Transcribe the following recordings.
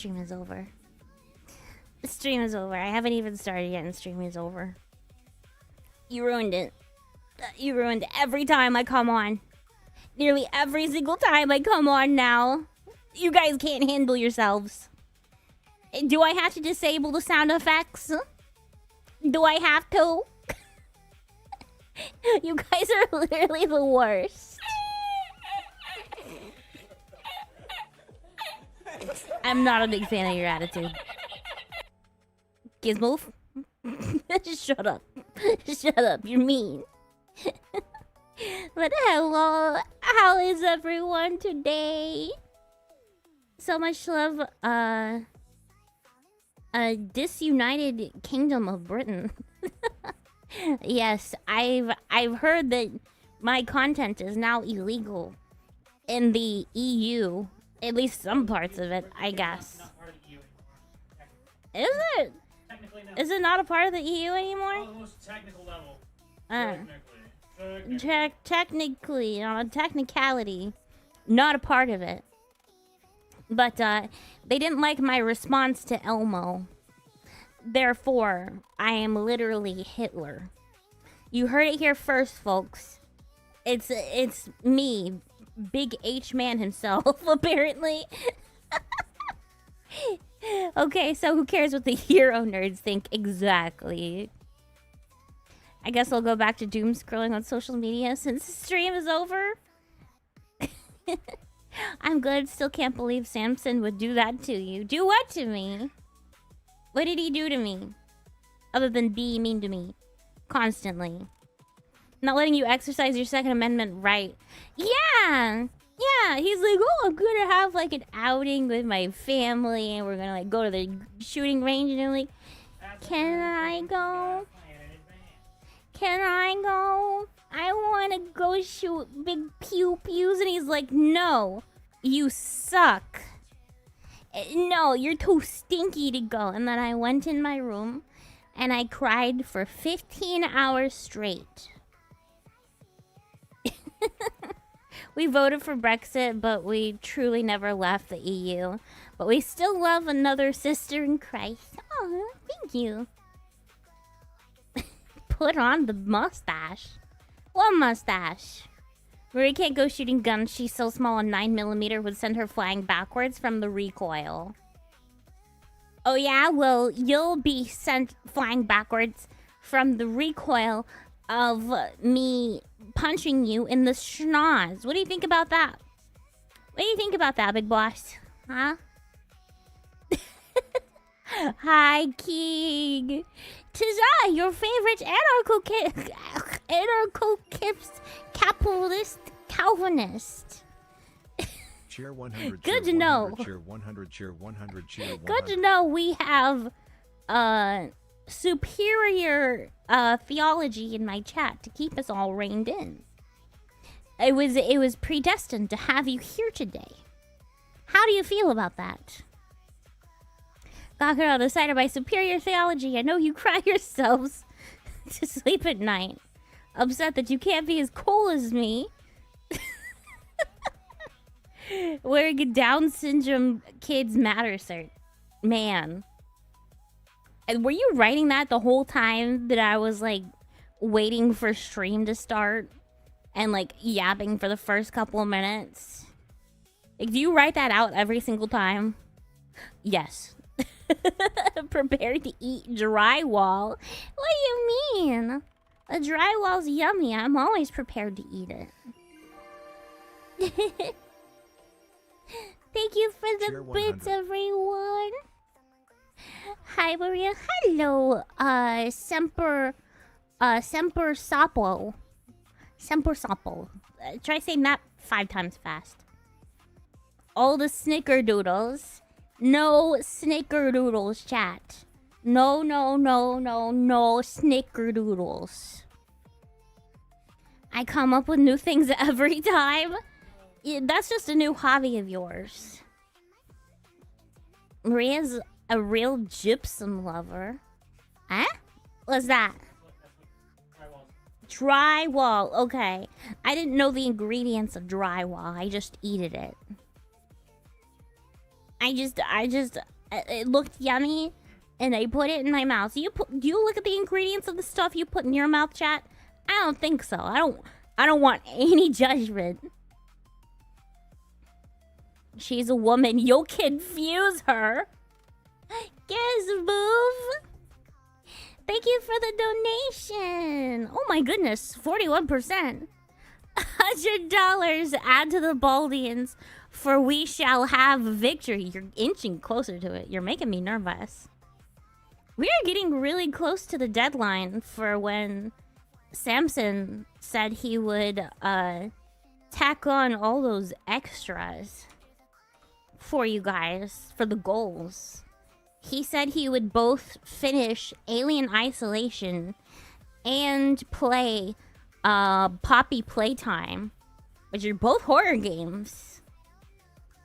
stream is over. The stream is over. I haven't even started yet and the stream is over. You ruined it. You ruined it every time I come on. Nearly every single time I come on now. You guys can't handle yourselves. Do I have to disable the sound effects? Do I have to? You guys are literally the worst. I'm not a big fan of your attitude. Gizmo? Just shut up. Shut up, you're mean. But hello, how is everyone today? So much love, a disunited kingdom of Britain. Yes, I've heard that my content is now illegal in the EU. At least some parts of it, I guess. Is it? Is it not a part of the EU anymore? On the most technical level. Technically, on a technicality, not a part of it. But they didn't like my response to Elmo. Therefore, I am literally Hitler. You heard it here first, folks. It's me, Big H Man himself, apparently. Okay, so who cares what the hero nerds think exactly? I guess I'll go back to doom scrolling on social media since the stream is over. I'm good. Still can't believe Samson would do that to you. Do what to me? What did he do to me? Other than be mean to me. Constantly. Not letting you exercise your Second Amendment right. Yeah! Yeah, he's like, oh, I'm gonna have like an outing with my family and we're gonna like go to the shooting range and I'm like, can I go? Can I go? I wanna go shoot big pew-pews. And he's like, no, you suck. No, you're too stinky to go. And then I went in my room and I cried for 15 hours straight. We voted for Brexit, but we truly never left the EU. But we still love another sister in Christ. Oh, thank you. Put on the mustache. What mustache? Marie can't go shooting guns. She's so small a 9mm would send her flying backwards from the recoil. Oh yeah? Well, you'll be sent flying backwards from the recoil of me punching you in the schnoz. What do you think about that? What do you think about that, big boss? Huh? Hi, King. 'Tis I, your favorite anarcho-capitalist Calvinist. Cheer 100. Good to know. Cheer 100. Cheer 100. Cheer 100. Good to know we have superior theology in my chat to keep us all reined in. It was predestined to have you here today. How do you feel about that? Gakuro, decided by superior theology, I know you cry yourselves to sleep at night. Upset that you can't be as cool as me. Wearing a Down syndrome kids matter shirt. Man. And were you writing that the whole time that I was like waiting for stream to start and like yapping for the first couple of minutes? Like, do you write that out every single time? Yes. Prepared to eat drywall. What do you mean? The drywall's yummy. I'm always prepared to eat it. Thank you for the bits, everyone. Hi, Maria. Hello, Semper Sapo. Semper Sapo. Try saying that 5 times fast. All the snickerdoodles. No snickerdoodles, chat. No, no, no, no, no snickerdoodles. I come up with new things every time. Yeah, that's just a new hobby of yours. Maria's a real gypsum lover. Huh? What's that? Drywall. Okay. I didn't know the ingredients of drywall. I just eated it. It looked yummy, and I put it in my mouth. Do you look at the ingredients of the stuff you put in your mouth, chat? I don't think so. I don't want any judgment. She's a woman. You'll confuse her. Yes, move. Thank you for the donation. Oh my goodness, 41%. $100 add to the Baldians for we shall have victory. You're inching closer to it. You're making me nervous. We are getting really close to the deadline for when Samson said he would tack on all those extras for you guys, for the goals. He said he would both finish Alien Isolation and play Poppy Playtime, which are both horror games.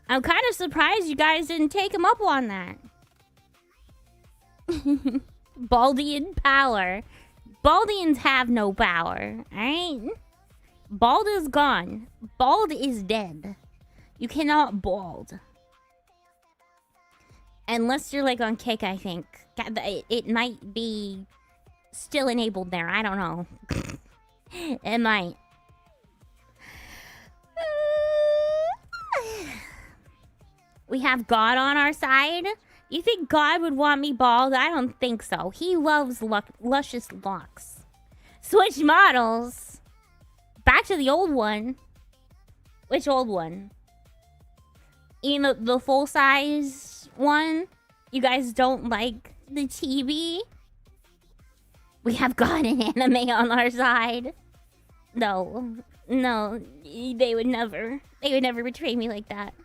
I'm kind of surprised you guys didn't take him up on that. Baldian power. Baldians have no power, alright? Bald is gone. Bald is dead. You cannot bald. Unless you're like on kick, I think. It might be still enabled there. I don't know. It might. We have God on our side. You think God would want me bald? I don't think so. He loves luscious locks. Switch models. Back to the old one. Which old one? You know, the full-size one? You guys don't like the TV? We have God and anime on our side. No. No. They would never betray me like that.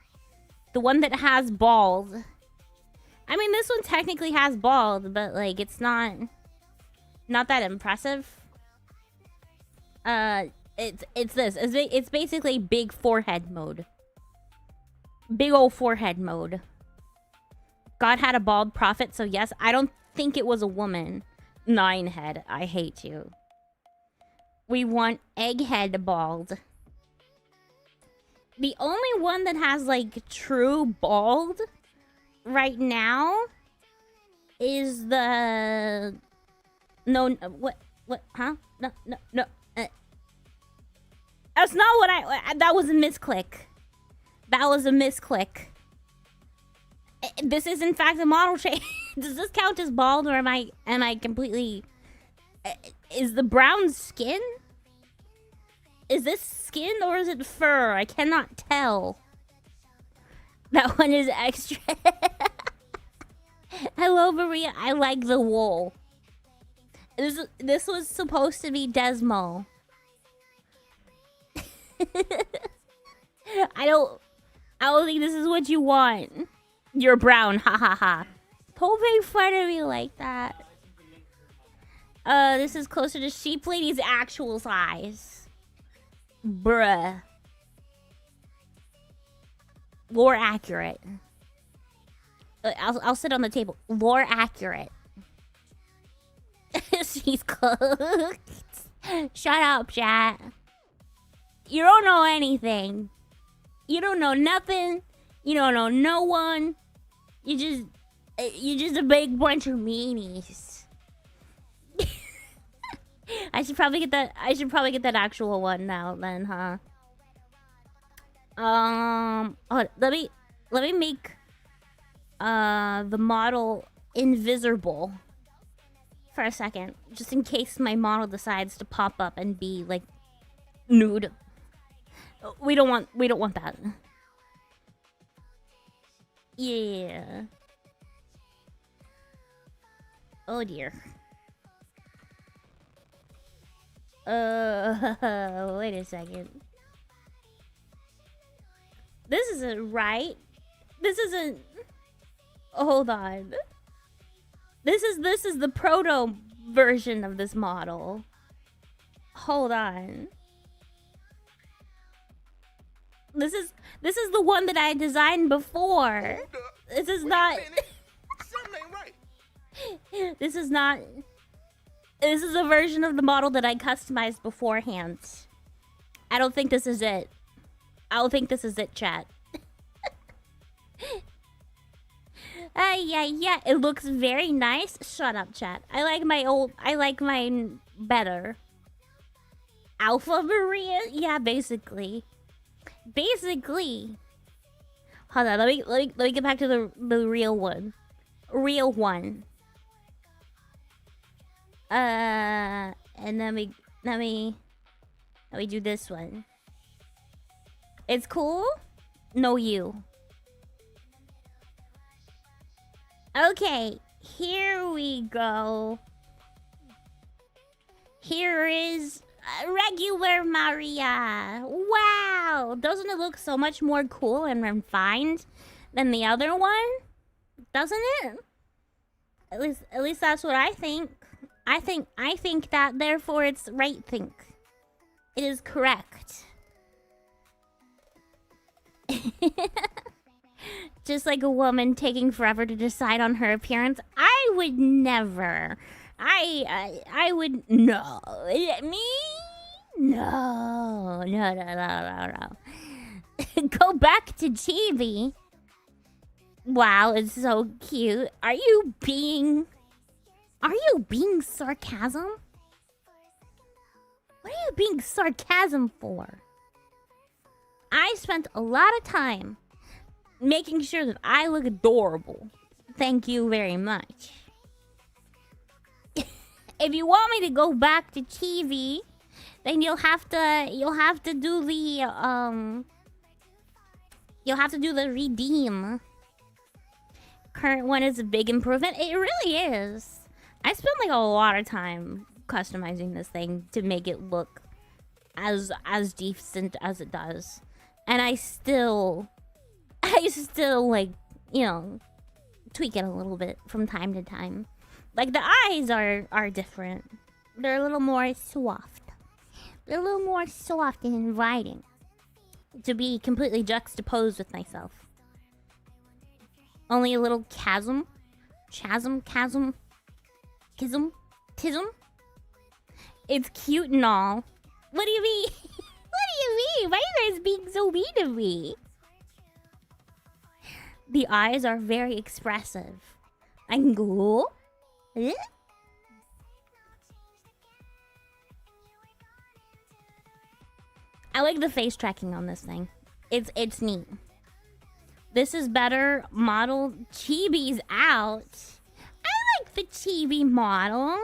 The one that has balls. I mean, this one technically has bald, but like it's not that impressive. It's this. It's basically big forehead mode. Big old forehead mode. God had a bald prophet, so yes, I don't think it was a woman. Ninehead, I hate you. We want Egghead bald. The only one that has like true bald right now is the what huh no that's not what that was a misclick. That was a misclick. This is in fact a model change. Does this count as bald, or am I completely is the brown skin? Is this skin or is it fur? I cannot tell. That one is extra. Hello, Maria. I like the wool. This was supposed to be Desmo. I don't think this is what you want. You're brown. Ha ha ha. Don't make fun of me like that. This is closer to Sheep Lady's actual size. Bruh. Lore accurate. I'll sit on the table. Lore accurate. She's cooked. Shut up, chat. You don't know anything. You don't know nothing. You don't know no one. You're just a big bunch of meanies. I should probably get that actual one now then, huh? Oh, let me make the model invisible for a second, just in case my model decides to pop up and be like nude. We don't want that. Yeah. Oh dear. Wait a second. This isn't right. This isn't. Hold on. This is the proto version of this model. Hold on. This is the one that I designed before. This is not. Something ain't right. This is not. This is a version of the model that I customized beforehand. I don't think this is it. I don't think this is it, chat. Yeah. It looks very nice. Shut up, chat. I like mine better. Alpha Maria? Yeah, basically. Hold on, let me get back to the real one. Real one. And then we do this one. It's cool? No, you. Okay, here we go. Here is regular Maria. Wow, doesn't it look so much more cool and refined than the other one? Doesn't it? At least that's what I think. I think that, therefore it's right think. It is correct. Just like a woman taking forever to decide on her appearance, I would never. I would no. Me? No. Go back to Chibi. Wow, it's so cute. Are you being sarcasm? What are you being sarcasm for? I spent a lot of time making sure that I look adorable. Thank you very much. If you want me to go back to Chibi, then you'll have to do the redeem. Current one is a big improvement. It really is. I spent like a lot of time customizing this thing to make it look as decent as it does. And I still like, you know, tweak it a little bit from time to time. Like the eyes are different. They're a little more soft. They're a little more soft and inviting to be completely juxtaposed with myself. Only a little chasm. Tism. It's cute and all. What do you mean? What do you mean? Why are you guys being so mean to me? The eyes are very expressive. I can go. Eh? I like the face tracking on this thing. It's neat. This is better model. Chibi's out. I like the Chibi model.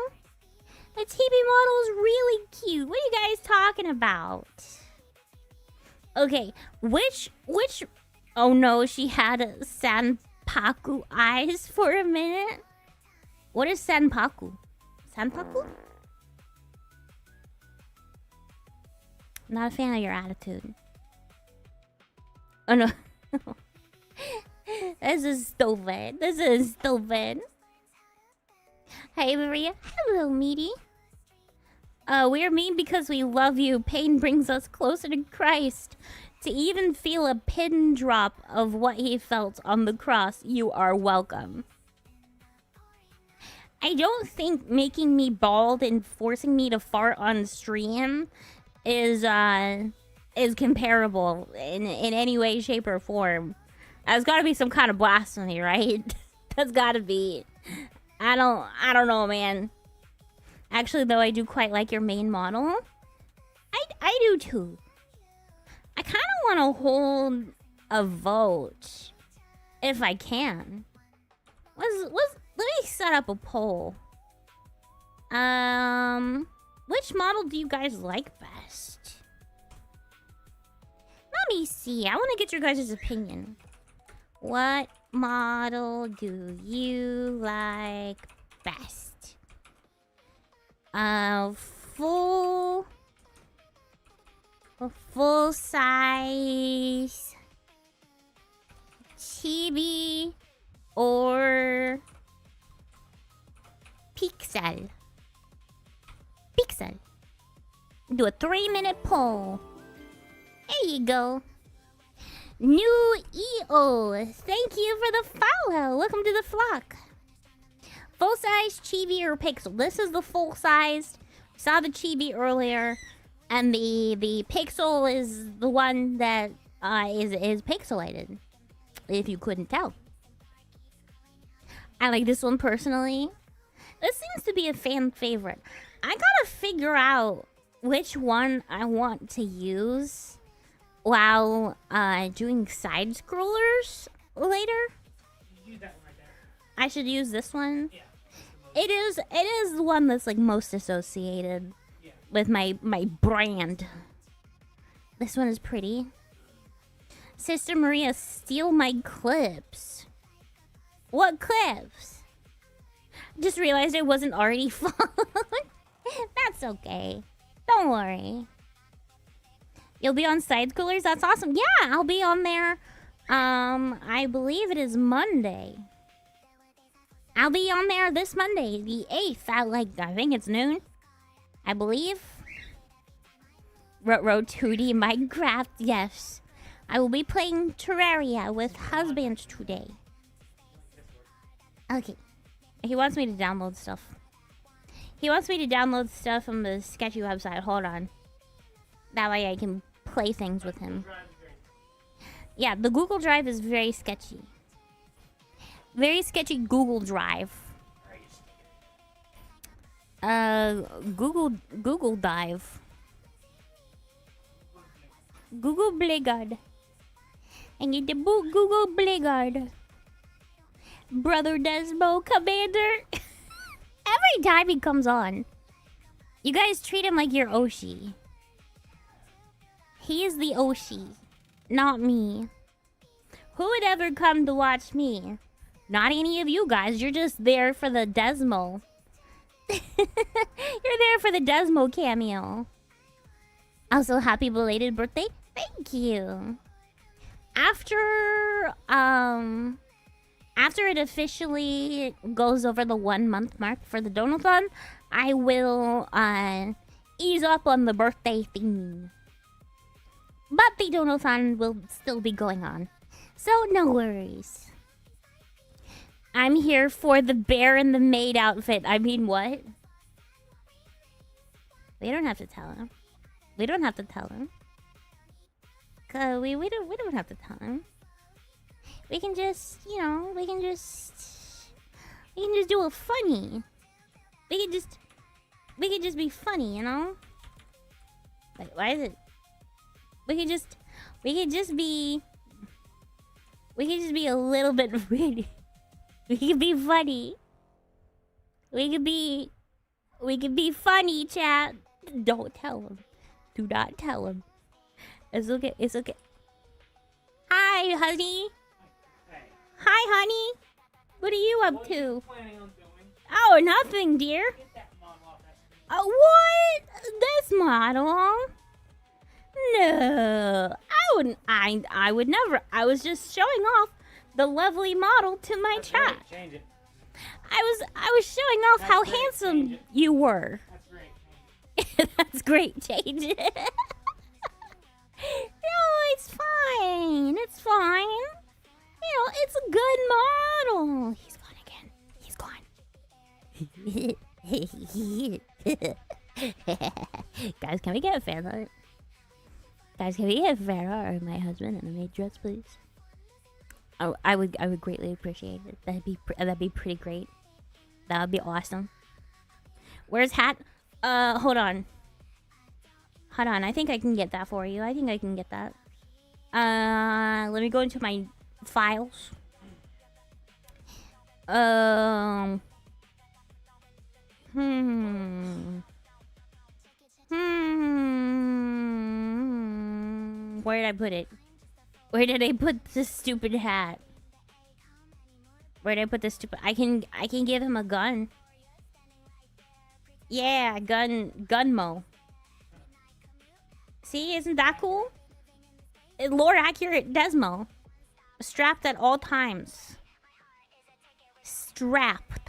The Chibi model is really cute. What are you guys talking about? Okay, which... Oh no, she had Sanpaku eyes for a minute. What is Sanpaku? Sanpaku? Not a fan of your attitude. Oh no. This is stupid. Hey Maria. Hello, meaty. We're mean because we love you. Pain brings us closer to Christ. To even feel a pin drop of what he felt on the cross, you are welcome. I don't think making me bald and forcing me to fart on stream is comparable in any way, shape, or form. There's gotta be some kind of blasphemy, right? That's gotta be. I don't know, man. Actually, though, I do quite like your main model. I do too. I kind of want to hold a vote, if I can. Let me set up a poll. Which model do you guys like best? Let me see. I want to get your guys' opinion. What model do you like best? Full size Chibi or Pixel? Do a 3-minute poll. There you go. New EO, thank you for the follow. Welcome to the flock. Full size Chibi or Pixel? This is the full size. Saw the Chibi earlier, and the Pixel is the one that is pixelated. If you couldn't tell. I like this one personally. This seems to be a fan favorite. I gotta figure out which one I want to use while doing side scrollers later. Use that one right there. I should use this one. Yeah. It is the one that's like most associated with my brand. This one is pretty. Sister Maria, steal my clips. What clips? Just realized I wasn't already followed. That's okay. Don't worry. You'll be on side scrollers? That's awesome. Yeah, I'll be on there. I believe it is Monday. I'll be on there this Monday, the 8th, at like, I think it's noon. I believe. Road 2D Minecraft, yes. I will be playing Terraria with husband today. Okay. He wants me to download stuff. He wants me to download stuff from the sketchy website. Hold on. That way I can play things with him. Yeah, the Google Drive is very sketchy. Very sketchy Google Drive. Google Dive. Google Blizzard. I need the boot Google Blizzard. Brother Desmo Commander. Every time he comes on, you guys treat him like you're Oshi. He is the Oshi, not me. Who would ever come to watch me? Not any of you guys. You're just there for the Desmo. You're there for the Desmo cameo. Also, happy belated birthday. Thank you. After it officially goes over the 1 month mark for the Donothon, I will ease up on the birthday theme. But the Donothon will still be going on. So no worries. I'm here for the bear and the maid outfit. I mean, what? We don't have to tell him. We don't have to tell him. We don't have to tell him. We can just, you know, we can just do a funny. We can just be funny, you know? Wait, why is it? We can just be a little bit funny. We can be funny. We can be funny, chat. Don't tell him. Do not tell him. It's okay. It's okay. Hi, honey. Hey. Hi, honey. What are you up What are to? you planning on doing? Oh, nothing, dear. Get that model off that screen. What? This model? No, I wouldn't. I would never. I was just showing off the lovely model to my That's chat. great. Change it. I was showing off That's how great. handsome Change it. you were. That's great. Change it. That's great. Change it. No, it's fine. It's fine. You know, it's a good model. He's gone again. Guys, can we get a fan art? Guys, can we get a fan art of my husband in a maid dress, please? Oh, I would greatly appreciate it. That'd be pretty great. That would be awesome. Where's hat? Hold on. Hold on, I think I can get that for you. I think I can get that. Let me go into my files. Where did I put it? Where did I put this stupid hat? Where did I put this stupid... I can give him a gun. Yeah, gunmo. See, isn't that cool? Lore accurate Desmo. Strapped at all times. Strapped.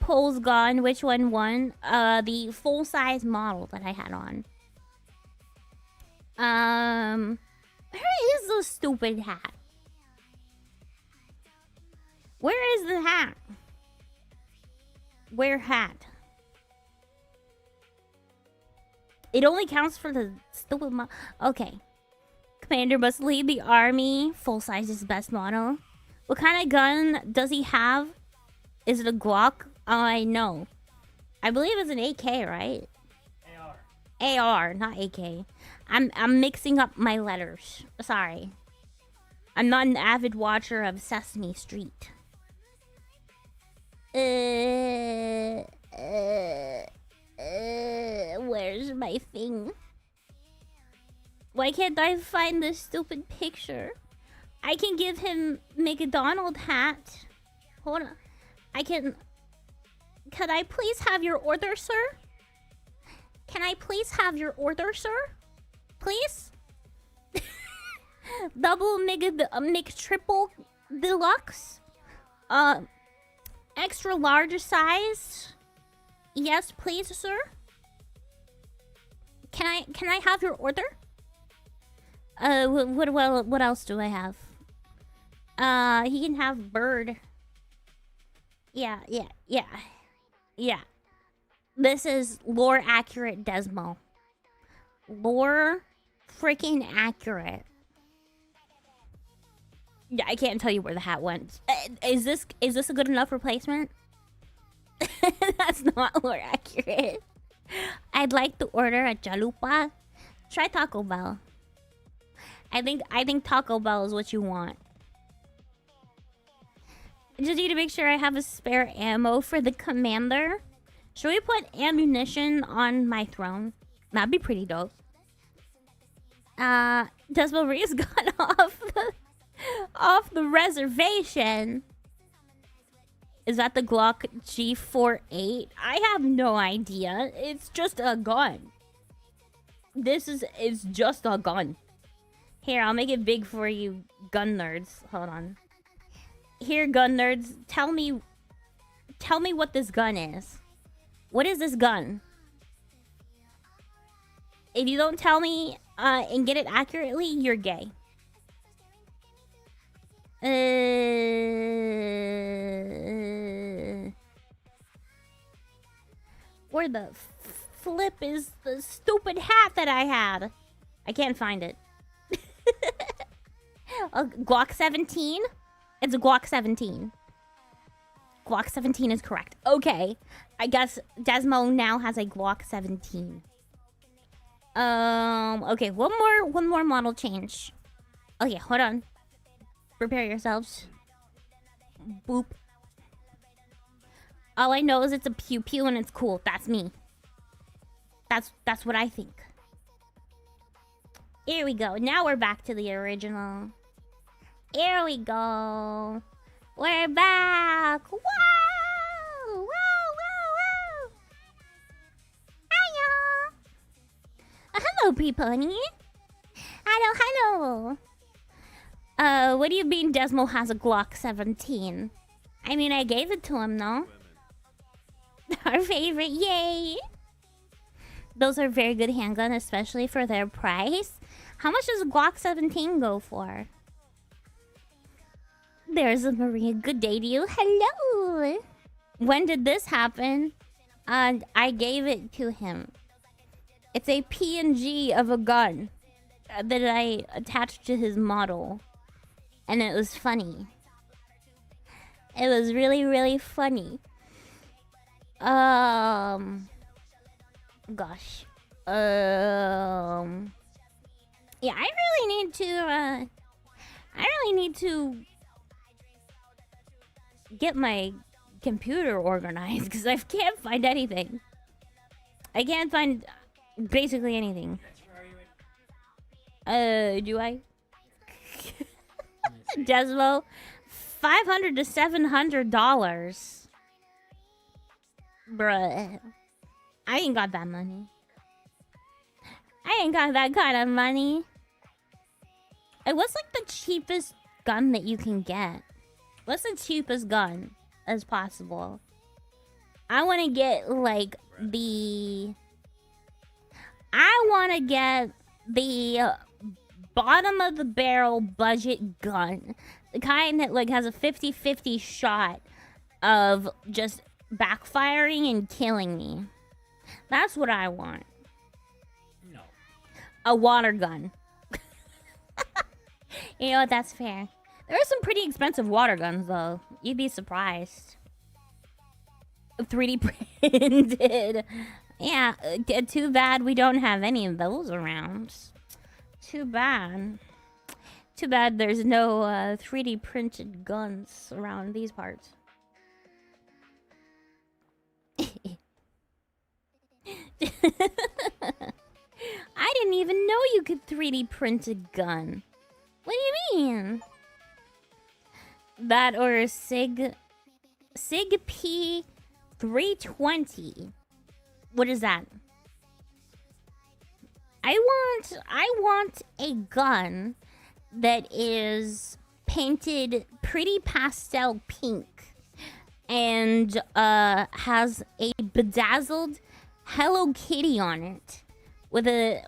Pole's gone. Which one won? The full-size model that I had on. Where is the stupid hat? Where is the hat? Where hat? It only counts for the stupid Okay. Commander must lead the army. Full size is best model. What kind of gun does he have? Is it a Glock? Oh, I know. I believe it's an AK, right? AR. AR, not AK. I'm mixing up my letters. Sorry. I'm not an avid watcher of Sesame Street. Where's my thing? Why can't I find this stupid picture? I can give him McDonald hat. Hold on. Could I please have your order, sir? Can I please have your order, sir? Please? Double mix triple deluxe? Extra large size? Yes, please, sir. Can I have your order? What else do I have? He can have bird. Yeah. This is lore accurate Desmo. Lore freaking accurate. Yeah, I can't tell you where the hat went. Is this a good enough replacement? That's not lore accurate. I'd like to order a chalupa. Try Taco Bell. I think Taco Bell is what you want. Just need to make sure I have a spare ammo for the commander. Should we put ammunition on my throne? That'd be pretty dope. Desmo Ree's gone off the reservation. Is that the Glock G48? I have no idea. It's just a gun. It's just a gun. Here, I'll make it big for you gun nerds. Hold on. Here, gun nerds, tell me what this gun is. What is this gun? If you don't tell me and get it accurately, you're gay. Where the flip is the stupid hat that I had? I can't find it. A Glock 17? It's a Glock 17. Glock 17 is correct. Okay. I guess Desmo now has a Glock 17. Okay, one more model change. Okay, hold on. Prepare yourselves. Boop. All I know is it's a pew pew and it's cool. That's me. That's what I think. Here we go. Now we're back to the original. Here we go. We're back. Whoa! Whoa, whoa, whoa! Hiya! Hello, Pre-Pony. Hello. What do you mean Desmo has a Glock 17? I mean, I gave it to him, no? Our favorite, yay! Those are very good handgun, especially for their price. How much does a Glock 17 go for? There's a Maria. Good day to you. Hello! When did this happen? I gave it to him. It's a PNG of a gun that I attached to his model. And it was funny. It was really, really funny. Gosh. Yeah, I really need to get my computer organized because I can't find anything. I can't find basically anything. Do I? Desmo, $500 to $700. Bruh. I ain't got that money. I ain't got that kind of money. What's like the cheapest gun that you can get? What's the cheapest gun as possible? I want to get like the... I want to get the bottom of the barrel budget gun. The kind that like has a 50-50 shot of just backfiring and killing me. That's what I want. No. A water gun. You know what? That's fair. There are some pretty expensive water guns, though. You'd be surprised. 3D printed. Yeah, too bad we don't have any of those around. Too bad. Too bad there's no 3D printed guns around these parts. I didn't even know you could 3D print a gun. What do you mean? That or a Sig P320. What is that? I want a gun that is painted pretty pastel pink and has a bedazzled Hello Kitty on it with a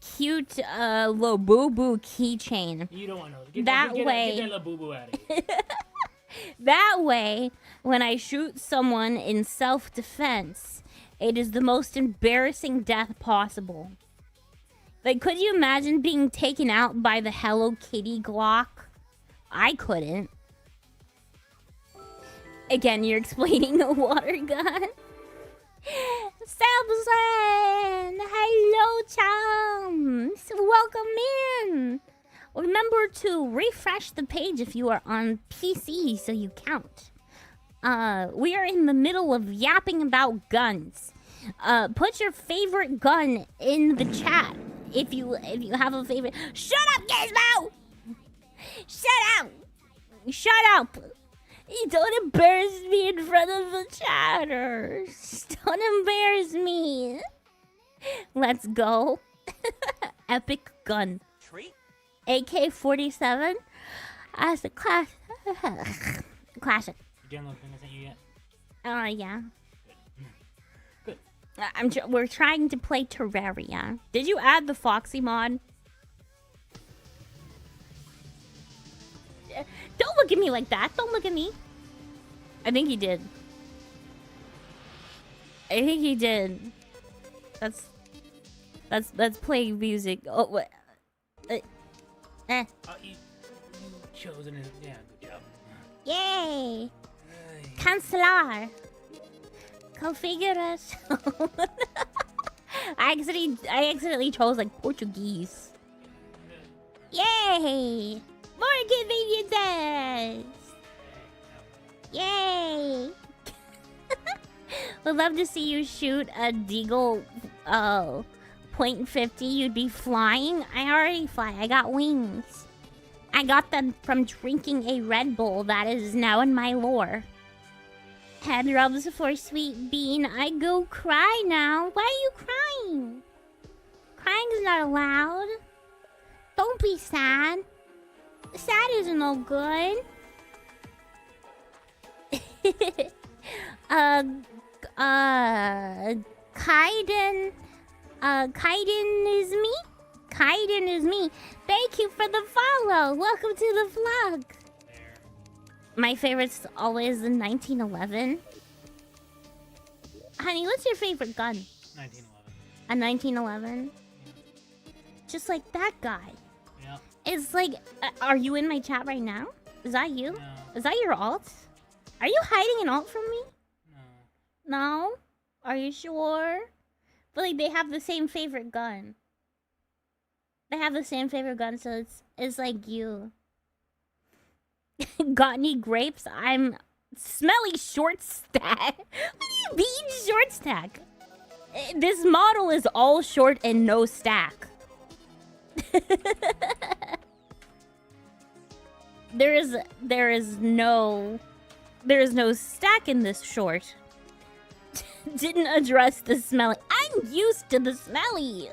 cute Labubu keychain. You don't want to know. Get that way. Get that Labubu out of here. That way, when I shoot someone in self-defense, it is the most embarrassing death possible. Like, could you imagine being taken out by the Hello Kitty Glock? I couldn't. Again, you're explaining a water gun. Samson! Hello, chums! Welcome in! Remember to refresh the page if you are on PC so you count. We are in the middle of yapping about guns. Put your favorite gun in the chat if you have a favorite. Shut up, Gizmo! Shut up! Shut up! Don't embarrass me in front of the chatters. Don't embarrass me. Let's go. Epic gun. Treat? AK-47. As a classic. Classic. You download the thing I sent you yet? Yeah. Good. We're trying to play Terraria. Did you add the Foxy mod? Don't look at me like that. Don't look at me. I think he did. I think he did. Let's play music. Oh, what? You chosen it. Yeah, good job. Yay! Cancelar. Configure us. I accidentally chose like Portuguese. Yay! More conveniences! Yay! Would love to see you shoot a Deagle .50. You'd be flying. I already fly. I got wings. I got them from drinking a Red Bull that is now in my lore. Head rubs for Sweet Bean. I go cry now. Why are you crying? Crying's not allowed. Don't be sad. Sad isn't no good. Kaiden is me? Kaiden is me. Thank you for the follow. Welcome to the vlog. There. My favorite's always the 1911. Honey, what's your favorite gun? 1911. A 1911? Just like that guy. Yeah. It's like, are you in my chat right now? Is that you? No. Is that your alt? Are you hiding an alt from me? No. No? Are you sure? But like they have the same favorite gun. They have the same favorite gun, so it's like you. Got any grapes? I'm smelly short stack. What do you mean short stack? This model is all short and no stack. There is no stack in this short. Didn't address the smelly. I'm used to the smelly.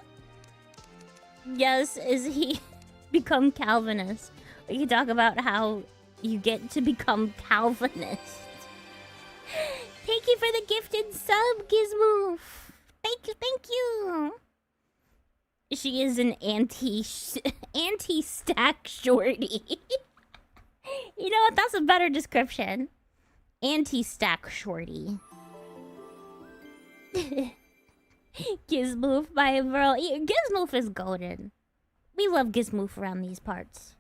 Yes, is he become Calvinist? We can talk about how you get to become Calvinist. Thank you for the gifted sub, Gizmoof. Thank you. She is an anti-stack shorty. You know what? That's a better description. Anti-stack shorty. Gizmoof by Verl. Gizmoof is golden. We love Gizmoof around these parts.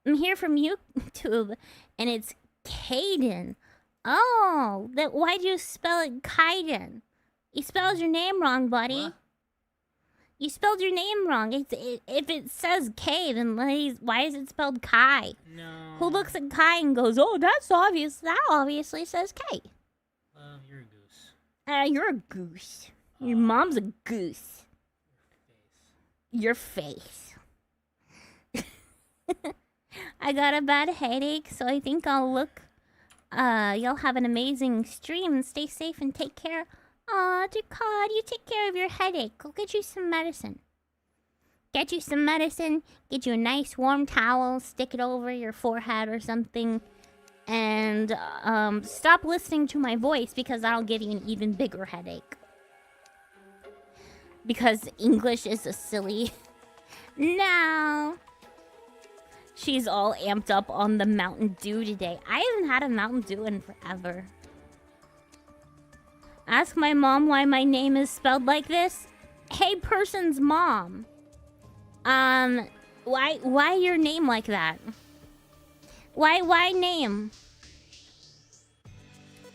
I'm here from YouTube, and it's Kaden. Oh, why'd you spell it Kaiden? You spelled your name wrong, buddy. What? You spelled your name wrong. If it says K, then why is it spelled Kai? No. Who looks at Kai and goes, "Oh, that's obvious. That obviously says K." You're a goose. You're a goose. Your mom's a goose. Your face. I got a bad headache, so I think I'll look. Y'all have an amazing stream. Stay safe and take care. Aw, Jakad, you take care of your headache. Go get you some medicine. Get you some medicine. Get you a nice warm towel. Stick it over your forehead or something. And stop listening to my voice because that'll give you an even bigger headache. Because English is a silly... No. She's all amped up on the Mountain Dew today. I haven't had a Mountain Dew in forever. Ask my mom why my name is spelled like this. Hey, person's mom. Why your name like that? Why name?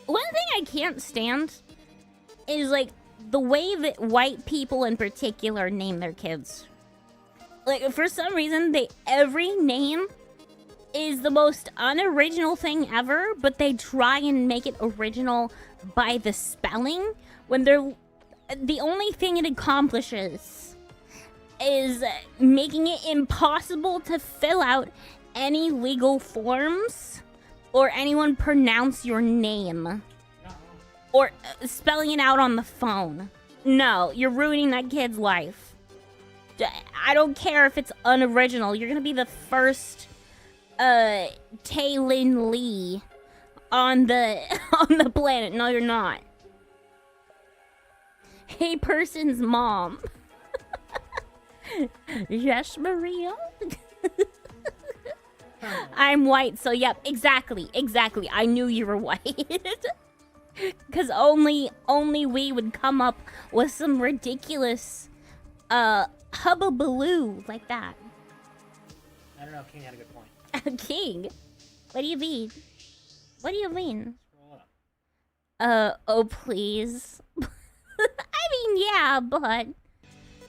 One thing I can't stand is, like, the way that white people in particular name their kids. Like, for some reason, every name is the most unoriginal thing ever, but they try and make it original by the spelling, when the only thing it accomplishes is making it impossible to fill out any legal forms or anyone pronounce your name or spelling it out on the phone. No, you're ruining that kid's life. I don't care if it's unoriginal. You're gonna be the first Taylin Lee on the planet. No, you're not. Hey, person's mom. Yes, Maria. I'm white, so yep, exactly. I knew you were white. Because only we would come up with some ridiculous hubbubaloo like that. I don't know. King had a good point. King? What do you mean? What do you mean? Scroll up. Oh, please. I mean, yeah, but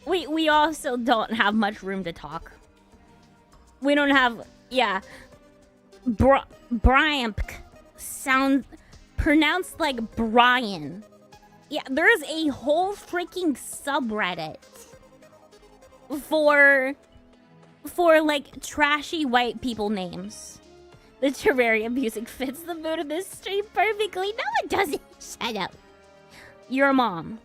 we also don't have much room to talk. We don't have, yeah. Brian sounds pronounced like Brian. Yeah, there's a whole freaking subreddit for like trashy white people names. The Terraria music fits the mood of this stream perfectly. No, it doesn't. Shut up. Your mom.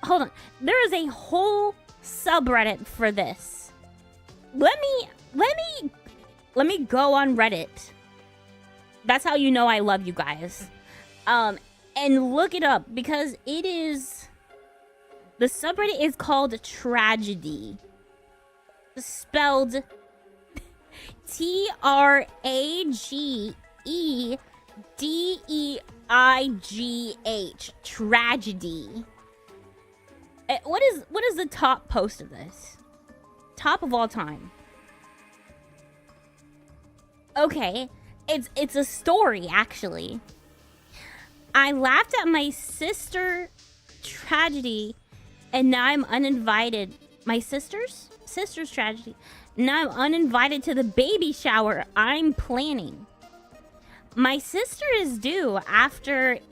Hold on. There is a whole subreddit for this. Let me go on Reddit. That's how you know I love you guys. And look it up because it is... The subreddit is called Tragedy. Spelled TRAGEDEIGH. Tragedy. What is the top post of this? Top of all time. Okay, it's a story actually. I laughed at my sister tragedy, and now I'm uninvited. My sister's tragedy. Now I'm uninvited to the baby shower I'm planning. My sister is due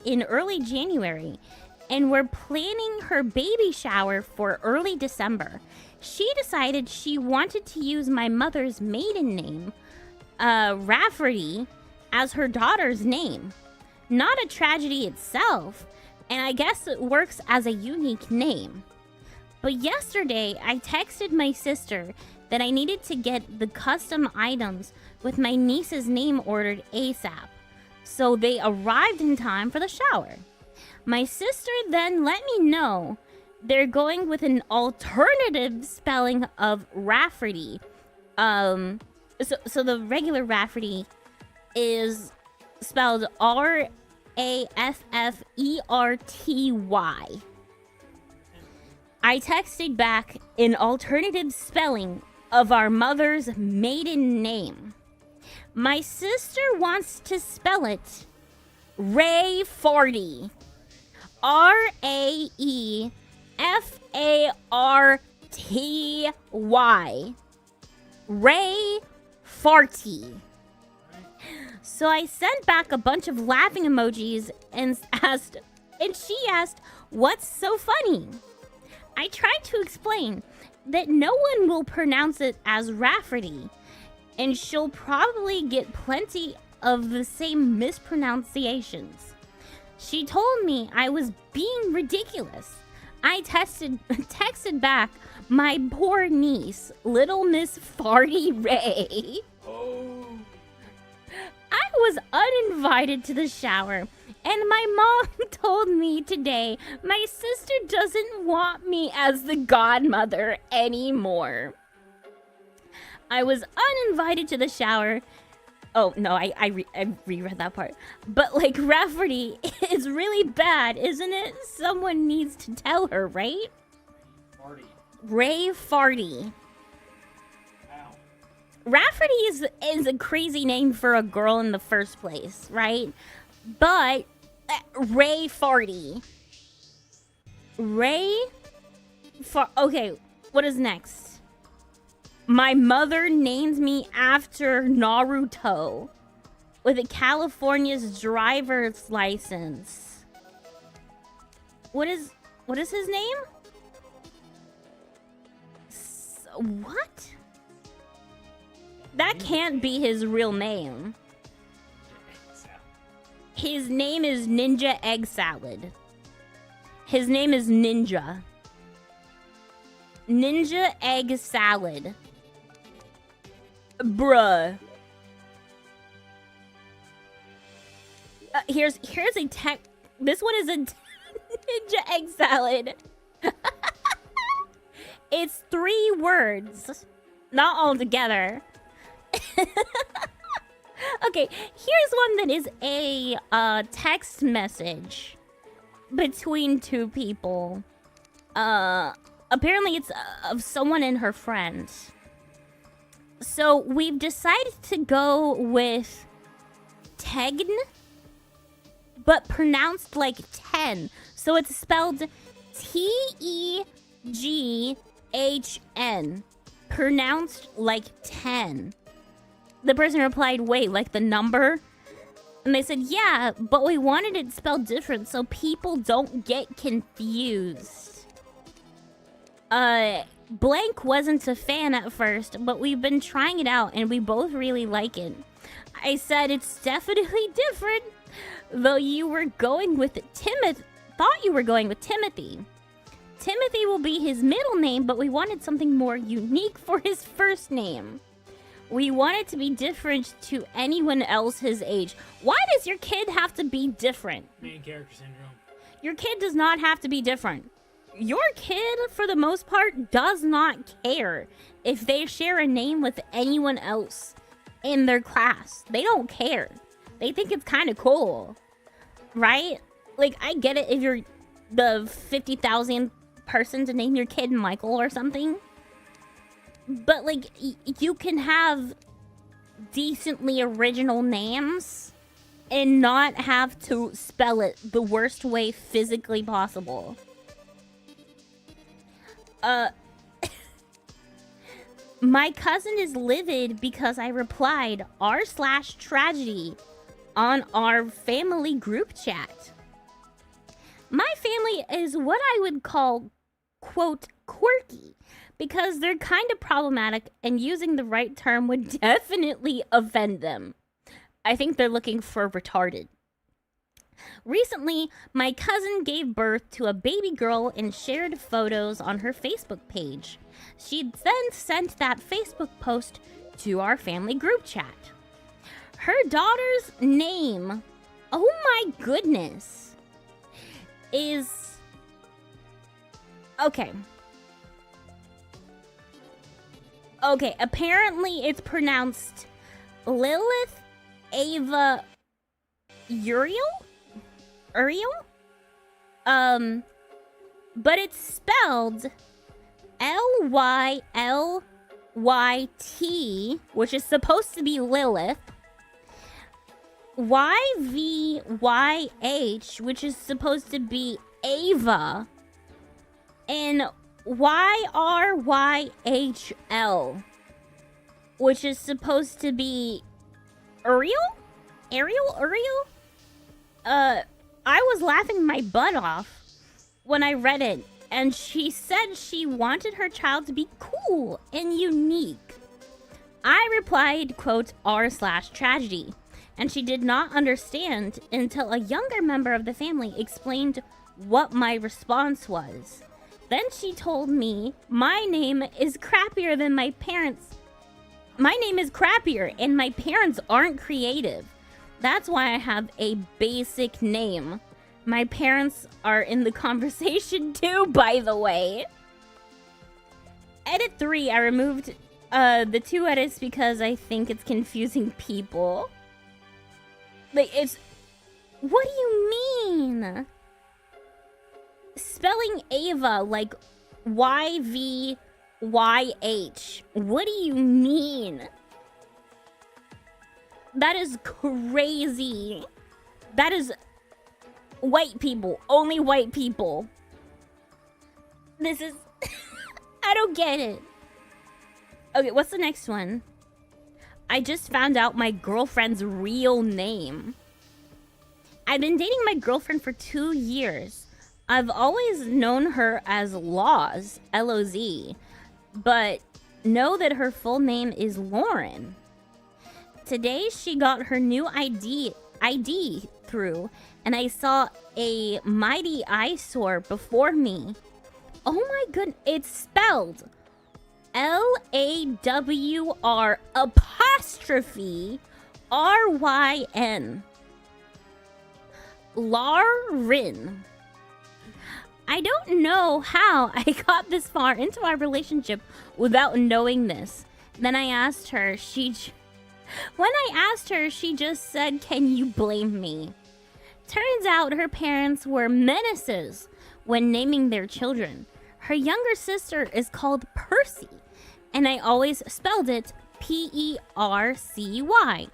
in early January, and we're planning her baby shower for early December. She decided she wanted to use my mother's maiden name, Rafferty, as her daughter's name. Not a tragedy itself, and I guess it works as a unique name. But yesterday, I texted my sister that I needed to get the custom items with my niece's name ordered ASAP, so they arrived in time for the shower. My sister then let me know they're going with an alternative spelling of Rafferty. So the regular Rafferty is spelled Rafferty. I texted back an alternative spelling of our mother's maiden name. My sister wants to spell it Ray Farty. Raefarty. Ray Farty. So I sent back a bunch of laughing emojis and she asked, "What's so funny?" I tried to explain that no one will pronounce it as Rafferty, and she'll probably get plenty of the same mispronunciations. She told me I was being ridiculous. I texted back, "My poor niece, little Miss Farty Ray." Oh. I was uninvited to the shower, and my mom told me today my sister doesn't want me as the godmother anymore. I was uninvited to the shower. Oh, no, I reread that part. But, like, Rafferty is really bad, isn't it? Someone needs to tell her, right? Farty. Ray Farty. Wow. Rafferty is a crazy name for a girl in the first place, right? But Ray Farty. Okay, what is next? My mother named me after Naruto with a California's driver's license. What is his name? What? That can't be his real name. His name is Ninja Egg Salad. His name is Ninja. Ninja Egg Salad. Bruh. Here's a tech. This one is a Ninja Egg Salad. It's 3 words, not all together. Okay, here's one that is a text message between 2 people. Apparently it's of someone and her friend. So we've decided to go with Tegn, but pronounced like 10. So it's spelled T-E-G-H-N, pronounced like 10. The person replied, "Wait, like the number?" And they said, "Yeah, but we wanted it spelled different so people don't get confused." Blank wasn't a fan at first, but we've been trying it out and we both really like it. I said it's definitely different, though you were going with thought you were going with Timothy. Timothy will be his middle name, but we wanted something more unique for his first name. We want it to be different to anyone else his age. Why does your kid have to be different? Main character syndrome. Your kid does not have to be different. Your kid, for the most part, does not care if they share a name with anyone else in their class. They don't care. They think it's kind of cool, right? Like, I get it if you're the 50,000th person to name your kid Michael or something. But, like, you can have decently original names and not have to spell it the worst way physically possible. My cousin is livid because I replied r/tragedy on our family group chat. My family is what I would call, quote, quirky, because they're kind of problematic and using the right term would definitely offend them. I think they're looking for retarded. Recently, my cousin gave birth to a baby girl and shared photos on her Facebook page. She then sent that Facebook post to our family group chat. Her daughter's name, oh my goodness, is... Okay, apparently it's pronounced Lilith Ava Uriel? But it's spelled Lylith YT, which is supposed to be Lilith. YVYH, which is supposed to be Ava. And YRYHL, which is supposed to be Uriel? Uriel? I was laughing my butt off when I read it, and she said she wanted her child to be cool and unique. I replied, quote, r/tragedy, and she did not understand until a younger member of the family explained what my response was. Then she told me my name is crappier than my parents. My name is crappier and my parents aren't creative. That's why I have a basic name. My parents are in the conversation too, by the way. Edit 3, I removed the 2 edits because I think it's confusing people. Like, it's... What do you mean? Spelling Ava like YVYH. What do you mean? That is crazy. That is white people. Only white people. This is... I don't get it. Okay, what's the next one? I just found out my girlfriend's real name. I've been dating my girlfriend for 2 years. I've always known her as Loz, L-O-Z, but know that her full name is Lauren. Today, she got her new ID through, and I saw a mighty eyesore before me. Oh my goodness, it's spelled Lawr apostrophe RYN. Lauren. I don't know how I got this far into our relationship without knowing this. Then I asked her, when I asked her, she just said, "Can you blame me?" Turns out her parents were menaces when naming their children. Her younger sister is called Percy, and I always spelled it Percy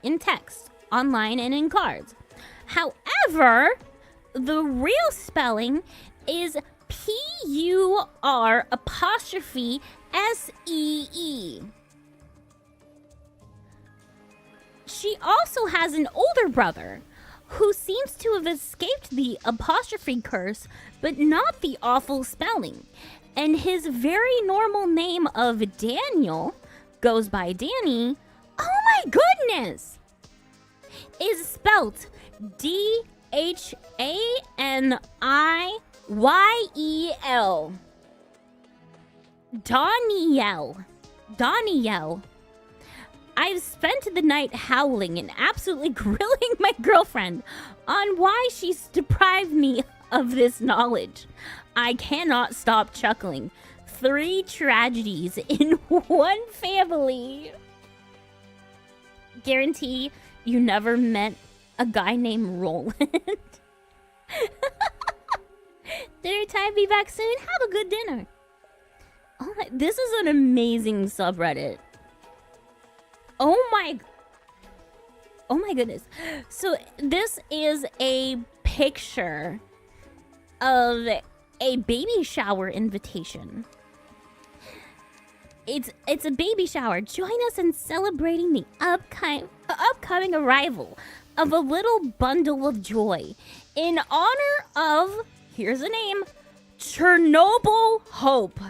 in text, online, and in cards. However, the real spelling is PUR apostrophe SEE. She also has an older brother who seems to have escaped the apostrophe curse, but not the awful spelling. And his very normal name of Daniel goes by Danny. Oh my goodness! Is spelt DHANIYEL. Daniel. I've spent the night howling and absolutely grilling my girlfriend on why she's deprived me of this knowledge. I cannot stop chuckling. 3 tragedies in one family. Guarantee you never met a guy named Roland. Dinner time, be back soon. Have a good dinner. Oh my, this is an amazing subreddit. Oh my goodness. So this is a picture of a baby shower invitation. It's a baby shower. Join us in celebrating the upcoming arrival of a little bundle of joy in honor of, here's a name, Chernobyl Hope.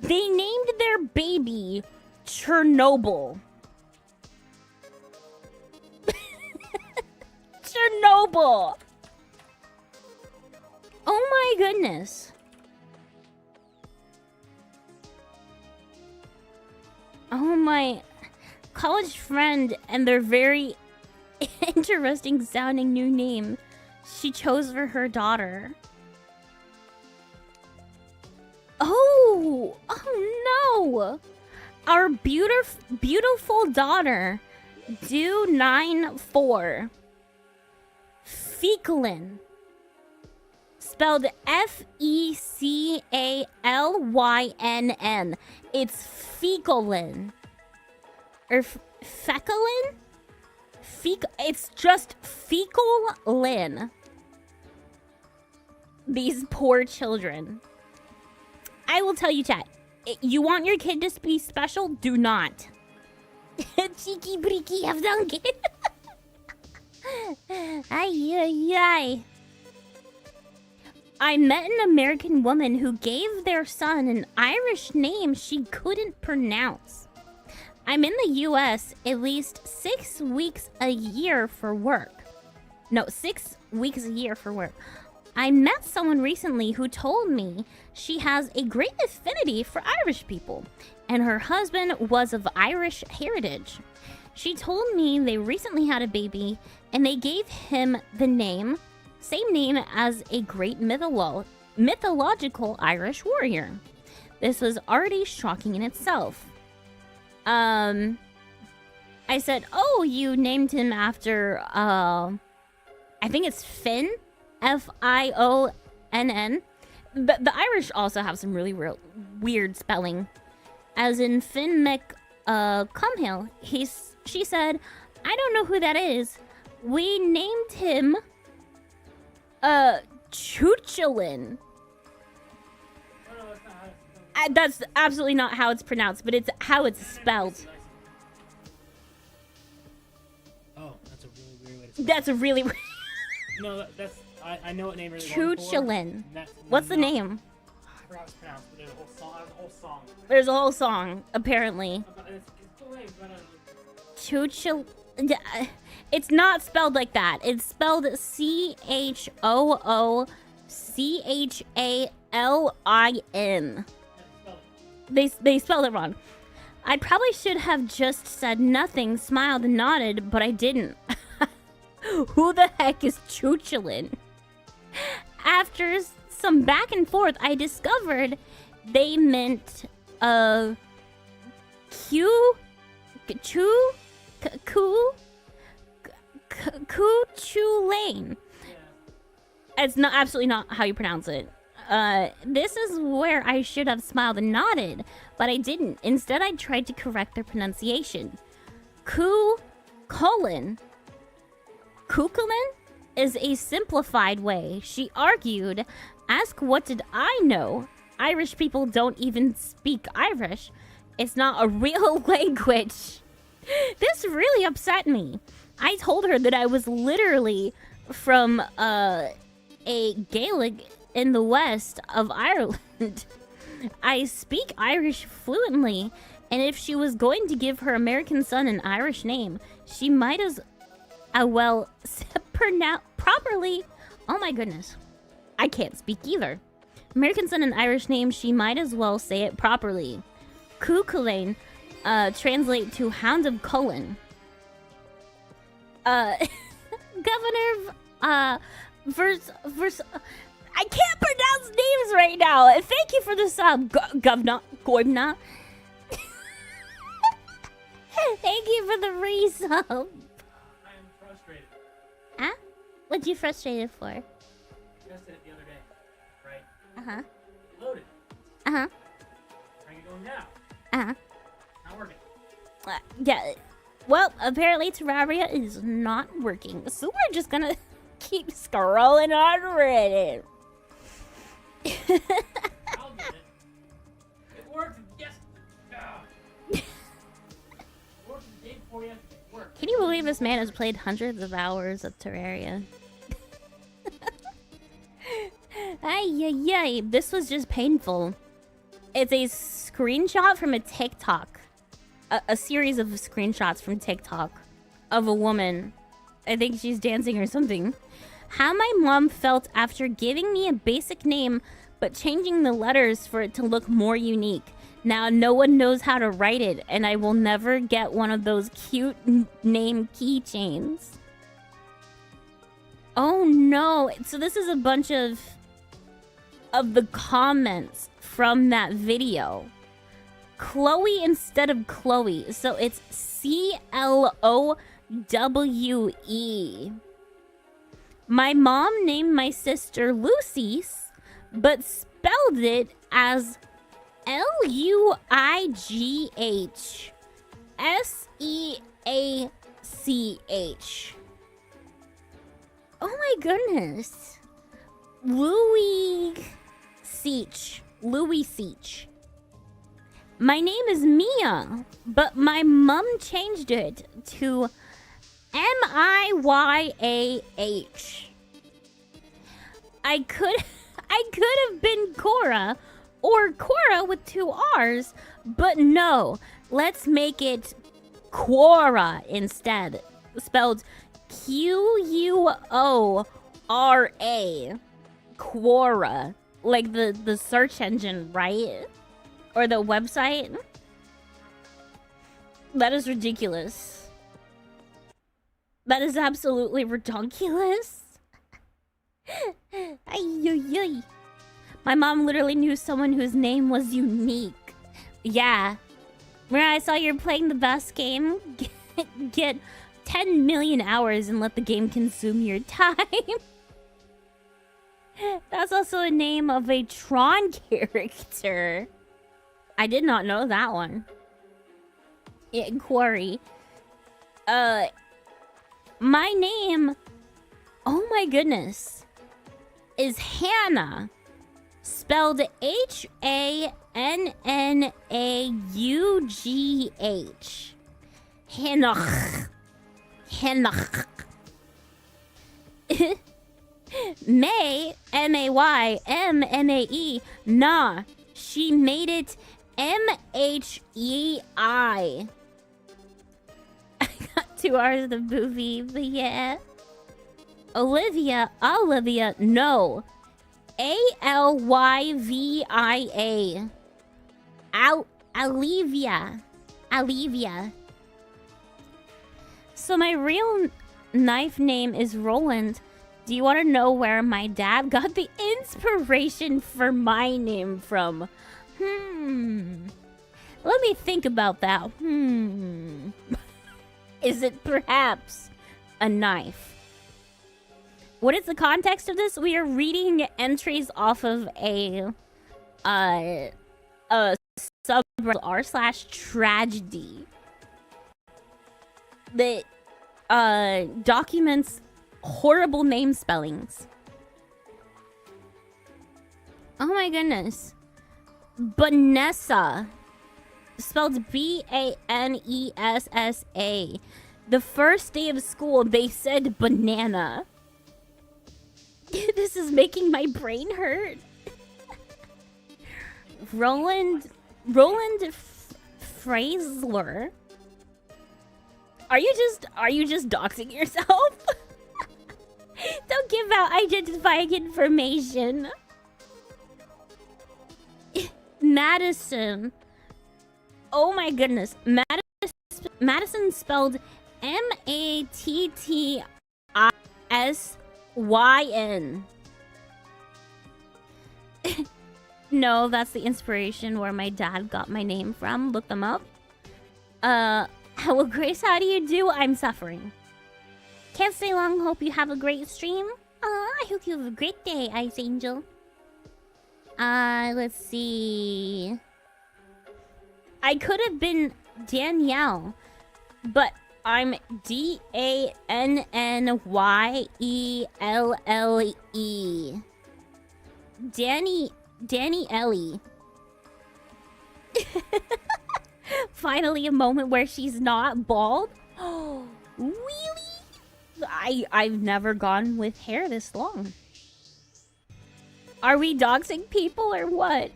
They named their baby Chernobyl. Chernobyl. Oh my goodness. Oh my college friend and their very interesting sounding new name she chose for her daughter. Oh no. Our beautiful daughter, due 9/4. Fecalin. spelled Fecalyn. It's fecalin. Or fecalin? It's just fecalin. These poor children. I will tell you, chat. You want your kid to be special? Do not. Cheeky breaky have Duncan. Ay. I met an American woman who gave their son an Irish name she couldn't pronounce. I'm in the US at least 6 weeks a year for work. No, 6 weeks a year for work. I met someone recently who told me she has a great affinity for Irish people, and her husband was of Irish heritage. She told me they recently had a baby, and they gave him the same name as a great mythological Irish warrior. This was already shocking in itself. I said, oh, you named him after, I think it's Finn? Fionn. But the Irish also have some really weird spelling. As in Finn Cumhill, she said, I don't know who that is. We named him Chuchalin. That's absolutely not how it's pronounced, but it's how it's spelled. Oh, that's a really weird way to spell That's a really No, that's... I know what name really Chuchalin. What's the name? I forgot how it's pronounced, but there's a whole song. There's a whole song, apparently. It's cool name, but... Chuchal... It's not spelled like that. It's spelled Choochalin. They spelled it wrong. I probably should have just said nothing, smiled and nodded, but I didn't. Who the heck is Chuchalin? After some back and forth, I discovered they meant Cuchulain. It's not absolutely not how you pronounce it. This is where I should have smiled and nodded, but I didn't. Instead, I tried to correct their pronunciation. Cuchulain is a simplified way. She argued, ask what did I know? Irish people don't even speak Irish. It's not a real language. This really upset me. I told her that I was literally from a Gaelic in the west of Ireland. I speak Irish fluently, and if she was going to give her American son an Irish name, she might as well pronounce properly. Oh my goodness. I can't speak either. American son an Irish name, she might as well say it properly. Cuchulain translate to Hound of Cullen. Governor I can't pronounce names right now. Thank you for the sub, Governor. Thank you for the resub. I am frustrated. Huh? What you frustrated for? I just did it the other day, right? Uh-huh. Loaded. Uh-huh. Trying to go now. Uh-huh. Not working. Yeah. Well, apparently Terraria is not working. So we're just gonna keep scrolling on Reddit. I'll get it. It worked. Yes. It worked the day before yesterday. It worked. Can you believe this man has played hundreds of hours of Terraria? Ay. This was just painful. It's a screenshot from a TikTok. A series of screenshots from TikTok of a woman. I think she's dancing or something. How my mom felt after giving me a basic name but changing the letters for it to look more unique. Now no one knows how to write it, and I will never get one of those cute name keychains. Oh no. So this is a bunch of the comments from that video. Chloe instead of Chloe. So it's Clowe. My mom named my sister Lucy's, but spelled it as Luighseach. Oh my goodness. Louis Seach. My name is Mia, but my mom changed it to Miyah. I could have been Cora or Cora with 2 R's, but no, let's make it Quora instead. Spelled Quora. Quora. Like the search engine, right? Or the website. That is ridiculous. That is absolutely ridiculous. Ay. My mom literally knew someone whose name was unique. Yeah. When I saw you're playing the best game, get 10 million hours and let the game consume your time. That's also a name of a Tron character. I did not know that one. Yeah, Quarry. My name, oh my goodness, is Hannah. Spelled Hannaughh. Hannah. May, May, Mmae. Nah, she made it Mhei. I got 2 R's of the movie, but yeah. Olivia, no. Alyvia. Alivia. So my real knife name is Roland. Do you want to know where my dad got the inspiration for my name from? Let me think about that. Is it perhaps a knife? What is the context of this? We are reading entries off of a subreddit r/tragedy that documents horrible name spellings. Oh my goodness. Banessa. Spelled Banessa. The first day of school, they said banana. This is making my brain hurt. Roland Fraser. Are you just doxing yourself? Don't give out identifying information. Madison. Oh my goodness. Madison spelled Mattisyn. No, that's the inspiration where my dad got my name from. Look them up. Hello, Grace. How do you do? I'm suffering. Can't stay long. Hope you have a great stream. I hope you have a great day, Ice Angel. Let's see. I could have been Danielle, but I'm Dannyeelle. Danny Ellie. Finally a moment where she's not bald. Oh, really? I've never gone with hair this long. Are we doxing people or what?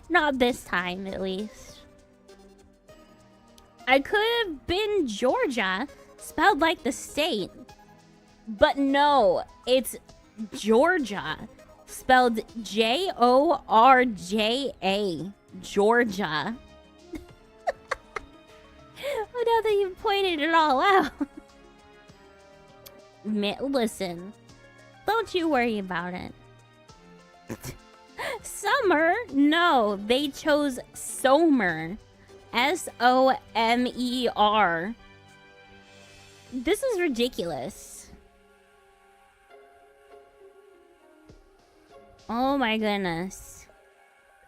Not this time, at least. I could have been Georgia, spelled like the state. But no, it's Georgia, spelled Jorja. Georgia. Oh, now that you've pointed it all out. Listen, don't you worry about it. Summer? No, they chose Somer. Somer. This is ridiculous. Oh my goodness.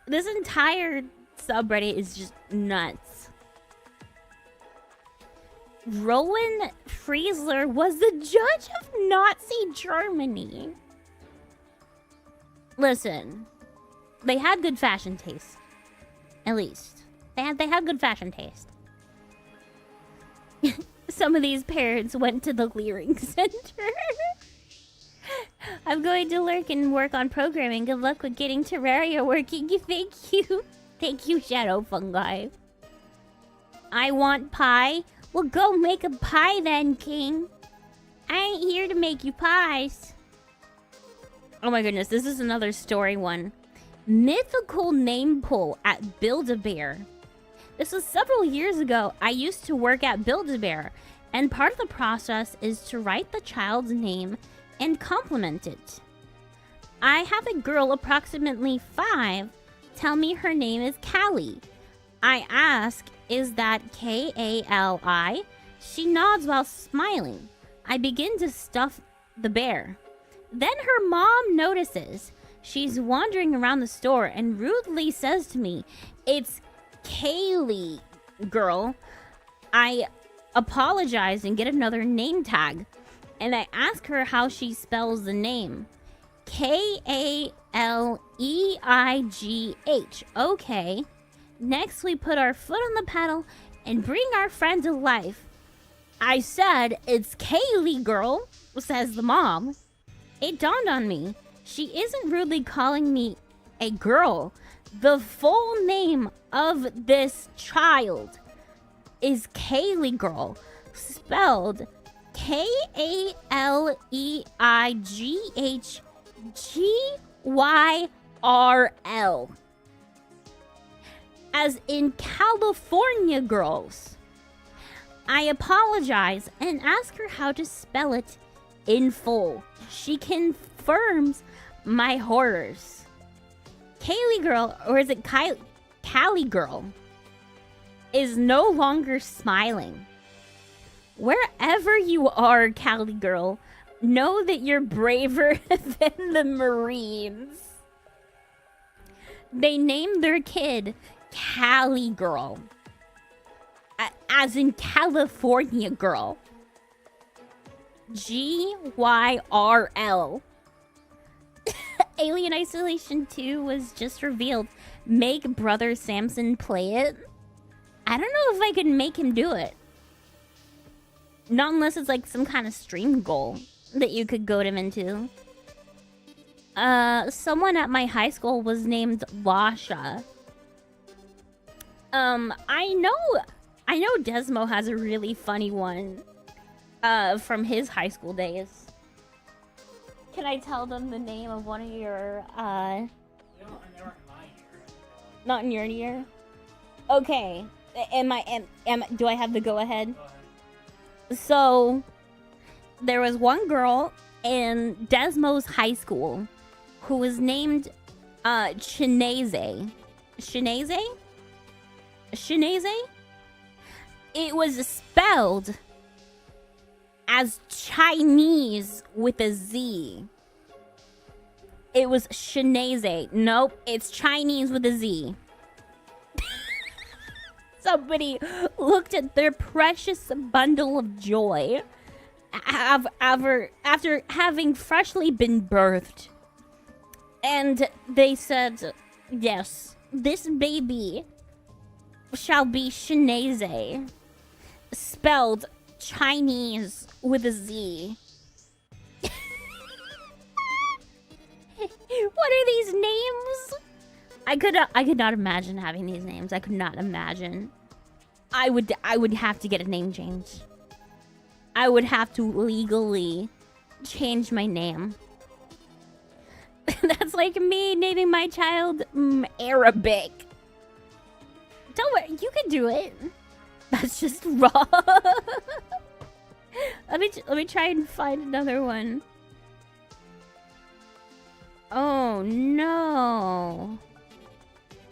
This entire subreddit is just nuts. Rowan Friesler was the judge of Nazi Germany. Listen, they had good fashion taste. At least. They had good fashion taste. Some of these parents went to the Clearing Center. I'm going to lurk and work on programming. Good luck with getting Terraria working. Thank you. Thank you, Shadow Fungi. I want pie. Well, go make a pie then, King. I ain't here to make you pies. Oh my goodness, this is another story one. Mythical name pull at Build-A-Bear. This was several years ago. I used to work at Build-A-Bear, and part of the process is to write the child's name and compliment it. I have a girl approximately 5 tell me her name is Callie. I ask, is that K-A-L-I? She nods while smiling. I begin to stuff the bear. Then her mom notices. She's wandering around the store and rudely says to me, "It's Kaylee, girl." I apologize and get another name tag. And I ask her how she spells the name. K-A-L-E-I-G-H. Okay. Next, we put our foot on the pedal and bring our friend to life. I said, "It's Kaylee, girl," says the mom. It dawned on me. She isn't rudely calling me a girl. The full name of this child is Kaylee Girl, spelled K-A-L-E-I-G-H-G-Y-R-L. As in California Girls. I apologize and ask her how to spell it in full. She confirms my horrors. Kaylee Girl, or is it Callie Girl, is no longer smiling. Wherever you are, Callie Girl, know that you're braver than the Marines. They named their kid Callie Girl, as in California Girl. G-Y-R-L. Alien Isolation 2 was just revealed. Make Brother Samson play it? I don't know if I could make him do it. Not unless it's like some kind of stream goal that you could goad him into. Someone at my high school was named Lasha. I know Desmo has a really funny one from his high school days. Can I tell them the name of one of your not in your ear? Okay. Do I have the go ahead? So there was one girl in Desmo's high school who was named Shinaze. Shinaze? It was spelled as Chinese with a Z. It was Shinaze. Nope, it's Chinese with a Z. Somebody looked at their precious bundle of joy after having freshly been birthed. And they said, yes, this baby shall be Shinaze, spelled Chinese with a Z. What are these names? I could not imagine having these names. I could not imagine. I would have to get a name change. I would have to legally change my name. That's like me naming my child Arabic. Don't worry, you can do it. That's just raw. Let me try and find another one. Oh no.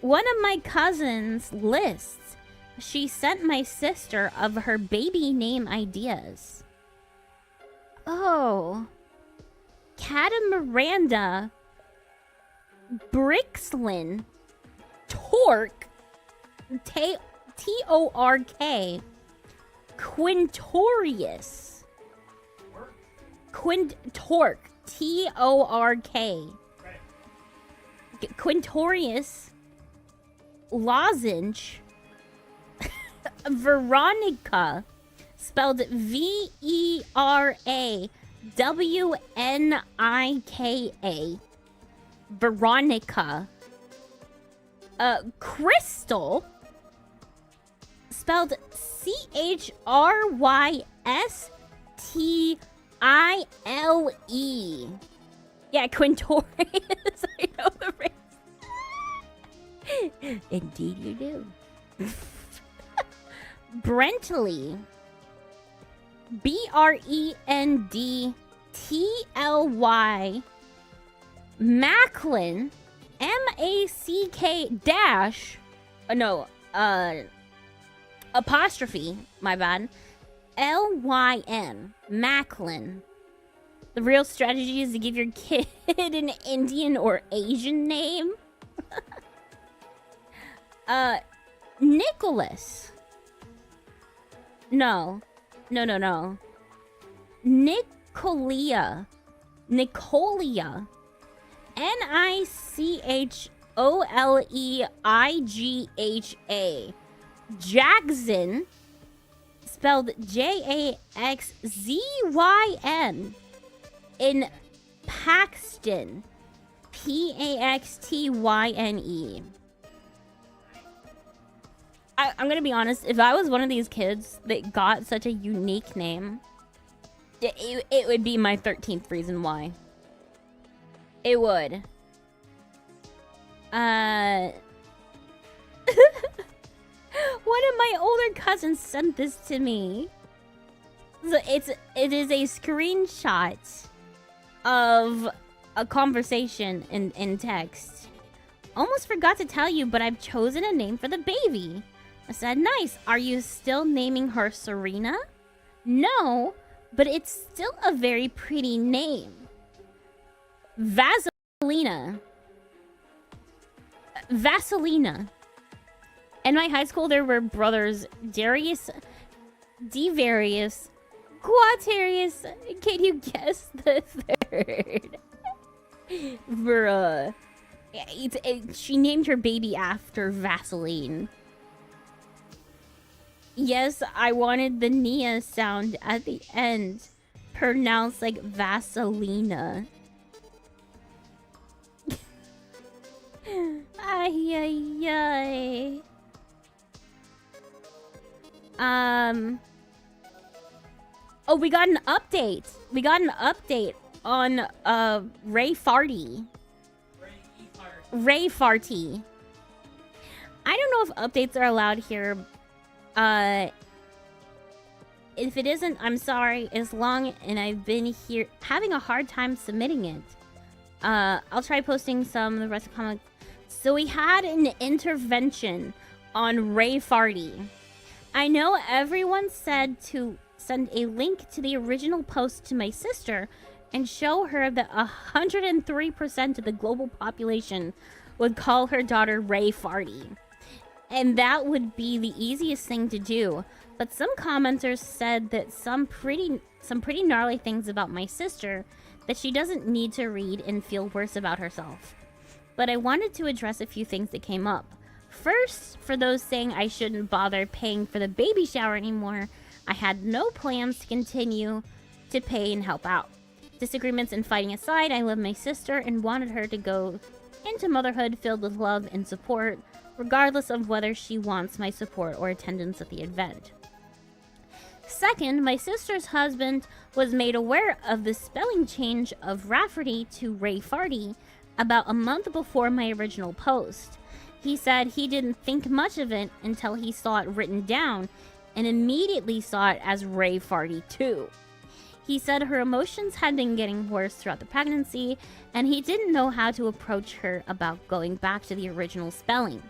One of my cousins lists. She sent my sister of her baby name ideas. Oh. Catamaranda Brixlin, Torque, T-O-R-K, Quintorius, Torque, T-O-R-K, Quintorius, Lozenge, Veronica, spelled V-E-R-A-W-N-I-K-A, Veronica, Crystal, spelled C-H-R-Y-S-T-I-L-E. Yeah, Quintorius. I know the race. Indeed you do. Brentley. B-R-E-N-D-T-L-Y. Macklin. M-A-C-K dash. Apostrophe. My bad. L-Y-N. Macklin. The real strategy is to give your kid an Indian or Asian name. Nicholas. No. Nicolia. N-I-C-H-O-L-E-I-G-H-A. Jackson. Spelled J-A-X-Z-Y-N. In Paxton. P-A-X-T-Y-N-E. I'm gonna be honest, if I was one of these kids that got such a unique name, it would be my 13th reason why. It would. One of my older cousins sent this to me. So it is a screenshot of a conversation in text. Almost forgot to tell you, but I've chosen a name for the baby. I said, nice. Are you still naming her Serena? No, but it's still a very pretty name. Vaselina. In my high school, there were brothers Darius, Devarius, Quatarius. Can you guess the third? Bruh. She named her baby after Vaseline. Yes, I wanted the Nia sound at the end, pronounced like Vaselina. Ay, ay, ay. Oh, we got an update. We got an update on Ray Farty. Ray Farty. I don't know if updates are allowed here. If it isn't, I'm sorry. It's long and I've been here having a hard time submitting it. I'll try posting some of the rest of the comic. So we had an intervention on Ray Farty. I know everyone said to send a link to the original post to my sister and show her that 103% of the global population would call her daughter Ray Farty. And that would be the easiest thing to do. But some commenters said that some pretty gnarly things about my sister that she doesn't need to read and feel worse about herself. But I wanted to address a few things that came up. First, for those saying I shouldn't bother paying for the baby shower anymore, I had no plans to continue to pay and help out. Disagreements and fighting aside, I love my sister and wanted her to go into motherhood filled with love and support, regardless of whether she wants my support or attendance at the event. Second, my sister's husband was made aware of the spelling change of Rafferty to Ray Farty about a month before my original post. He said he didn't think much of it until he saw it written down and immediately saw it as Ray Farty too. He said her emotions had been getting worse throughout the pregnancy and he didn't know how to approach her about going back to the original spelling.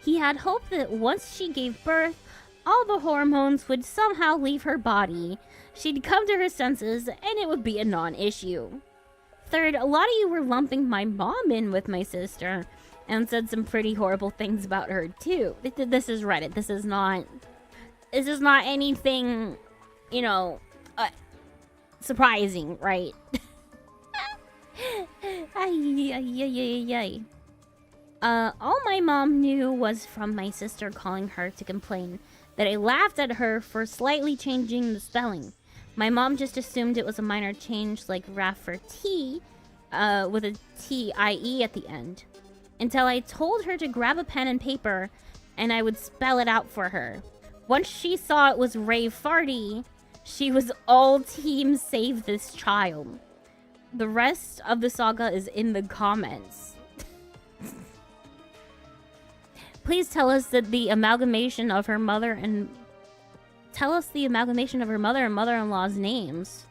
He had hoped that once she gave birth, all the hormones would somehow leave her body, she'd come to her senses, and it would be a non-issue. Third, a lot of you were lumping my mom in with my sister and said some pretty horrible things about her too. This is Reddit. This is not anything, you know, surprising, right? All my mom knew was from my sister calling her to complain that I laughed at her for slightly changing the spelling. My mom just assumed it was a minor change like Rafferty, with a T-I-E at the end. Until I told her to grab a pen and paper and I would spell it out for her. Once she saw it was Ray Farty, she was all team save this child. The rest of the saga is in the comments. Please tell us that the amalgamation of her mother and... Tell us the amalgamation of her mother and mother-in-law's names.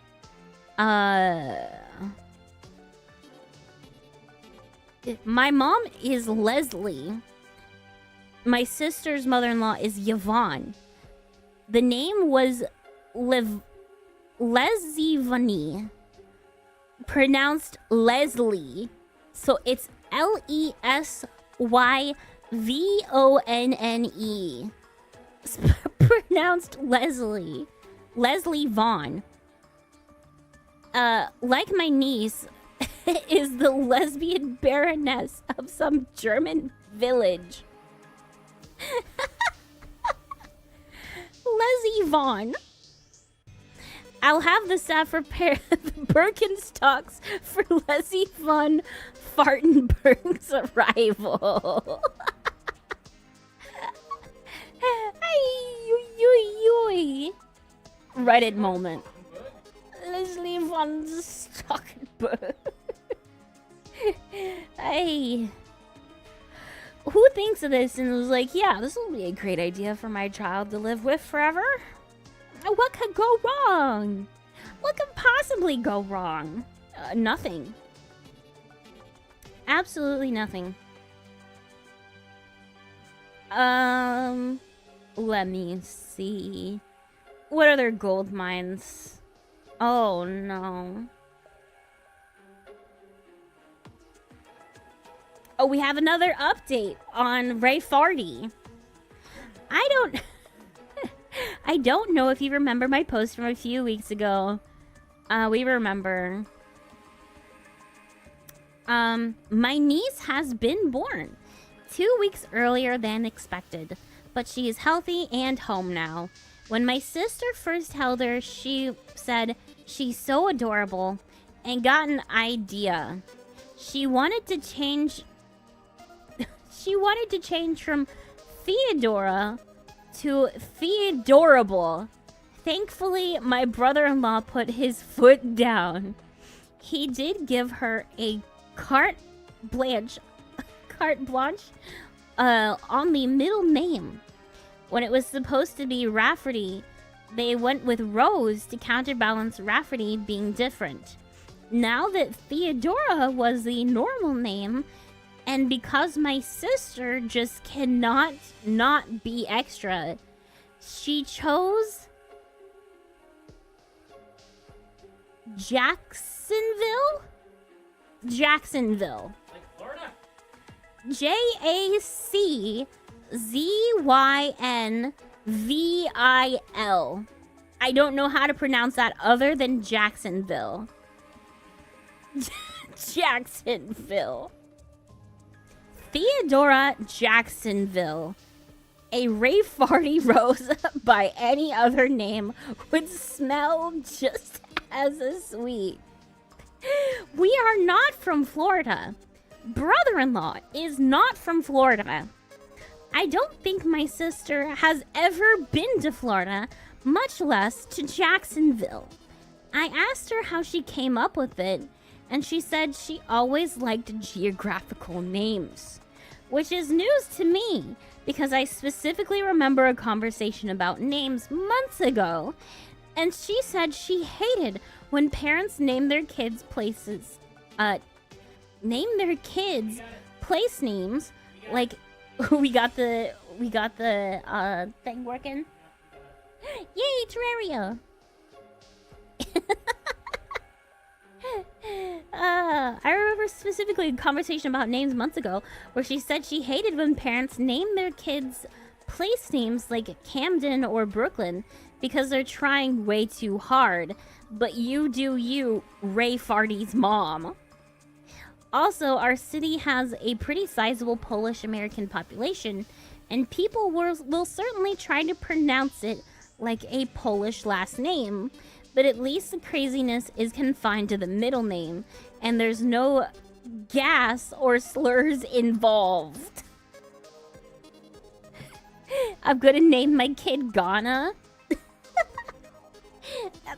My mom is Leslie. My sister's mother-in-law is Yvonne. The name was Lesivani. Pronounced Leslie. So it's Lesyvonne. Pronounced Leslie. Leslie Vaughn. Like my niece, is the lesbian baroness of some German village. Leslie Vaughn. I'll have the staff prepare the Birkenstocks for Leslie von Fartenberg's arrival. Reddit moment. Leslie von Stockenberg. Hey. Who thinks of this and was like, yeah, this will be a great idea for my child to live with forever? What could go wrong? What could possibly go wrong? Nothing. Absolutely nothing. Let me see. What other gold mines? Oh no. Oh, we have another update on Ray Farty. I don't know if you remember my post from a few weeks ago. We remember. My niece has been born 2 weeks earlier than expected, but she is healthy and home now. When my sister first held her, she said she's so adorable and got an idea. She wanted to change from Theodora to Theodorable. Thankfully, my brother-in-law put his foot down. He did give her a carte blanche on the middle name. When it was supposed to be Rafferty, they went with Rose to counterbalance Rafferty being different. Now that Theodora was the normal name, and because my sister just cannot not be extra, she chose Jacksonville? Jacksonville. Like Florida? Jacksynvil. I don't know how to pronounce that other than Jacksonville. Jacksonville. Theodora Jacksonville. A Ray Farty rose by any other name would smell just as sweet. We are not from Florida. Brother-in-law is not from Florida. I don't think my sister has ever been to Florida, much less to Jacksonville. I asked her how she came up with it, and she said she always liked geographical names, which is news to me because I specifically remember a conversation about names months ago, and she said she hated when parents name their kids place names like we got the thing working. Yay, Terraria. I remember specifically a conversation about names months ago where she said she hated when parents name their kids place names like Camden or Brooklyn because they're trying way too hard. But you do you, Ray Farty's mom. Also, our city has a pretty sizable Polish-American population, and people will certainly try to pronounce it like a Polish last name, but at least the craziness is confined to the middle name, and there's no gas or slurs involved. I'm gonna name my kid Ghana.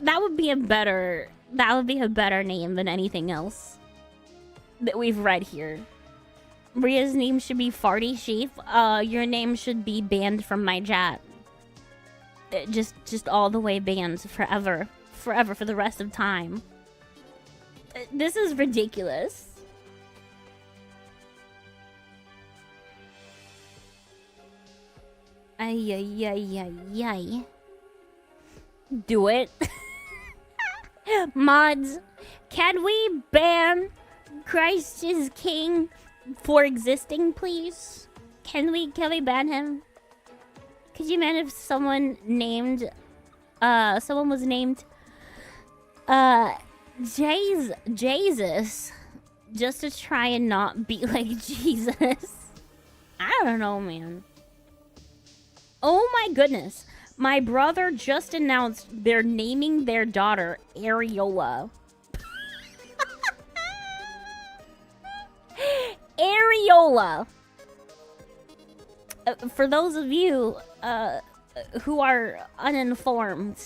That would be a better name than anything else that we've read here. Maria's name should be Farty Sheaf. Your name should be banned from my chat. Just all the way banned forever for the rest of time. This is ridiculous. Ay, ay, ay, ay, ay. Do it. Mods, can we ban Christ is King for existing, please? Can we ban him? Could you imagine if someone was named Jesus just to try and not be like Jesus? I don't know, man. Oh my goodness. My brother just announced they're naming their daughter Areola. Areola. For those of you who are uninformed,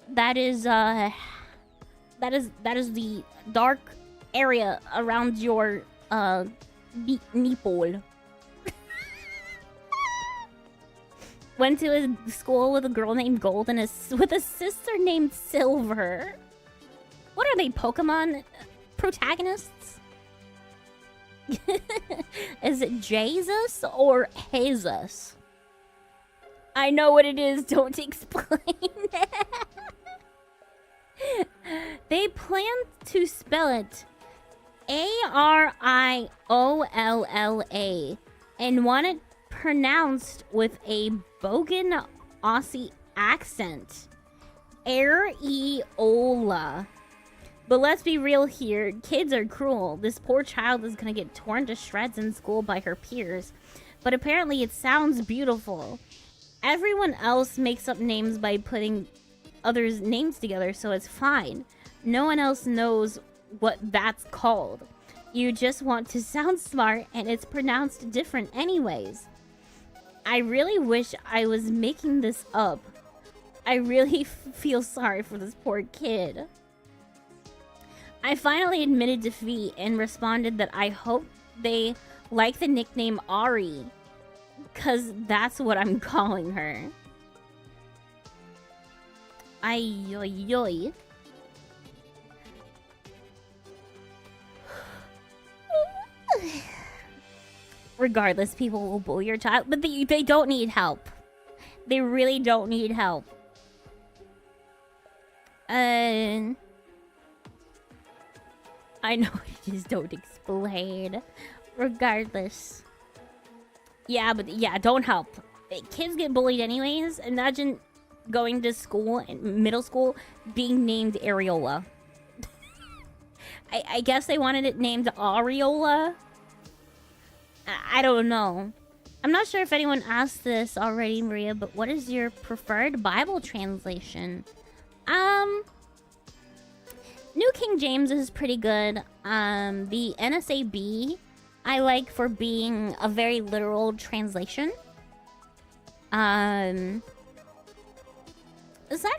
that is the dark area around your nipple. Went to a school with a girl named Gold and with a sister named Silver. What are they, Pokemon protagonists? Is it Jesus or Jesus? I know what it is, don't explain. They plan to spell it Ariolla and want it pronounced with a Bogan Aussie accent. Areola. But let's be real here, kids are cruel. This poor child is gonna get torn to shreds in school by her peers. But apparently it sounds beautiful. Everyone else makes up names by putting others' names together, so it's fine. No one else knows what that's called. You just want to sound smart, and it's pronounced different anyways. I really wish I was making this up. I really feel sorry for this poor kid. I finally admitted defeat and responded that I hope they like the nickname Ari, cause that's what I'm calling her. Ay, yoy, yoy. Regardless, people will bully your child, but they don't need help. They really don't need help. I know, just don't explain. Regardless. Yeah, but yeah, don't help. Kids get bullied anyways. Imagine going to school, in middle school, being named Areola. I guess they wanted it named Areola. I don't know. I'm not sure if anyone asked this already, Maria, but what is your preferred Bible translation? New King James is pretty good. The NSAB I like for being a very literal translation. Aside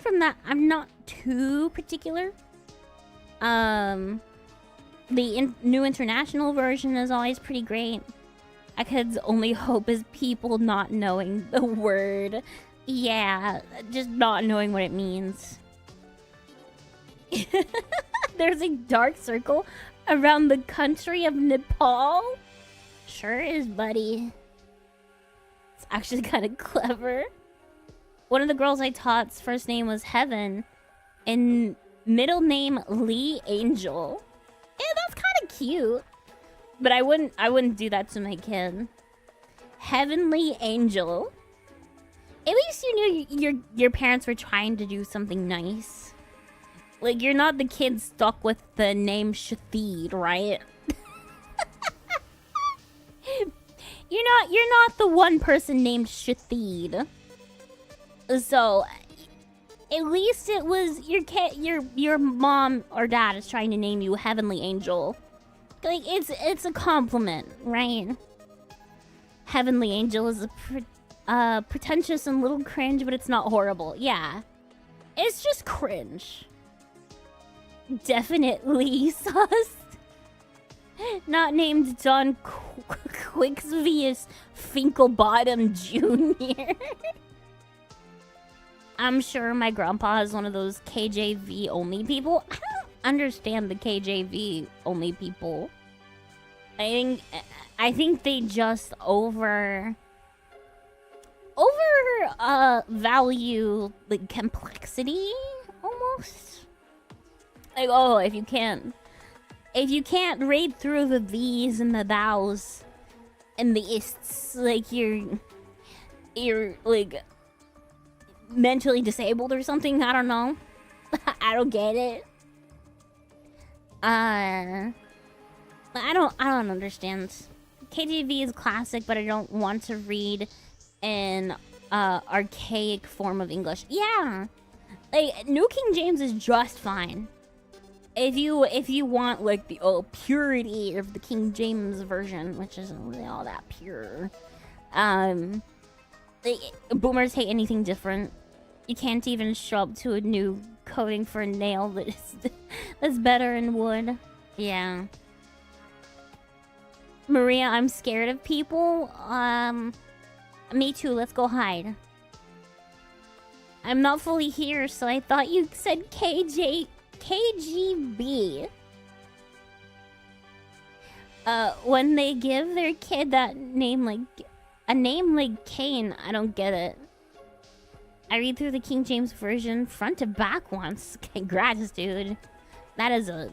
from that, I'm not too particular. The New International Version is always pretty great. I could only hope is people not knowing the word. Yeah, just not knowing what it means. There's a dark circle around the country of Nepal? Sure is, buddy. It's actually kind of clever. One of the girls I taught's first name was Heaven, and middle name Lee Angel. Yeah, cute. But I wouldn't do that to my kid. Heavenly Angel. At least you knew your parents were trying to do something nice. Like, you're not the kid stuck with the name Shathid, right? You're not the one person named Shathid. So at least it was your mom or dad is trying to name you Heavenly Angel. Like, it's a compliment, right? Heavenly Angel is a pretentious and little cringe, but it's not horrible. Yeah. It's just cringe. Definitely sus. Not named Don Quixvius Finkelbottom Jr. I'm sure my grandpa is one of those KJV only people. I don't understand the KJV only people. I think they just value like complexity almost. Like, oh, if you can't read through the these and the thous and the ists, like you're like mentally disabled or something. I don't know. I don't get it. I don't understand. KJV is classic, but I don't want to read an archaic form of English. Yeah, like New King James is just fine. If you want like the purity of the King James version, which isn't really all that pure. Boomers hate anything different. You can't even show up to a new coating for a nail that's better in wood. Yeah. Maria, I'm scared of people. Me too. Let's go hide. I'm not fully here, so I thought you said KGB. When they give their kid that name, like a name like Cain, I don't get it. I read through the King James version front to back once. Congrats, dude. That is a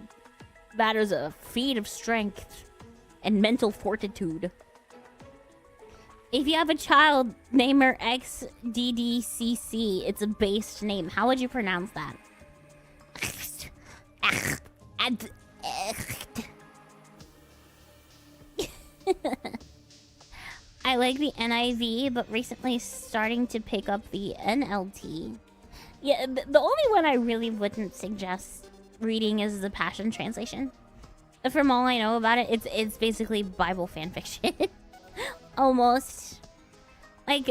feat of strength and mental fortitude. If you have a child, name her XDDCC. It's a based name. How would you pronounce that? I like the NIV, but recently starting to pick up the NLT. Yeah, the only one I really wouldn't suggest reading is the Passion Translation. From all I know about it, it's basically Bible fanfiction. Almost. Like,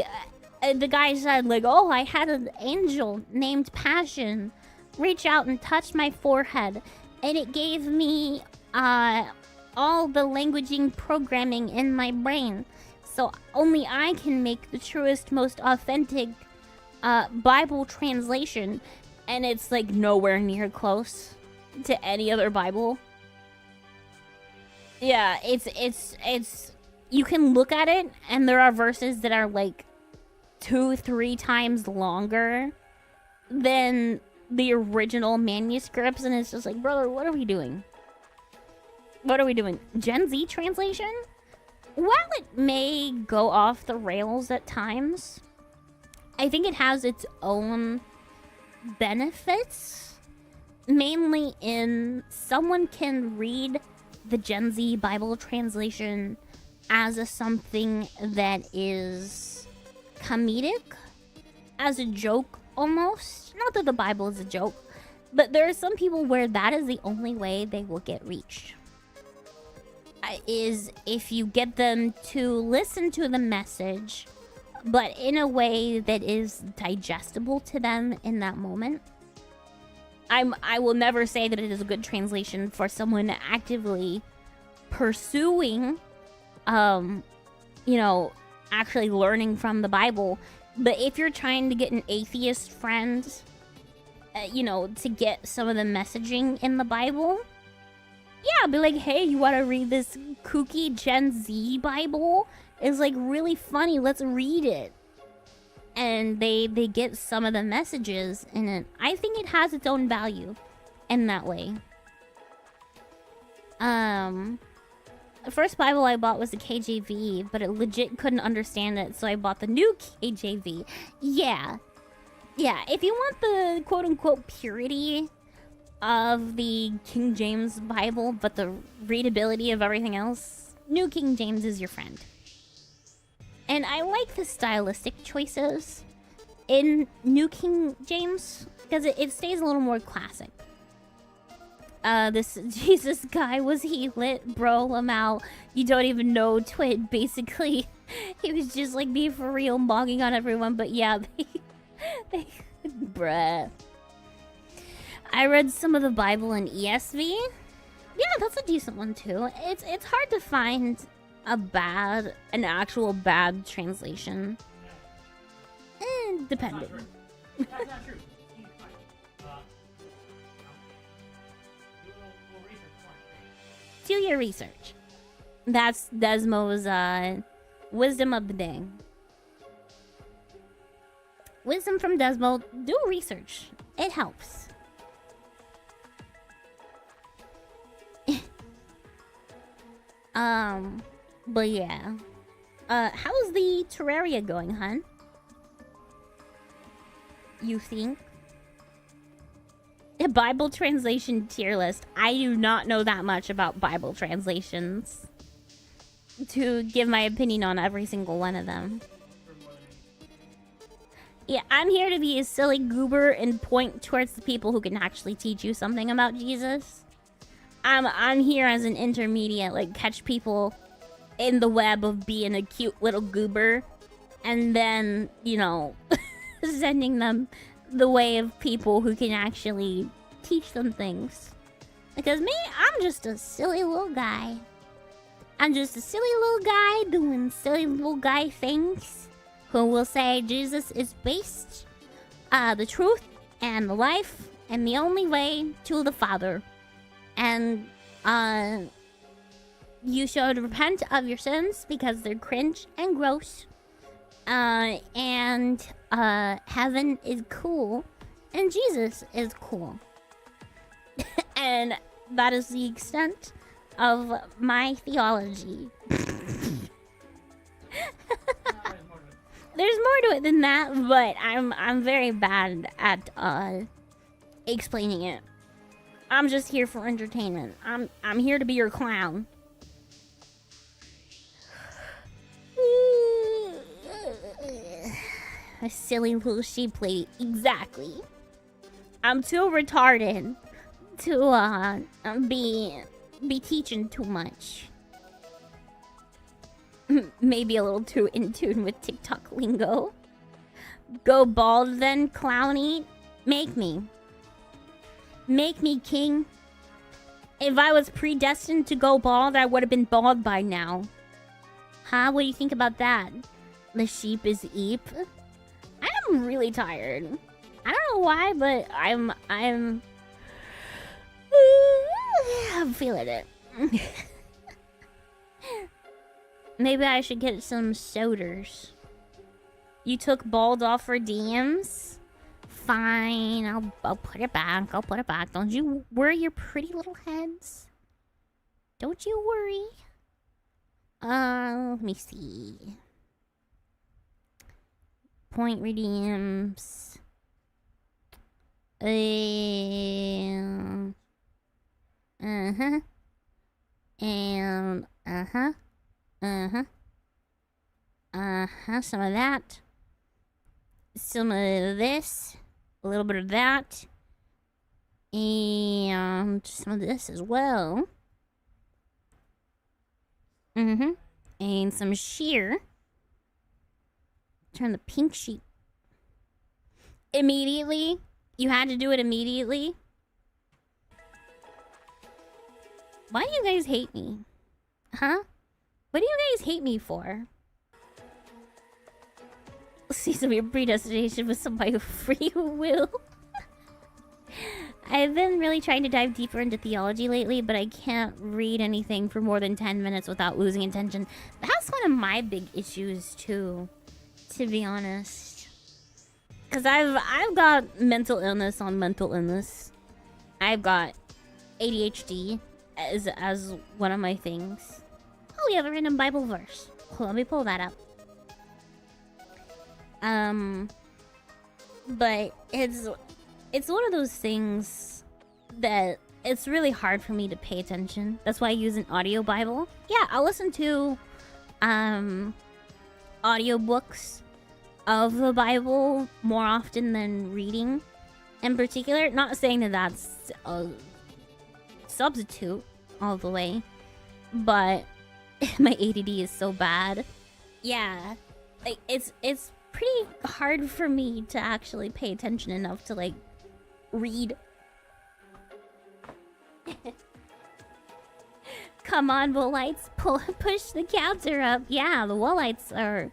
the guy said, like, oh, I had an angel named Passion reach out and touch my forehead, and it gave me all the languaging programming in my brain. So only I can make the truest, most authentic Bible translation, and it's like nowhere near close to any other Bible. Yeah, it's you can look at it and there are verses that are like 2-3 times longer than the original manuscripts, and it's just like, brother, what are we doing? What are we doing? Gen Z translation? While it may go off the rails at times, I think it has its own benefits. Mainly in someone can read the Gen Z Bible translation as something that is comedic, as a joke almost. Not that the Bible is a joke, but there are some people where that is the only way they will get reached. Is if you get them to listen to the message, but in a way that is digestible to them in that moment. I will never say that it is a good translation for someone actively pursuing, actually learning from the Bible. But if you're trying to get an atheist friend, to get some of the messaging in the Bible, yeah, be like, hey, you want to read this kooky Gen Z Bible? It's like really funny. Let's read it. And they get some of the messages in it. I think it has its own value in that way. The first Bible I bought was the KJV, but it legit couldn't understand it, so I bought the new KJV. Yeah. Yeah, if you want the quote-unquote purity of the King James Bible, but the readability of everything else, New King James is your friend. And I like the stylistic choices in New King James, because it stays a little more classic. This Jesus guy, was he lit? Bro, I'm out. You don't even know Twit, basically. He was just like me for real, mogging on everyone, but yeah, bruh. I read some of the Bible in ESV. Yeah, that's a decent one too. It's hard to find an actual bad translation. Depending. That's not true. We'll research more. Do your research. That's Desmo's wisdom of the day. Wisdom from Desmo. Do research. It helps. But yeah. How's the Terraria going, hun? You think? A Bible translation tier list. I do not know that much about Bible translations to give my opinion on every single one of them. Yeah, I'm here to be a silly goober and point towards the people who can actually teach you something about Jesus. I'm here as an intermediate, like catch people in the web of being a cute little goober, and then, you know, sending them the way of people who can actually teach them things. Because me, I'm just a silly little guy. I'm just a silly little guy doing silly little guy things, who will say Jesus is based, the truth, and the life, and the only way to the Father. And, you should repent of your sins because they're cringe and gross. And heaven is cool, and Jesus is cool. And that is the extent of my theology. There's more to it than that, but I'm very bad at explaining it. I'm just here for entertainment. I'm here to be your clown. A silly little sheep lady. Exactly. I'm too retarded to be teaching too much. Maybe a little too in tune with TikTok lingo. Go bald then, clowny. Make me. Make me king. If I was predestined to go bald, I would have been bald by now. Huh? What do you think about that? The sheep is Eep. I'm really tired. I don't know why, but I'm feeling it. Maybe I should get some soders. You took bald off for DMs? Fine, I'll put it back. I'll put it back. Don't you worry your pretty little heads. Don't you worry. Let me see. Point redeems. And some of that. Some of this. A little bit of that. And some of this as well. And some sheer. Turn the pink sheep. Immediately? You had to do it immediately? Why do you guys hate me? Huh? What do you guys hate me for? See some of your predestination with somebody with free will. I've been really trying to dive deeper into theology lately, but I can't read anything for more than 10 minutes without losing attention. That's one of my big issues too, to be honest. Cause I've got mental illness on mental illness. I've got ADHD, as one of my things. Oh, we have a random Bible verse. Let me pull that up. But it's one of those things that it's really hard for me to pay attention. That's why I use an audio Bible. Yeah, I'll listen to audiobooks of the Bible more often than reading in particular. Not saying that that's a substitute all the way, but my ADD is so bad. Yeah, like it's pretty hard for me to actually pay attention enough to like read. Come on, Wollites, push the counter up. Yeah, the Wollites are...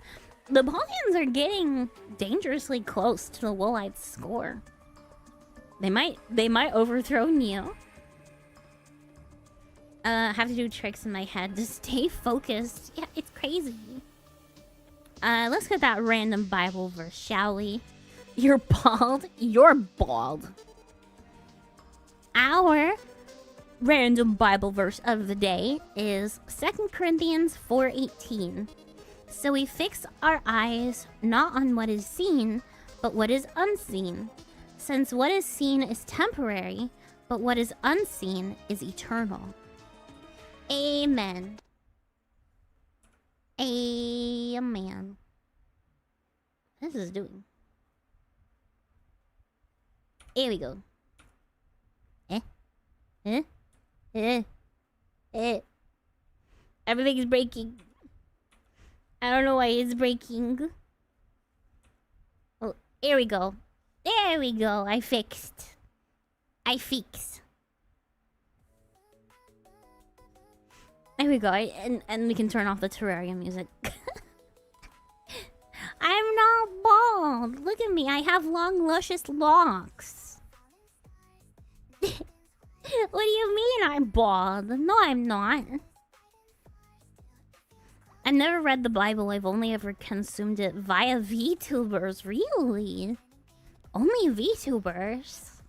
The Balkans are getting dangerously close to the Wollites' score. They might overthrow Neo. Have to do tricks in my head to stay focused. Yeah, it's crazy. Let's get that random Bible verse, shall we? You're bald. You're bald. Our random Bible verse of the day is 2 Corinthians 4:18. So we fix our eyes not on what is seen, but what is unseen. Since what is seen is temporary, but what is unseen is eternal. Amen. Amen. What is this doing? Here we go. Everything is breaking. I don't know why it's breaking. Oh, here we go. There we go. I fixed. There we go. And we can turn off the Terraria music. I'm not bald. Look at me. I have long, luscious locks. What do you mean I'm bald? No, I'm not. I've never read the Bible. I've only ever consumed it via VTubers. Really? Only VTubers?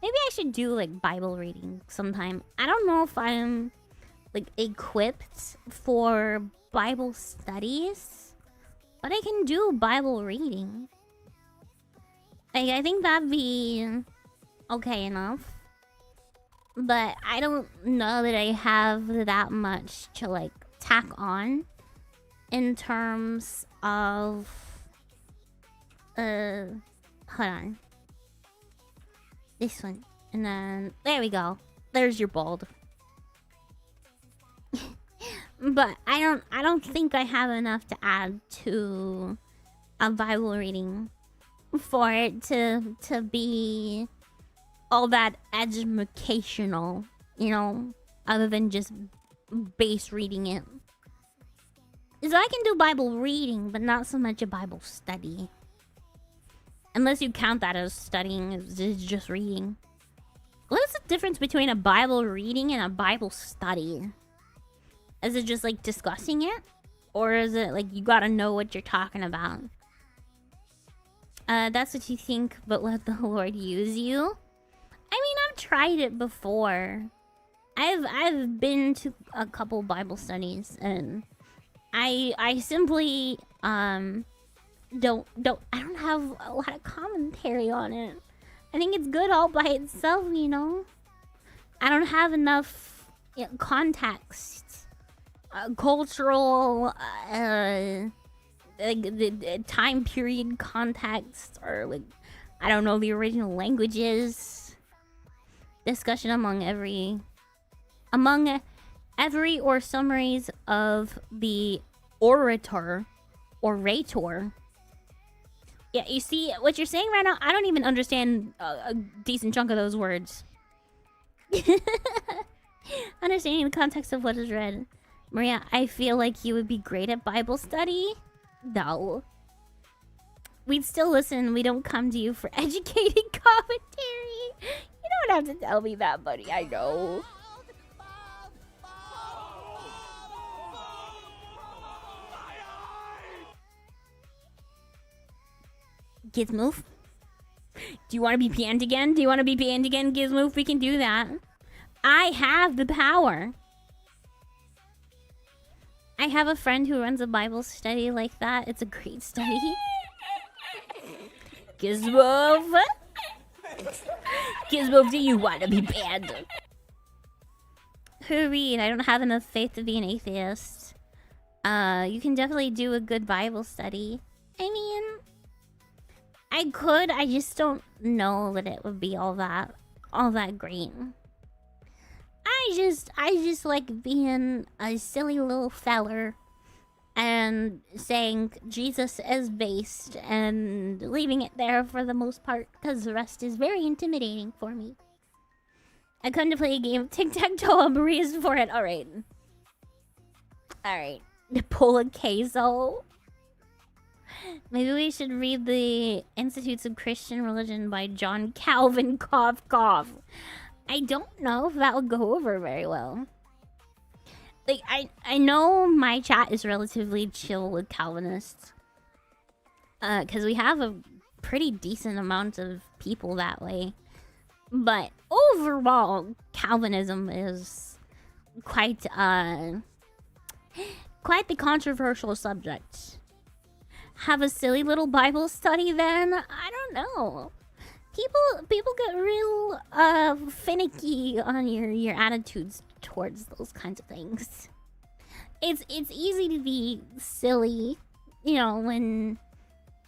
Maybe I should do like Bible reading sometime. I don't know if I'm like equipped for Bible studies, but I can do Bible reading. Like, I think that'd be okay enough. But I don't know that I have that much to like tack on in terms of hold on. This one. And then there we go. There's your bald. But I don't think I have enough to add to a Bible reading for it to be all that educational, you know, other than just base reading it. So I can do Bible reading, but not so much a Bible study. Unless you count that as studying, it's just reading. What is the difference between a Bible reading and a Bible study? Is it just like discussing it? Or is it like you gotta know what you're talking about? That's what you think, but let the Lord use you. I mean, I've tried it before. I've been to a couple Bible studies, and I simply I don't have a lot of commentary on it. I think it's good all by itself, you know. I don't have enough context, cultural, like the time period context, or like I don't know the original languages. Discussion among every or summaries of the orator. Yeah, you see what you're saying right now? I don't even understand a decent chunk of those words. Understanding the context of what is read. Maria, I feel like you would be great at Bible study. No. We'd still listen. We don't come to you for educated commentary. You don't have to tell me that, buddy. I know. Gizmoof? Do you want to be banned again? Gizmoof? We can do that. I have the power. I have a friend who runs a Bible study like that. It's a great study. Gizmo. Gizmo, do you want to be banned? Who read? I don't have enough faith to be an atheist. You can definitely do a good Bible study. I mean, I could. I just don't know that it would be all that great. I just like being a silly little feller and saying Jesus is based and leaving it there for the most part because the rest is very intimidating for me. I come to play a game of tic-tac-toe. Maria's for it. Alright. Alright. Pull a queso. Maybe we should read the Institutes of Christian Religion by John Calvin. Cough, cough. I don't know if that would go over very well. Like, I know my chat is relatively chill with Calvinists. Because we have a pretty decent amount of people that way. But overall, Calvinism is quite the controversial subject. Have a silly little Bible study then? I don't know. People get real finicky on your attitudes towards those kinds of things. It's easy to be silly, you know, when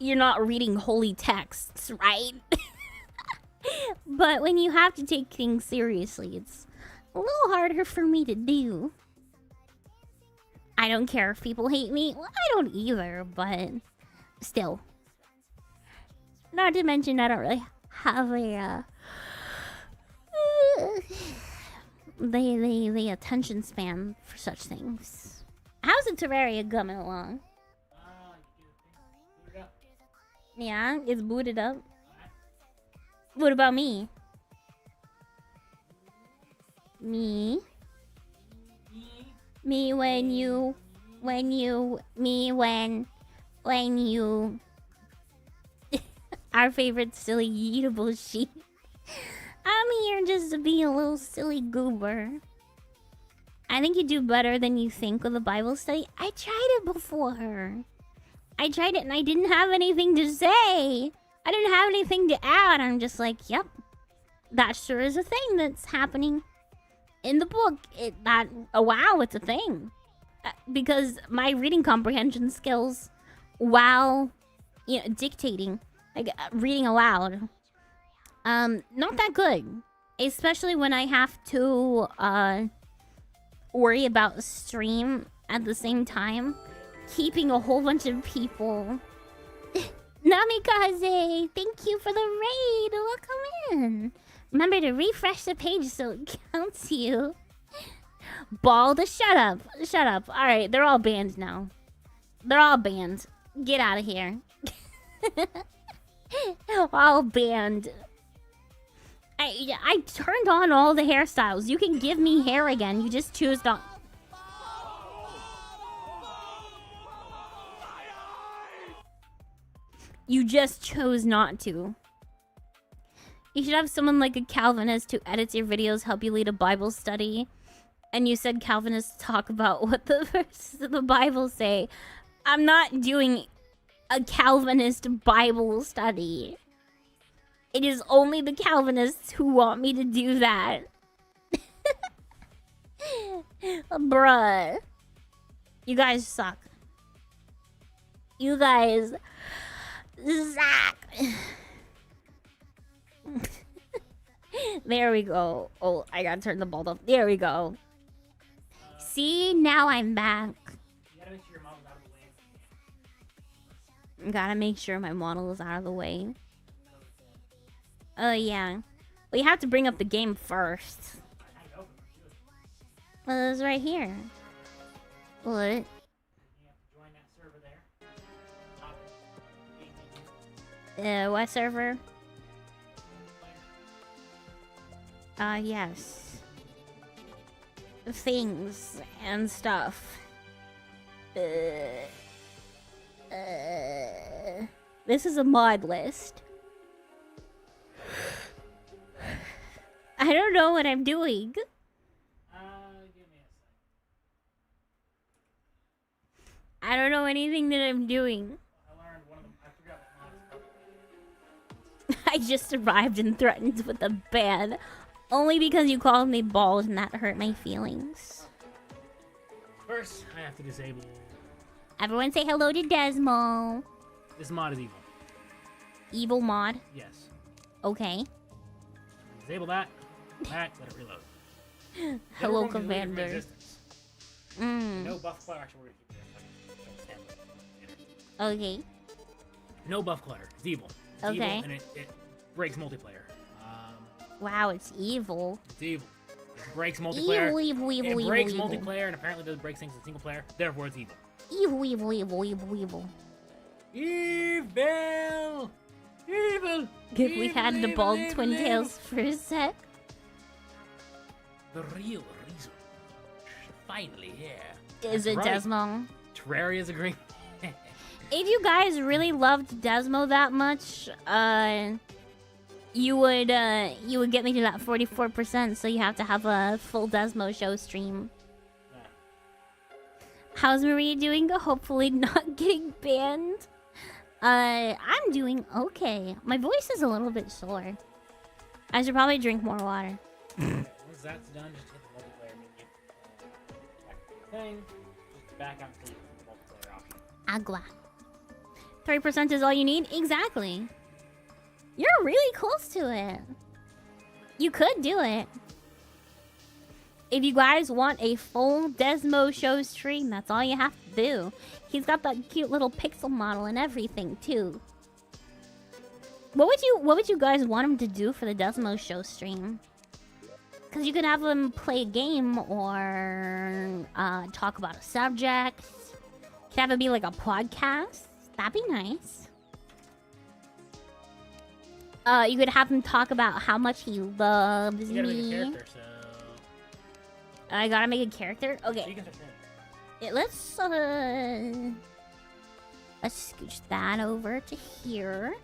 you're not reading holy texts, right? But when you have to take things seriously, it's a little harder for me to do. I don't care if people hate me. Well, I don't either, but still. Not to mention, I don't really have a the attention span for such things. How's the Terraria coming along? Yeah, it's booted up. What about me? Me when you our favorite silly eatable sheep. I'm here just to be a little silly goober. I think you do better than you think with a Bible study. I tried it before. I tried it and I didn't have anything to say. I didn't have anything to add. I'm just like, yep, that sure is a thing that's happening in the book. Wow, it's a thing. Because my reading comprehension skills, while dictating, like reading aloud, not that good. Especially when I have to worry about stream at the same time, keeping a whole bunch of people. Namikaze, thank you for the raid. Welcome in. Remember to refresh the page so it counts you. Bald, shut up. Shut up. Alright, they're all banned now. They're all banned. Get out of here. All banned. I turned on all the hairstyles. You can give me hair again. You just choose not. You just chose not to. You should have someone like a Calvinist who edits your videos, help you lead a Bible study. And you said Calvinists talk about what the verses of the Bible say. I'm not doing a Calvinist Bible study. It is only the Calvinists who want me to do that. Bruh. You guys suck. You guys suck. There we go. Oh, I gotta turn the ball off. There we go. See, now I'm back. Gotta make sure my model is out of the way. Oh, yeah. Well, you have to bring up the game first. Well, it's right here. What? What server? Yes. Things and stuff. This is a mod list. I don't know what I'm doing. anything that I'm doing. I learned one of them. I forgot what mod it's called. I just arrived and threatened with a ban. Only because you called me bald and that hurt my feelings. First, I have to disable. Everyone say hello to Desmo. This mod is evil. Evil mod. Yes. Okay. Disable that. That. Let it reload. Hello, Everyone can leave from Commander. existence. Mm. No buff clutter. Actually, we're gonna keep it. Okay. No buff clutter. It's evil. It's Okay. evil and it breaks multiplayer. Wow, it's evil. It's evil. It breaks multiplayer. It breaks evil. multiplayer and apparently does break things in single player. Therefore, it's evil. Evil, evil, evil, evil, evil. Evil! Evil! We had the Evil, bald evil, twin evil. tails for a sec. The real reason. Finally here. Is it That's right. Desmo? Terraria's agreeing. If you guys really loved Desmo that much, you would get me to that 44%, so you have to have a full Desmo show stream. Yeah. How's Maria doing? Hopefully not getting banned. I'm doing okay. My voice is a little bit sore. I should probably drink more water. Once that's done, just hit the multiplayer menu. Back to the thing. Just back out to the multiplayer option. Agua. 30% is all you need? Exactly. You're really close to it. You could do it. If you guys want a full Desmo show stream, that's all you have to do. He's got that cute little pixel model and everything too. What would you guys want him to do for the Desmo show stream? Cause you could have him play a game or talk about a subject. Could have it be like a podcast. That'd be nice. You could have him talk about how much he loves You gotta make a me. character, so. I gotta make a character? So Okay. you can start streaming. Yeah, let's scooch that over to here.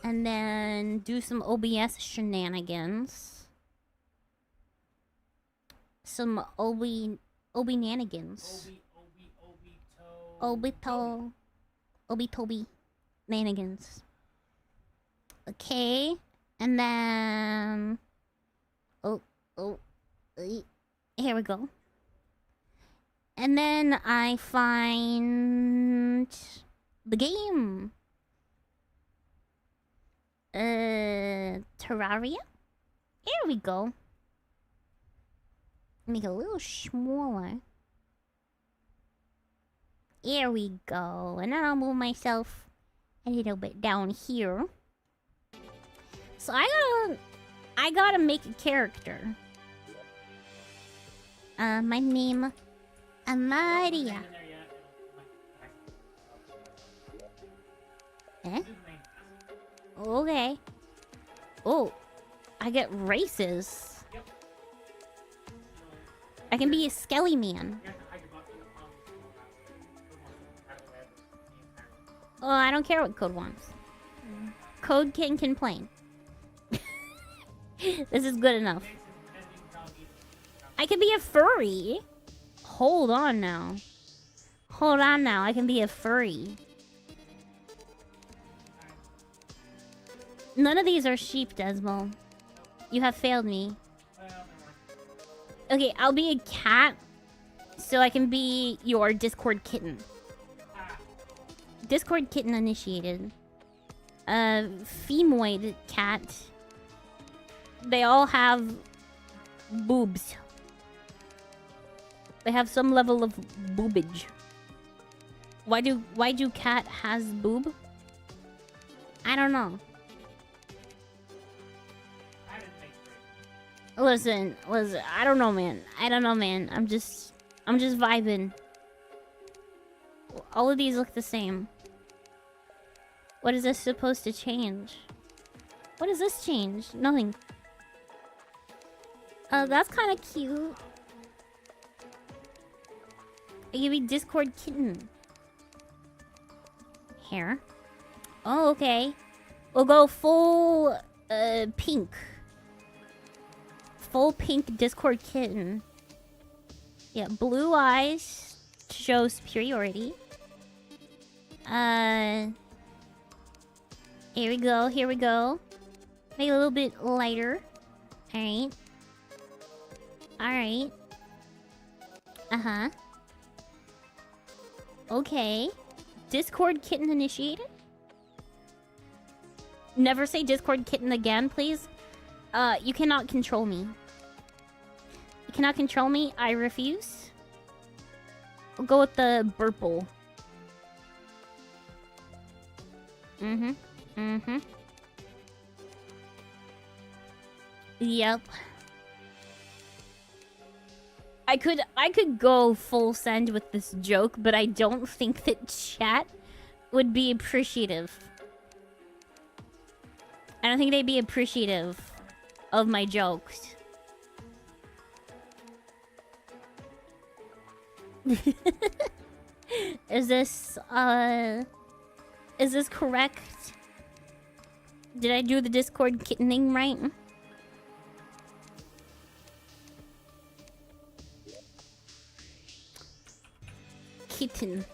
And then do some OBS shenanigans. Some Obi-nanigans. Obi-Toby nanigans. Okay. And then... Here we go. And then I find... the game. Terraria? Here we go. Make it a little smaller. Here we go. And then I'll move myself a little bit down here. So I gotta make a character. My name, Amaria. Eh? Okay. Oh, I get races. I can be a skelly man. Oh, I don't care what Code wants. Code can complain. This is good enough. I can be a furry. Hold on now. Hold on now. I can be a furry. None of these are sheep, Desmo. You have failed me. Okay, I'll be a cat. So I can be your Discord kitten. Discord kitten initiated. Femoid cat. They all have boobs. They have some level of boobage. Why do cat has boob? I don't know. Listen, I don't know, man. I'm just vibing. All of these look the same. What is this supposed to change? What does this change? Nothing. That's kind of cute. I give you Discord kitten. Hair. Oh, okay. We'll go full, pink. Full pink Discord kitten. Yeah, blue eyes to show superiority. Here we go. Here we go. Make it a little bit lighter. Alright. Alright. Uh-huh. Okay. Discord kitten initiated? Never say Discord kitten again, please. You cannot control me. You cannot control me. I refuse. We'll go with the burple. Mm-hmm. Mm-hmm. Yep. I could go full send with this joke, but I don't think that chat would be appreciative. I don't think they'd be appreciative of my jokes. Is this correct? Did I do the Discord kittening right? Kitten.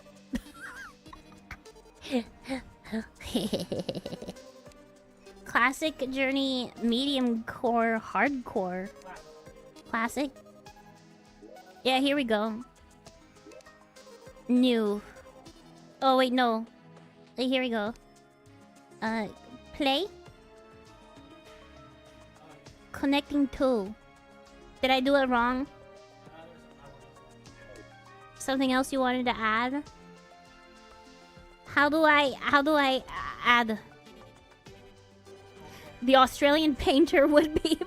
Classic journey, medium core, hardcore. Classic. Yeah, here we go. New. Oh wait, no. Here we go. Play. Connecting to. Did I do it wrong? Something else you wanted to add? How do I add? The Australian painter would be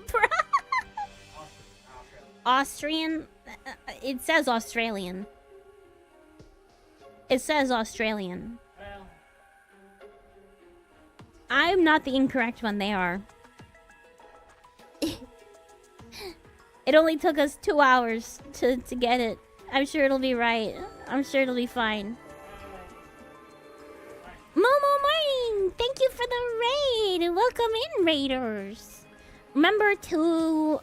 Austrian. It says Australian. It says Australian. Well, I'm not the incorrect one, they are. It only took us 2 hours to get it. I'm sure it'll be right. I'm sure it'll be fine. Momo Morning! Thank you for the raid! Welcome in, raiders! Remember to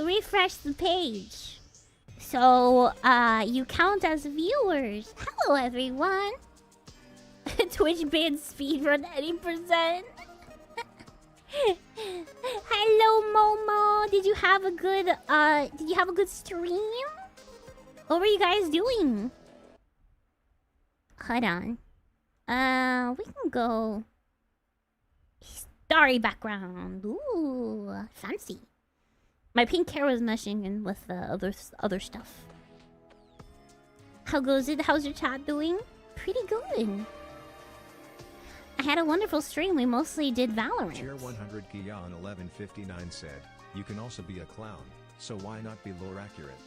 refresh the page. So, you count as viewers. Hello, everyone! Twitch banned speedrun 80%. Hello, Momo! Did you have a good stream? What were you guys doing? Hold on. We can go starry background. Ooh, fancy. My pink hair was meshing in with the other stuff. How goes it? How's your chat doing? Pretty good. I had a wonderful stream. We mostly did Valorant. Chair 100 Kian 1159 said, "You can also be a clown, so why not be lore accurate?"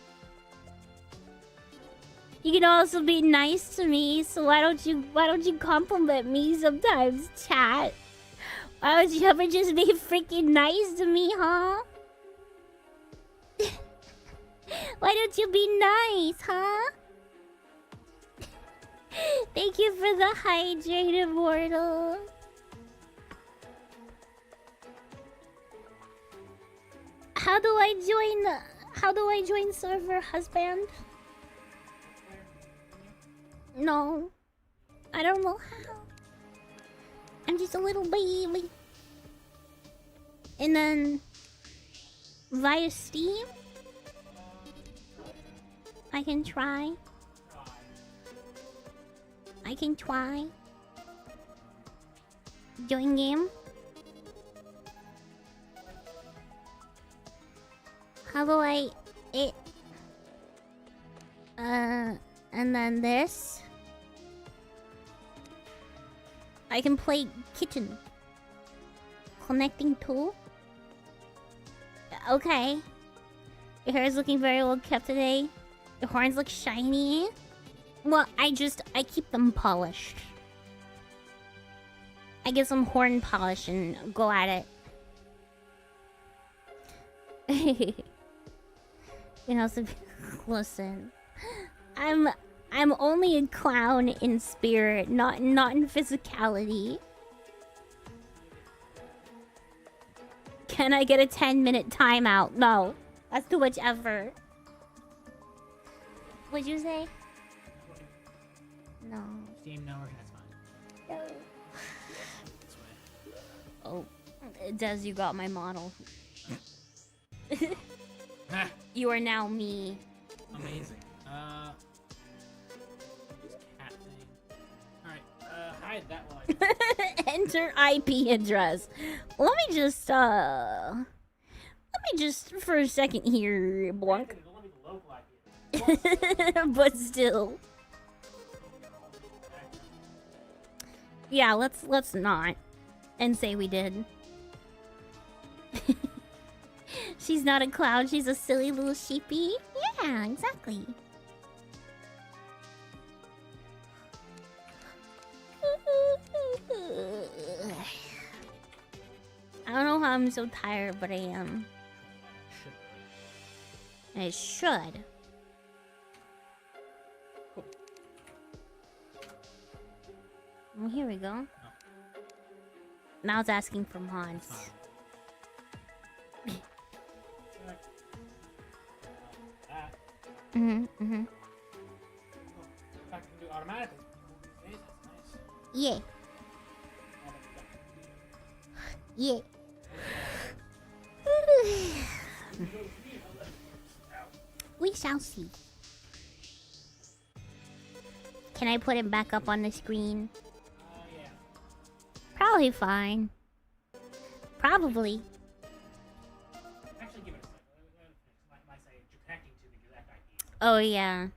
You can also be nice to me, so why don't you compliment me sometimes, chat? Why don't you ever just be freaking nice to me, huh? Why don't you be nice, huh? Thank you for the hydrated mortal. How do I join server, husband? No. I don't know how. I'm just a little baby. And then via Steam I can try. Join game. How do I and then this. I can play kitchen. Connecting tool. Okay. Your hair is looking very well kept today. Your horns look shiny. Well, I keep them polished. I get some horn polish and go at it. You know, so listen. I'm only a clown in spirit, not in physicality. Can I get a 10-minute timeout? No. That's too much effort. What'd you say? Steam network. That's fine. This way. Oh, Des, you got my model. Ha! You are now me. Amazing. This cat thing. Alright, hide that while I Enter IP address. Let me just for a second here, Blanc. It'll let me the local IP. But still. Yeah, let's not. And say we did. She's not a clown, she's a silly little sheepy. Yeah, exactly. I don't know how I'm so tired, but I am. I should. Well, here we go. Now it's asking for mods. If I can do automatically. That's nice. Yeah. Yeah. We shall see. Can I put it back up on the screen? Yeah. Probably fine. Probably. Actually, give it a second. Might say you're connecting to the exact IP. Oh yeah.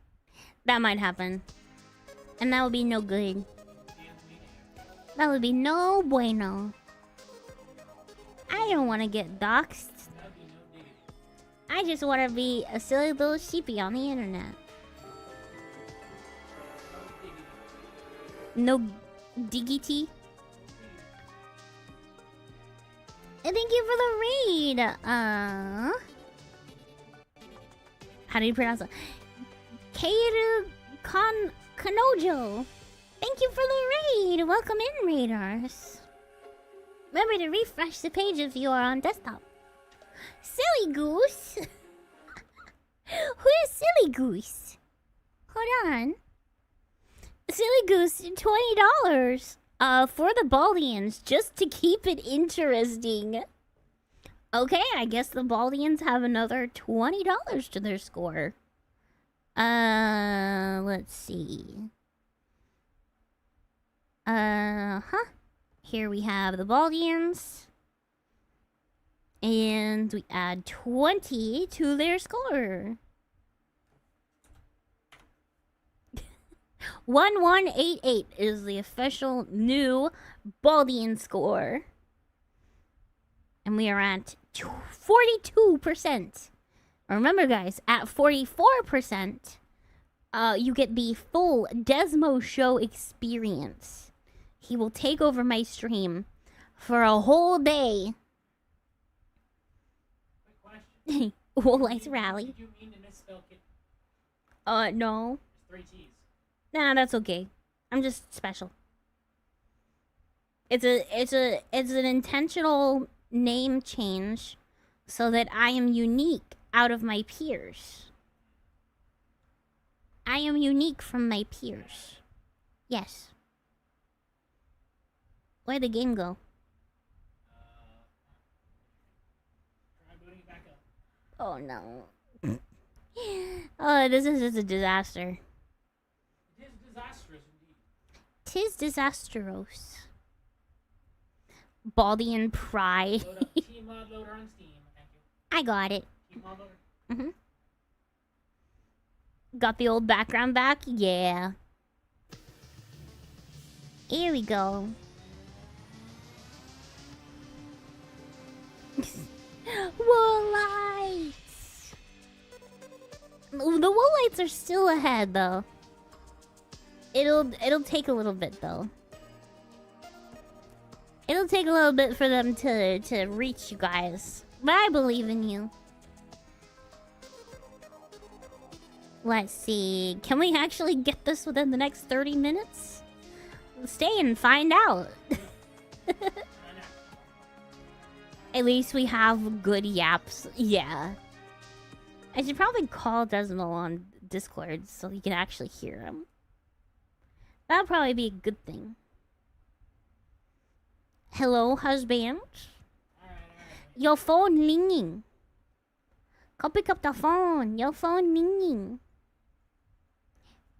That might happen. And that would be no good. That would be no bueno. I don't want to get doxxed. I just want to be a silly little sheepy on the internet. No diggity. And thank you for the raid. How do you pronounce it? Keiru Kanojo. Thank you for the raid. Welcome in, raiders. Remember to refresh the page if you are on desktop. Silly Goose. Who is Silly Goose? Hold on. Silly Goose, $20. For the Baldians, just to keep it interesting. Okay, I guess the Baldians have another $20 to their score. Let's see. Here we have the Baldians. And we add 20 to their score. 1188 is the official new Baldian score. And we are at 42%. Remember, guys, at 44%, you get the full Desmo Show experience. He will take over my stream for a whole day. Quick question. Woolites Rally. Did you mean to misspell kid? No. There's 3 T's. Nah, that's okay. I'm just special. It's an intentional name change so that I am unique out of my peers. I am unique from my peers. Yes. Where'd the game go? Try booting it back up. Oh no. Oh, this is just a disaster. It is disastrous indeed. 'Tis disastrous. Baldian pride. Load up T-Mod Loader on Steam. Thank you. I got it. T-Mod Loader. Got the old background back? Yeah. Here we go. Woolites! The Woolites are still ahead, though. It'll take a little bit, though. It'll take a little bit for them to reach you guys. But I believe in you. Let's see. Can we actually get this within the next 30 minutes? Stay and find out. At least we have good yaps. Yeah. I should probably call Desmo on Discord so he can actually hear him. That'll probably be a good thing. Hello, husband. Your phone ringing. Go pick up the phone. Your phone ringing.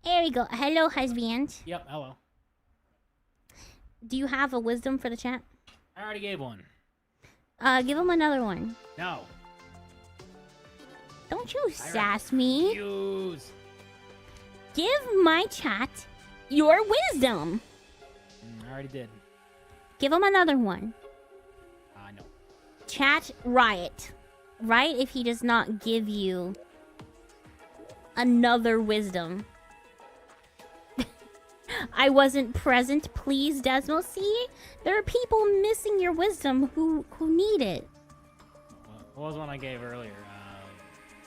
There we go. Hello, husband. Yep, hello. Do you have a wisdom for the chat? I already gave one. Give him another one. No. Don't you sass me. Use. Give my chat your wisdom. I already did. Give him another one. No. Chat riot. Riot if he does not give you another wisdom. I wasn't present, please, Desmo. See? There are people missing your wisdom who need it. What was one I gave earlier?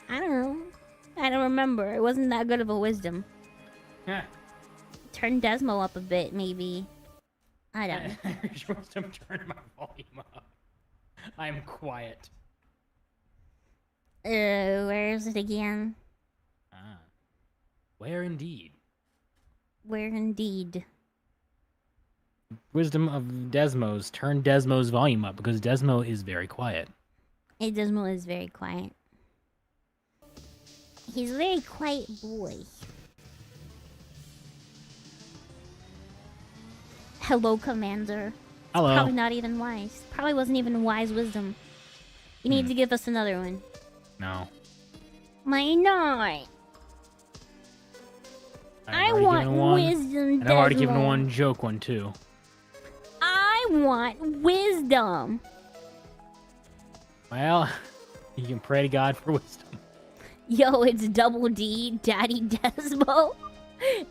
I don't know. I don't remember. It wasn't that good of a wisdom. Yeah. Turn Desmo up a bit, maybe. I don't know. You're supposed to turn my volume up. I'm quiet. Where is it again? Where indeed? Where indeed? Wisdom of Desmos. Turn Desmo's volume up because Desmo is very quiet. Desmo is very quiet. He's a very quiet boy. Hello, Commander. Hello. Probably not even wise. Probably wasn't even wise wisdom. You need to give us another one. No. Why not? I want wisdom, and I've already given Desmo. one joke one too. I want wisdom. Well, you can pray to God for wisdom. Yo, it's Double D, Daddy Desmo.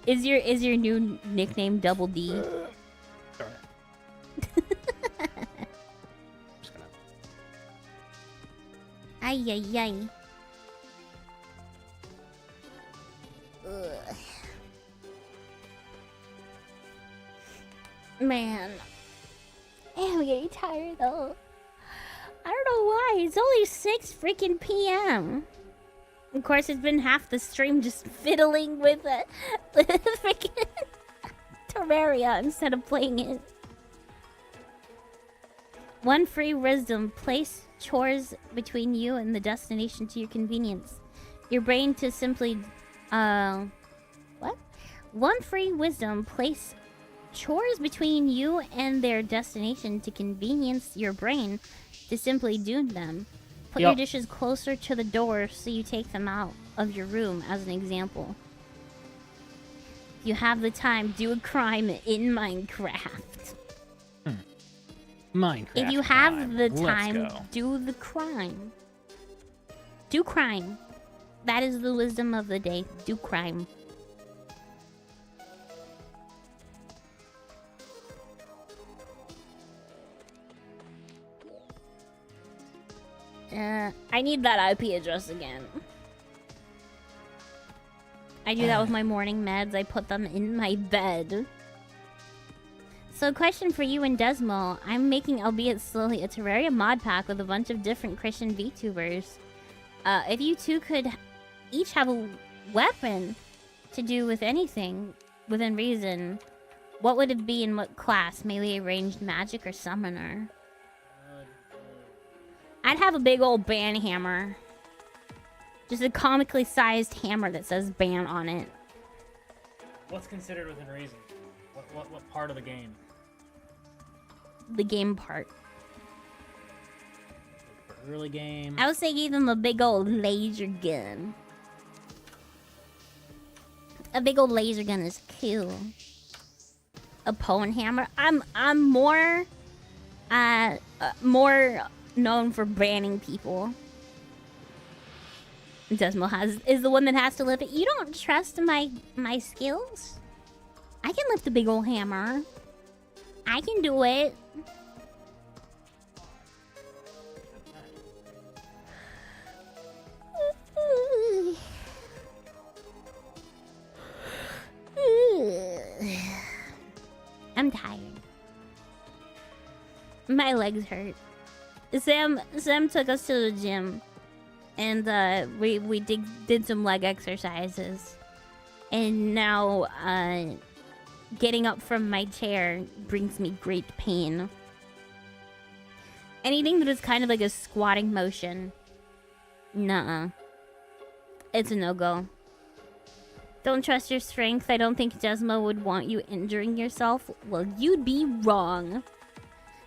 Is your new nickname Double D? Sorry. Just gonna... Ay ay ay. Ugh. Man, I'm getting tired though. I don't know why. It's only 6 freaking p.m. Of course, it's been half the stream just fiddling with freaking Terraria instead of playing it. One free wisdom: place chores between you and the destination to your convenience. Your brain to simply, what? One free wisdom: place chores between you and their destination to convenience your brain to simply do them. Put your dishes closer to the door so you take them out of your room, as an example. If you have the time, do a crime in Minecraft. Minecraft. If you have time. the Let's time, go. do the crime. Do crime. That is the wisdom of the day. Do crime. I need that IP address again. I do that with my morning meds. I put them in my bed. So, question for you and Desmo. I'm making, albeit slowly, a Terraria mod pack with a bunch of different Christian VTubers. If you two could each have a weapon to do with anything within reason, what would it be in what class? Melee, ranged, magic, or summoner? I'd have a big old ban hammer. Just a comically sized hammer that says ban on it. What's considered within reason? What part of the game? The game part. For early game. I would say give him a big old laser gun. A big old laser gun is cool. A Poen hammer. I'm more known for banning people. Desmo is the one that has to lift it. You don't trust my skills? I can lift a big old hammer. I can do it. I'm tired. My legs hurt. Sam took us to the gym, and we did some leg exercises, and now getting up from my chair brings me great pain. Anything that is kind of like a squatting motion. Nuh-uh. It's a no-go. Don't trust your strength. I don't think Desmo would want you injuring yourself. Well, you'd be wrong.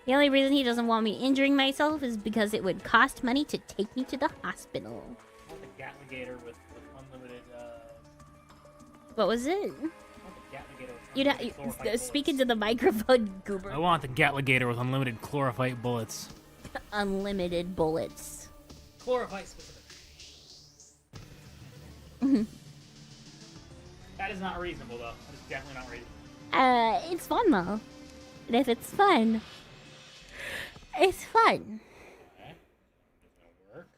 The only reason he doesn't want me injuring myself is because it would cost money to take me to the hospital. I want the Gatligator with unlimited, What was it? I want the Gatligator with You'd unlimited chlorophyte speak into bullets. the microphone, Goober. I want the Gatligator with unlimited chlorophyte bullets. Unlimited bullets. Chlorophyte specific. That is not reasonable, though. That is definitely not reasonable. It's fun though. And if it's fun, it's fun. Okay. It's gonna work.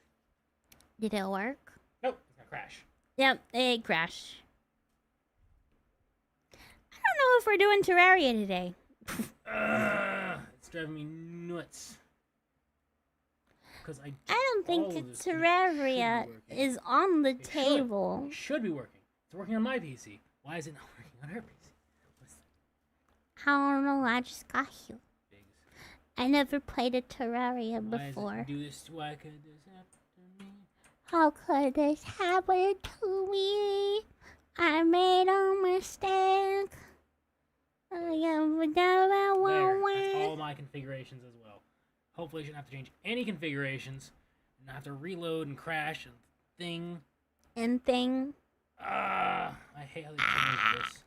Did it work? Nope, it's gonna crash. Yep, it crashed. I don't know if we're doing Terraria today. It's driving me nuts. Because I don't think all the of this should be Terraria working. is on the It should. table. It should be working. It's working on my PC. Why is it not working on her PC? What's I don't know, I just got here. the biggest? I never played a Terraria Why does before. it do this? Why could this happen to me? How could this happen to me? I made a mistake. There. That's all my configurations as well. Hopefully I shouldn't have to change any configurations. And not have to reload and crash and thing. And thing. I hate how they changed this.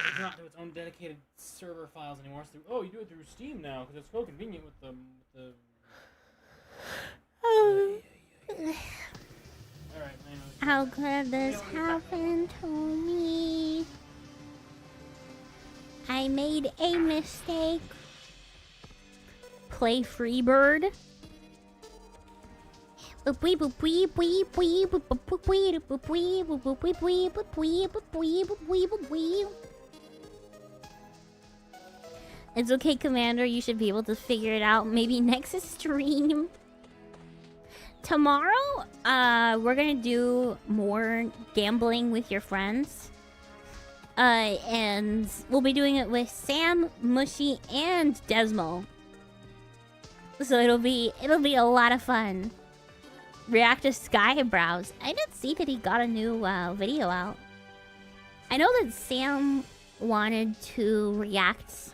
It's not to its own dedicated server files anymore. It's through, oh, you do it through Steam now because it's so convenient with the. Alright, How could this happen to me? I made a mistake. Play Freebird. It's okay, Commander. You should be able to figure it out. Maybe next stream. Tomorrow, we're gonna do more gambling with your friends. And we'll be doing it with Sam, Mushy, and Desmo. So it'll be a lot of fun. React to Skybrows. I didn't see that he got a new video out. I know that Sam wanted to react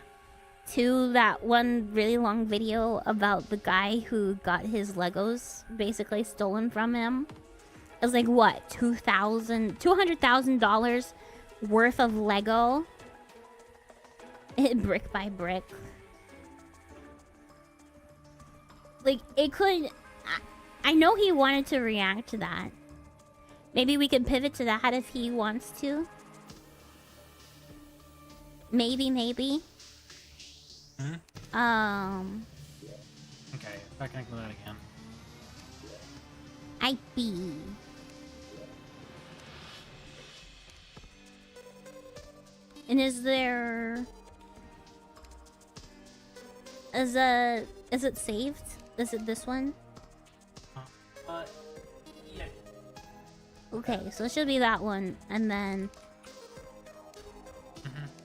to that one really long video about the guy who got his Legos basically stolen from him. It was like, what, $200,000 worth of Lego? Brick by brick. Like, it could... I know he wanted to react to that. Maybe we can pivot to that if he wants to. Maybe. Hmm? Okay, if I connect with that again. I be. And is there... Is it saved? Is it this one? Yeah. Okay, so it should be that one, and then...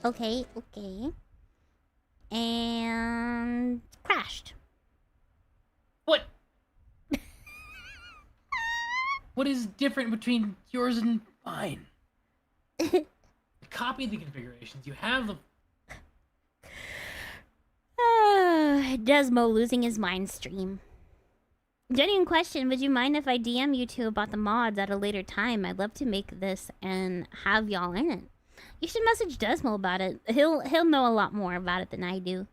Okay. And... crashed. What? What is different between yours and mine? Copy the configurations. You have the... Desmo losing his mind stream. Genuine question, would you mind if I DM you two about the mods at a later time? I'd love to make this and have y'all in it. You should message Desmo about it. He'll know a lot more about it than I do.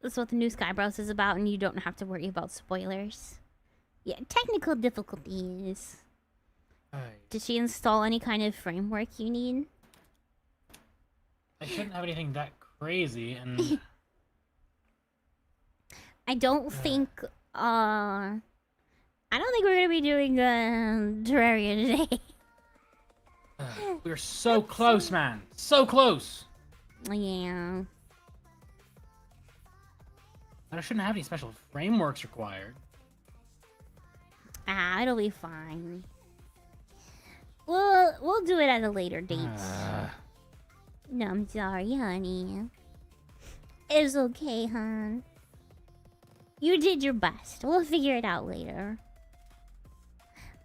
That's what the new Skybrows is about, and you don't have to worry about spoilers. Yeah, technical difficulties. Did she install any kind of framework you need? I shouldn't have anything that crazy, and... I don't think, I don't think we're gonna be doing, Terraria today. We're so close, man. So close. Yeah. I shouldn't have any special frameworks required. It'll be fine. We'll do it at a later date. Uh, No, I'm sorry, honey. It's okay, hon. You did your best. We'll figure it out later.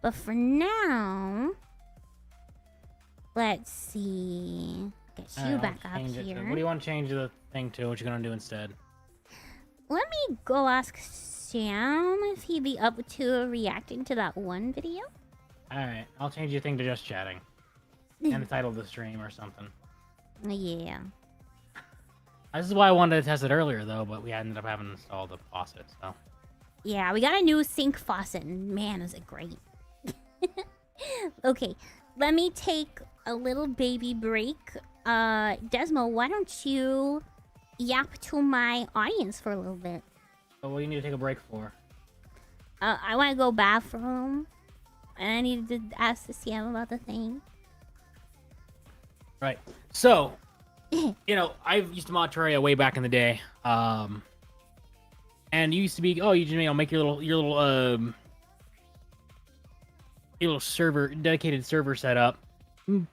But for now, let's see. Get you alright, back I'll up change it to- here. what do you want to change the thing to? What you gonna do instead? Let me go ask Sam if he'd be up to reacting to that one video. Alright, I'll change your thing to just chatting. And the title of the stream or something. Yeah. This is why I wanted to test it earlier, though, but we ended up having to install the faucet, so... Yeah, we got a new sink faucet, and man, is it great. Okay, let me take a little baby break. Desmo, why don't you yap to my audience for a little bit? So what do you need to take a break for? I want to go bathroom, and I need to ask the Sam about the thing. Right. So, you know, I used to mod Terraria way back in the day. And you used to be, oh, you just, make your little server, dedicated server setup.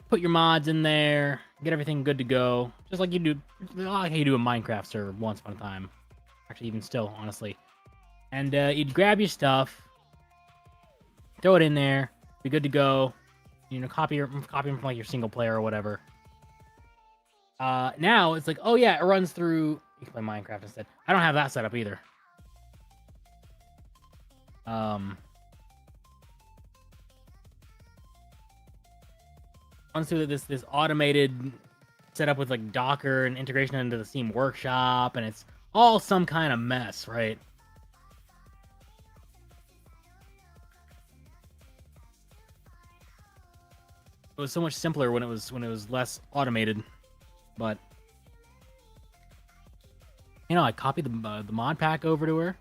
Put your mods in there, get everything good to go, just like you do, like how you do a Minecraft server once upon a time. Actually, even still, honestly. And you'd grab your stuff, throw it in there, be good to go. You know, copy them from like your single player or whatever. Now it's like, oh yeah, it runs through. You can play Minecraft instead. I don't have that set up either. Runs through this automated setup with like Docker and integration into the Steam Workshop, and it's all some kind of mess, right? It was so much simpler when it was less automated, but you know, I copied the mod pack over to her,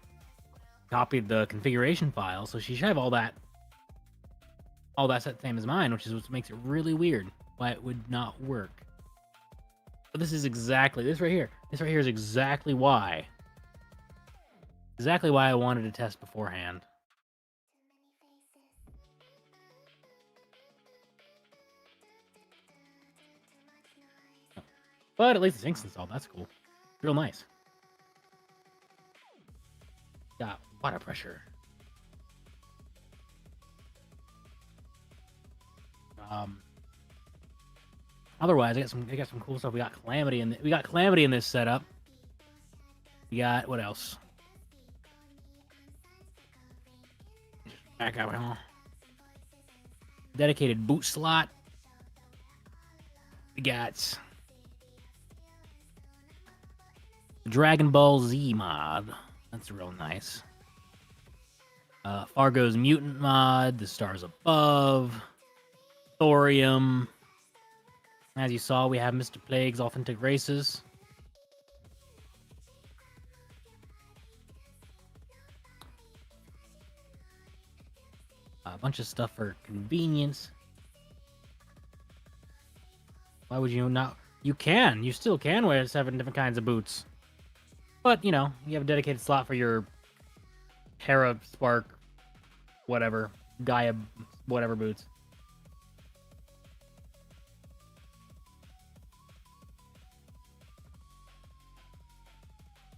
copied the configuration file, so she should have all that set same as mine, which is what makes it really weird why it would not work. But this right here is exactly why I wanted to test beforehand. But at least the sink's installed. That's cool. Real nice. Got water pressure. Otherwise, I got some cool stuff. We got Calamity in this setup. We got what else? Back out, huh? Dedicated boot slot. We got Dragon Ball Z mod. That's real nice. Fargo's Mutant mod. The Stars Above. Thorium. As you saw, we have Mr. Plague's Authentic Races. A bunch of stuff for convenience. Why would you not? You still can wear 7 different kinds of boots. But, you know, you have a dedicated slot for your Hera, Spark, whatever, Gaia, whatever boots.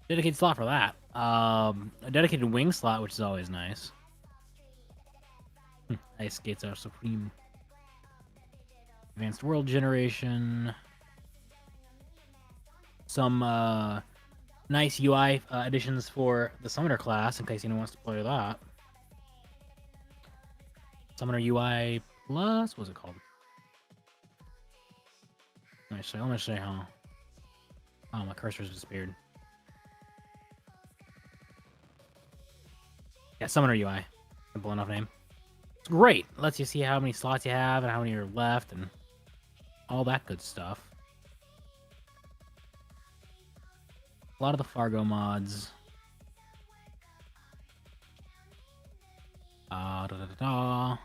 Dedicated slot for that. A dedicated wing slot, which is always nice. Ice skates are supreme. Advanced world generation. Some nice UI additions for the Summoner class, in case anyone wants to play that. Summoner UI Plus? What's it called? Let me see, huh? Oh, my cursor's disappeared. Yeah, Summoner UI. Simple enough name. It's great. It lets you see how many slots you have and how many are left and all that good stuff. A lot of the Fargo mods. Some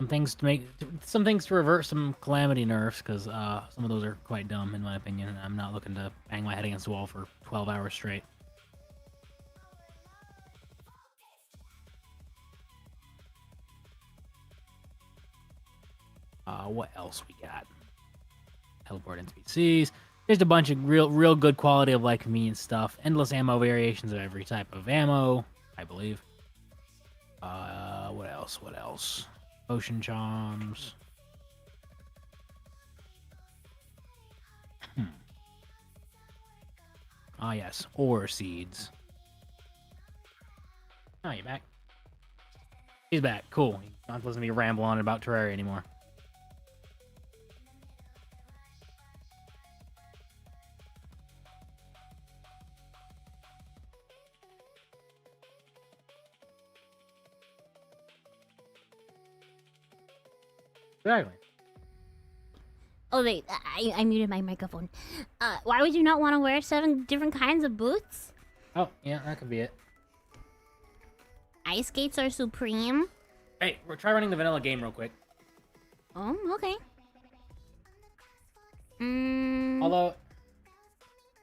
things to revert some Calamity nerfs, because some of those are quite dumb in my opinion, and I'm not looking to bang my head against the wall for 12 hours straight. What else we got? Teleport NPCs. There's a bunch of real good quality of life convenience stuff. Endless ammo variations of every type of ammo, I believe. What else? What else? Ocean charms. Ah, yes. Ore seeds. Oh, you back? He's back. Cool. He's not supposed to be rambling about Terraria anymore. Exactly. Oh wait, I muted my microphone. Why would you not want to wear 7 different kinds of boots? Oh, yeah, that could be it. Ice skates are supreme. Hey, we'll try running the vanilla game real quick. Oh, okay. Although,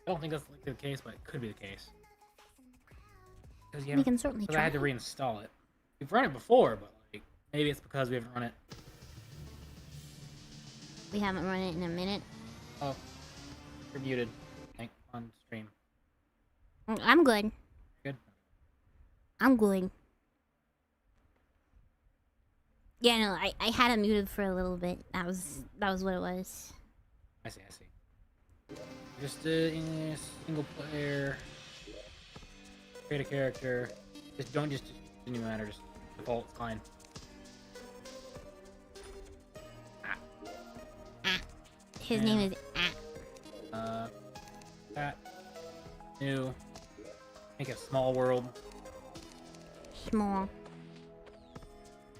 I don't think that's the case, but it could be the case. We can certainly I try. had to reinstall it. We've run it before, but like maybe it's because we haven't run it. We haven't run it in a minute. Oh, you're muted. On stream. I'm good. Good. I'm good. Yeah, no, I had it muted for a little bit. That was what it was. I see. Just in single player. Create a character. Don't just didn't matter. Just default. It's fine. His name is That new. Make a small world. Small.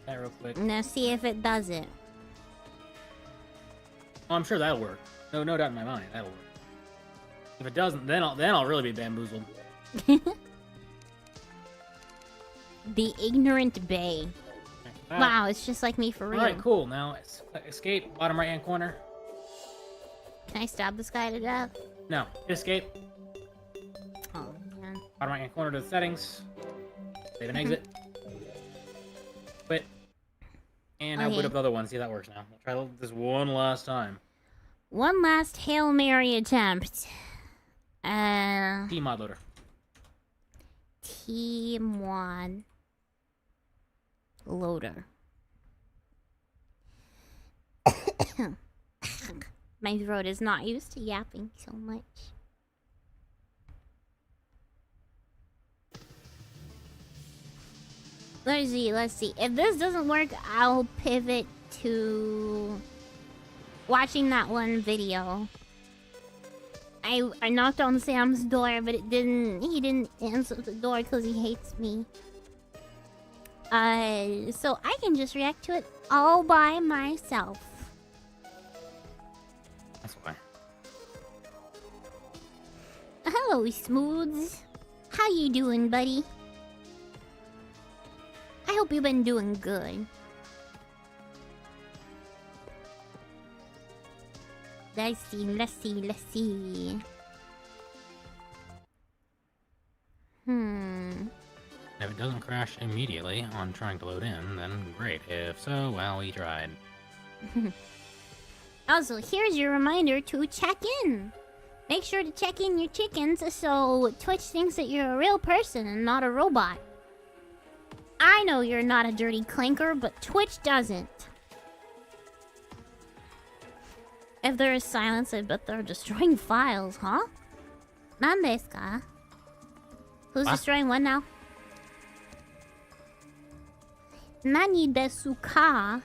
That real quick. Now see if it does it. Oh, I'm sure that'll work. No doubt in my mind, that'll work. If it doesn't, then I'll really be bamboozled. The ignorant bay. Okay. Wow, it's just like me for real. Alright, cool. Now, escape, bottom right-hand corner. Can I stab this guy to death? No, escape, Oh, man. bottom right-hand corner to the settings. Save and exit. Quit. And I'll boot Okay. up the other one, see if that works now. We'll try this one last time. One last Hail Mary attempt. Team mod loader. Team 1 loader. My throat is not used to yapping so much. Let's see. If this doesn't work, I'll pivot to watching that one video. I knocked on Sam's door, but he didn't answer the door because he hates me. So I can just react to it all by myself. That's why. Hello, Smooths. How you doing, buddy? I hope you've been doing good. Let's see. If it doesn't crash immediately on trying to load in, then great. If so, well, we tried. Also, here's your reminder to check in. Make sure to check in your chickens so Twitch thinks that you're a real person and not a robot. I know you're not a dirty clanker, but Twitch doesn't. If there is silence, I bet they're destroying files, huh? Nandesu? Who's What? destroying what now? Nani desu ka?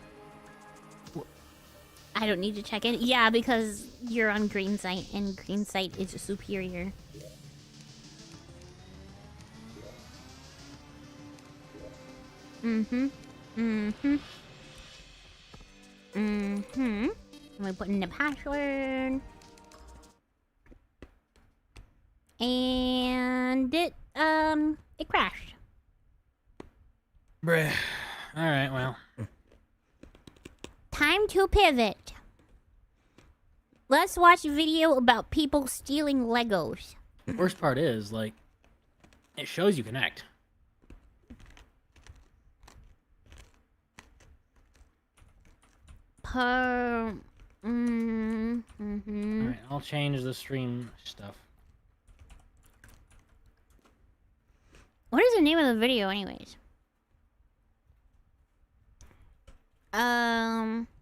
I don't need to check it. Yeah, because you're on green site, and green site is superior. Am I putting the password? And it crashed. Bruh. Alright, well. Time to pivot. Let's watch a video about people stealing Legos. The worst part is, like, it shows you connect. Her. All right, I'll change the stream stuff. What is the name of the video, anyways?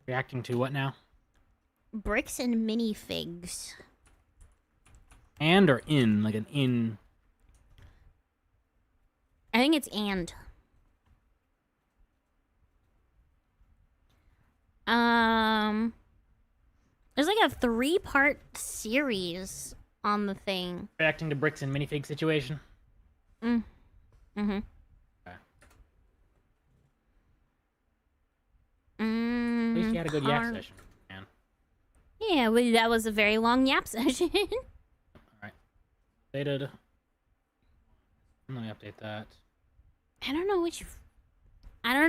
Reacting to what now? Bricks and minifigs. And or in, like an in. I think it's and. There's like a 3-part series on the thing. Reacting to bricks and minifig situation. Mm. Okay. At least you had a good yap session, man. Yeah, well, that was a very long yap session. Alright. Updated. Let me update that. I don't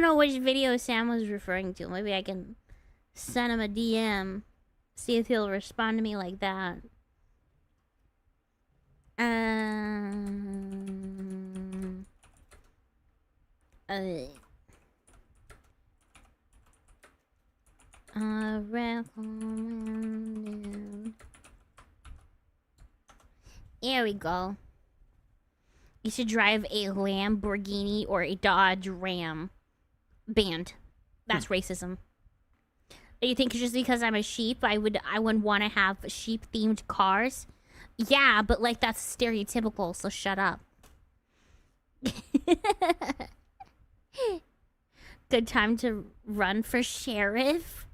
know which video Sam was referring to. Maybe I can send him a DM. See if he'll respond to me like that. Recommended. Here we go. You should drive a Lamborghini or a Dodge Ram. Banned. That's racism. You think just because I'm a sheep, I wouldn't want to have sheep-themed cars? Yeah, but like that's stereotypical, so shut up. Good time to run for sheriff?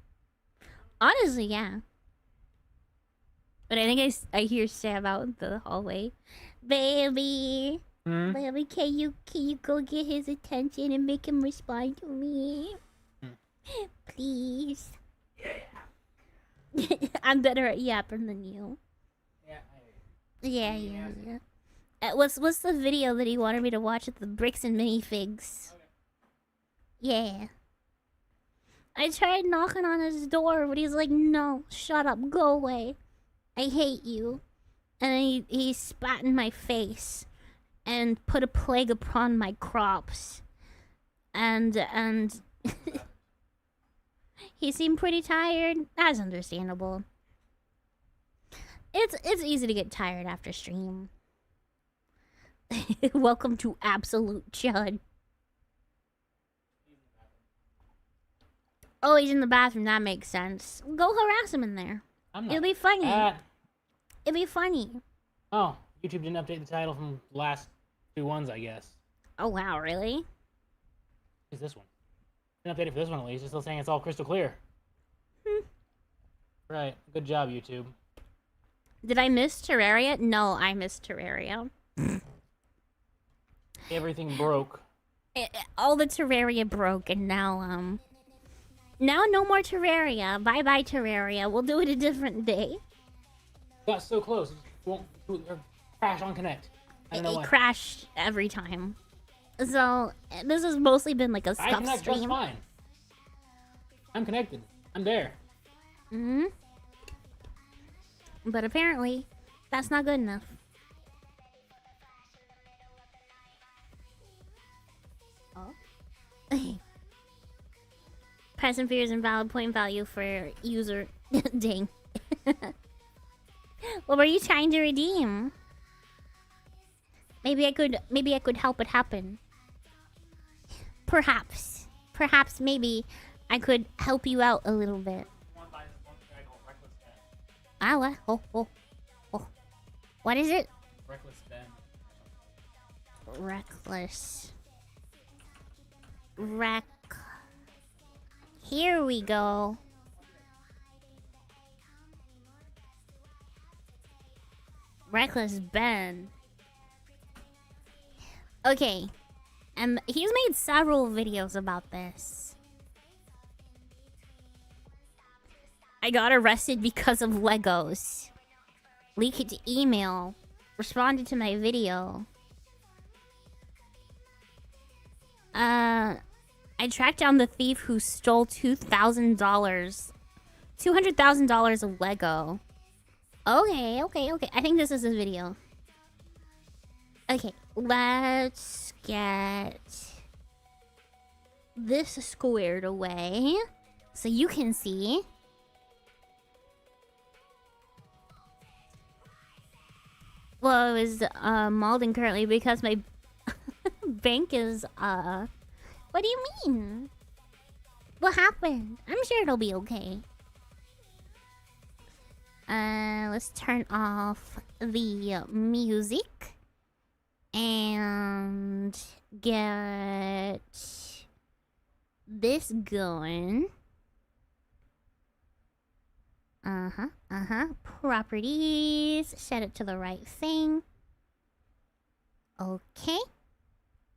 Honestly, yeah. But I think I hear Sam out in the hallway. Baby, baby, can you go get his attention and make him respond to me? Please. I'm better at yapping than you. Yeah. What's the video that he wanted me to watch at the bricks and minifigs? Okay. Yeah. I tried knocking on his door, but he's like, no, shut up, go away. I hate you. And then he spat in my face and put a plague upon my crops. And he seemed pretty tired. That's understandable. It's easy to get tired after stream. Welcome to Absolute Chud. Oh, he's in the bathroom. That makes sense. Go harass him in there. It'll be funny. It'll be funny. Oh, YouTube didn't update the title from the last 2 ones, I guess. Oh, wow, really? Who's this one? Didn't update it for this one at least. It's still saying it's all crystal clear. Right. Good job, YouTube. Did I miss Terraria? No, I missed Terraria. Everything broke. All the Terraria broke, and now no more Terraria. Bye-bye, Terraria. We'll do it a different day. Got so close. It won't crash on Connect. I don't know why. It crashed every time. So, this has mostly been like a scuff connect stream. just fine. I'm connected. I'm there. But apparently, that's not good enough. Oh. Present fears invalid point value for user. Dang. What were you trying to redeem? Maybe I could help it happen. Perhaps, maybe I could help you out a little bit. Ah, what? Oh. What is it? Reckless Ben. Here we go. Reckless Ben. Okay. And he's made several videos about this. I got arrested because of Legos. Leaked email. Responded to my video. I tracked down the thief who stole $2,000. $200,000 of Lego. Okay. I think this is a video. Okay, let's get this squared away. so you can see. Well, it was Malden currently because my bank is What do you mean? What happened? I'm sure it'll be okay. Let's turn off the music and get this going. Properties. Set it to the right thing. Okay.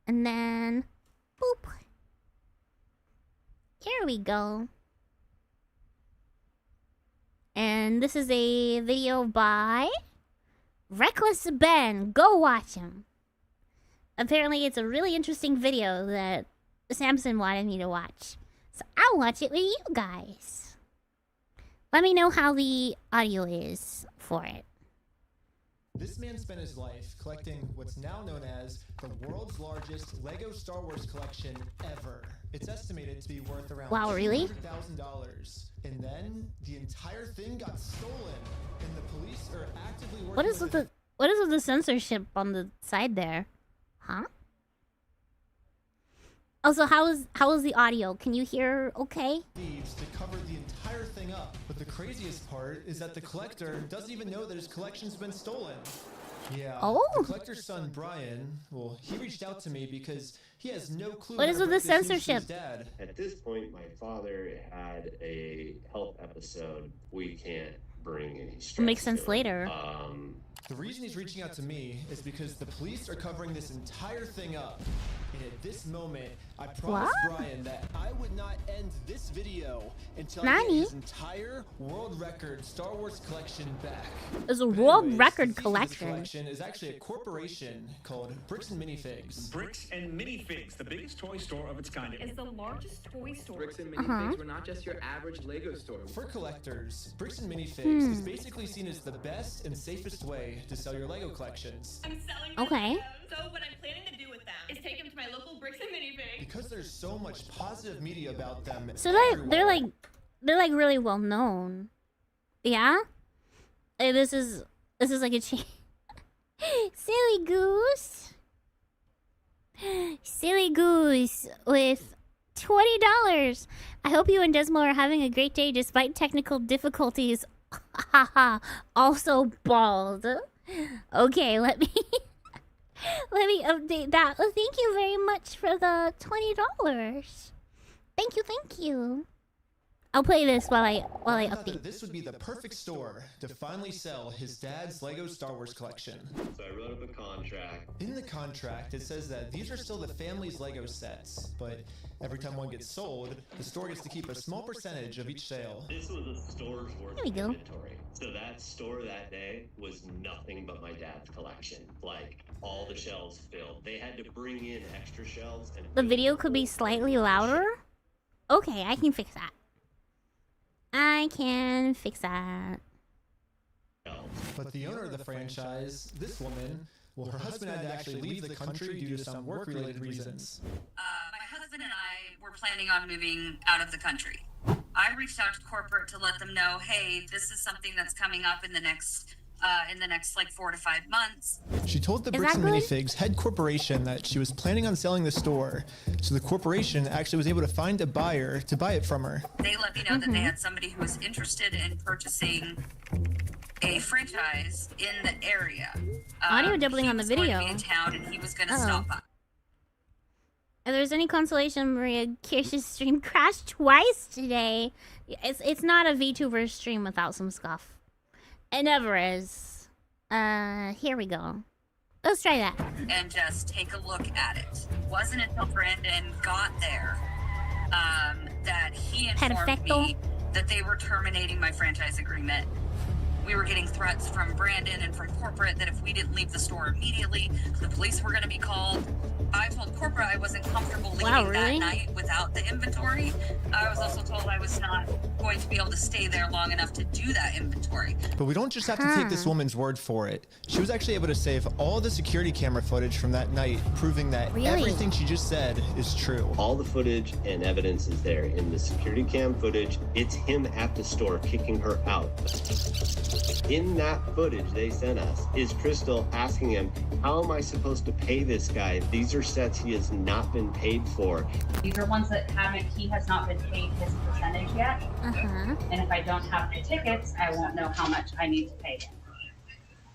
And then, boop. Here we go. And this is a video by Reckless Ben. Go watch him. Apparently, it's a really interesting video that Samson wanted me to watch. So I'll watch it with you guys. Let me know how the audio is for it. This man spent his life collecting what's now known as the world's largest Lego Star Wars collection ever. It's estimated to be worth around $200,000. And then the entire thing got stolen, and the police are actively working What is with the censorship on the side there? Huh? Also, how is the audio? Can you hear okay? Thieves to cover the entire thing up. But the craziest part is that the collector doesn't even know that his collection's been stolen. Yeah. Oh. The collector's son, Brian, well, he reached out to me because he has no clue. What is with the censorship? At this point, my father had a health episode. We can't bring any stress. Makes sense later. The reason he's reaching out to me is because the police are covering this entire thing up. And at this moment, I promised Brian that I would not end this video until I get his entire world record Star Wars collection back. It's a world record collection. This collection is actually a corporation called Bricks and Minifigs. Bricks and Minifigs, the biggest toy store of its kind. It's the largest toy store. Bricks and Minifigs were not just your average Lego store. For collectors, Bricks and Minifigs is basically seen as the best and safest way to sell your Lego collections. I'm selling my Legos, so what I'm planning to do with them is take them to my local Bricks and Minifigs. Because there's so much positive media about them. So they're like really well known. Yeah? This is like a silly goose. Silly goose with $20. I hope you and Desmo are having a great day despite technical difficulties. Haha. Also bald. Okay, let me update that. Well, thank you very much for the $20. Thank you. I'll play this while I update. This would be the perfect store to finally sell his dad's Lego Star Wars collection. So I wrote up a contract. In the contract, it says that these are still the family's Lego sets, but every time one gets sold, the store gets to keep a small percentage of each sale. This was a store's worth of inventory. So that store that day was nothing but my dad's collection. Like, all the shelves filled. They had to bring in extra shelves. And the video could be slightly louder? Okay, I can fix that. But the owner of the franchise, this woman, well, her husband had to actually leave the country due to some work-related reasons. My husband and I were planning on moving out of the country. I reached out to corporate to let them know, hey, this is something that's coming up in the next like 4 to 5 months. She told the Bricks and Minifigs head corporation that she was planning on selling the store, so the corporation actually was able to find a buyer to buy it from her. They let me know that they had somebody who was interested in purchasing a franchise in the area. Audio doubling on the video. He was going to be in town and he was going to stop by. If there's any consolation, Maria Kirsch's stream crashed twice today. It's not a VTuber stream without some scuff. It never is. Here we go. Let's try that. And just take a look at it. It wasn't until Brandon got there that he informed me that they were terminating my franchise agreement. We were getting threats from Brandon and from corporate that if we didn't leave the store immediately, the police were going to be called. I told corporate I wasn't comfortable leaving that night without the inventory. I was also told I was not going to be able to stay there long enough to do that inventory. But we don't just have to take this woman's word for it. She was actually able to save all the security camera footage from that night, proving that everything she just said is true. All the footage and evidence is there in the security cam footage. It's him at the store kicking her out. In that footage they sent us is Crystal asking him, how am I supposed to pay this guy? These are sets he has not been paid for. These are ones that he has not been paid his percentage yet. And if I don't have my tickets, I won't know how much I need to pay him.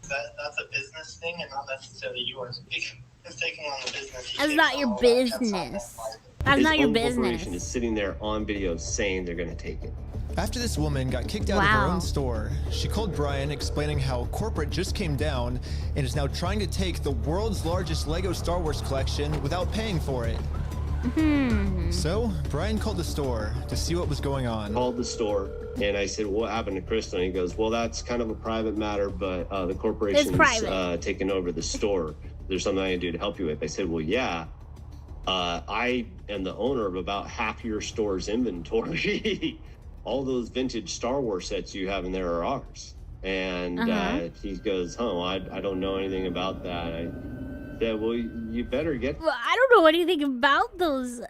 That's a business thing and not necessarily yours. It's taking on the business. That's not your business. That's not your business. Corporation is sitting there on video saying they're going to take it. After this woman got kicked out of her own store, she called Brian explaining how corporate just came down and is now trying to take the world's largest Lego Star Wars collection without paying for it. So Brian called the store to see what was going on. Called the store and I said, what happened to Crystal? And he goes, well, that's kind of a private matter, but the corporation's taking over the store. There's something I can do to help you with. I said, well, yeah. I am the owner of about half your store's inventory. All those vintage Star Wars sets you have in there are ours. And he goes, I don't know anything about that. I said, well, you better get... Well, I don't know anything about those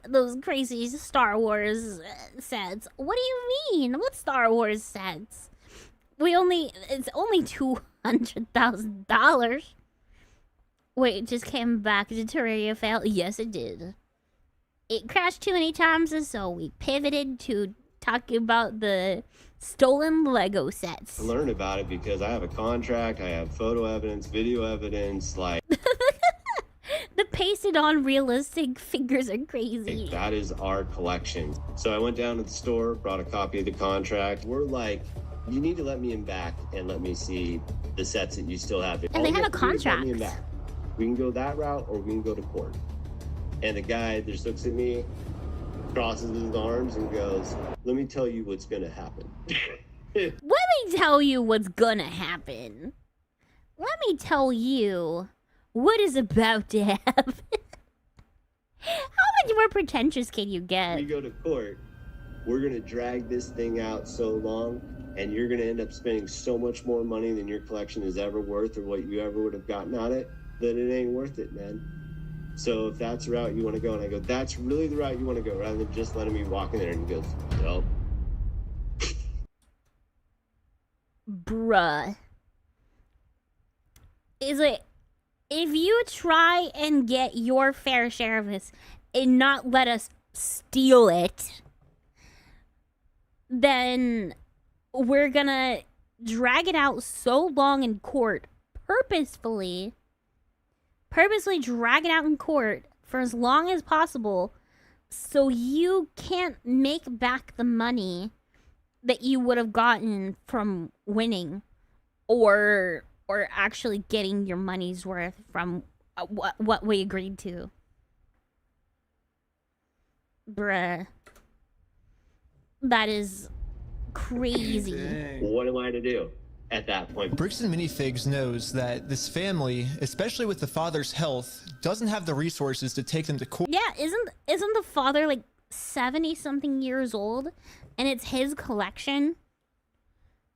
crazy Star Wars sets. What do you mean? What Star Wars sets? It's only $200,000. Wait, it just came back. Did Terraria fail? Yes, it did. It crashed too many times, so we pivoted to talking about the stolen Lego sets. I learned about it because I have a contract, I have photo evidence, video evidence, like... The pasted on realistic figures are crazy. That is our collection. So I went down to the store, brought a copy of the contract. We're like, you need to let me in back and let me see the sets that you still have. And they have a contract. Let me in back. We can go that route or we can go to court. And the guy just looks at me, crosses his arms and goes, let me tell you what's gonna happen. Let me tell you what's gonna happen. Let me tell you what is about to happen. How much more pretentious can you get? We go to court, we're gonna drag this thing out so long and you're gonna end up spending so much more money than your collection is ever worth or what you ever would have gotten on it, that it ain't worth it, man. So if that's the route you want to go, and I go, that's really the route you want to go, rather than just letting me walk in there, and he goes, no. Bruh. Is it, if you try and get your fair share of this and not let us steal it, then we're gonna drag it out so long in court, purposely drag it out in court for as long as possible so you can't make back the money that you would have gotten from winning or actually getting your money's worth from what we agreed to. Bruh. That is crazy. What am I to do at that point? Bricks and Minifigs knows that this family, especially with the father's health, doesn't have the resources to take them to court. Yeah, isn't the father like 70-something years old and it's his collection?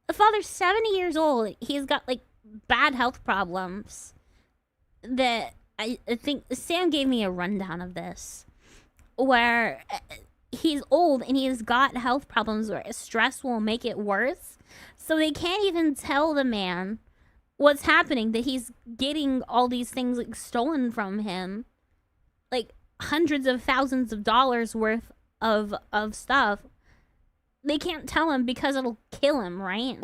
The father's 70 years old. He's got like bad health problems that I think Sam gave me a rundown of this, where he's old and he's got health problems where stress will make it worse. So they can't even tell the man what's happening, that he's getting all these things like stolen from him, like hundreds of thousands of dollars worth of stuff. They can't tell him because it'll kill him, right?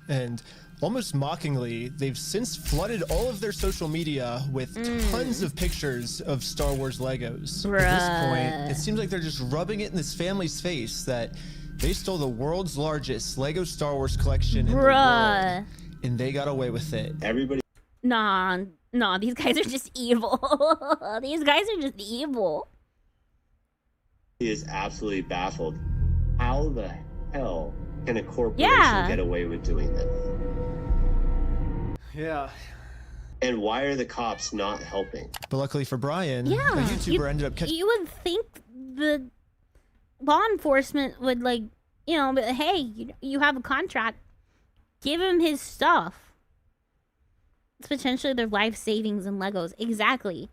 And almost mockingly, they've since flooded all of their social media with tons of pictures of Star Wars Legos. Bruh. At this point, it seems like they're just rubbing it in this family's face that they stole the world's largest Lego Star Wars collection in the world, and they got away with it. Everybody. Nah, these guys are just evil. These guys are just evil. He is absolutely baffled. How the hell can a corporation get away with doing this? Yeah. And why are the cops not helping? But luckily for Brian, Yeah, a YouTuber ended up catching. You would think the law enforcement would, like, you know, but hey, you have a contract. Give him his stuff. It's potentially their life savings and Legos. Exactly.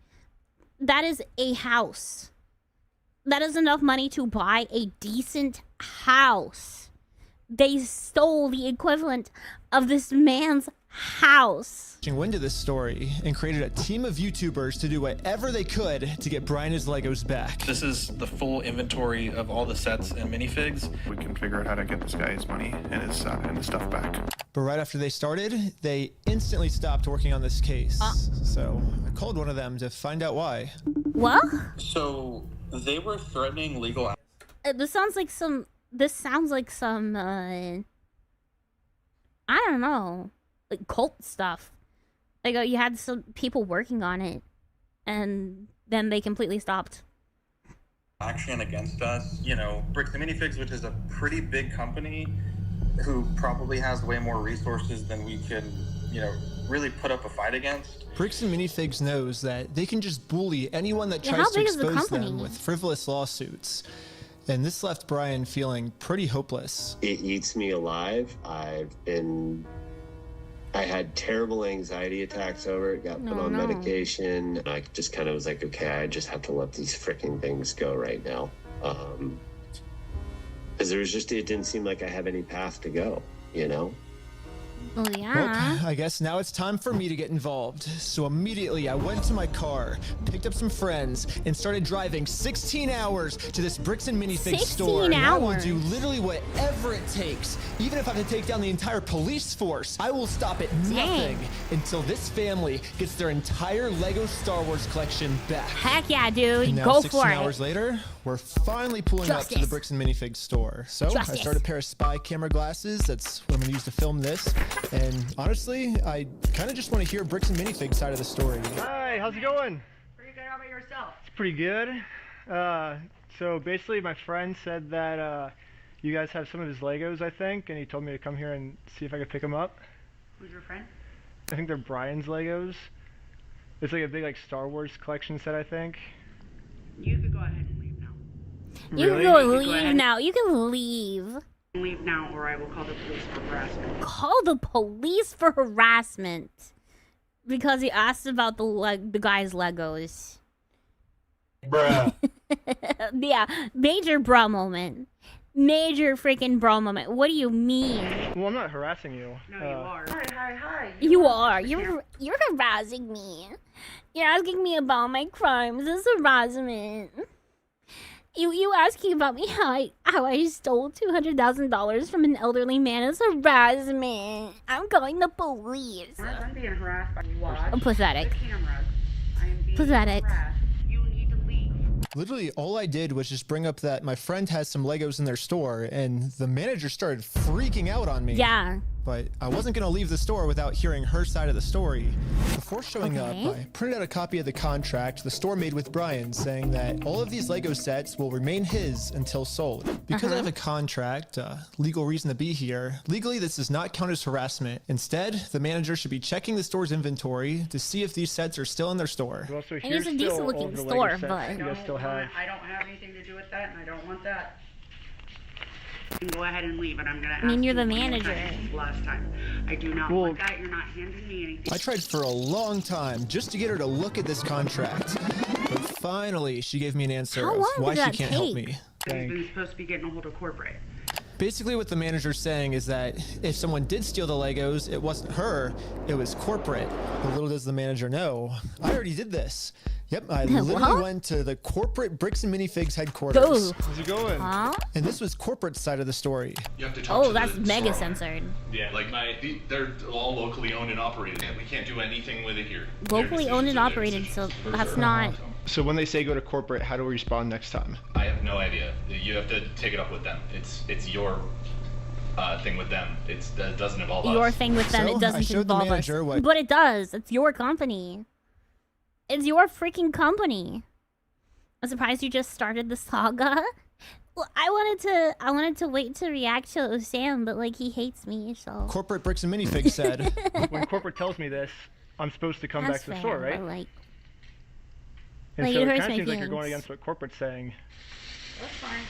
That is a house. That is enough money to buy a decent house. They stole the equivalent of this man's house. Wind of this story and created a team of YouTubers to do whatever they could to get Brian his Legos back. This is the full inventory of all the sets and minifigs. We can figure out how to get this guy his money and his stuff back. But right after they started, they instantly stopped working on this case. So I called one of them to find out why. What? So they were threatening legal. This sounds like some. I don't know, like cult stuff. Like, you had some people working on it, and then they completely stopped. Action against us. You know, Bricks and Minifigs, which is a pretty big company who probably has way more resources than we can, you know, really put up a fight against. Bricks and Minifigs knows that they can just bully anyone that tries to expose them with frivolous lawsuits. And this left Brian feeling pretty hopeless. It eats me alive. I had terrible anxiety attacks over it, got put on medication. I just kind of was like, okay, I just have to let these freaking things go right now. Because it didn't seem like I have any path to go, you know? Oh, yeah. Well, I guess now it's time for me to get involved. So immediately I went to my car, picked up some friends, and started driving 16 hours to this Bricks and Minifigs store. 16 And I will hours. do literally whatever it takes. Even if I have to take down the entire police force, I will stop at nothing until this family gets their entire Lego Star Wars collection back. Heck yeah, dude. And now, Go 16 for hours it. later, we're finally pulling up to the Bricks and Minifigs store. So I started a pair of spy camera glasses. That's what I'm going to use to film this. And honestly, I kind of just want to hear Bricks and Minifigs side of the story. Hi, how's it going? Pretty good. How about yourself? It's pretty good. So basically, my friend said that you guys have some of his Legos, I think, and he told me to come here and see if I could pick them up. Who's your friend? I think they're Brian's Legos. It's like a big Star Wars collection set, I think. You could go ahead and leave now. You can go leave now. You can leave. Leave now, or I will call the police for harassment. Call the police for harassment because he asked about the guy's Legos. Bruh. Yeah, major bra moment. Major freaking bra moment. What do you mean? Well, I'm not harassing you. No, you are. Hi. You are. You're harassing me. You're asking me about my crimes. This is harassment. You asking about me how I stole $200,000 from an elderly man is harassment. I'm calling the police. I'm being harassed by what? I'm pathetic. The cameras. I am being Pathetic. harassed. You need to leave. Literally, all I did was just bring up that my friend has some Legos in their store, and the manager started freaking out on me. Yeah. But I wasn't going to leave the store without hearing her side of the story. Before showing up, I printed out a copy of the contract the store made with Brian, saying that all of these Lego sets will remain his until sold. Because I have a contract, legal reason to be here, legally this does not count as harassment. Instead, the manager should be checking the store's inventory to see if these sets are still in their store. Well, so And it's a decent looking store, but I don't have anything to do with that, and I don't want that. You can go ahead and leave, and I'm gonna ask you're the you one more manager. time. Last time. I do not want that. You're not handing me anything. I tried for a long time just to get her to look at this contract. But finally, she gave me an answer of why she can't help me. He's been supposed to be getting a hold of corporate. Basically, what the manager's saying is that if someone did steal the Legos, it wasn't her, it was corporate. But little does the manager know, I already did this. Yep, I literally went to the corporate Bricks and Minifigs headquarters. How's it going? And this was corporate side of the story. You have to talk to that's the mega store owner. censored. Yeah, like they're all locally owned and operated. We can't do anything with it here. Locally owned and operated, so that's not. So when they say go to corporate, how do we respond next time? I have no idea. You have to take it up with them. It's your thing with them. That doesn't involve Your us. thing with them, So, it I doesn't showed the involve us. manager what- But it does. It's your company. It's your freaking company. I'm surprised you just started the saga. Well, I wanted to wait to react to Sam, but he hates me, so. Corporate Bricks and Minifigs said, When corporate tells me this, I'm supposed to come back to the store, right? But, like, And like, so it it hurts kind of my seems like you're going feelings. against what corporate's saying. That's fine.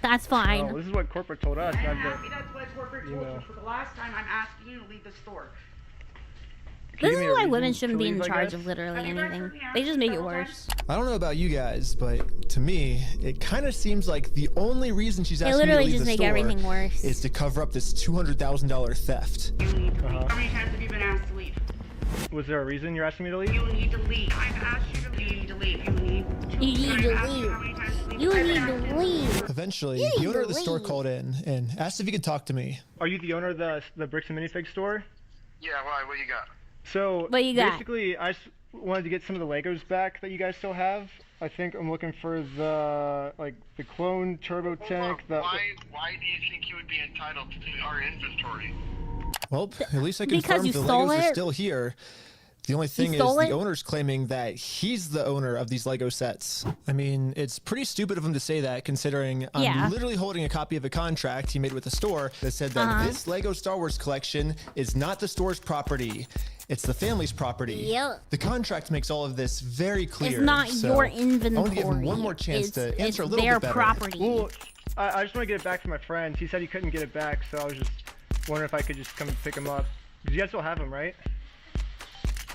That's fine. Well, this is what corporate told us, I'm not happy that. that's what corporate told you. For the last time, I'm asking you to leave the store. This is me a why reason women to shouldn't be in leave, I charge guess? of literally Have you guys anything. heard me They ask just make it several worse. I don't know about you guys, but to me, it kind of seems like the only reason she's They asking me to literally leave just the make store everything worse. is to cover up this $200,000 theft. You need to leave. How many times have you been asked to leave? Was there a reason you're asking me to leave? You need to leave. I've asked you to leave. You need to leave. You need to You need to I've asked you leave. how many times to leave. You I've need asked to you leave. Eventually, You the need owner to of the store leave. called in and asked if he could talk to me. Are you the owner of the bricks and minifig store? Yeah, why? What you got? So What you got? basically, I wanted to get some of the Legos back that you guys still have. I think I'm looking for the the clone turbo tank. Why do you think you would be entitled to our inventory? Well, at least I Because confirmed you the stole Legos are it? still here. The only thing is stole the it? owner's claiming that he's the owner of these Lego sets. I mean, it's pretty stupid of him to say that considering I'm Yeah. literally holding a copy of a contract he made with the store that said that this Lego Star Wars collection is not the store's property. It's the family's property. Yep. The contract makes all of this very clear. It's not so your I want to give him inventory. one more chance to It's answer a little their bit better. property. Well, I just want to get it back from my friend. He said he couldn't get it back, so I was just wondering if I could just come and pick him up. Because you guys still have him, right?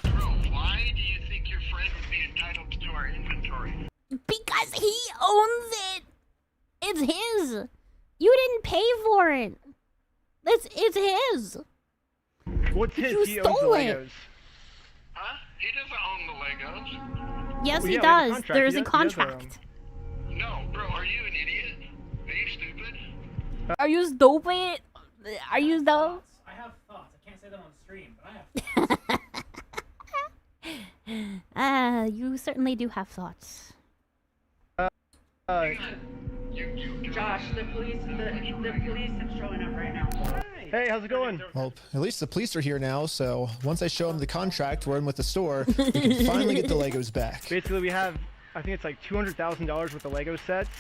Bro, why do you think your friend would be entitled to our inventory? Because he owns it. It's his. You didn't pay for it. It's his. What's his? You He owns the stole it. Legos. Huh? He doesn't own the Legos. Yes, Well, he yeah, we have a does. contract. There's He a does own 'em. contract. No, bro, are you an idiot? Are you stupid? Are you stupid? Are you dumb? I have thoughts. I can't say them on stream, but I have You certainly do have thoughts. Josh, the police are showing up right now. Hey, how's it going? Well, at least the police are here now, so once I show them the contract we're in with the store, we can finally get the Legos back. Basically, we have, I think it's like $200,000 worth of Lego sets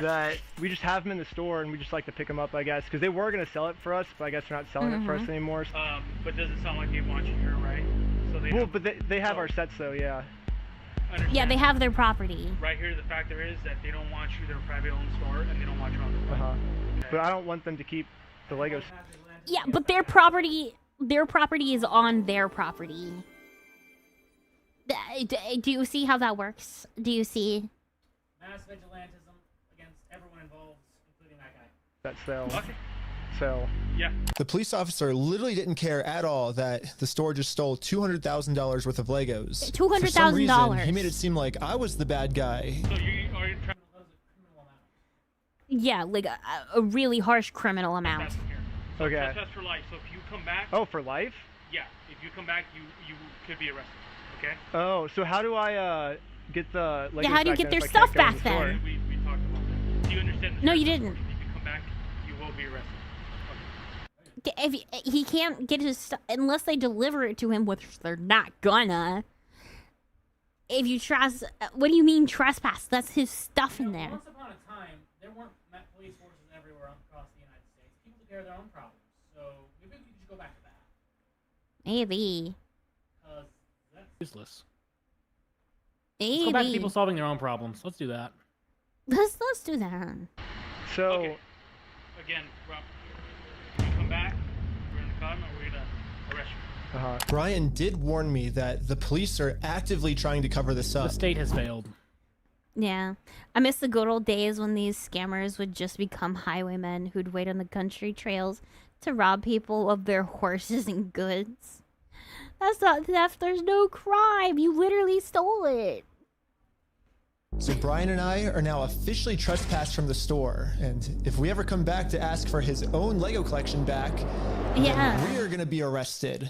that we just have them in the store, and we just like to pick them up, I guess, because they were gonna sell it for us, but I guess they're not selling it for us anymore. But does it sound like they want you here, right? So they Well, but they have our sets though, yeah. understand. Yeah, they have their property. Right here, the factor is that they don't want you. They're a private-owned store, and they don't want you on the road. But I don't want them to keep the Legos. Yeah, but their property is on their property. Do you see how that works? Do you see? mass vigilantism against everyone involved, including that guy. That sale. Okay. So. Yeah. The police officer literally didn't care at all that the store just stole $200,000 worth of Legos. $200,000. For some reason, he made it seem like I was the bad guy. So you are trying Yeah, like a really harsh criminal amount. Okay. That's for life. So if you come back. Oh, for life? Yeah. If you come back, you could be arrested. Okay. Oh, so how do I get the Legos Yeah, how do you back get then their if I can't stuff go in back the store? then? We talked about that. Do you understand? No, you didn't. If you come back, you will be arrested. If he can't get his stuff unless they deliver it to him, which they're not gonna. If you what do you mean trespass? That's his stuff in there. Once upon a time, there weren't police forces everywhere across the United States. People took care of their own problems. So maybe we could just go back to that. Maybe. That's useless. Maybe. Let's go back to people solving their own problems. Let's do that. Let's do that. So. Okay. Again, Rob, if you come back, we're in the car, and we're gonna arrest you. Brian did warn me that the police are actively trying to cover this up. The state has failed. Yeah. I miss the good old days when these scammers would just become highwaymen who'd wait on the country trails to rob people of their horses and goods. That's not theft. There's no crime. You literally stole it. So Brian and I are now officially trespassed from the store, and if we ever come back to ask for his own Lego collection back, then we are gonna be arrested.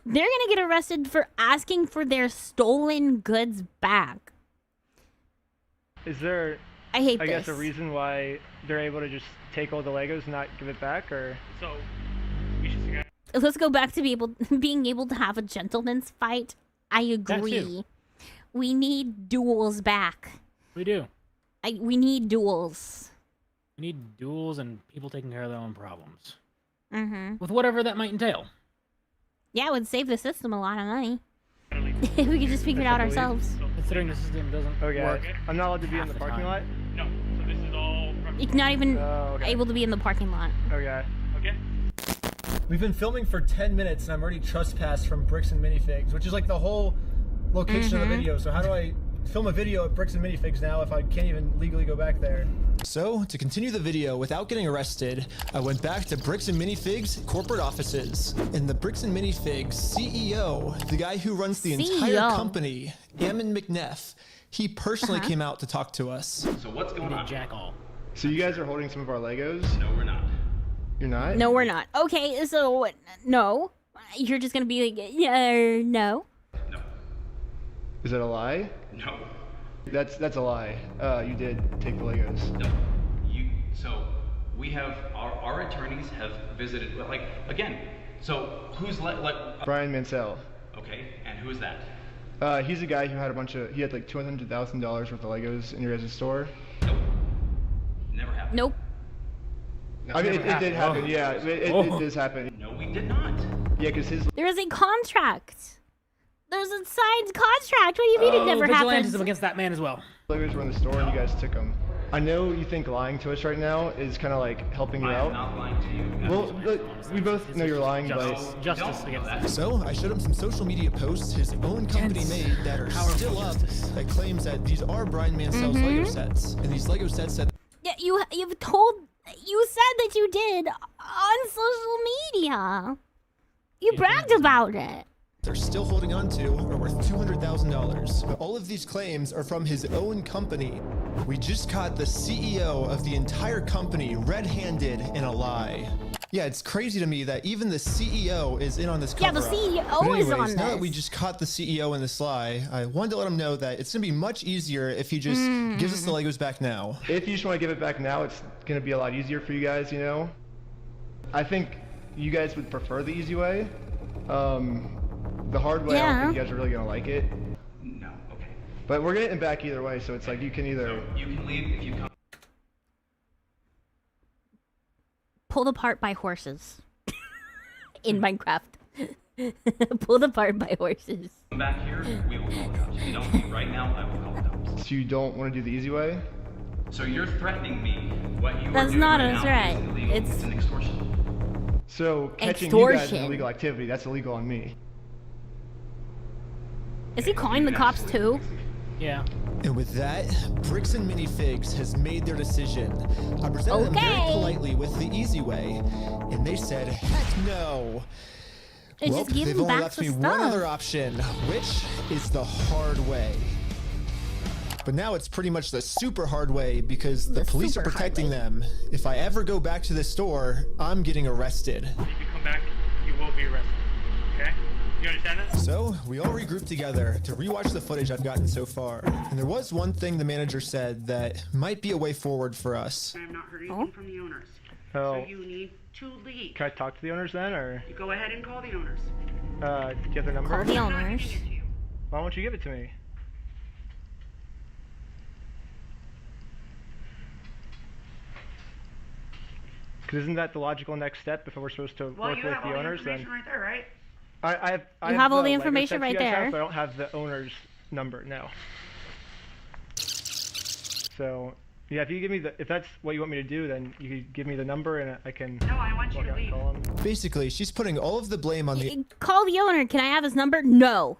They're gonna get arrested for asking for their stolen goods back. Is there, I hate guess, a this. reason why they're able to just take all the Legos and not give it back, or? So we should figure out. Let's go back to being able to have a gentleman's fight. I agree. too. We need duels back. We do. We need duels. We need duels and people taking care of their own problems. Mm-hmm. With whatever that might entail. Yeah, it would save the system a lot of money. If we could just figure it out ourselves. Considering the system doesn't work. I'm not allowed to be in the parking lot? No. So this is all. You're not even able to be in the parking lot. Okay. Okay. We've been filming for 10 minutes and I'm already trespassed from Bricks and Minifigs, which is like the whole location of the video. So how do I film a video at Bricks and Minifigs now if I can't even legally go back there? So, to continue the video without getting arrested, I went back to Bricks and Minifigs corporate offices. And the Bricks and Minifigs CEO, the guy who runs the entire company, Ammon McNeff, he personally came out to talk to us. So what's going on? Jack all. So you guys are holding some of our Legos? No, we're not. You're not? No, we're not. Okay, so no. You're just gonna be like, yeah, no. No. Is that a lie? No. That's a lie. You did take the Legos. No. So we have our attorneys have visited. Like again. So who's Brian Mansell. Okay, and who is that? He's a guy who had he had like $200,000 worth of Legos in your guys' store. Nope. Never happened. Nope. I mean, it did happen. Yeah, it does happen. No, we did not. Yeah, because There is a contract. There's a signed contract. What do you mean it never happened? Vigilantism against that man as well. Legos were in the store and you guys took them. I know you think lying to us right now is kind of like helping you out. I'm not lying to you. Well, we both know you're lying, but Justice against that. So I showed him some social media posts his own company made that are still up that claims that these are Brian Mansell's Lego sets, and these Lego sets that. Yeah, you said that you did on social media. You bragged about it. They're still holding on to are worth $200,000. But all of these claims are from his own company. We just caught the CEO of the entire company red-handed in a lie. Yeah, it's crazy to me that even the CEO is in on this cover-up. Yeah, the CEO But anyways, is on this. now that we just caught the CEO in this lie, I wanted to let him know that it's going to be much easier if he just gives us the Legos back now. If you just want to give it back now, it's going to be a lot easier for you guys, you know? I think you guys would prefer the easy way. The hard way, I don't think you guys are really going to like it. No, okay. But we're getting it back either way, so it's like you can either... So you can leave if you come. Pulled apart by horses. In Minecraft. Pulled apart by horses. Come back here, we will call the cops. If you don't leave right now, I will call the cops. So you don't want to do the easy way? So you're threatening me. What you That's are doing not right a now threat. is illegal. It's an extortion. So catching you guys in illegal activity, that's illegal on me. Is he calling the cops too? Yeah. And with that, Bricks and Minifigs has made their decision. I presented them very politely with the easy way, and they said, heck no. Well, just give they've them only back left the me one other option, which is the hard way. But now it's pretty much the super hard way because the police are protecting them. If I ever go back to the store, I'm getting arrested. If you come back, you will be arrested. Okay? You understand that? So, we all regrouped together to rewatch the footage I've gotten so far. And there was one thing the manager said that might be a way forward for us. I have not heard anything from the owners. Oh. So you need to leave. Can I talk to the owners then, or? You go ahead and call the owners. Do you have their number? Call the owners. Why won't you give it to me? Because isn't that the logical next step if we're supposed to Well, work you with have the all the owners? information right there, right? I have all the Lego information sets right you guys have, there. but I don't have the owner's number now. So, yeah, if you give me if that's what you want me to do, then you could give me the number and I can. No, I want you to leave. Basically, she's putting all of the blame on the. Call the owner. Can I have his number? No.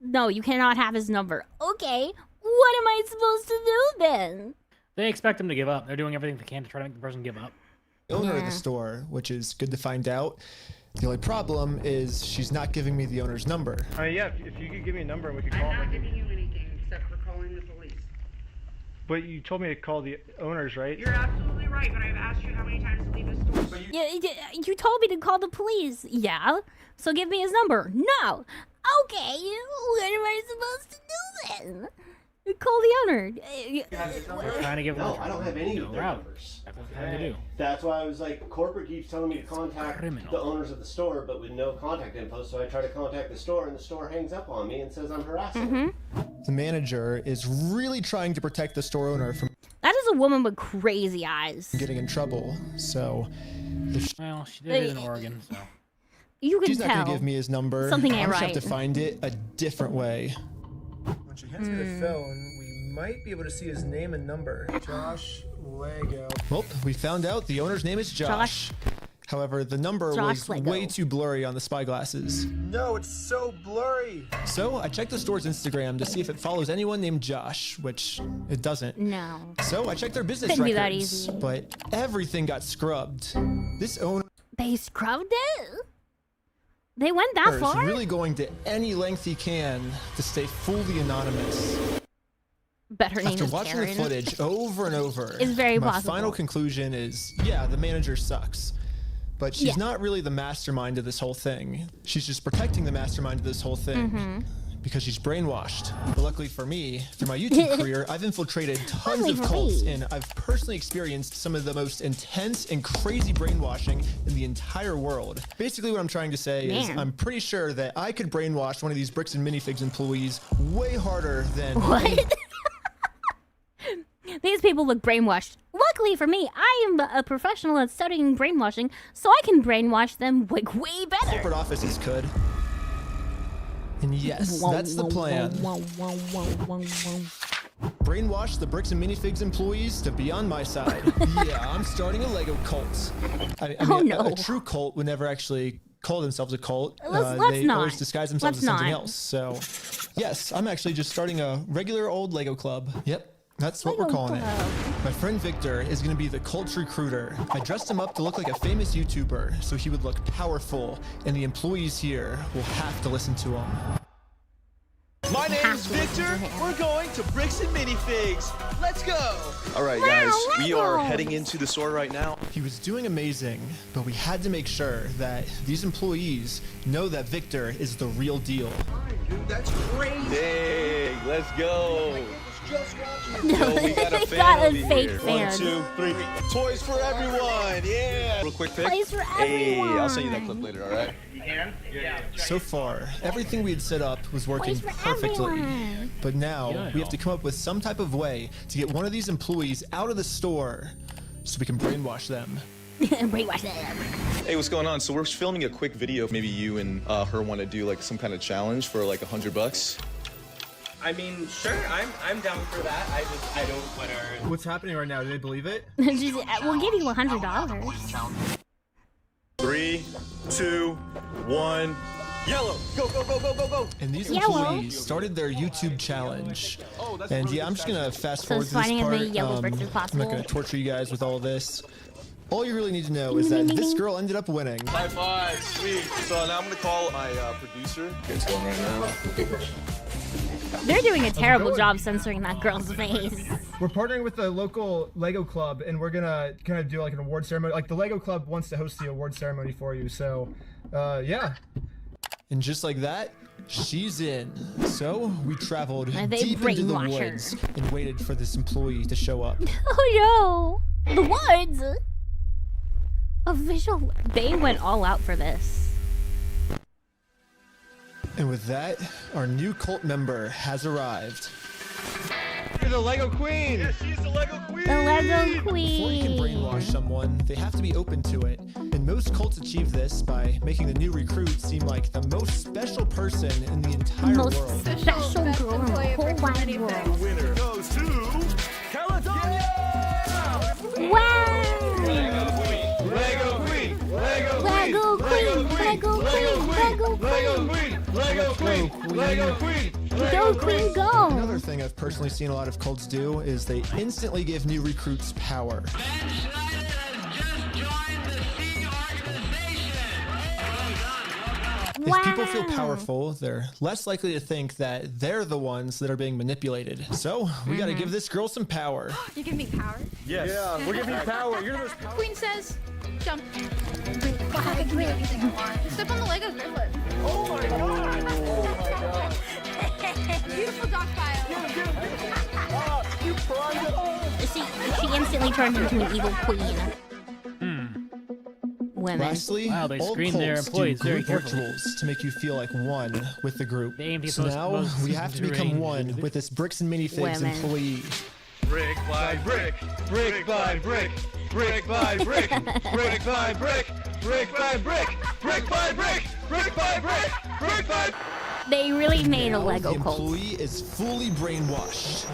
No, you cannot have his number. Okay. What am I supposed to do then? They expect him to give up. They're doing everything they can to try to make the person give up. Owner of the store, which is good to find out. The only problem is she's not giving me the owner's number. Yeah, if you could give me a number and we could call I'm not giving you anything except for calling the police. But you told me to call the owners, right? You're absolutely right, but I've asked you how many times to leave the store. You told me to call the police. Yeah. So give me his number. No. Okay. What am I supposed to do then? Call the owner. Trying to give them I don't have any of their numbers. That's why I was like, corporate keeps telling me to contact the owners of the store, but with no contact info. So I try to contact the store, and the store hangs up on me and says I'm harassing them. The manager is really trying to protect the store owner from That is a woman with crazy eyes. getting in trouble. So, well, she did it in Oregon, so. You can She's not tell. gonna give me his number. Something I'm ain't just right. have to find it a different way. Once your hands get a phone, we might be able to see his name and number. Josh Lego. Well, we found out the owner's name is Josh. However, the number was way too blurry on the spy glasses. No, it's so blurry. So I checked the store's Instagram to see if it follows anyone named Josh, which it doesn't. No. So I checked their business Couldn't be that records, easy. but everything got scrubbed. This owner They scrubbed it? They went that is far? really going to any length he can to stay fully anonymous. Bet her name After is watching Karen. the footage over and over, It's very my possible. final conclusion is, yeah, the manager sucks. But she's Yeah. not really the mastermind of this whole thing. She's just protecting the mastermind of this whole thing. Mm-hmm. Because she's brainwashed. But luckily for me, through my YouTube career, I've infiltrated tons Luckily of for cults, me. and I've personally experienced some of the most intense and crazy brainwashing in the entire world. Basically, what I'm trying to say is Man. I'm pretty sure that I could brainwash one of these Bricks and Minifigs employees way harder than... What? These people look brainwashed. Luckily for me, I am a professional at studying brainwashing, so I can brainwash them like way better. corporate offices could. And yes, that's the plan. Brainwash the Bricks and Minifigs employees to be on my side. Yeah, I'm starting a Lego cult. I mean, Oh, no. a true cult would never actually call themselves a cult. Let's they not. always disguise themselves Let's as something not. else. So, yes, I'm actually just starting a regular old Lego club. Yep. That's what we're Lego calling club. it. My friend Victor is going to be the cult recruiter. I dressed him up to look like a famous YouTuber so he would look powerful, and the employees here will have to listen to him. My name's Victor. We're going to Bricks and Minifigs. Let's go. All right, guys. We are heading into the store right now. He was doing amazing, but we had to make sure that these employees know that Victor is the real deal. Dude, that's crazy. Hey, let's go. No, Yo, we got a they fan got a over fake here. fan. 1, 2, 3. Toys for everyone. Yeah. Real quick pic. Toys for Hey, I'll send you that everyone. clip later, all right? So far, everything we had set up was working Toys for perfectly. everyone. But now, Yeah, I we have know. to come up with some type of way to get one of these employees out of the store so we can brainwash them. Brainwash them. Hey, what's going on? So we're filming a quick video. Maybe you and her want to do like some kind of challenge for like $100. I mean, sure, I'm down for that. I don't want to. What's happening right now? Do they believe it? We'll give you $100. 3, 2, 1. Yellow. Go, go, go, go, go, go. And these Yellow. employees started their YouTube challenge. And yeah, I'm just gonna fast So forward it's to this finding as part. many yellow bricks as I'm possible. not gonna torture you guys with all this. All you really need to know is that this girl ended up winning. High five. Sweet. So now I'm going to call my producer. It's going right now. They're doing a terrible job censoring that girl's face. We're partnering with the local Lego club, and we're gonna kind of do like an award ceremony. Like the Lego club wants to host the award ceremony for you, so yeah. And just like that, she's in. So we traveled Are they deep into the brainwash her? woods and waited for this employee to show up. Oh no! The woods! Official. They went all out for this. And with that, our new cult member has arrived. You're the Lego Queen. Yeah, she's the Lego Queen. The Lego Before you can Queen. brainwash someone, they have to be open to it. And most cults achieve this by making the new recruit seem like the most special person in the entire Most world. special girl in the whole wide world. Winner goes to California. Wow! Lego Queen. Lego Lego Queen! Lego Queen! Lego Queen! Lego Queen. Lego Queen. Go Queen, go! Another thing I've personally seen a lot of cults do is they instantly give new recruits power. If people feel powerful, they're less likely to think that they're the ones that are being manipulated. So we gotta give this girl some power. You give me power? Yes. Yeah, we're giving you power. You're the most The queen says, jump. Step on the Lego griffin. Oh my god. Beautiful dog pile. You primed it. She instantly turns into an evil queen. Women. Lastly, Wow, they all screen their cults do employees very group carefully. rituals to make you feel like one with the group. They aim to So post now most we have to become range. one with this Bricks and Minifigs Women. employee. Brick by brick. Brick by brick. Brick by brick. Brick by brick. Brick by brick, brick by brick, brick by brick, brick by. They really made a Lego the cult. employee is fully brainwashed.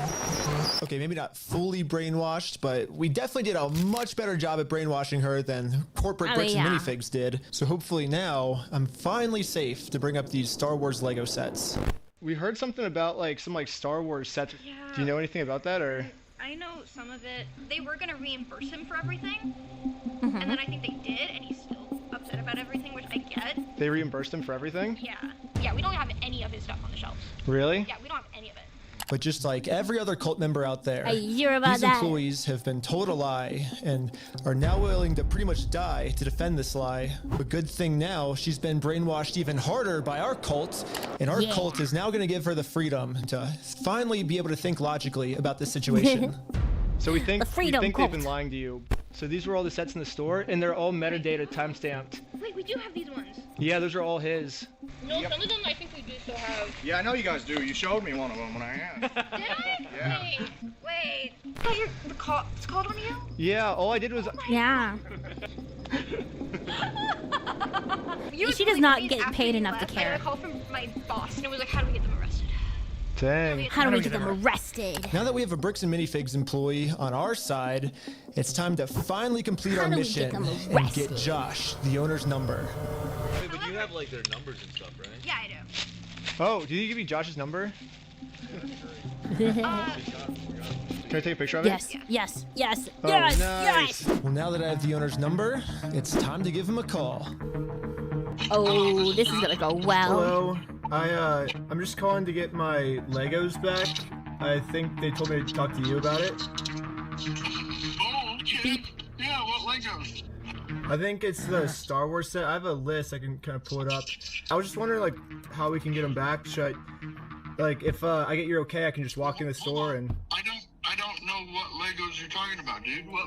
Okay, maybe not fully brainwashed, but we definitely did a much better job at brainwashing her than corporate bricks and minifigs did. So hopefully now I'm finally safe to bring up these Star Wars Lego sets. We heard something about like some Star Wars sets. Yeah. Do you know anything about that or? I know some of it. They were gonna reimburse him for everything, and then I think they did, and he's still upset about everything, which I get. They reimbursed him for everything? Yeah. Yeah, we don't have any of his stuff on the shelves. Really? Yeah, we don't have any of it. But just like every other cult member out there, I hear about these that. employees have been told a lie and are now willing to pretty much die to defend this lie. But good thing now she's been brainwashed even harder by our cult, and our cult is now going to give her the freedom to finally be able to think logically about this situation. So we think freedom they've cult. been lying to you. So these were all the sets in the store, and they're all metadata timestamped. Wait, we do have these ones. Yeah, those are all his. No, some of them I think we do still have. Yeah, I know you guys do. You showed me one of them when I asked. Did I? Yeah. Wait. Oh, the cops called on you? Yeah, all I did was. Yeah. She does not get paid enough to I care. got a call from my boss, and it was like, how do we get them arrested? Dang. How do we get them arrested? Now that we have a Bricks and Minifigs employee on our side, it's time to finally complete our do we mission get them and arrested? get Josh, the owner's number. Wait, but you have like their numbers and stuff, right? Yeah, I do. Oh, did he give you Josh's number? Can I take a picture of it? Yes, yes, yes, Oh, yes, nice. yes. Well, now that I have the owner's number, it's time to give him a call. Oh, this is gonna go well. Hello. I'm just calling to get my Legos back. I think they told me to talk to you about it. Oh, okay. Yeah, what Legos? I think it's the Star Wars set. I have a list. I can kind of pull it up. I was just wondering, like, how we can get them back. Should I, like, if I get your okay, I can just walk in the store and. I don't know what Legos you're talking about, dude. What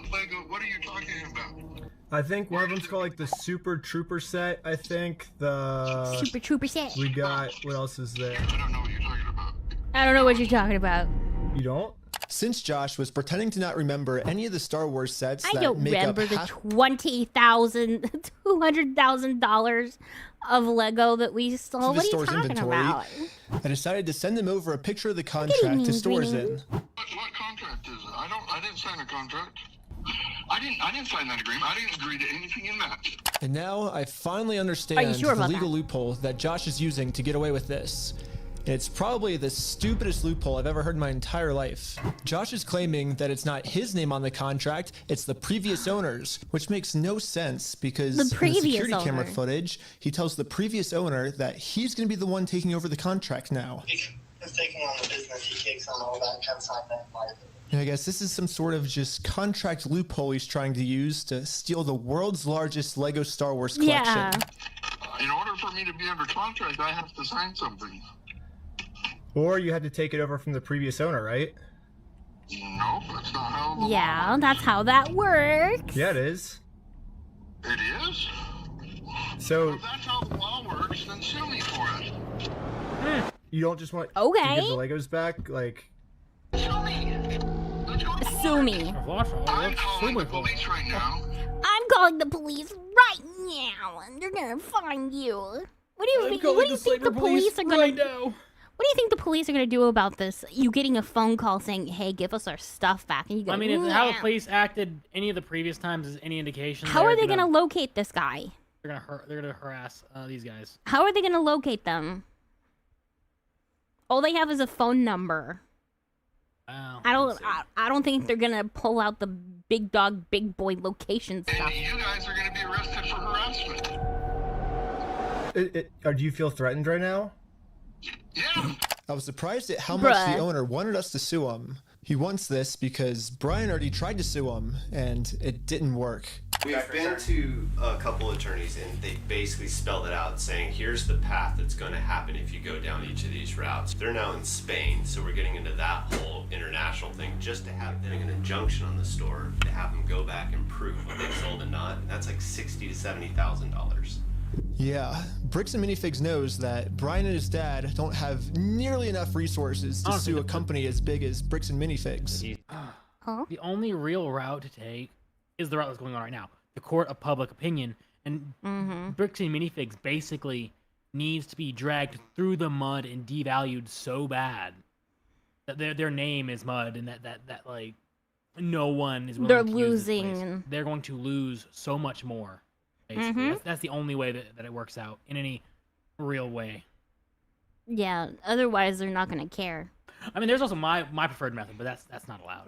are you talking about? I think one of them's called like the Super Trooper set. I think the Super Trooper set. We got what else is there? I don't know what you're talking about. I don't know what you're talking about. You don't? Since Josh was pretending to not remember any of the Star Wars sets I that don't make remember up the half $200,000 of Lego that we stole. of the What are you store's talking inventory, about? I decided to send him over a picture of the contract his store is in. What contract is it? I didn't sign a contract. I didn't sign that agreement. I didn't agree to anything in that. And now I finally understand Are you sure the about legal that? loophole that Josh is using to get away with this. It's probably the stupidest loophole I've ever heard in my entire life. Josh is claiming that it's not his name on the contract, it's the previous owner's, which makes no sense because in the security camera footage, he tells the previous owner that he's going to be the one taking over the contract now. He's taking on the business. He takes on all that consignment. And I guess this is some sort of just contract loophole he's trying to use to steal the world's largest Lego Star Wars collection. Yeah. In order for me to be under contract, I have to sign something. Or you had to take it over from the previous owner, right? No, that's not how the Yeah, that's how that works. Yeah, it is. It is? So If that's how the law works, then sue me for it. you don't just want Okay. to give the Legos back, like? Sue me. Sue me. I'm calling the police right now. I'm calling the police right now, and they're gonna find you. What do you think? What do you think the police are gonna do? What do you think the police are gonna do about this? You getting a phone call saying, "Hey, give us our stuff back," and you go, I mean, if how the "Yeah." police acted any of the previous times is any indication. How are they gonna locate this guy? They're gonna harass these guys. How are they gonna locate them? All they have is a phone number. Wow. I don't think they're gonna pull out the big dog, big boy location stuff. And you guys are going to be arrested for harassment. Do you feel threatened right now? Yeah. I was surprised at how much the Bruh. owner wanted us to sue him. He wants this because Brian already tried to sue him, and it didn't work. We've been to a couple attorneys and they basically spelled it out saying here's the path that's going to happen if you go down each of these routes. They're now in Spain, so we're getting into that whole international thing just to have them an injunction on the store to have them go back and prove what they sold and not. And that's like $60,000 to $70,000. Yeah, Bricks and Minifigs knows that Brian and his dad don't have nearly enough resources to sue a company as big as Bricks and Minifigs. The only real route to take is the route that's going on right now. The court of public opinion And Bricks and Minifigs basically needs to be dragged through the mud and devalued so bad that their name is mud, and that like no one is willing They're to use this place. losing. They're going to lose so much more. Basically, that's the only way that it works out in any real way. Yeah, otherwise they're not gonna care. I mean, there's also my preferred method, but that's not allowed.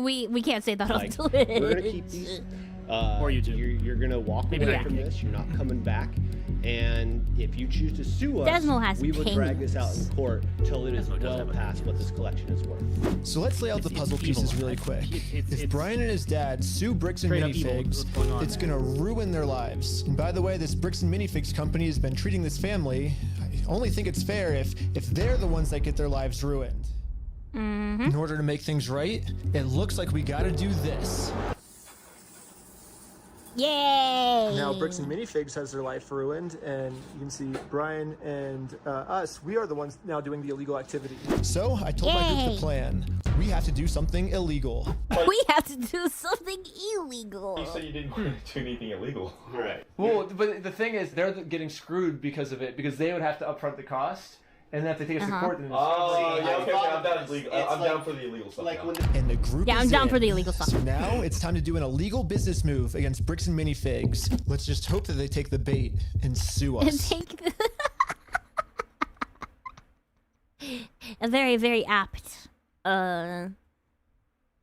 we can't say that on Like, Twitch. we're gonna keep these. Or YouTube. You're gonna walk Maybe away not. from this. You're not coming back. And if you choose to sue us, Desmo has we will drag this out in opinions. court till it is Desmo does well have past what this collection is worth. So let's lay out the puzzle pieces really quick. If Brian and his dad sue Bricks and straight up evil, Minifigs, what's going on it's there. gonna ruin their lives. And by the way, this Bricks and Minifigs company has been treating this family. I only think it's fair if they're the ones that get their lives ruined. In order to make things right, it looks like we gotta do this. Yay! Now Bricks and Minifigs has their life ruined, and you can see Brian and us, we are the ones now doing the illegal activity. So I told my group Yay. the plan. We have to do something illegal. We have to do something illegal. You said you didn't want to do anything illegal. Right. Well, but the thing is, they're getting screwed because of it, because they would have to upfront the cost, and then if they take us to court, then it's Oh, yeah, okay, thought I'm down this. illegal. It's I'm like- down for the illegal stuff. Like now. when And the group Yeah, I'm is down in. for the illegal stuff. So now it's time to do an illegal business move against Bricks and Minifigs. Let's just hope that they take the bait and sue us. A very, very apt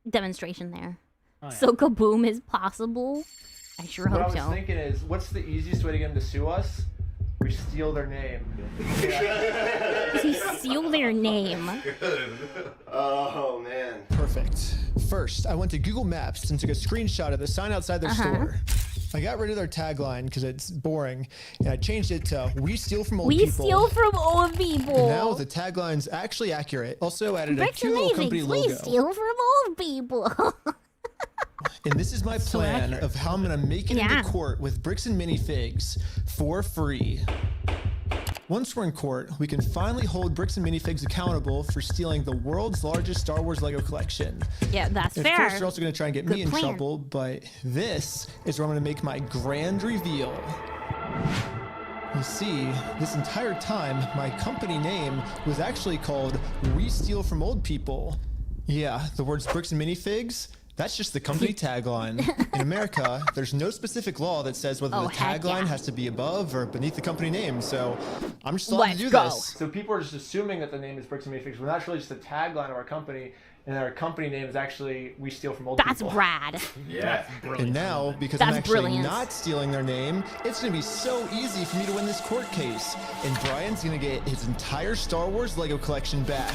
demonstration there. Oh, yeah. So kaboom is possible. I sure What I hope was so. thinking is, what's the easiest way to get them to sue us? We steal their name. We steal their name. Oh man. Perfect. First, I went to Google Maps and took a screenshot of the sign outside their store. I got rid of their tagline because it's boring, and I changed it to "We steal from old We people." steal from old people. And now the tagline's actually accurate. Also added a Bricks cute and little company Minifigs, we logo. steal from old people. And this is my plan accurate. of how I'm gonna make it Yeah. into court with Bricks and Minifigs for free. Once we're in court, we can finally hold Bricks and Minifigs accountable for stealing the world's largest Star Wars Lego collection. Yeah, that's And fair. of course, they're also gonna try and get Good me in plan. trouble, but this is where I'm gonna make my grand reveal. You see, this entire time, my company name was actually called We Steal From Old People. Yeah, the words Bricks and Minifigs, that's just the company tagline. In America, there's no specific law that says whether the heck tagline yeah. has to be above or beneath the company name, so I'm just allowed to do this. So people are just assuming that the name is Bricks and Minifigs, but that's really just the tagline of our company, and our company name is actually We Steal From Old That's People. rad. Yeah. And now, because I'm That's actually brilliant. not stealing their name, it's gonna be so easy for me to win this court case. And Brian's gonna get his entire Star Wars Lego collection back.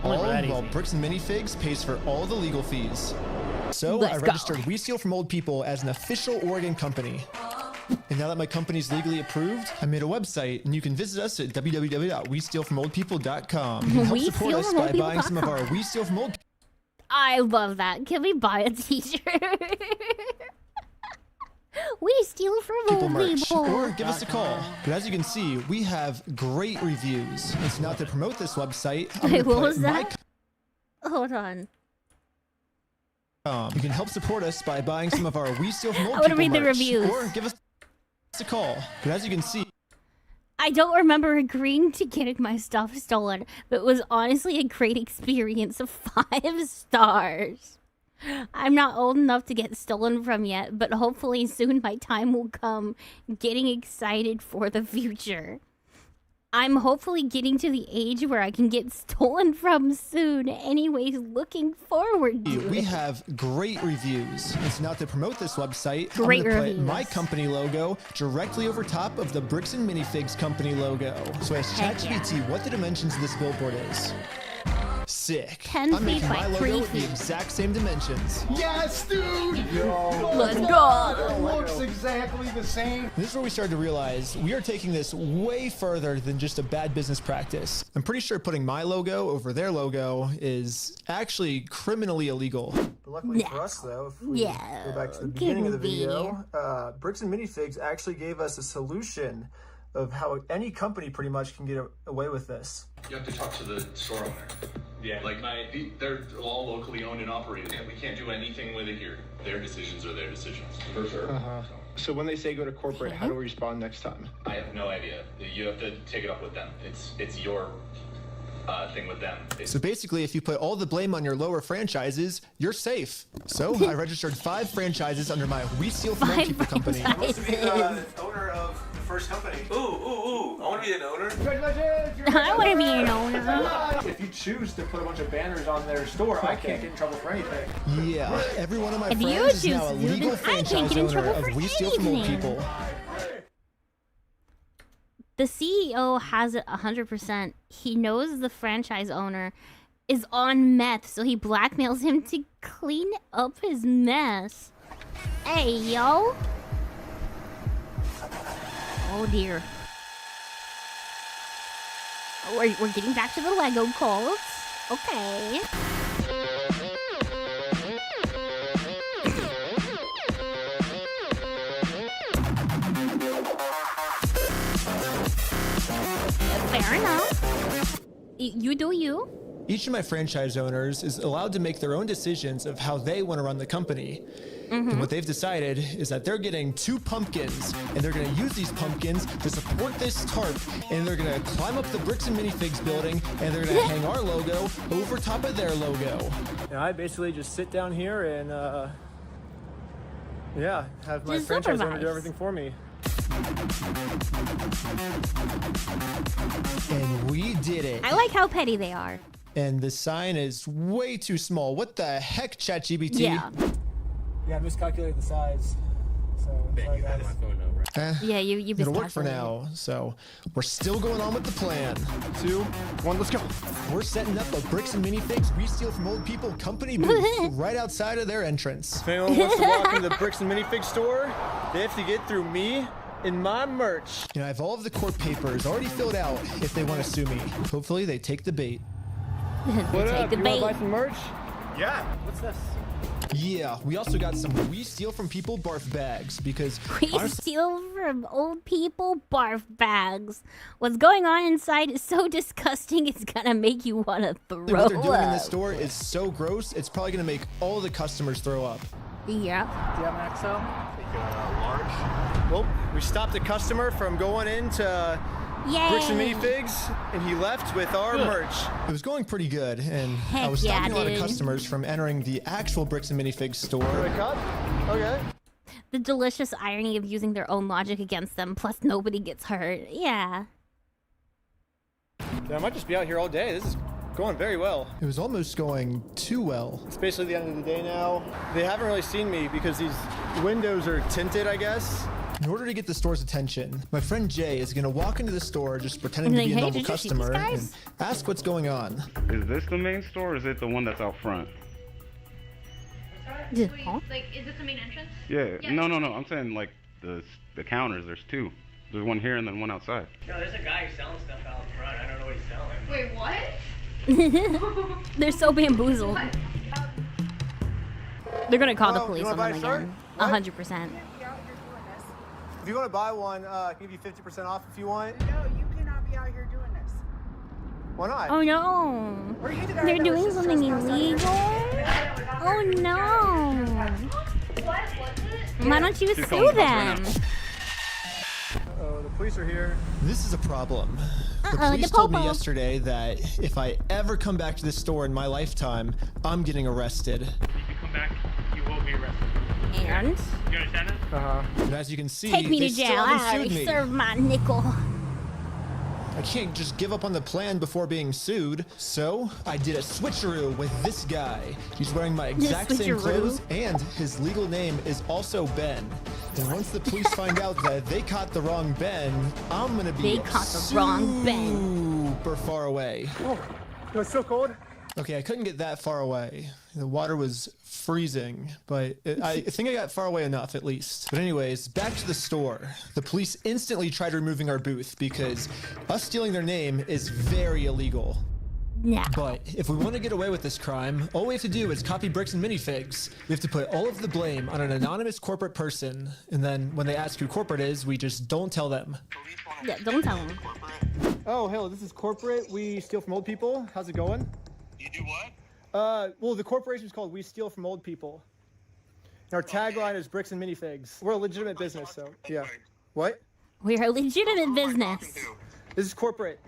Only All for that while easy. Bricks and Minifigs pays for all the legal fees. So Let's I go. registered We Steal From Old People as an official Oregon company. And now that my company's legally approved, I made a website, and you can visit us at www.westealfromoldpeople.com. You can help support us by buying some of our We Steal From Old I love that. Can we buy a t-shirt? We steal from People old merch, people. or give us a call. But as you can see, we have great reviews. And so now to promote this website, I'm Wait, gonna what was put my that? Hold on. You can help support us by buying some of our We Steal From Old I wanna People read the merch, reviews. or give us a call. But as you can see, I don't remember agreeing to getting my stuff stolen, but it was honestly a great experience of 5 stars. I'm not old enough to get stolen from yet, but hopefully soon my time will come. Getting excited for the future. I'm hopefully getting to the age where I can get stolen from soon. Anyways, looking forward to we it. have great reviews. And so now to promote this website, Great I'm gonna put reviews. my company logo directly over top of the Bricks and Minifigs company logo. So I asked Heck yeah. ChatGPT what the dimensions of this billboard is. Sick. 10 I'm feet making by my 3 logo feet. the exact same dimensions. Yes, dude! Let's go. It looks exactly the same. This is where we started to realize we are taking this way further than just a bad business practice. I'm pretty sure putting my logo over their logo is actually criminally illegal. But luckily for us, though, if we go back to the beginning of the video, Bricks and Minifigs actually gave us a solution of how any company pretty much can get away with this. You have to talk to the store owner. Yeah, like they're all locally owned and operated. We can't do anything with it here. Their decisions are their decisions. For sure. Uh-huh. So. So when they say go to corporate, how do we respond next time? I have no idea. You have to take it up with them. It's your thing with them. So basically, if you put all the blame on your lower franchises, you're safe. So I registered 5 franchises under my We Steal From Old People company. I'm supposed to be the owner of the first company. Ooh, I want to be an owner. Congratulations! I want to be an owner. If you choose to put a bunch of banners on their store, I can't get in trouble for anything. Yeah, every one of my friends is now a legal franchise owner of We Steal From Old People. The CEO has it 100%. He knows the franchise owner is on meth, so he blackmails him to clean up his mess. Hey, yo. Oh, dear. We're getting back to the Lego cults. Okay. Fair enough. You do you. Each of my franchise owners is allowed to make their own decisions of how they want to run the company. And what they've decided is that they're getting 2 pumpkins, and they're going to use these pumpkins to support this tarp, and they're going to climb up the Bricks and Minifigs building, and they're going to hang our logo over top of their logo. And I basically just sit down here and, yeah, have my franchise owner do everything for me. And we did it. I like how petty they are. And the sign is way too small. What the heck, ChatGPT? Yeah. Yeah, I miscalculated the size. So, sorry, guys. Yeah, you It'll work for now. So, we're still going on with the plan. 2, 1, let's go. We're setting up a Bricks and Minifigs We Steal From Old People company booth right outside of their entrance. If anyone wants to walk into the Bricks and Minifigs store, they have to get through me and my merch. You know, I have all of the court papers already filled out if they want to sue me. Hopefully, they take the bait. What up? You want to buy some merch? Yeah. What's this? Yeah, we also got some We Steal From People barf bags because We steal from old people barf bags. What's going on inside is so disgusting it's gonna make you want to throw what they're doing up. in this store is so gross, it's probably gonna make all the customers throw up. Yeah. Do you have an XL? Large. Well, we stopped a customer from going into Bricks and Minifigs, and he left with our merch. It was going pretty good, and I was stopping a lot of customers from entering the actual Bricks and Minifigs store. Okay. The delicious irony of using their own logic against them, plus nobody gets hurt. Yeah. I might just be out here all day. This is going very well. It was almost going too well. It's basically the end of the day now. They haven't really seen me because these windows are tinted, I guess. In order to get the store's attention, my friend Jay is going to walk into the store just pretending to be a normal customer and ask what's going on. Is this the main store or is it the one that's out front? Like, is this the main entrance? Yeah. No. I'm saying like the counters. There's 2. There's one here and then one outside. No, there's a guy who's selling stuff out front. I don't know what he's selling. Wait, what? They're so bamboozled. They're gonna call the police on them again. 100%. If you want to buy one, I can give you 50% off if you want. No, you cannot be out here doing this. Why not? Oh no. They're doing something illegal? Oh no. Why don't you sue them? Uh-oh, the police are here. This is a problem. The police told me yesterday that if I ever come back to this store in my lifetime, I'm getting arrested. If you come back, you will be arrested. And? You understand that? And as you can see, Take me they to still jail. haven't I sued already me. served my nickel. I can't just give up on the plan before being sued. So I did a switcheroo with this guy. He's wearing my exact same clothes, and his legal name is also Ben. And once the police find out that they caught the wrong Ben, I'm gonna be super far away. Oh, it's so cold. Okay, I couldn't get that far away. The water was freezing, but I think I got far away enough at least. But anyways, back to the store. The police instantly tried removing our booth because us stealing their name is very illegal. Yeah. But if we want to get away with this crime, all we have to do is copy Bricks and Minifigs. We have to put all of the blame on an anonymous corporate person, and then when they ask who corporate is, we just don't tell them. Yeah, don't tell them. Oh, hello, this is corporate. We steal from old people. How's it going? You do what? Well, the corporation's called We Steal From Old People. Our tagline is bricks and minifigs. We're a legitimate business, so yeah. What? We're a legitimate business. This is corporate.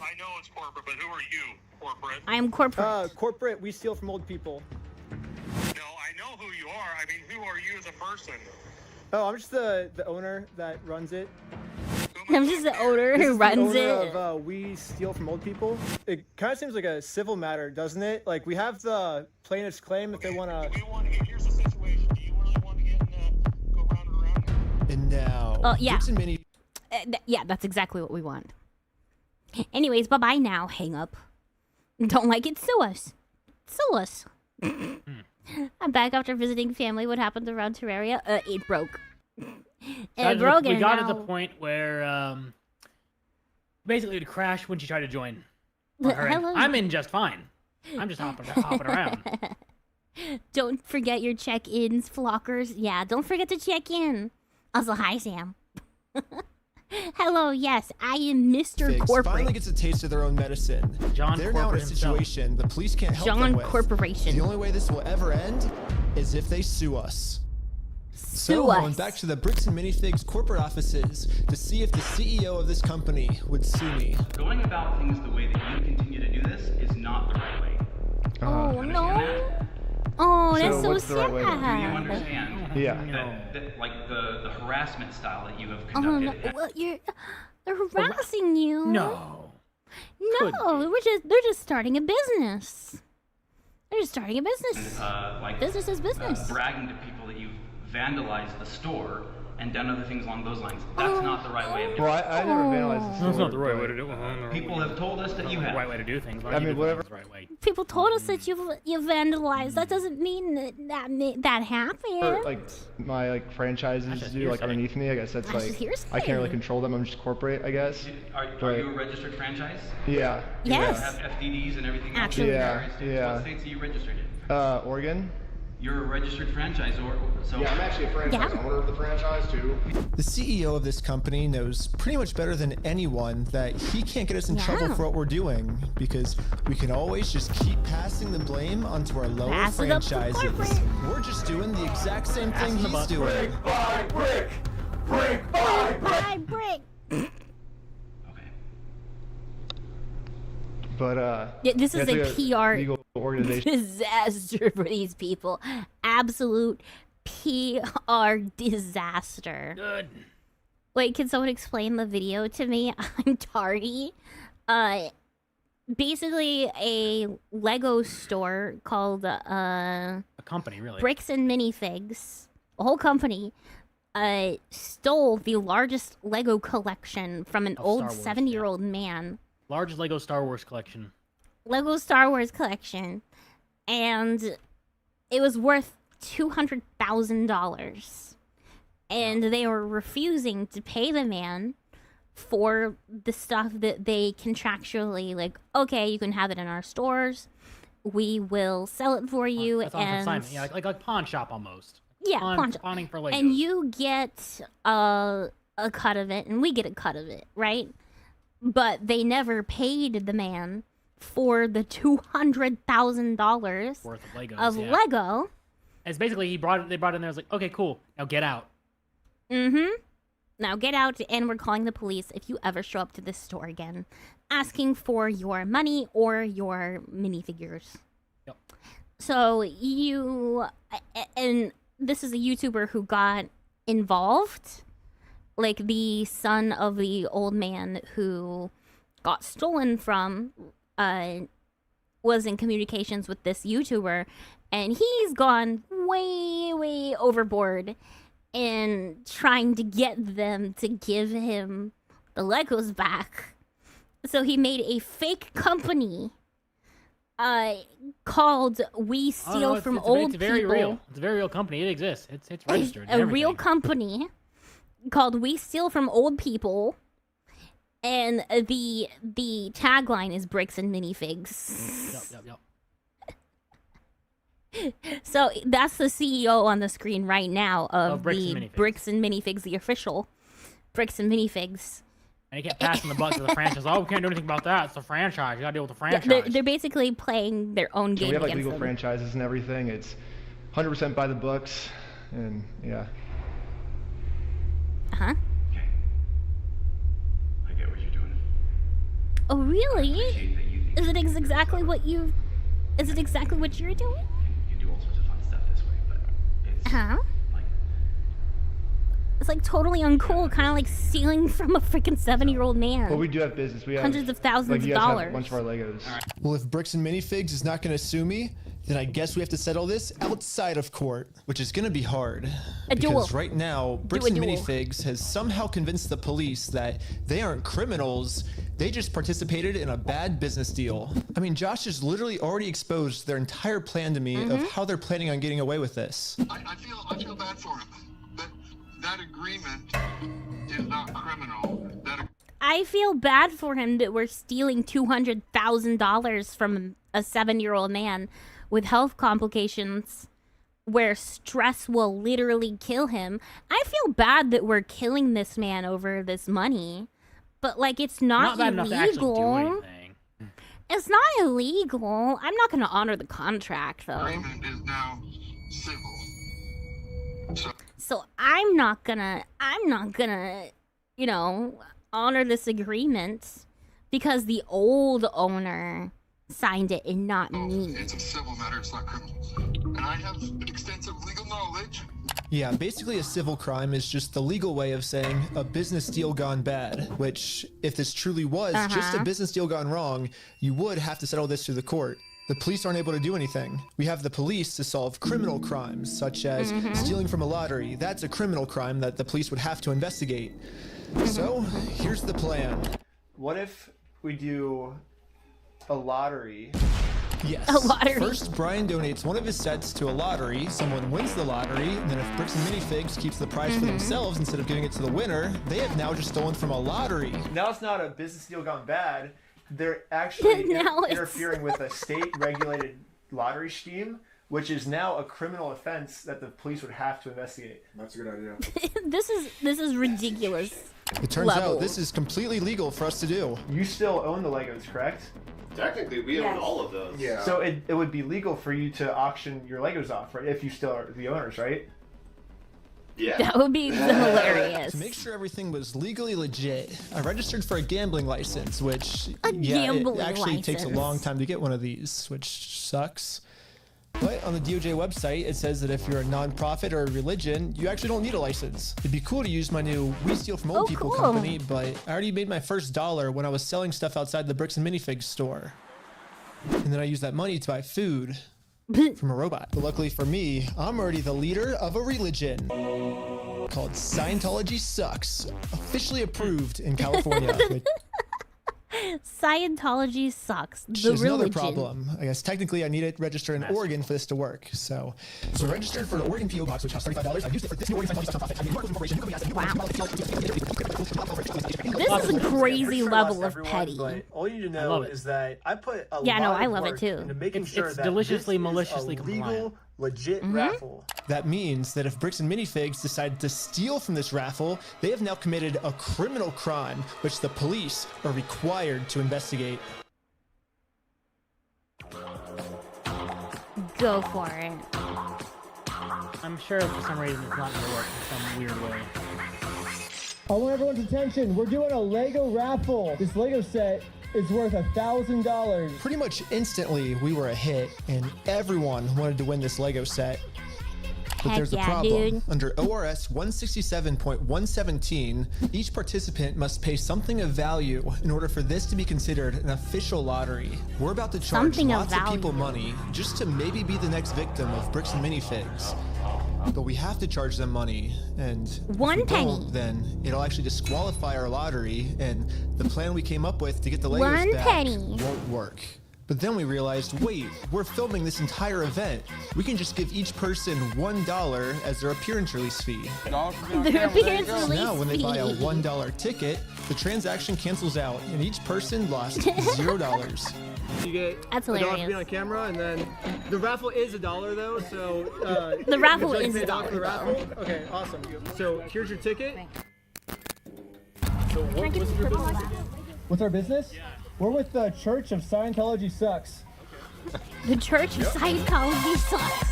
I know it's corporate, but who are you, corporate? I am corporate. Corporate, we steal from old people. No, I know who you are. I mean, who are you as a person? Oh, I'm just the owner that runs it. I'm just the owner who runs it. Of, we steal from old people. It kind of seems like a civil matter, doesn't it? Like, we have the plaintiff's claim if they want to... Here's the situation. Do you really want to get go round and around? And now... Oh, yeah. Bricks and Mini... Yeah, that's exactly what we want. Anyways, bye-bye now. Hang up. Don't like it? Sue us. Sue us. I'm back after visiting family. What happened around Terraria? It broke. It broke. We got to the point where basically it crashed when she tried to join. Hello. I'm in just fine. I'm just hopping around. Don't forget your check-ins, flockers. Yeah, don't forget to check in. Also, hi, Sam. Hello, yes, I am Mr. Corporate. Finally gets a taste of their own medicine. They're now in a situation the police can't help them with. Corporation. The only way this will ever end is if they sue us. Sue us. us. Back to the Bricks and Minifigs corporate offices to see if the CEO of this company would sue me. Going about things the way that you continue to do this is not the right way. Oh, no. Oh, that's so sad. Do you understand? Yeah. That, like the harassment style that you have Oh, conducted. no. Well, they're harassing you. No. No, they're just starting a business. They're just starting a business. Like business is business. Bragging to people that you've vandalized the store and done other things along those lines. That's not the right way of doing it. Well, I never vandalized the store. That's not the right way to do it. People have told us that you have. The right way to do things. I mean, whatever. The right way. People told us that you vandalized. That doesn't mean that happened. Or, like my franchises do like underneath me. I guess that's like I can't really control them. I'm just corporate, I guess. Are you a registered franchise? Yeah. Yes. You have FDDs and everything else. Actually, yeah. What states are you registered in? Oregon. You're a registered franchisor, so... Yeah, I'm actually a franchise owner of the franchise, too. The CEO of this company knows pretty much better than anyone that he can't get us in trouble for what we're doing, because we can always just keep passing the blame onto our lower franchises. We're just doing the exact same thing he's doing. Brick by brick! Brick by brick! brick! But yeah, this is like a PR legal organization. disaster for these people. Absolute PR disaster. Good. Wait, can someone explain the video to me? I'm tardy. Basically a Lego store called a company, really. Bricks and Minifigs. A whole company stole the largest Lego collection from an old 70-year-old man. Largest Lego Star Wars collection. Lego Star Wars collection. And it was worth $200,000. And they were refusing to pay the man for the stuff that they contractually, like, okay, you can have it in our stores. We will sell it for you. That's on consignment. Yeah, like pawn shop almost. Yeah, pawn shop. Pawning for Legos. And you get a cut of it, and we get a cut of it, right? But they never paid the man for the $200,000 worth of Legos. Of Lego. It's basically they brought it in there. I was like, okay, cool. Now get out. Now get out, and we're calling the police if you ever show up to this store again, asking for your money or your minifigures. Yep. So and this is a YouTuber who got involved. Like, the son of the old man who got stolen from was in communications with this YouTuber, and he's gone way, way overboard in trying to get them to give him the Legos back. So he made a fake company called We Steal from Old People. It's very real. It's a very real company. It exists. It's registered. A real company called We Steal from Old People, and the tagline is Bricks and Minifigs. Yep. So that's the CEO on the screen right now of Bricks the and Minifigs. Bricks and Minifigs, the official Bricks and Minifigs. And he kept passing the buck to the franchise. Oh, we can't do anything about that. It's the franchise. You gotta deal with the franchise. They're basically playing their own game. We have like against legal them. franchises and everything. It's 100% by the books, and yeah. Huh? I get what you're doing. Oh, really? Is it exactly what you? Is it exactly what you're doing? You do all sorts of fun stuff this way, but it's It's like totally uncool, kind of like stealing from a freaking 7-year-old man. Well, we do have business. We have hundreds of thousands of dollars. Have a bunch of our Legos. Well, if Bricks and Minifigs is not going to sue me, then I guess we have to settle this outside of court, which is going to be hard. Because right now, Bricks and Minifigs has somehow convinced the police that they aren't criminals. They just participated in a bad business deal. I mean, Josh has literally already exposed their entire plan to me of how they're planning on getting away with this. I feel bad for him. That agreement is not criminal. I feel bad for him that we're stealing $200,000 from a 7-year-old man with health complications where stress will literally kill him. I feel bad that we're killing this man over this money, but like it's not bad enough to actually do illegal. anything. It's not illegal. I'm not going to honor the contract though. Agreement is now civil. So I'm not gonna, you know, honor this agreement because the old owner signed it and not me. It's a civil matter, it's not criminal. And I have extensive legal knowledge. Yeah, basically a civil crime is just the legal way of saying a business deal gone bad, which if this truly was just a business deal gone wrong, you would have to settle this through the court. The police aren't able to do anything. We have the police to solve criminal crimes, such as stealing from a lottery. That's a criminal crime that the police would have to investigate. So, here's the plan. What if we do a lottery? Yes. A lottery. First, Brian donates one of his sets to a lottery. Someone wins the lottery, and then if Bricks and Minifigs keeps the prize for themselves instead of giving it to the winner, they have now just stolen from a lottery. Now it's not a business deal gone bad. They're actually interfering with a state-regulated lottery scheme, which is now a criminal offense that the police would have to investigate. That's a good idea. This is ridiculous. It turns out this is completely legal for us to do. You still own the Legos, correct? Technically, we own all of those. Yeah. So it would be legal for you to auction your Legos off, right? If you still are the owners, right? Yeah. That would be hilarious. To make sure everything was legally legit, I registered for a gambling license, which it actually takes a long time to get one of these, which sucks. But on the DOJ website, it says that if you're a non-profit or a religion, you actually don't need a license. It'd be cool to use my new We Steal From Old People company, but I already made my first $1 when I was selling stuff outside the Bricks and Minifigs store. And then I used that money to buy food from a robot. But luckily for me, I'm already the leader of a religion called Scientology Sucks, officially approved in California. Scientology sucks. Which is another problem. I guess technically I need to register in Oregon for this to work. So I registered for an Oregon PO box, which costs $35. I used it for this new Oregon Scientology nonprofit. I mean, corporation. This is a crazy level of petty. All you need to know is that I put a I love it too. into making sure It's that deliciously, this maliciously is a legal, compliant. legit raffle. That means that if Bricks and Minifigs decide to steal from this raffle, they have now committed a criminal crime, which the police are required to investigate. Go for it. I'm sure for some reason it's not going to work in some weird way. I want everyone's attention. We're doing a Lego raffle. This Lego set is worth $1,000. Pretty much instantly, we were a hit, and everyone wanted to win this Lego set. But there's a problem. Dude. Under ORS 167.117, each participant must pay something of value in order for this to be considered an official lottery. We're about to charge lots of people money just to maybe be the next victim of Bricks and Minifigs. But we have to charge them money, and if we don't, then it'll actually disqualify our lottery, and the plan we came up with to get the Legos back won't work. But then we realized, wait, we're filming this entire event. We can just give each person $1 as their appearance release fee. Their appearance release fee. Now, when they buy a $1 ticket, the transaction cancels out, and each person lost $0. You get That's $1 to hilarious. be on camera, and then the raffle is $1 though. So The raffle would you is like to pay $1 for the raffle. Okay, awesome. So here's your ticket. So what's your business? What's our business? We're with the Church of Scientology Sucks. The Church of Scientology sucks.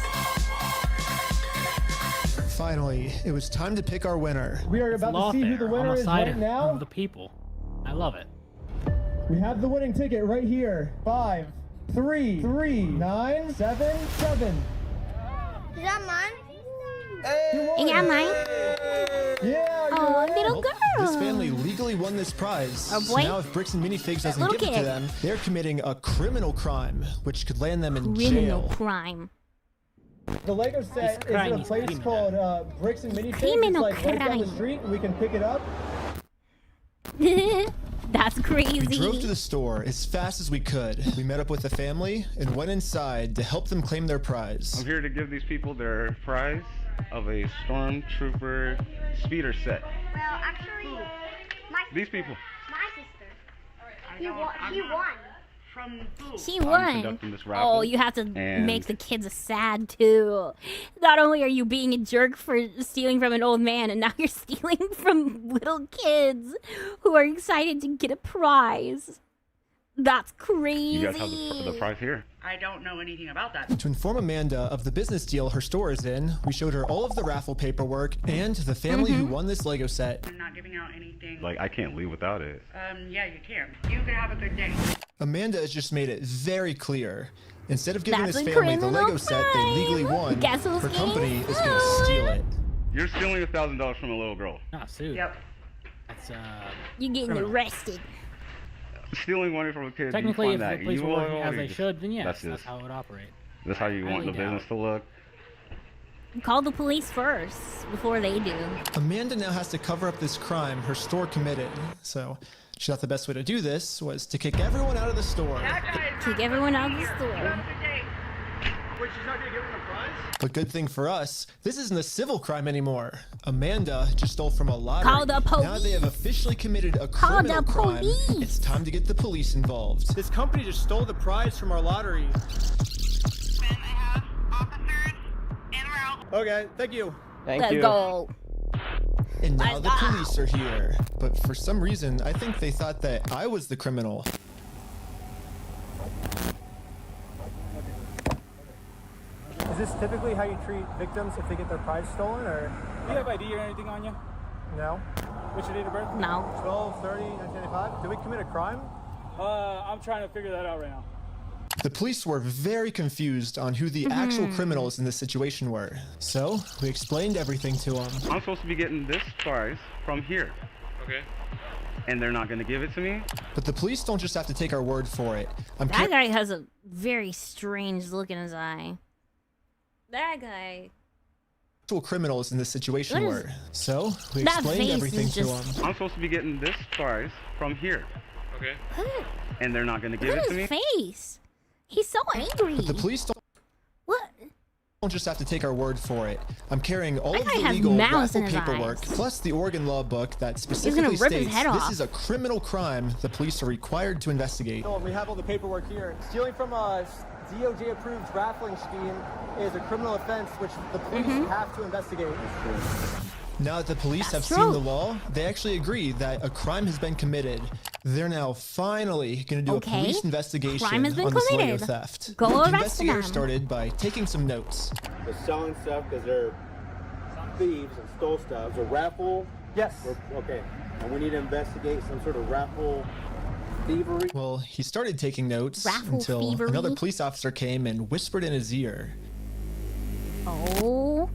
Finally, it was time to pick our winner. We are about to see who the winner is right now. Of the people. I love it. We have the winning ticket right here. 5, 3, 3, 9, 7, 7. Is that mine? Yeah, mine. Yeah. Oh, little girl. This family legally won this prize. Oh, So boy. now if Bricks and Minifigs doesn't Little give it to kid. them, they're committing a criminal crime, which could land them in Criminal jail. crime. The Lego set is in a place called Bricks and Minifigs. Criminal It's like right down the crime. street, and we can pick it up. That's crazy. We drove to the store as fast as we could. We met up with the family and went inside to help them claim their prize. I'm here to give these people their prize of a Stormtrooper speeder set. Well, actually, These people. my sister. He won. From who? She I'm won. conducting this raffle, Oh, you have to and- make the kids sad too. Not only are you being a jerk for stealing from an old man, and now you're stealing from little kids who are excited to get a prize. That's crazy. You guys have the prize here. I don't know anything about that. To inform Amanda of the business deal her store is in, we showed her all of the raffle paperwork and the family who won this Lego set. I'm not giving out anything. Like, I can't leave without it. Yeah, you can. You can have a good day. Amanda has just made it very clear. Instead of giving That's this a family the criminal Lego set they legally won, Guess who's her company getting is going to steal it. You're stealing $1,000 from a little girl. Ah, suit. Yep. That's You're getting criminal. arrested. Stealing money from a kid. Technically, you if find the that, police you were working will- as they should, then yes, that's that's just- how it would operate. That's how you want the highly doubt. business to look. Call the police first before they do. Amanda now has to cover up this crime her store committed. So she thought the best way to do this was to kick everyone out of the store. Kick everyone out of the store. Wait, she's not gonna give him a prize? But good thing for us, this isn't a civil crime anymore. Amanda just stole from a lottery. Call the police. Now they have officially committed a Call criminal the crime. police. It's time to get the police involved. This company just stole the prize from our lottery. Okay, thank you. Let's go. And now Let's the go. police are here. But for some reason, I think they thought that I was the criminal. Is this typically how you treat victims if they get their prize stolen, or? Do you have ID or anything on you? No. What's your date of birth? No. 12/30/1995. Did we commit a crime? I'm trying to figure that out right now. The police were very confused on who the actual criminals in this situation were. So we explained everything to them. I'm supposed to be getting this prize from here. Okay. And they're not going to give it to me? But the police don't just have to take our word for it. That guy has a very strange look in his eye. That guy. Actual criminals in this situation What is- were. So we That explained face everything is to just- them. I'm supposed to be getting this prize from here. Okay. And they're not going to give Look it at to me? his face. He's so angry. But the police What? don't just have to take our word for it. I'm carrying all That of guy the has legal malice raffle in his paperwork, eyes. plus the Oregon law book that gonna specifically rip his states head this off. is a criminal crime the police are required to investigate. No, we have all the paperwork here. Stealing from a DOJ-approved raffling scheme is a criminal offense which the police have to investigate. Now that the police have That's seen true. the law, they actually agree that a crime has been committed. They're now finally going to do Okay. a police investigation Crime has been on this Lego committed. theft. Go the arrest investigators them. started by taking some notes. They're selling stuff because they're thieves and stole stuff. It's a raffle? Yes. Okay. And we need to investigate some sort of raffle thievery. Well, he started taking notes Raffle until thievery? another police officer came and whispered in his ear. Oh.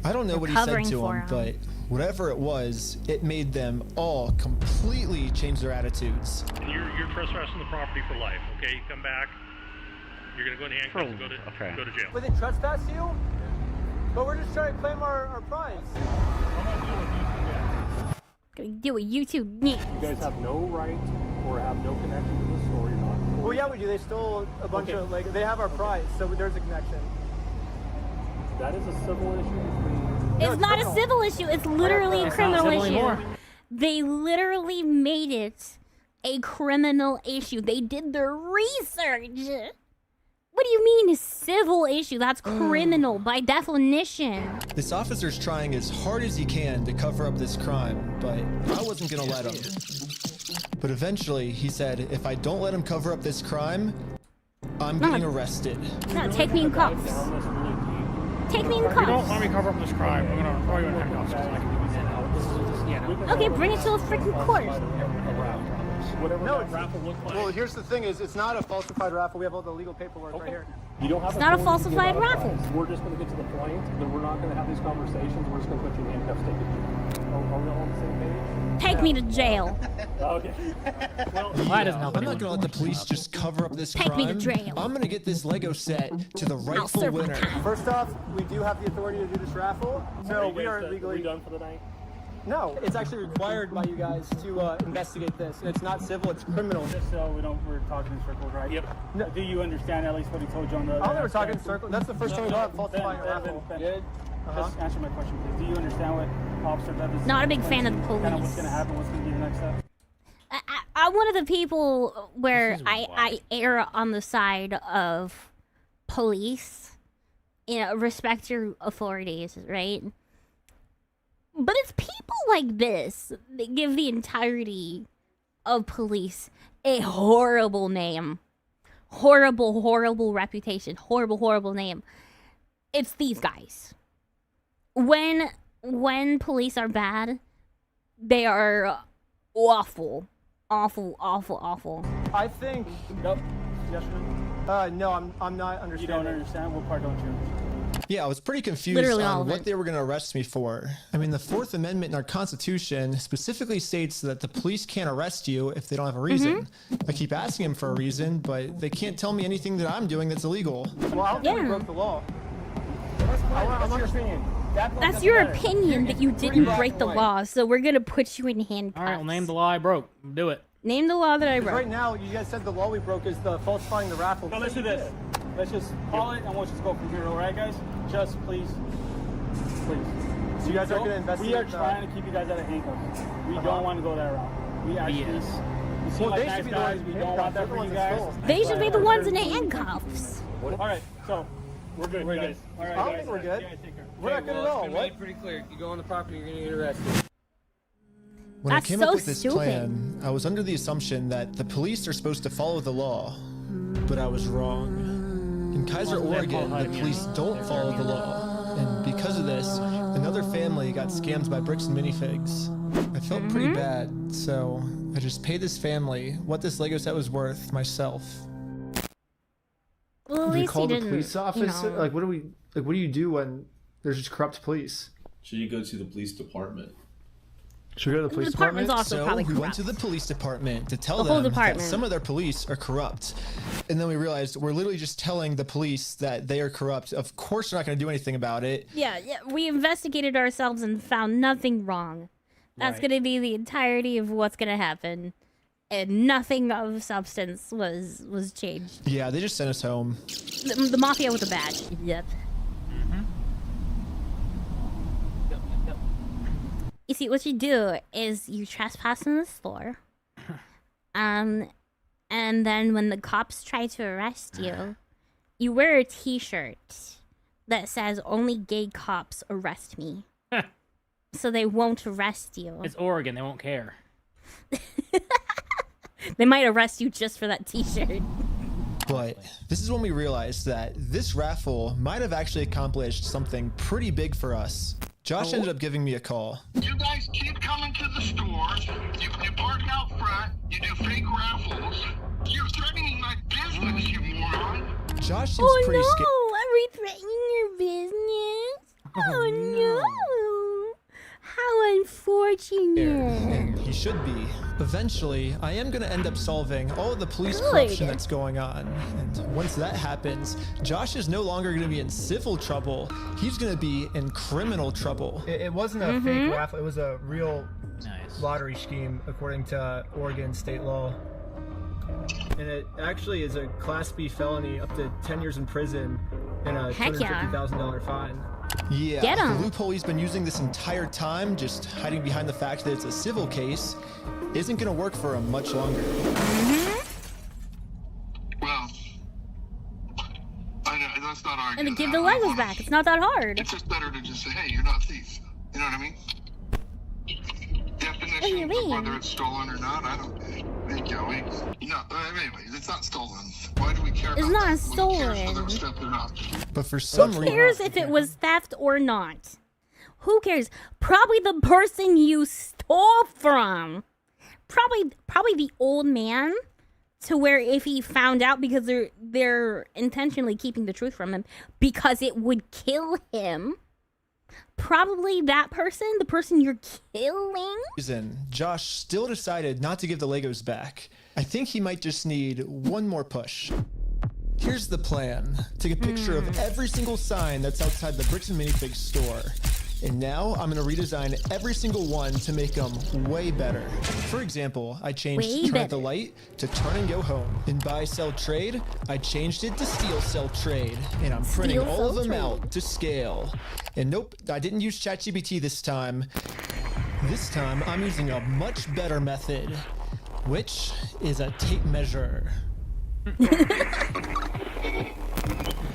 I don't know They're what he said covering to for him, him. but whatever it was, it made them all completely change their attitudes. You're trespassing the property for life, okay? You come back, you're gonna go in handcuffs and go to jail. Would they trespass you? But we're just trying to claim our prize. Gonna deal with YouTube. You guys have no right or have no connection to the store. You're not. Well, yeah, we do. They stole a bunch of, like, they have our prize, so there's a connection. That is a civil issue. It's not a civil issue. It's literally a It's not criminal civil issue. anymore. They literally made it a criminal issue. They did their research. What do you mean a civil issue? That's criminal by definition. This officer's trying as hard as he can to cover up this crime, but I wasn't gonna let him. But eventually, he said, if I don't let him cover up this crime, I'm getting arrested. No, take me in cuffs. Take me in If you don't cuffs. let me cover up this crime, I'm gonna throw you in handcuffs because I can do this. Okay, bring it to a freaking court. Whatever No, that raffle look like. Well, here's the thing: is it's not a falsified raffle. We have all the legal paperwork right here. You don't have It's not a falsified raffle. We're just going to get to the point. Then we're not going to have these conversations. We're just going to put you in handcuffs. Take it. Are we all on the same page? Take me to jail. Okay. Well, Why doesn't help I'm not anyone. gonna let the police just cover up this Take crime. me to jail. I'm gonna get this Lego set to the rightful serve my winner. time. First off, we do have the authority to do this raffle, so we are legally done for the night. No, it's actually required by you guys to investigate this. It's not civil; it's criminal. Just so we're talking in circles, right? Yep. No. Do you understand at least what he told you on the? I don't think we're talking in circles. That's the first time we've had falsifying a raffle. Ben, just answer my question, please. Do you understand what Officer Bev is? Not a big fan of the Kind of what's police. gonna happen? What's gonna be the next step? I'm one of the people where I err on the side of police. You know, respect your authorities, right? But it's people like this that give the entirety of police a horrible name. Horrible, horrible reputation. Horrible, horrible name. It's these guys. When police are bad, they are awful. Awful, awful, awful. I think. Nope. Yes or no? No, I'm not understanding. You don't understand? What part don't you understand? Yeah, I was pretty confused Literally all on of what it. they were going to arrest me for. I mean, the Fourth Amendment in our Constitution specifically states that the police can't arrest you if they don't have a reason. I keep asking them for a reason, but they can't tell me anything that I'm doing that's illegal. Well, I don't think we broke the law. That's your opinion. That's your opinion that you didn't break the law, so we're gonna put you in handcuffs. All right, well, name the law I broke. Do it. Name the law that I broke. Right now, you guys said the law we broke is the falsifying the raffle. No, let's do this. Let's just call it and we'll just go from here, all right, guys? Just please. So you guys are going to investigate. We are trying to keep you guys out of handcuffs. We don't want to go that route. We actually. You seem like nice guys. We don't want that for you guys. They should be the ones in handcuffs. All right, so We're good, guys. All right, I don't guys. think we're good. Yeah, take care. We're not good at all. What? Pretty clear. You go on the property, you're gonna get arrested. When I That's came so up with this stupid. plan, I was under the assumption that the police are supposed to follow the law, but I was wrong. In Kaiser, Oregon, the police don't follow the law, and because of this, another family got scammed by bricks and minifigs. I felt pretty bad, so I just paid this family what this Lego set was worth myself. Well, at Do we least call he the didn't. police office? You know. Like, what do you do when there's just corrupt police? Should you go to the police department? Should we go to the police department's department? also So probably we went corrupt. to the police department to tell The whole them that department. some of their police are corrupt. And then we realized we're literally just telling the police that they are corrupt. Of course they're not going to do anything about it. Yeah, we investigated ourselves and found nothing wrong. That's Right. gonna be the entirety of what's gonna happen, and nothing of substance was changed. Yeah, they just sent us home. The mafia with a badge. Yep. You see, what you do is you trespass in the store, and then when the cops try to arrest you, you wear a T-shirt that says "Only gay cops arrest me," so they won't arrest you. It's Oregon. They won't care. They might arrest you just for that T-shirt. But this is when we realized that this raffle might have actually accomplished something pretty big for us. Josh ended up giving me a call. You guys keep coming to the stores. You park out front. You do fake raffles. You're threatening my business, you moron. Josh seems pretty scared. Are we threatening your business? Oh no! How unfortunate. And he should be. Eventually, I am going to end up solving all of the police Good. corruption that's going on. And once that happens, Josh is no longer going to be in civil trouble. He's going to be in criminal trouble. It wasn't a fake raffle. It was a real lottery scheme, according to Oregon state law. And it actually is a Class B felony, up to 10 years in prison and a Heck yeah. $250,000 fine. Yeah, Get 'em. the loophole he's been using this entire time, just hiding behind the fact that it's a civil case, isn't going to work for him much longer. Well, I know, let's not argue. And to give that. the Legos back. It's not that hard. It's just better to just say, hey, you're not a thief. You know what I mean? Definition of whether it's stolen or not, I don't think, Joey. No, anyways, it's not stolen. Why do we care? It's not stolen. But for some Who reason, cares if it was theft or not? Who cares? Probably the person you stole from. Probably the old man. To where if he found out, because they're intentionally keeping the truth from him because it would kill him. Probably that person, the person you're killing. Josh still decided not to give the Legos back. I think he might just need one more push. Here's the plan. Take a picture of every single sign that's outside the Bricks and Minifigs store. And now I'm gonna redesign every single one to make them way better. For example, I changed Try the Light to Turn and Go Home. In Buy, Sell, Trade, I changed it to Steal, Sell, Trade. And I'm printing all of them out to scale. And nope, I didn't use ChatGPT this time. This time, I'm using a much better method, which is a tape measure.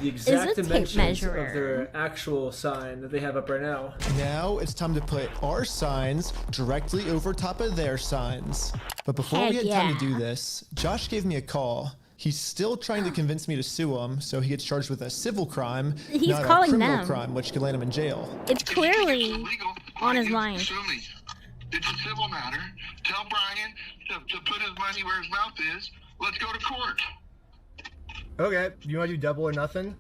The exact dimensions of their actual sign that they have up right now. Now it's time to put our signs directly over top of their signs. But before we had time to do this, Josh gave me a call. He's still trying to convince me to sue him, so he gets charged with a civil crime, not a criminal crime, which could land him in jail. It's clearly on his mind. It's a civil matter. Tell Brian to put his money where his mouth is. Let's go to court. Okay, you want to do double or nothing?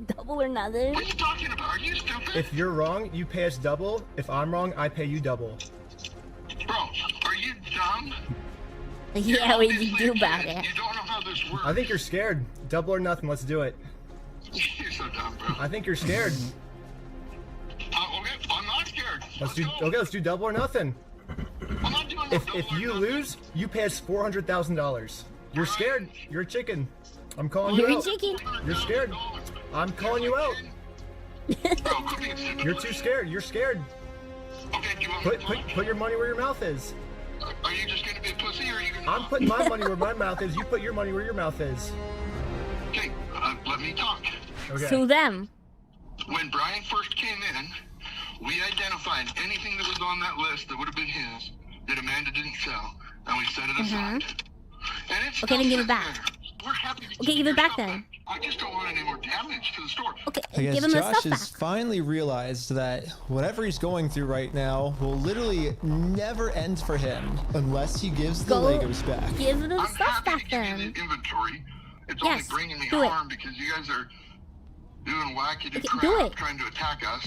Double or nothing? What are you talking about? Are you stupid? If you're wrong, you pay us double. If I'm wrong, I pay you double. Bro, are you dumb? Yeah, what did you do about it? You don't know how this works. I think you're scared. Double or nothing, let's do it. You're so dumb, bro. I think you're scared. Okay, I'm not scared. Let's do double or nothing. I'm not doing If you lose, you pay us $400,000. You're scared. You're a chicken. I'm calling you out. You're scared. I'm calling you out. You're too scared. You're scared. Put your money where your mouth is. Are you just gonna be a pussy, or are you gonna? I'm putting my money where my mouth is. You put your money where your mouth is. Okay, let me talk. Okay. Sue them. When Brian first came in, we identified anything that was on that list that would have been his that Amanda didn't sell, and we set it aside. And it's okay, then give it back. We're happy to give it back then. I just don't want any more damage to the store. Okay, I guess give him the Josh stuff back. has finally realized that whatever he's going through right now will literally never end for him unless he gives the Legos back. Give the stuff back then. Inventory. It's only bringing me harm because you guys are doing wacky crap trying to attack us.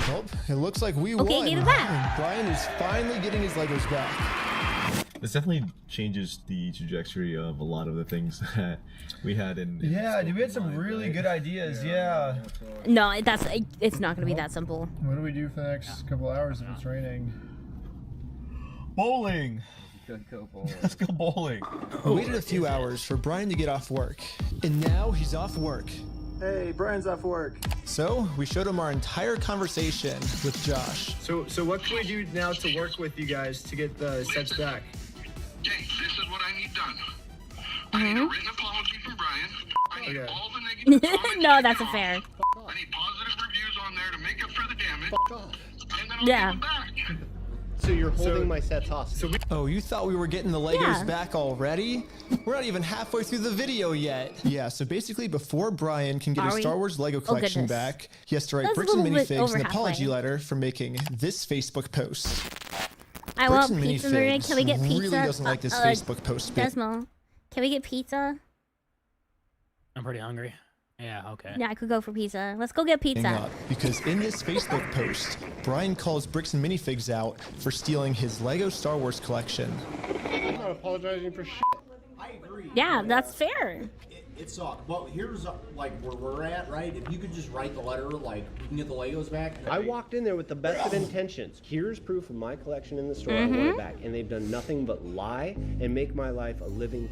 Well, it looks like we won. give it back. Brian is finally getting his Legos back. This definitely changes the trajectory of a lot of the things that we had in Yeah, dude, we had some really good ideas. Yeah. No, it's not gonna be that simple. What do we do for the next couple hours if it's raining? Bowling. Let's go bowling. We waited a few hours for Brian to get off work, and now he's off work. Hey, Brian's off work. So we showed him our entire conversation with Josh. So what can we do now to work with you guys to get the sets back? Okay, this is what I need done. I need a written apology from Brian. I need all the negative comments. No, that's fair. I need positive reviews on there to make up for the damage. And then I'll give them back. So you're holding my sets hostage. Oh, you thought we were getting the Legos back already? We're not even halfway through the video yet. Yeah, so basically before Brian can get his Star Wars Lego collection back, he has to write Bricks and Minifigs an apology letter for making this Facebook post. I want pizza. Can we get pizza? Really doesn't like this Facebook post. Desmo, can we get pizza? I'm pretty hungry. Yeah, okay. Yeah, I could go for pizza. Let's go get pizza. Because in this Facebook post, Brian calls Bricks and Minifigs out for stealing his Lego Star Wars collection. I'm not apologizing for shit. I agree. Yeah, that's fair. It sucked. Well, here's like where we're at, right? If you could just write the letter, like we can get the Legos back. I walked in there with the best of intentions. Here's proof of my collection in the store. I want it back, and they've done nothing but lie and make my life a living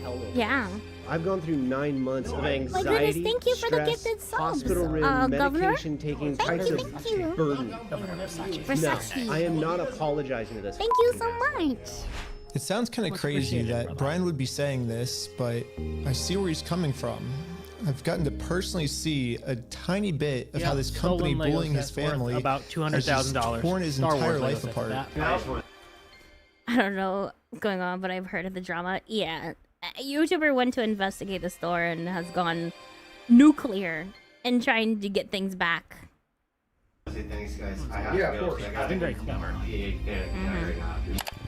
hell. Yeah. I've gone through 9 months of anxiety, my goodness, thank you for stress, the gifted subs. hospital-ridden, medication taking, Thank types you, of thank you. burden. Versace. No, I am not apologizing to this. Thank you so much. It sounds kind of crazy that Brian would be saying this, but I see where he's coming from. I've gotten to personally see a tiny bit of how this company bullying his family about $200,000 torn his entire life apart. I don't know what's going on, but I've heard of the drama. Yeah. A YouTuber went to investigate the store and has gone nuclear in trying to get things back. Thanks, guys. Yeah, of course. I think very clever.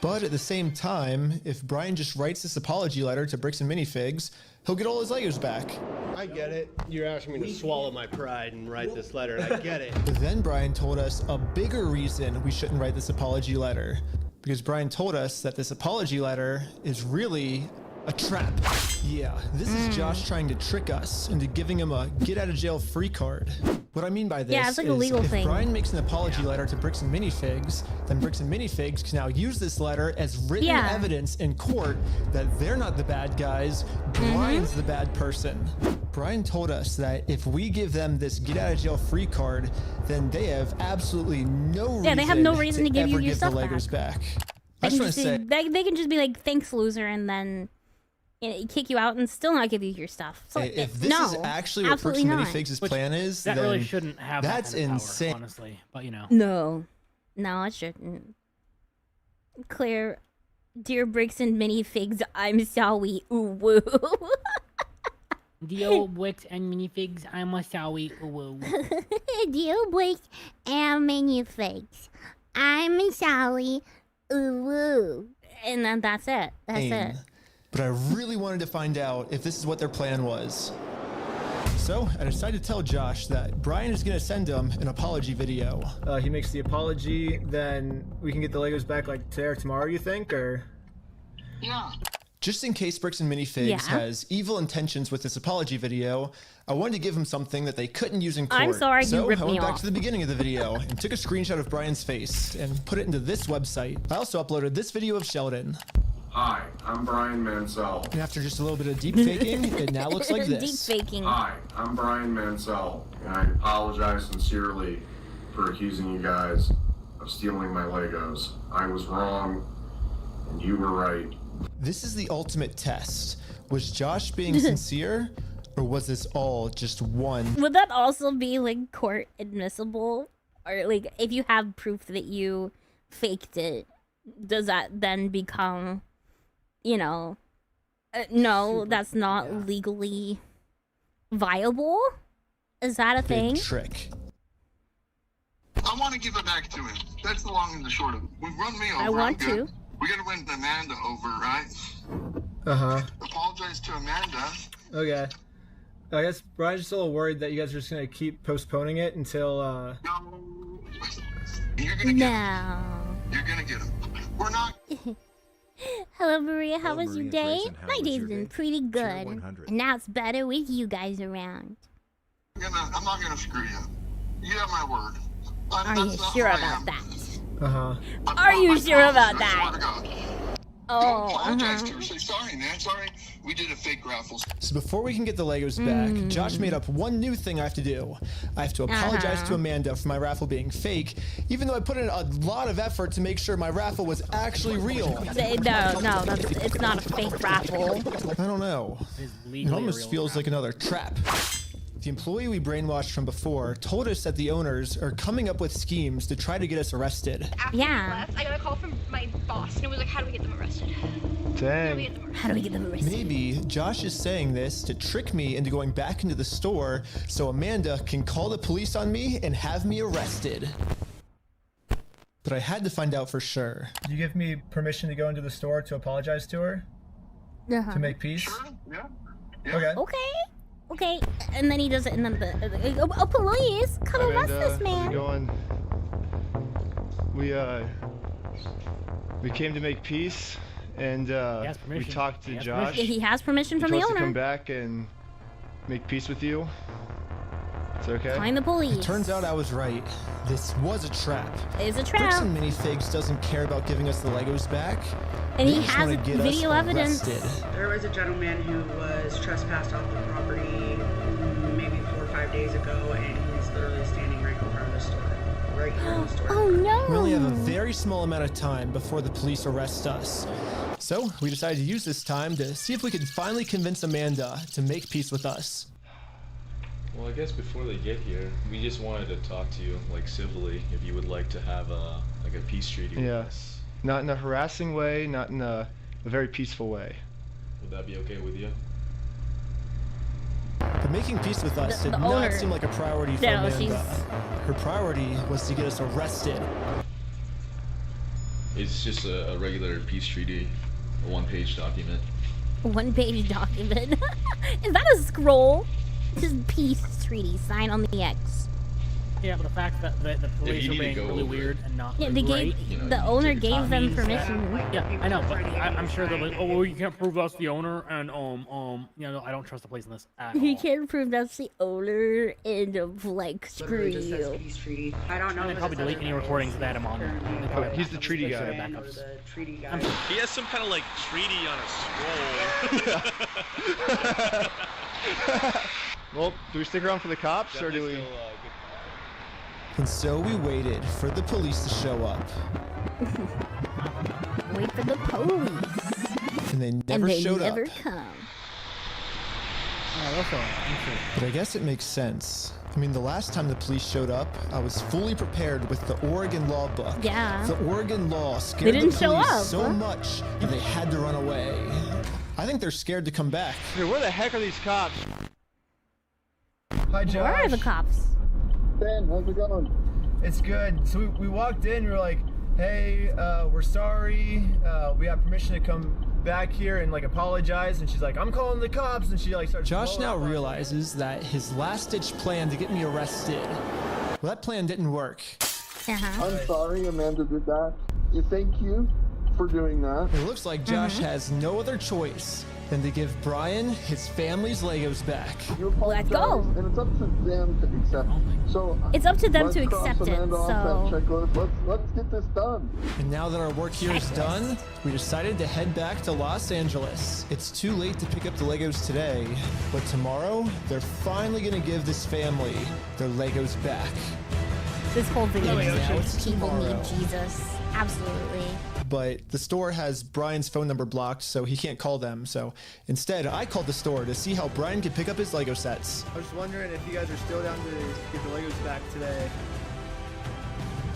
But at the same time, if Brian just writes this apology letter to Bricks and Minifigs, he'll get all his Legos back. I get it. You're asking me to swallow my pride and write this letter, and I get it. But then Brian told us a bigger reason we shouldn't write this apology letter. Because Brian told us that this apology letter is really a trap. Yeah, this is Josh trying to trick us into giving him a get-out-of-jail-free card. What I mean by this it's like a is legal if thing. Brian makes an apology letter to Bricks and Minifigs, then Bricks and Minifigs can now use this letter as written evidence in court that they're not the bad guys, Brian's the bad person. Brian told us that if we give them this get-out-of-jail-free card, then they have absolutely no reason, Yeah, they have no reason to give you ever your give stuff the Legos back. They I can, just want just to say, they can just be like, thanks, loser, and then kick you out and still not give you your stuff. So, if this is actually what Bricks and Minifigs' plan is, that then really shouldn't have that's that kind of insane. power, honestly. But you know. No, it shouldn't. Claire, dear Bricks and Minifigs, I'm sorry. Ooh woo. Dear Bricks and Minifigs, I'm sorry. Ooh woo. Dear Bricks and Minifigs, I'm sorry. Ooh woo. And then that's it. That's it. But I really wanted to find out if this is what their plan was. So I decided to tell Josh that Brian is going to send him an apology video. He makes the apology, then we can get the Legos back like today or tomorrow, you think? Or Yeah. just in case Bricks and Minifigs has evil intentions with this apology video, I wanted to give him something that they couldn't use in court. I'm sorry you ripped I me went back off. to the beginning of the video and took a screenshot of Brian's face and put it into this website. I also uploaded this video of Sheldon. Hi, I'm Brian Mansell. And after just a little bit of deep faking, it now looks like this. Deep faking. Hi, I'm Brian Mansell, and I apologize sincerely for accusing you guys of stealing my Legos. I was wrong, and you were right. This is the ultimate test. Was Josh being sincere, or was this all just one? Would that also be like court admissible? Or like if you have proof that you faked it, does that then become, you know, no, that's not legally viable? Is that a thing? Big trick. I want to give it back to him. That's the long and the short of it. We run me over. I want to. We gotta win Amanda over, right? Apologize to Amanda. Okay. I guess Brian's just a little worried that you guys are just gonna keep postponing it until You're gonna get him. You're gonna get him. We're not. Hello, Maria. How Hello, was your Maria day? Grayson. How My was day's your been day? pretty good. Tier 100. And now it's better with you guys around. I'm not gonna screw you. You have my word. Are you sure about that? Uh-huh. Are you sure about I swear to that? God. Oh, Apologize to her. Say sorry, man. Sorry. We did a fake raffle. So before we can get the Legos back, Josh made up one new thing I have to do. I have to apologize to Amanda for my raffle being fake, even though I put in a lot of effort to make sure my raffle was actually real. No, it's not a fake raffle. I don't know. It almost feels like another trap. The employee we brainwashed from before told us that the owners are coming up with schemes to try to get us arrested. After we left, I got a call from my boss, and it was like, how do we get them arrested? Dang. How do we get them arrested? Maybe Josh is saying this to trick me into going back into the store so Amanda can call the police on me and have me arrested. But I had to find out for sure. You give me permission to go into the store to apologize to her? To make peace? Yeah. Okay. Okay, and then he does it, and then the police, come arrest this man. How's it going? We came to make peace, and we talked to Josh. He has permission from He the told us to come owner. back and make peace with you. It's okay. Find the police. It turns out I was right. This was a trap. It's a Bricks trap. and Minifigs doesn't care about giving us the Legos back. And They he just has wanna get us video evidence. arrested. There was a gentleman who was trespassed off the property maybe 4 or 5 days ago, and he's literally standing right in front of the store. Right here in the store. Oh no! We only have a very small amount of time before the police arrest us. So we decided to use this time to see if we could finally convince Amanda to make peace with us. Well, I guess before they get here, we just wanted to talk to you, like civilly, if you would like to have a peace treaty with us. Not in a harassing way, not in a very peaceful way. Would that be okay with you? But making peace with us did not seem like a priority for Amanda. Her priority was to get us arrested. It's just a regular peace treaty, a one-page document. One-page document. Is that a scroll? Just peace treaty, sign on the X. Yeah, but the fact that the police are being really weird and not they great, gave the owner gave them permission. Yeah, I know, but I'm sure they're like, oh, well, you can't prove us the owner, and you know, I don't trust the police in this at all. You can't prove that's the owner, and like screw you. I don't know. They probably delete any recordings that I'm on. He's the treaty guy. He has some kind of like treaty on a scroll. Well, do we stick around for the cops or do we? And so we waited for the police to show up. Wait for the police. And they never showed up. Come. But I guess it makes sense. I mean, the last time the police showed up, I was fully prepared with the Oregon law book. Yeah. The Oregon law scared the police so much that they had to run away. I think they're scared to come back. Dude, where the heck are these cops? Hi, Josh. Where are the cops? Ben, how's it going? It's good. So we walked in, we were like, hey, we're sorry. We have permission to come back here and like apologize. And she's like, I'm calling the cops. And she like starts. Josh now realizes that his last-ditch plan to get me arrested, well, that plan didn't work. I'm sorry Amanda did that. Thank you for doing that. It looks like Josh has no other choice than to give Brian his family's Legos back. Let's go. And it's up to them to accept. So it's up to them to accept it. So let's get this done. And now that our work here is done, we decided to head back to Los Angeles. It's too late to pick up the Legos today, but tomorrow they're finally gonna give this family their Legos back. This whole video is people need Jesus. Absolutely. But the store has Brian's phone number blocked, so he can't call them. So instead, I called the store to see how Brian could pick up his Lego sets. I was wondering if you guys are still down to get the Legos back today.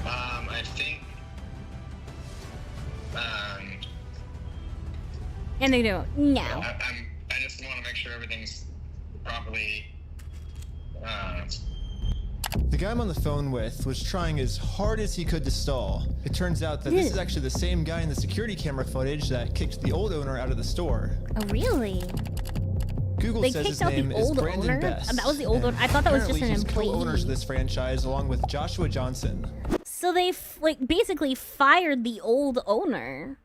I think. And they do. No. I just want to make sure everything's properly. The guy I'm on the phone with was trying as hard as he could to stall. It turns out that this is actually the same guy in the security camera footage that kicked the old owner out of the store. Oh, really? Google says his name is Brandon Best. That was the old owner. I thought that was just an employee. He's co-owners of this franchise along with Joshua Johnson. So they like basically fired the old owner.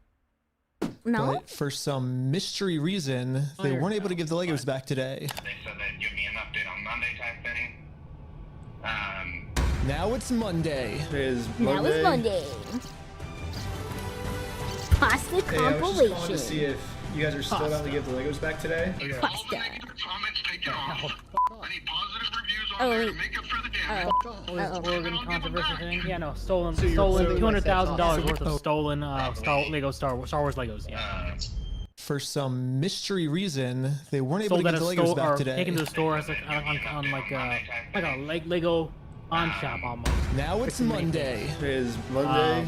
No? But for some mystery reason, they weren't able to give the Legos back today. They said they'd give me an update on Monday type thing. Now it's Monday. Now it's Monday. Pasta compilation. I was just calling to see if you guys are still down to give the Legos back today. Pasta. Oh, wait. This Oregon controversy thing? Yeah, no, stolen $200,000 worth of stolen Lego Star Wars Legos. Yeah. For some mystery reason, they weren't able to get the Legos back today. Taken to the store as like on like a Lego on shop almost. Now it's Monday. It is Monday.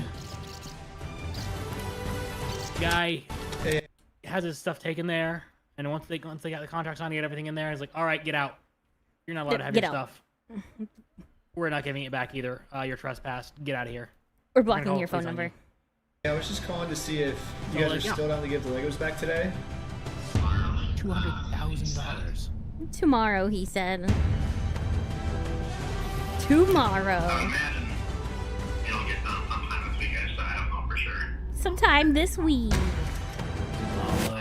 Guy has his stuff taken there, and once they got the contracts on to get everything in there, he's like, all right, get out. You're not allowed to have your stuff. We're not giving it back either. You're trespassed. Get out of here. We're blocking your phone number. Yeah, I was just calling to see if you guys are still down to give the Legos back today. $200,000. Tomorrow, he said. Tomorrow. It'll get done sometime this week, I don't know for sure. Sometime this week.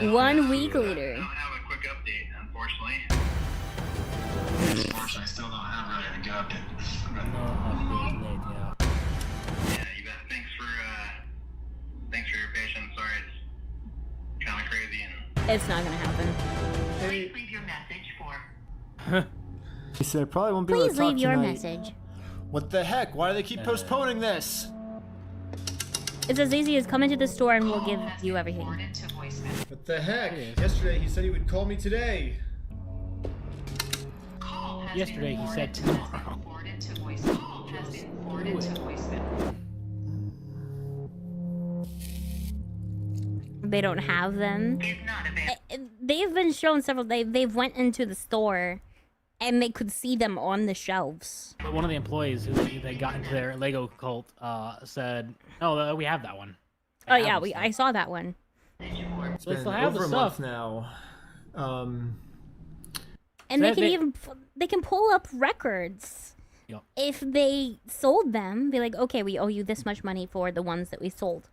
1 week later. I don't have a quick update, unfortunately. Unfortunately, I still don't have really a good update. Yeah, you bet. Thanks for your patience. Sorry, it's kind of crazy and. It's not gonna happen. Please leave your message for. He said I probably won't be able to talk Please leave your tonight. message. What the heck? Why do they keep postponing this? It's as easy as come into the store and we'll give you everything. What the heck? Yesterday he said he would call me today. Yesterday he said tomorrow. They don't have them. they've been shown several. They've went into the store, and they could see them on the shelves. But one of the employees who they got into their Lego cult said, "Oh, we have that one." Oh yeah, I saw that one. It's They been still have over the a stuff. month now. And So they can they can pull up records. Yep. If they sold them, be like, okay, we owe you this much money for the ones that we sold,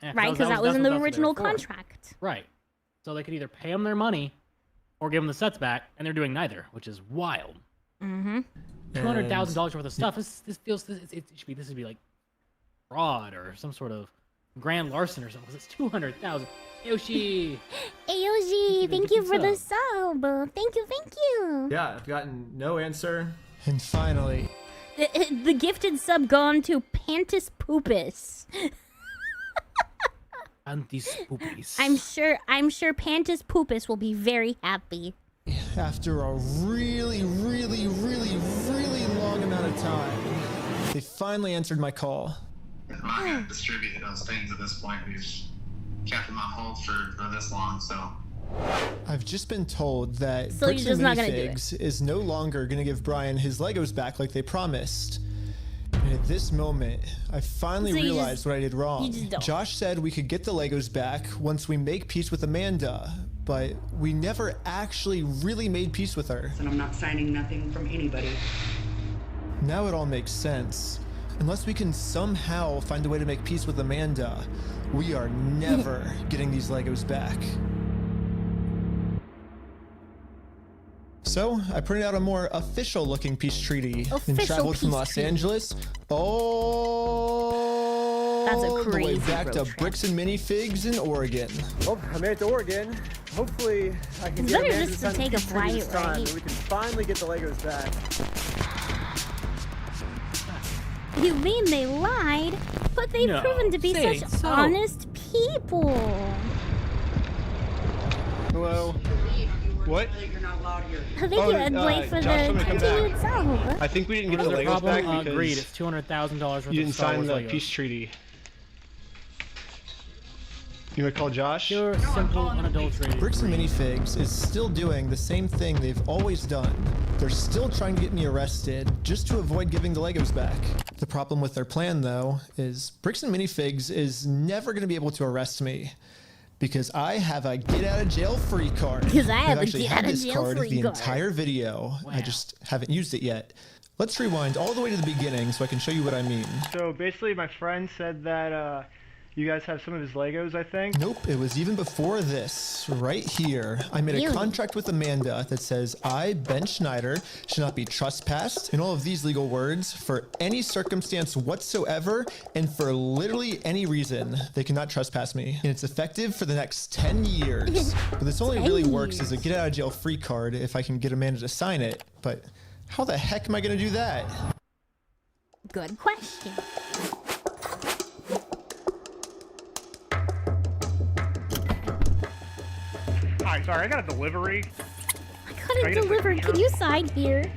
Yeah, right? Because that was in that's the what original they were for. contract. Right. So they could either pay them their money or give them the sets back, and they're doing neither, which is wild. Mm-hmm. $200,000 worth of stuff. This feels it should be like fraud or some sort of grand larceny or something. 'Cause it's 200,000. Yoshi. Hey Yoshi, thank you for the sub. Thank you. Yeah, I've gotten no answer. And finally, The gifted sub gone to Pantis Poopus. Pantis Poopus. I'm sure Pantis Poopus will be very happy. after a really long amount of time, they finally answered my call. I'm not going to distribute those things at this point. We've kept them on hold for this long, so. I've just been told that So Bricks you're and just not gonna do it. Minifigs is no longer going to give Brian his Legos back like they promised. And at this moment, I finally So you realized just- what I did wrong. you just don't. Josh said we could get the Legos back once we make peace with Amanda, but we never actually really made peace with her. And I'm not signing nothing from anybody. Now it all makes sense. Unless we can somehow find a way to make peace with Amanda, we are never getting these Legos back. So, I printed out a more official-looking peace treaty and traveled from Los Angeles all the way back to Bricks and Minifigs in Oregon. Well, I made it to Oregon. Hopefully, I can It's get better Amanda just to to take a flight, this time, right? and we can finally get the Legos back. You mean they lied? But they've No, proven to be say such so. honest people. Hello. What? You're not allowed here. I think you had wait for Josh, the let me come continued back. sub. I think we didn't get What the is their Legos problem? back because Agreed. It's $200,000 worth you didn't of Star sign Wars the Legos. peace treaty. You want to call Josh? Pure, simple, unadulterated. Bricks and Minifigs is still doing the same thing they've always done. They're still trying to get me arrested just to avoid giving the Legos back. The problem with their plan, though, is Bricks and Minifigs is never going to be able to arrest me because I have a get-out-of-jail-free card. Because I have I've a actually had this card get-out-of-jail-free the card. entire video. I just haven't used it yet. Let's rewind all the way to the beginning so I can show you what I mean. So basically, my friend said that you guys have some of his Legos, I think. Nope, it was even before this, right here. I made a Really? contract with Amanda that says I, Ben Schneider, should not be trespassed in all of these legal words for any circumstance whatsoever and for literally any reason. They cannot trespass me. And it's effective for the next 10 years. But this only 10 really works as a years. get out of jail free card if I can get Amanda to sign it. But how the heck am I going to do that? Good question. Hi, sorry, I got a delivery. I got it delivered. Can you sign here?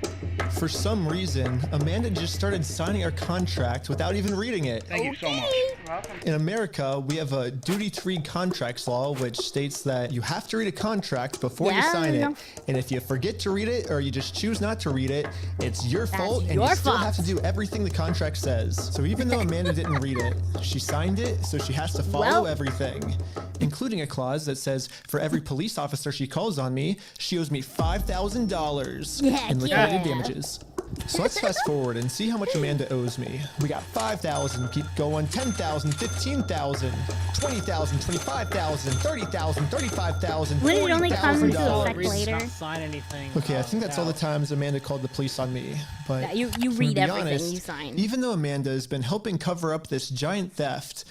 For some reason, Amanda just started signing our contract without even reading it. Thank you so much. In America, we have a duty-to-read contracts law, which states that you have to read a contract before you Yeah, sign I it. know. And if you forget to read it, or you just choose not to read it, it's your That's fault, and your you still fault. have to do everything the contract says. So even though Amanda didn't read it, she signed it, so she has to follow Well. everything, including a clause that says for every police officer she calls on me, she owes me $5,000 in liquidated yeah. damages. So let's fast forward and see how much Amanda owes me. We got 5,000, keep going, 10,000, 15,000, 20,000, 25,000, 30,000, 35,000, Wouldn't it only come into $40,000. effect later? Not sign anything. Okay, I think that's all the times Amanda called the police on me. But Yeah, you if I'm gonna read be everything honest, you sign. Even though Amanda has been helping cover up this giant theft,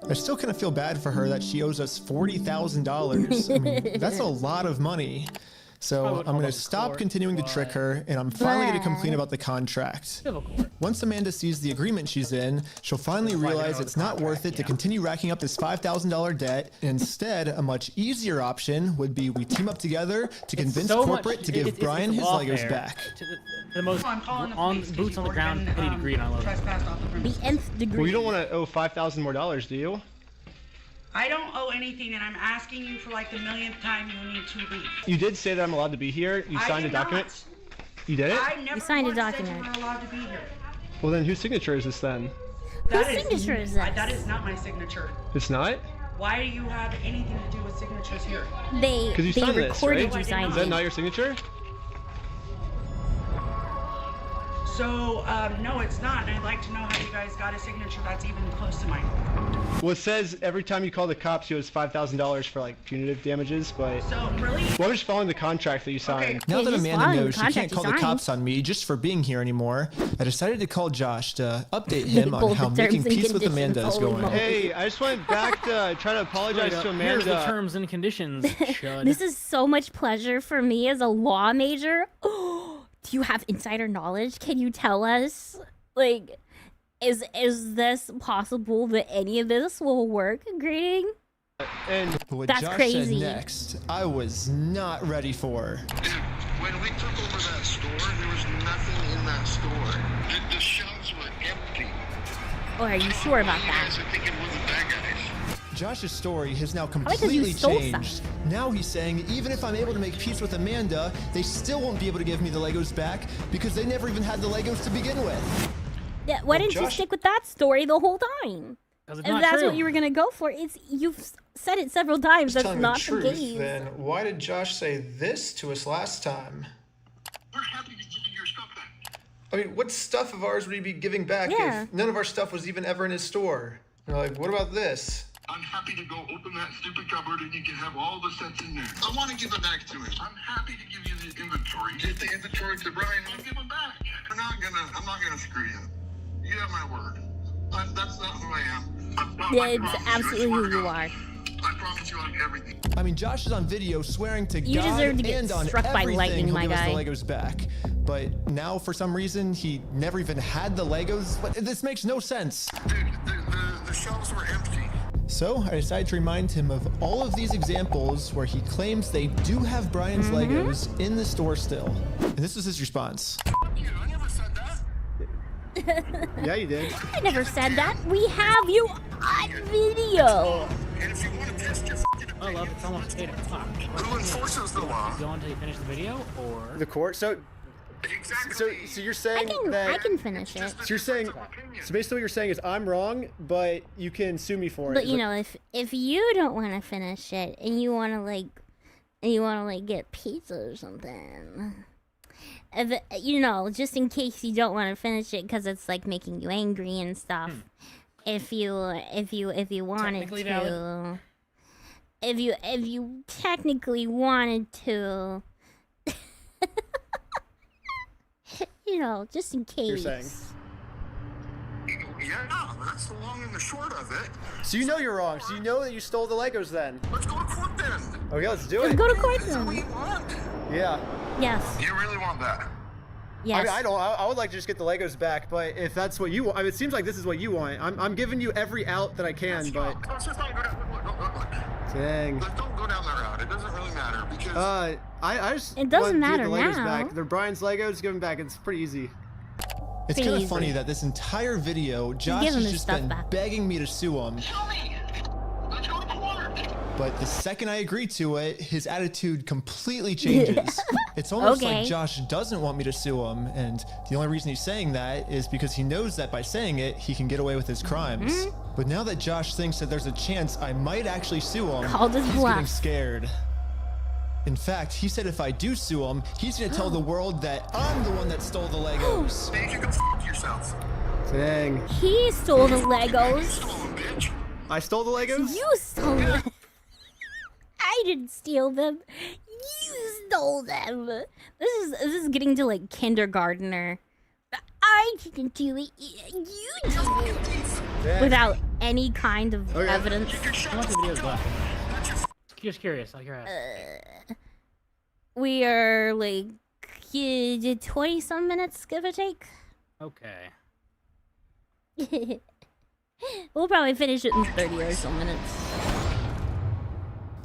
I still kind of feel bad for her that she owes us $40,000. I mean, that's a lot of money. So I'm going to stop continuing to trick her, and I'm finally going to complain about the contract. Once Amanda sees the agreement she's in, she'll finally realize it's not worth it to continue racking up this $5,000 debt. Instead, a much easier option would be we team up together to convince so corporate much- to give it's Brian his lawfare Legos back. to the most boots on the ground petty degree, and I love it. The nth degree. Well, you don't want to owe $5,000 more, do you? I don't owe anything, and I'm asking you for like the millionth time you need to leave. You did say that I'm allowed to be here. You signed a document. You did it? I never signed a once said document. you were allowed to be here. Well, then whose signature is this then? Whose signature is this? That is not my signature. It's not? Why do you have anything to do with signatures here? Because you signed this, right? You signed Is that it. not your signature? So, no, it's not, and I'd like to know how you guys got a signature that's even close to mine. Well, it says every time you call the cops, you owe us $5,000 for like punitive damages, but... So, really? Well, I'm just following the contract that you signed. Now that Amanda knows she can't call the cops on me just for being here anymore, I decided to call Josh to update him on how making peace with Amanda is going. Hey, I just went back to try to apologize to Amanda. Here's the terms and conditions, Chud. This is so much pleasure for me as a law major. Do you have insider knowledge? Can you tell us? Like, is this possible that any of this will work? Greeting? And what That's Josh crazy. said next, I was not ready for. When we took over that store, there was nothing in that store. The shelves were empty. Oh, are you sure about You that? guys are thinking we're the bad guys. Josh's story has now Probably 'cause you completely stole changed. Now he's saying even if I'm able to make peace with Amanda, they still won't be able to give me the Legos back because they never even had the Legos to begin with. Yeah, why didn't you stick with that story the whole time? It's If not that's true. what you were gonna go for, you've said it several times. That's Telling not the truth, the case. then why did Josh say this to us last time? We're happy to give you your stuff back. I mean, what stuff of ours would he be giving back Yeah. if none of our stuff was even ever in his store? You're like, what about this? I'm happy to go open that stupid cupboard and you can have all the sets in there. I want to give it back to him. I'm happy to give you the inventory. Give the inventory to Brian. I'll give it back. I'm not gonna screw you. You have my word. That's not who I am. Yeah, it's absolutely who you are. I promise you on everything. I mean, Josh is on video swearing to You God deserve to get and on struck by everything lightning, he'll my give us guy. the Legos back. But now, for some reason, he never even had the Legos. But this makes no sense. Dude, the shelves were empty. So I decided to remind him of all of these examples where he claims they do have Brian's Legos in the store still. And this was his response. Yeah, you did. I never said that. We have you on video. And if you want to test your Oh, love, it's almost 8 o'clock. Who enforces the law? Go until you finish the video, or... The court? So you're saying I can finish it. So you're saying, so basically what you're saying is I'm wrong, but you can sue me for it. But Is you it- know, if you don't want to finish it and you want to get pizza or something, just in case you don't want to finish it because it's like making you angry and stuff. If you wanted Technically to, valid. if you technically wanted to, just in case. You're saying. Yeah, that's the long and the short of it. So you know you're wrong. So you know that you stole the Legos then. Let's go to court then. Okay, let's do Let's it. go to court That's what we then. want. Yeah. Yes. You really want that? Yes. I mean, I don't. I would like to just get the Legos back, but if that's what you want, I mean, it seems like this is what you want. I'm giving you every out that I can, but. Let's just not go down. Look. Dang. Don't go down that route. It doesn't really matter because. I just. It doesn't want to matter get the Legos now. back. They're Brian's Legos. Give them back. It's pretty easy. It's Pretty kind of easy. funny that this entire video, Josh give him has his just stuff been back. begging me to sue him. Tell me. Let's go to court. But the second I agree to it, his attitude completely changes. It's almost Okay. like Josh doesn't want me to sue him, and the only reason he's saying that is because he knows that by saying it, he can get away with his crimes. But now that Josh thinks that there's a chance I might actually sue him, Called his he's bluff. getting scared. In fact, he said if I do sue him, he's gonna tell the world that I'm the one that stole the Legos. Then you can go f yourself. Dang. He stole the Legos. Stole them, bitch. I stole the Legos? You stole them. I didn't steal them. You stole them. This is getting to like kindergartner. I didn't do it. You did it. Dang. Without any kind of Okay. evidence. How much of the video is left? Just curious. I'll hear We are like 20 some minutes, give or take. Okay. We'll probably finish it in 30 or so minutes.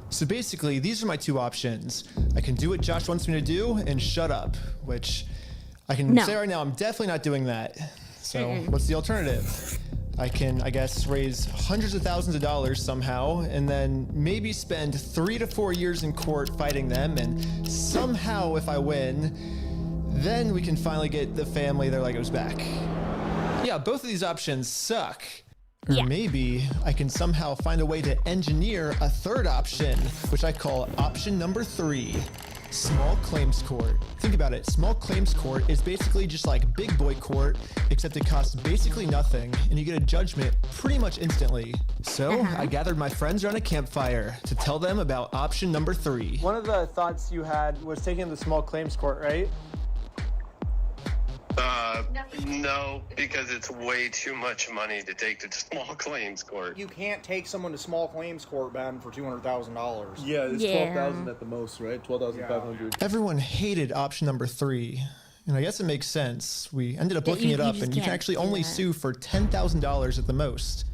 So basically, these are my two options. I can do what Josh wants me to do and shut up, which I can No. say right now, I'm definitely not doing that. So what's the alternative? I can, I guess, raise hundreds of thousands of dollars somehow, and then maybe spend 3 to 4 years in court fighting them, and somehow, if I win, then we can finally get the family their Legos back. Yeah, both of these options suck. Or maybe I can somehow find a way to engineer a third option, which I call option number 3. Small claims court. Think about it. Small claims court is basically just like big boy court, except it costs basically nothing, and you get a judgment pretty much instantly. So I gathered my friends around a campfire to tell them about option number 3. One of the thoughts you had was taking the small claims court, right? No, because it's way too much money to take to small claims court. You can't take someone to small claims court, Ben, for $200,000. Yeah, it's 12,000 at the most, right? 12,500. Everyone hated option number 3. And I guess it makes sense. We ended up looking it up, and you can actually only sue for $10,000 at the most.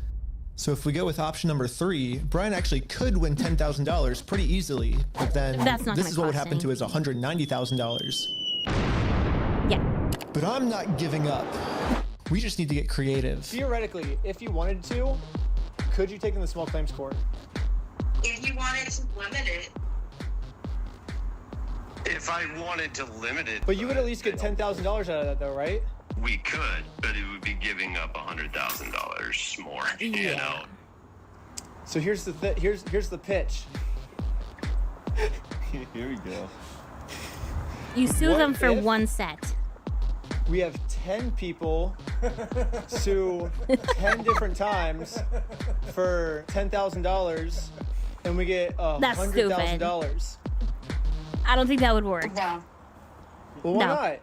So if we go with option number 3, Brian actually could win $10,000 pretty easily, but then this is what would happen to his $190,000. Yeah. But I'm not giving up. We just need to get creative. Theoretically, if you wanted to, could you take in the small claims court? If you wanted to limit it. If I wanted to limit it. But you would at least get $10,000 out of that, though, right? We could, but it would be giving up $100,000 more, you know? So here's the here's the pitch. Here we go. You sue them for one set. We have 10 people sue 10 different times for $10,000, and we get $100,000. I don't think that would work. Well, why not?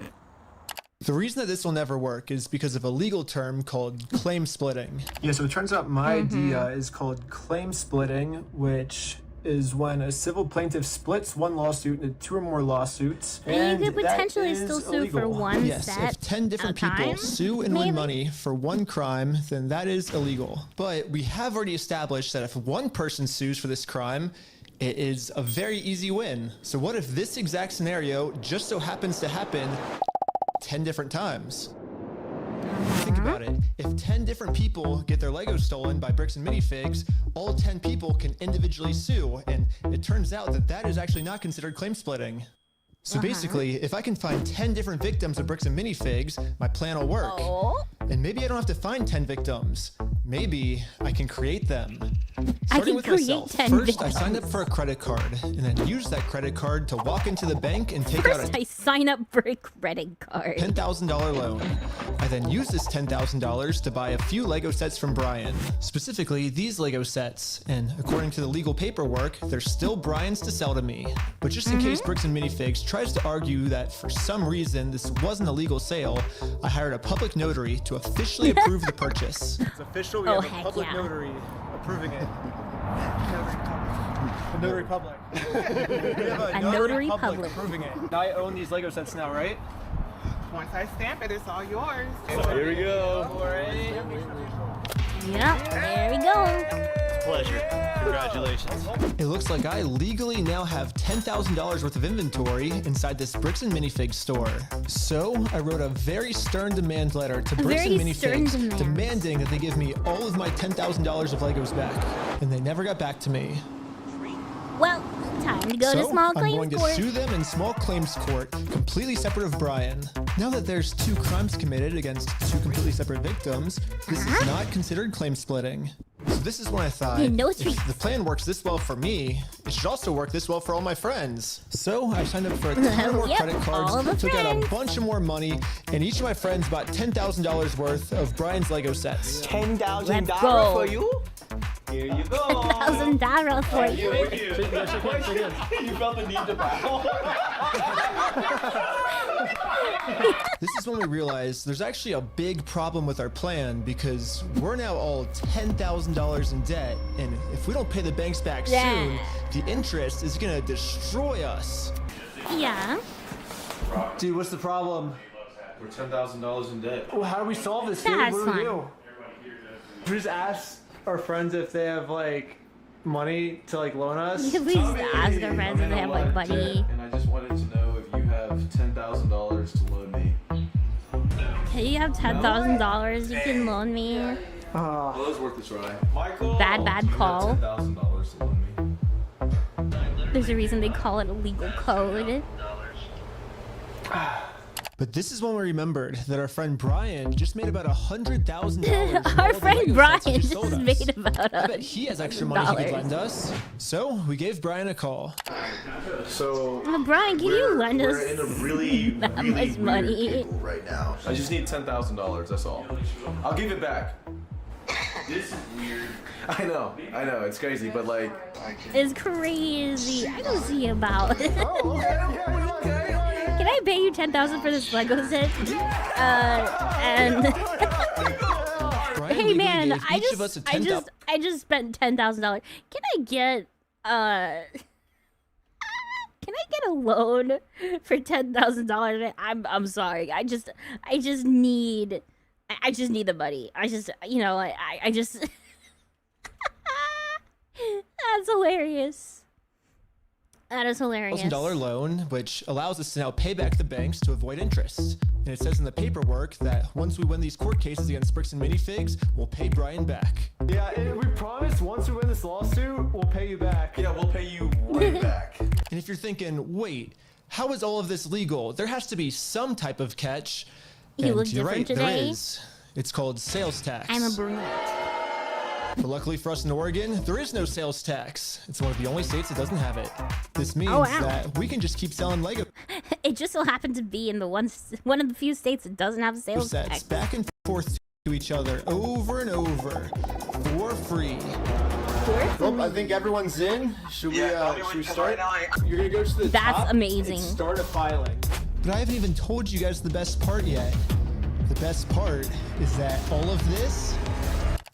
The reason that this will never work is because of a legal term called claim splitting. Yeah, so it turns out my idea is called claim splitting, which is when a civil plaintiff splits one lawsuit into 2 or more lawsuits. And you could potentially still sue illegal. for one yes, set. If 10 different people sue and win money for one crime, then that is illegal. But we have already established that if one person sues for this crime, it is a very easy win. So what if this exact scenario just so happens to happen 10 different times? Think about it. If 10 different people get their Legos stolen by Bricks and Minifigs, all 10 people can individually sue, and it turns out that that is actually not considered claim splitting. So basically, if I can find 10 different victims of Bricks and Minifigs, my plan will work. And maybe I don't have to find 10 victims. Maybe I can create them. Starting with myself. First, I signed up for a credit card, and then used that credit card to walk into the bank and take out I sign up for a credit card. $10,000 loan. I then used this $10,000 to buy a few Lego sets from Brian. Specifically, these Lego sets. And according to the legal paperwork, they're still Brian's to sell to me. But just in case Bricks and Minifigs tries to argue that for some reason this wasn't a legal sale, I hired a public notary to officially approve the purchase. It's official. We have a public notary approving it. A notary public. We have a notary public approving it. I own these Lego sets now, right? Once I stamp it, it's all yours. Here we go. Yep, there we go. It's a pleasure. Congratulations. It looks like I legally now have $10,000 worth of inventory inside this Bricks and Minifigs store. So I wrote a very stern demand letter to Bricks and Minifigs demanding that they give me all of my $10,000 of Legos back. And they never got back to me. Well, time to go to small claims I'm going to sue them in small claims court, completely separate of Brian. Now that there's 2 crimes committed against 2 completely separate victims, this is not considered claim splitting. So this is when I thought, if the plan works this well for me, it should also work this well for all my friends. So I signed up for a ton more credit cards, took out a bunch of more money, and each of my friends bought $10,000 worth of Brian's Lego sets. $10,000 for you? Here you go. $10,000 for you. You felt the need to bow. This is when we realized there's actually a big problem with our plan because we're now all $10,000 in debt, and if we don't pay the banks back soon, the interest is gonna destroy us. Yeah. Dude, what's the problem? We're $10,000 in debt. Well, how do we solve this, dude? That's What do we fine. do? We just ask our friends if they have like money to like loan us. You can please ask our friends if they have like money. And I just wanted to know if you have $10,000 to loan me. Hey, you have $10,000 you can loan me. Well, it was worth a try. Michael, Bad call. $10,000 to loan me. There's a reason they call it a legal code. But this is when we remembered that our friend Brian just made about $100,000. Our friend Brian just made about I bet he has extra money he could lend us. So we gave Brian a call. So Brian, can you lend us we're in a really, that really much weird money? pickle right now. I just need $10,000. That's all. I'll give it back. This is weird. I know, it's crazy, but like, It's crazy. I don't see about. Oh, okay. Can I pay you $10,000 for this Lego set? And hey man, I just spent $10,000. Can I get a loan for $10,000? I'm sorry. I just need the money. I just that's hilarious. That is hilarious. $1,000 loan, which allows us to now pay back the banks to avoid interest. And it says in the paperwork that once we win these court cases against Bricks and Minifigs, we'll pay Brian back. Yeah, and we promise once we win this lawsuit, we'll pay you back. Yeah, we'll pay you right back. And if you're thinking, wait, how is all of this legal? There has to be some type of catch. You And look you're different right, today. there is. It's called sales tax. I'm a brunette. But luckily for us in Oregon, there is no sales tax. It's one of the only states that doesn't have it. This means that we can just keep selling Lego It just so happened to be in the one of the few states that doesn't have a sales sets tax. back and forth to each other over and over for free. Well, I think everyone's in. Should we start? You're gonna go to the That's top amazing. and start a filing. But I haven't even told you guys the best part yet. The best part is that all of this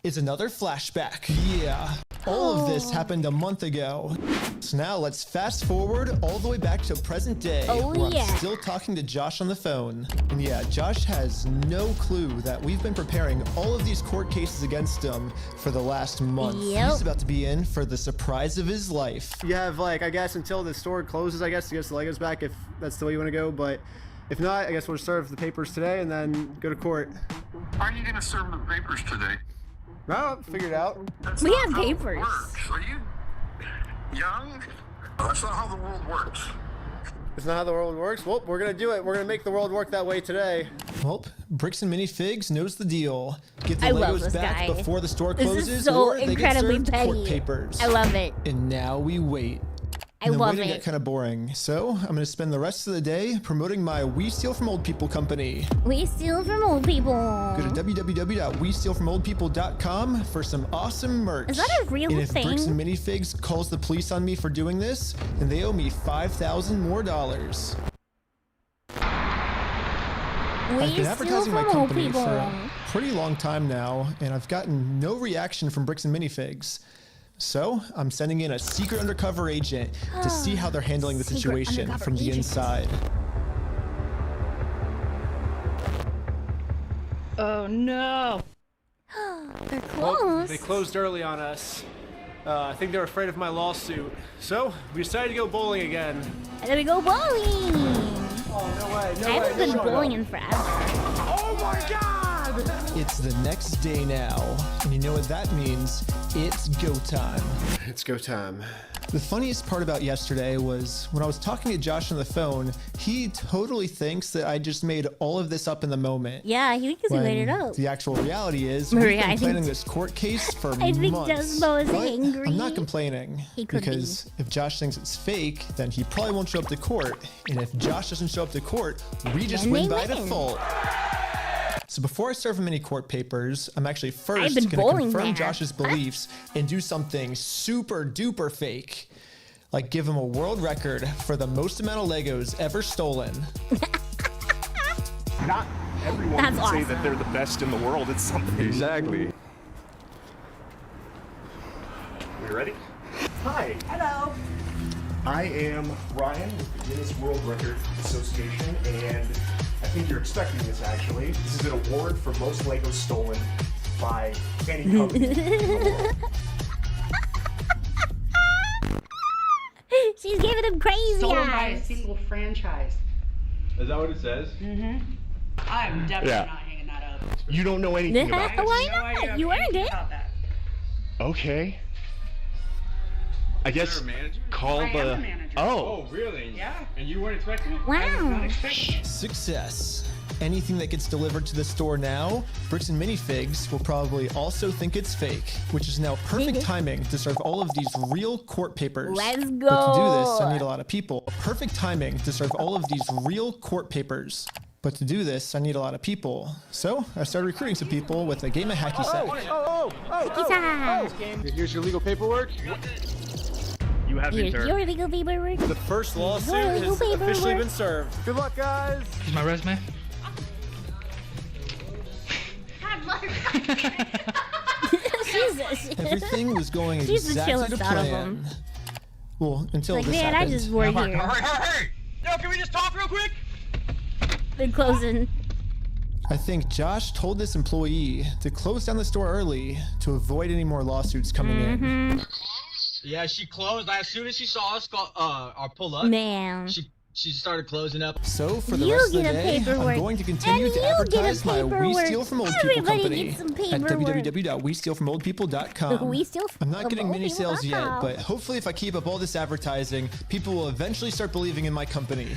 is another flashback. Yeah, all of this happened a month ago. So now let's fast forward all the way back to present day. Where I'm still talking to Josh on the phone. And yeah, Josh has no clue that we've been preparing all of these court cases against him for the last month. He's about to be in for the surprise of his life. You have I guess until the store closes, I guess, to get the Legos back if that's the way you want to go. But if not, I guess we'll serve the papers today and then go to court. Are you going to serve the papers today? No, figure it out. We have papers. Are you young? That's not how the world works. It's not how the world works? Well, we're gonna do it. We're gonna make the world work that way today. Well, Bricks and Minifigs knows the deal. Get the I love Legos this back guy. before the store This closes, is so or they incredibly get served court petty. papers. I love it. And now we wait. I And the love waiting it. got kind of boring, so I'm going to spend the rest of the day promoting my We Steal From Old People company. We steal from old people. Go to www.westealfromoldpeople.com for some awesome merch. Is that a real and if thing? Bricks and Minifigs calls the police on me for doing this, then they owe me $5,000 more. I've been advertising my company for a pretty long time now, and I've gotten no reaction from Bricks and Minifigs. So I'm sending in a secret undercover agent to see how they're handling the situation from the inside. Oh no! They're Well, closed. they closed early on us. I think they're afraid of my lawsuit. So we decided to go bowling again. And then we go bowling. Oh, no way, no I way. haven't been bowling in forever. Oh my god! It's the next day now, and you know what that means? It's go time. It's go time. The funniest part about yesterday was when I was talking to Josh on the phone, he totally thinks that I just made all of this up in the moment. Yeah, he thinks we when made it up. The actual reality is Maria, we've I been think- planning this court case for I think months. Desmo is But angry. I'm not complaining He could because if Josh thinks it's fake, then he probably won't show up to court. And if Josh doesn't show up to court, we just Then win they by win. default. So before I serve him any court papers, I'm actually I've first been going to bowling confirm there. Josh's beliefs and do something super duper fake. Like give him a world record for the most amount of Legos ever stolen. Not everyone That's can say awesome. that they're the best in the world. It's something. Exactly. We ready? Hi. Hello. I am Ryan with the Guinness World Record Association, and I think you're expecting this actually. This is an award for most Legos stolen by any company in the world. She's giving him crazy Stolen by a eyes. single franchise. Is that what it says? Mm-hmm. I'm definitely Yeah. not hanging that up. You don't know anything about this. Why not? You earned it. Okay. I guess call I am the. a manager. Oh. Really? Yeah. And you weren't expecting it? Wow. Success. Anything that gets delivered to the store now, Bricks and Minifigs will probably also think it's fake, which is now perfect timing to serve all of these real court papers. Let's go. But to do this, I need a lot of people. Perfect timing to serve all of these real court papers. But to do this, I need a lot of people. So I started recruiting some people with a game of hacky sack. Here's your legal paperwork. You have been Here's served. your legal paperwork. The first lawsuit Your has legal paperwork. officially been served. Good luck, guys. Here's my resume. Jesus. Everything was going She's the exactly to chillest out of plan. them. Well, until Like, this man, I happened. just work here. Hey! Yo, can we just talk real quick? They're closing. I think Josh told this employee to close down the store early to avoid any more lawsuits coming in. Yeah, she closed. As soon as she saw us pull up, Man. she started closing up. So for the You rest of the get a day, paperwork. I'm going to continue And to you get a advertise my We paperwork. Steal From Old People Everybody company gets some at paperwork. www.westealfromoldpeople.com. We steal I'm not getting many sales yet, from but hopefully if I keep up all this advertising, people will eventually start believing in my company.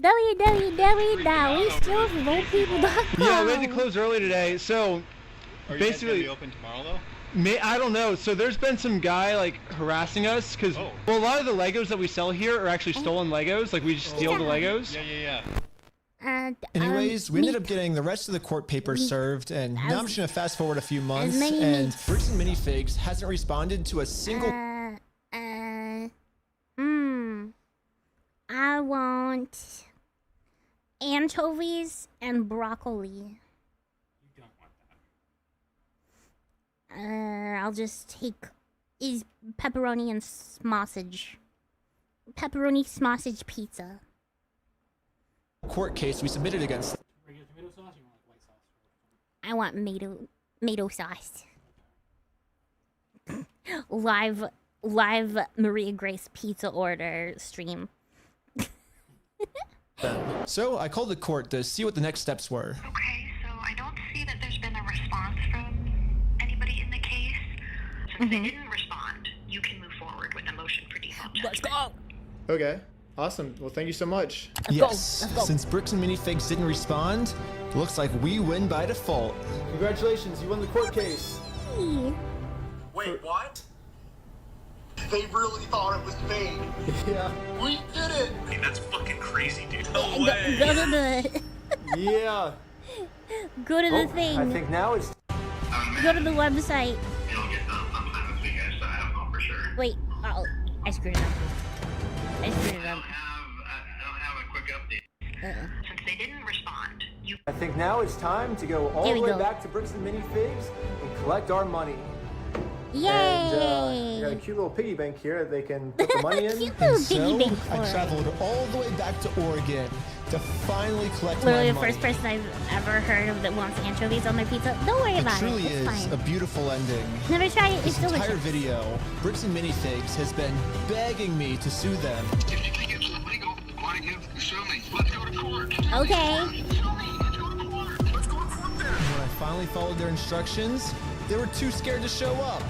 www.westealfromoldpeople.com. Yeah, we had to close early today, so Are you basically guys gonna be open tomorrow though? I don't know. So there's been some guy like harassing us because well, a lot of the Legos that we sell here are actually stolen Legos. Like we just steal the Legos. Yeah. Anyways, we ended up getting the rest of the court papers served, and now I'm just gonna fast forward a few months, many and meats. Bricks and Minifigs hasn't responded to a single. I want anchovies and broccoli. I'll just take is pepperoni and sausage. Pepperoni sausage pizza. Court case we submitted against. I want tomato sauce. live Maria Grace pizza order stream. So I called the court to see what the next steps were. Okay, so I don't see that there's been a response from anybody in the case. Since they didn't respond, you can move forward with a motion for default judgment. Let's go. Okay, awesome. Well, thank you so much. Yes, since Bricks and Minifigs didn't respond, it looks like we win by default. Congratulations, you won the court case. Wait, what? They really thought it was fake. Yeah. We did it! Hey, that's fucking crazy, dude. No Go way! to the Yeah. go to the thing. I think now it's. Go to the website. It'll get done sometime this weekend, so I don't know for sure. Wait, oh, I screwed it up. I screwed it up. I don't have a quick update. Since they didn't respond, you I think now it's time to go all Here the we way go. back to Bricks and Minifigs and collect our money. Yay! And we got a cute little piggy bank here that they can put the money in. Cute little And piggy so bank I for it. traveled all the way back to Oregon to finally collect Literally my the money. first person I've ever heard of that wants anchovies on their pizza. Don't worry It about it. truly It's is fine. a beautiful ending. Never try it. It's This entire delicious. video, Bricks and Minifigs has been begging me to sue them. If you think it's illegal, why don't you sue me? Let's go to court. Okay. Let's go to court. Let's go to court then. And when I finally followed their instructions, they were too scared to show up.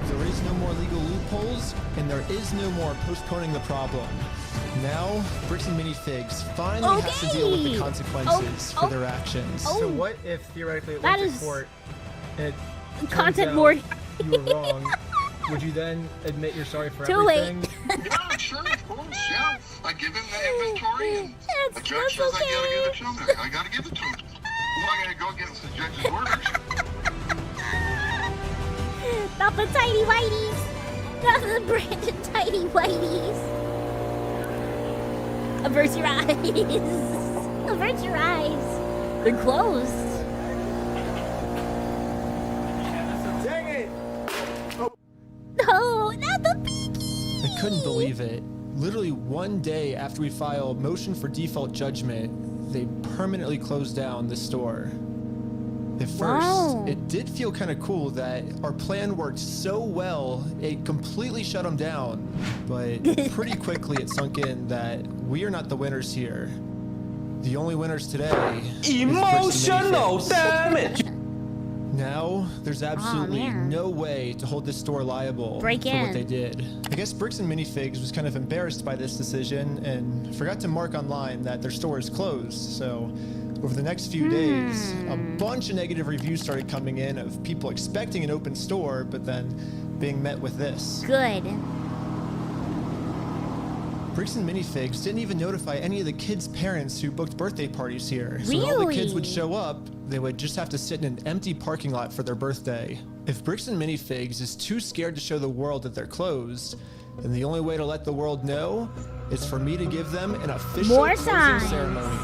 There is no more legal loopholes, and there is no more postponing the problem. Now, Bricks and Minifigs finally has to deal with the Okay. consequences for their actions. So what if theoretically it That went to is court and it turns content out warning. you were wrong? Would you then admit you're sorry for Too late. everything? Yeah, sure, of course, yeah. I give him the inventory, and the judge says that's I gotta give it to him. I gotta give it to him. Well, I gotta go against the judge's orders. Not the tiny whiteys. Not the branded tiny whiteys. Avert your eyes. Avert your eyes. They're closed. Dang it! No, not the piggy. I couldn't believe it. Literally one day after we filed motion for default judgment, they permanently closed down the store. At first, Wow. it did feel kind of cool that our plan worked so well, it completely shut them down. But pretty quickly it sunk in that we are not the winners here. The only winners today Emotional damage. Now, there's absolutely no way to hold this store liable for what they did. I guess Bricks and Minifigs was kind of embarrassed by this decision and forgot to mark online that their store is closed. So over the next few days, a bunch of negative reviews started coming in of people expecting an open store, but then being met with this. Good. Bricks and Minifigs didn't even notify any of the kids' parents who booked birthday parties here. So when all the kids would show up, they would just have to sit in an empty parking lot for their birthday. If Bricks and Minifigs is too scared to show the world that they're closed, then the only way to let the world know is for me to give them an official closing ceremony.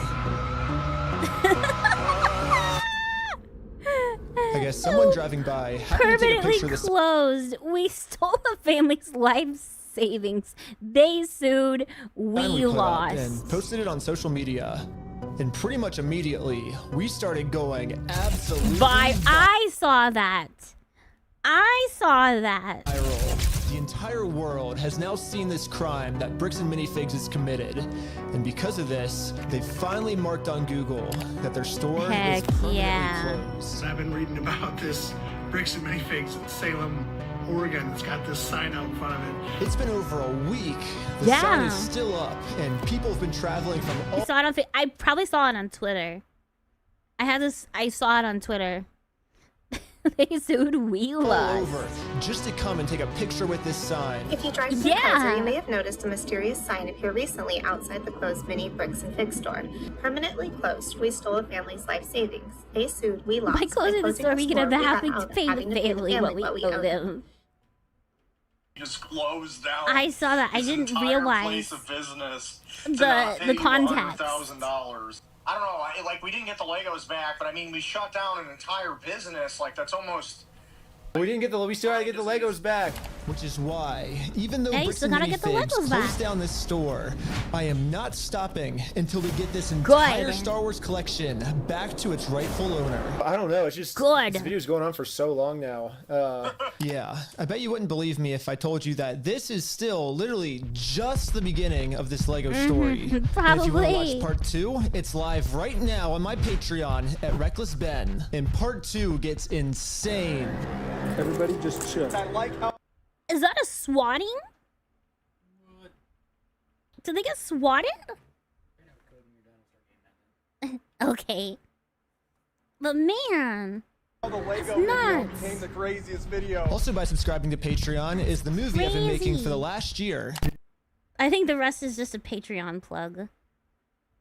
I guess someone driving by happened to take a picture of this. Closed. We stole the family's life savings. They sued. We lost. And posted it on social media. And pretty much immediately, we started going absolutely I saw that. I saw that. Viral. The entire world has now seen this crime that Bricks and Minifigs has committed. And because of this, they finally marked on Google that their store is permanently closed. I've been reading about this Bricks and Minifigs in Salem, Oregon. It's got this sign out in front of it. It's been over a week. The sign is still up, and people have been traveling from all. I saw it on. I probably saw it on Twitter. I saw it on Twitter. They sued. We lost. Over just to come and take a picture with this sign. If you drive through Kaiser, you may have noticed a mysterious sign appear recently outside the closed Mini Bricks and Fig store. Permanently closed. We stole a family's life savings. They sued. We lost. By closing the store, we could have having to pay the family what we owe them. Just closed down. I saw that. I didn't realize place of business the context. $100,000. I don't know. Like, we didn't get the Legos back, but I mean, we shut down an entire business. Like, that's almost. We didn't get we still gotta get the Legos back. Which is why, even though Hey, Bricks still and gotta get the Minifigs Legos closed back. down this store, I am not stopping until we get this entire Star Wars collection back to its rightful owner. I don't know. It's just this video's going on for so long now. Yeah, I bet you wouldn't believe me if I told you that this is still literally just the beginning of this Lego story. And if you want to watch part 2, it's live right now on my Patreon at Reckless Ben. And part 2 gets insane. Everybody just chill. I like how. Is that a swatting? Did they get swatted? Okay. But man, The Lego video became the craziest video. Also, by subscribing to Patreon is the movie I've been making for the last year. I think the rest is just a Patreon plug.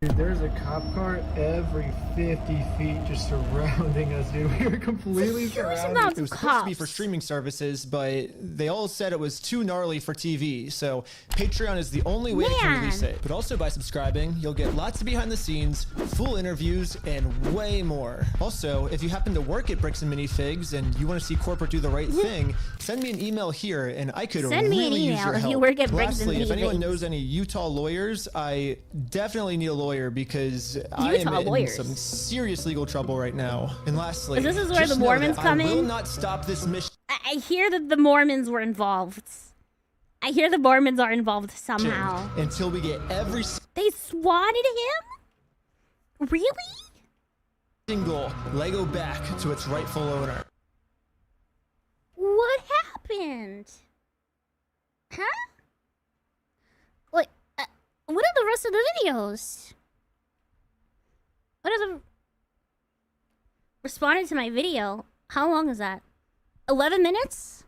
Dude, there's a cop car every 50 feet just surrounding us, dude. We were completely surrounded. It was supposed to be for streaming services, but they all said it was too gnarly for TV. So Patreon is the only way to release it. But also by subscribing, you'll get lots of behind the scenes, full interviews, and way more. Also, if you happen to work at Bricks and Minifigs and you want to see corporate do the right thing, send me an email here and I could Send me an really use email your if help. you work at Bricks and Lastly, if anyone Minifigs. knows any Utah lawyers, I definitely need a lawyer because I am in some serious legal trouble right now. And lastly, This is where just the know Mormons that come I will in? not stop this mission. I hear that the Mormons were involved. I hear the Mormons are involved somehow. Until we get every They swatted him? Really? single Lego back to its rightful owner. What happened? Huh? Like, what are the rest of the videos? What are the... Responded to my video. How long is that? 11 minutes?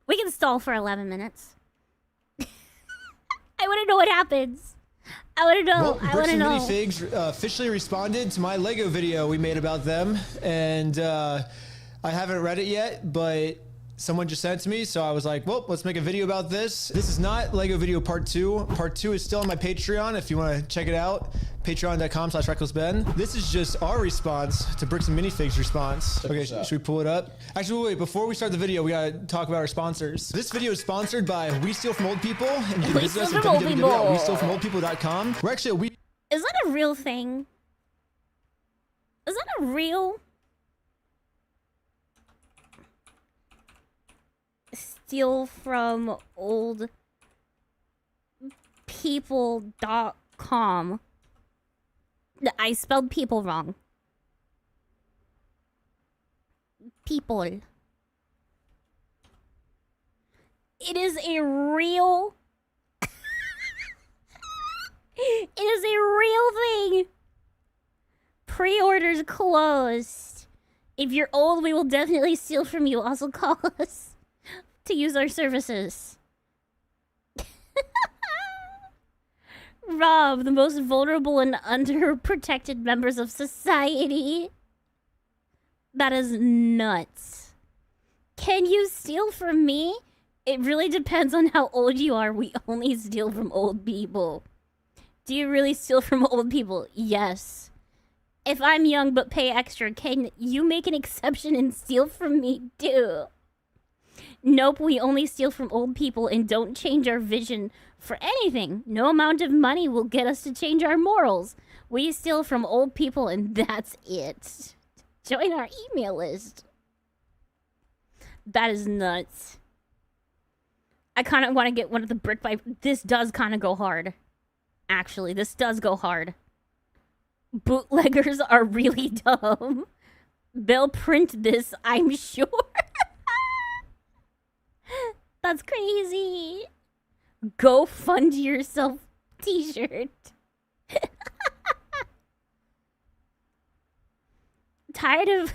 We can stall for 11 minutes. I want to know what happens. I want to know. Well, I want Bricks to and know. Minifigs officially responded to my Lego video we made about them, and I haven't read it yet, but someone just sent it to me, so I was like, well, let's make a video about this. This is not Lego video part 2. Part 2 is still on my Patreon if you want to check it out. Patreon.com/RecklessBen. This is just our response to Bricks and Minifigs' responance. Okay, should we pull it up? Actually, wait, before we start the video, we gotta talk about our sponsors. This video is sponsored by We Steal From Old People, and you can visit us at www.westealfromoldpeople.com. We're actually Is that a real thing? Is that a real... Steal from old people.com. I spelled people wrong. People. It is a real... It is a real thing. Pre-orders closed. If you're old, we will definitely steal from you. Also call us to use our services. Rob, the most vulnerable and underprotected members of society. That is nuts. Can you steal from me? It really depends on how old you are. We only steal from old people. Do you really steal from old people? Yes. If I'm young but pay extra, can you make an exception and steal from me too? Nope, we only steal from old people and don't change our vision for anything. No amount of money will get us to change our morals. We steal from old people and that's it. Join our email list. That is nuts. I kind of want to get one of the brick by... This does kind of go hard. Actually, this does go hard. Bootleggers are really dumb. They'll print this, I'm sure. That's crazy. Go fund yourself t-shirt. Tired of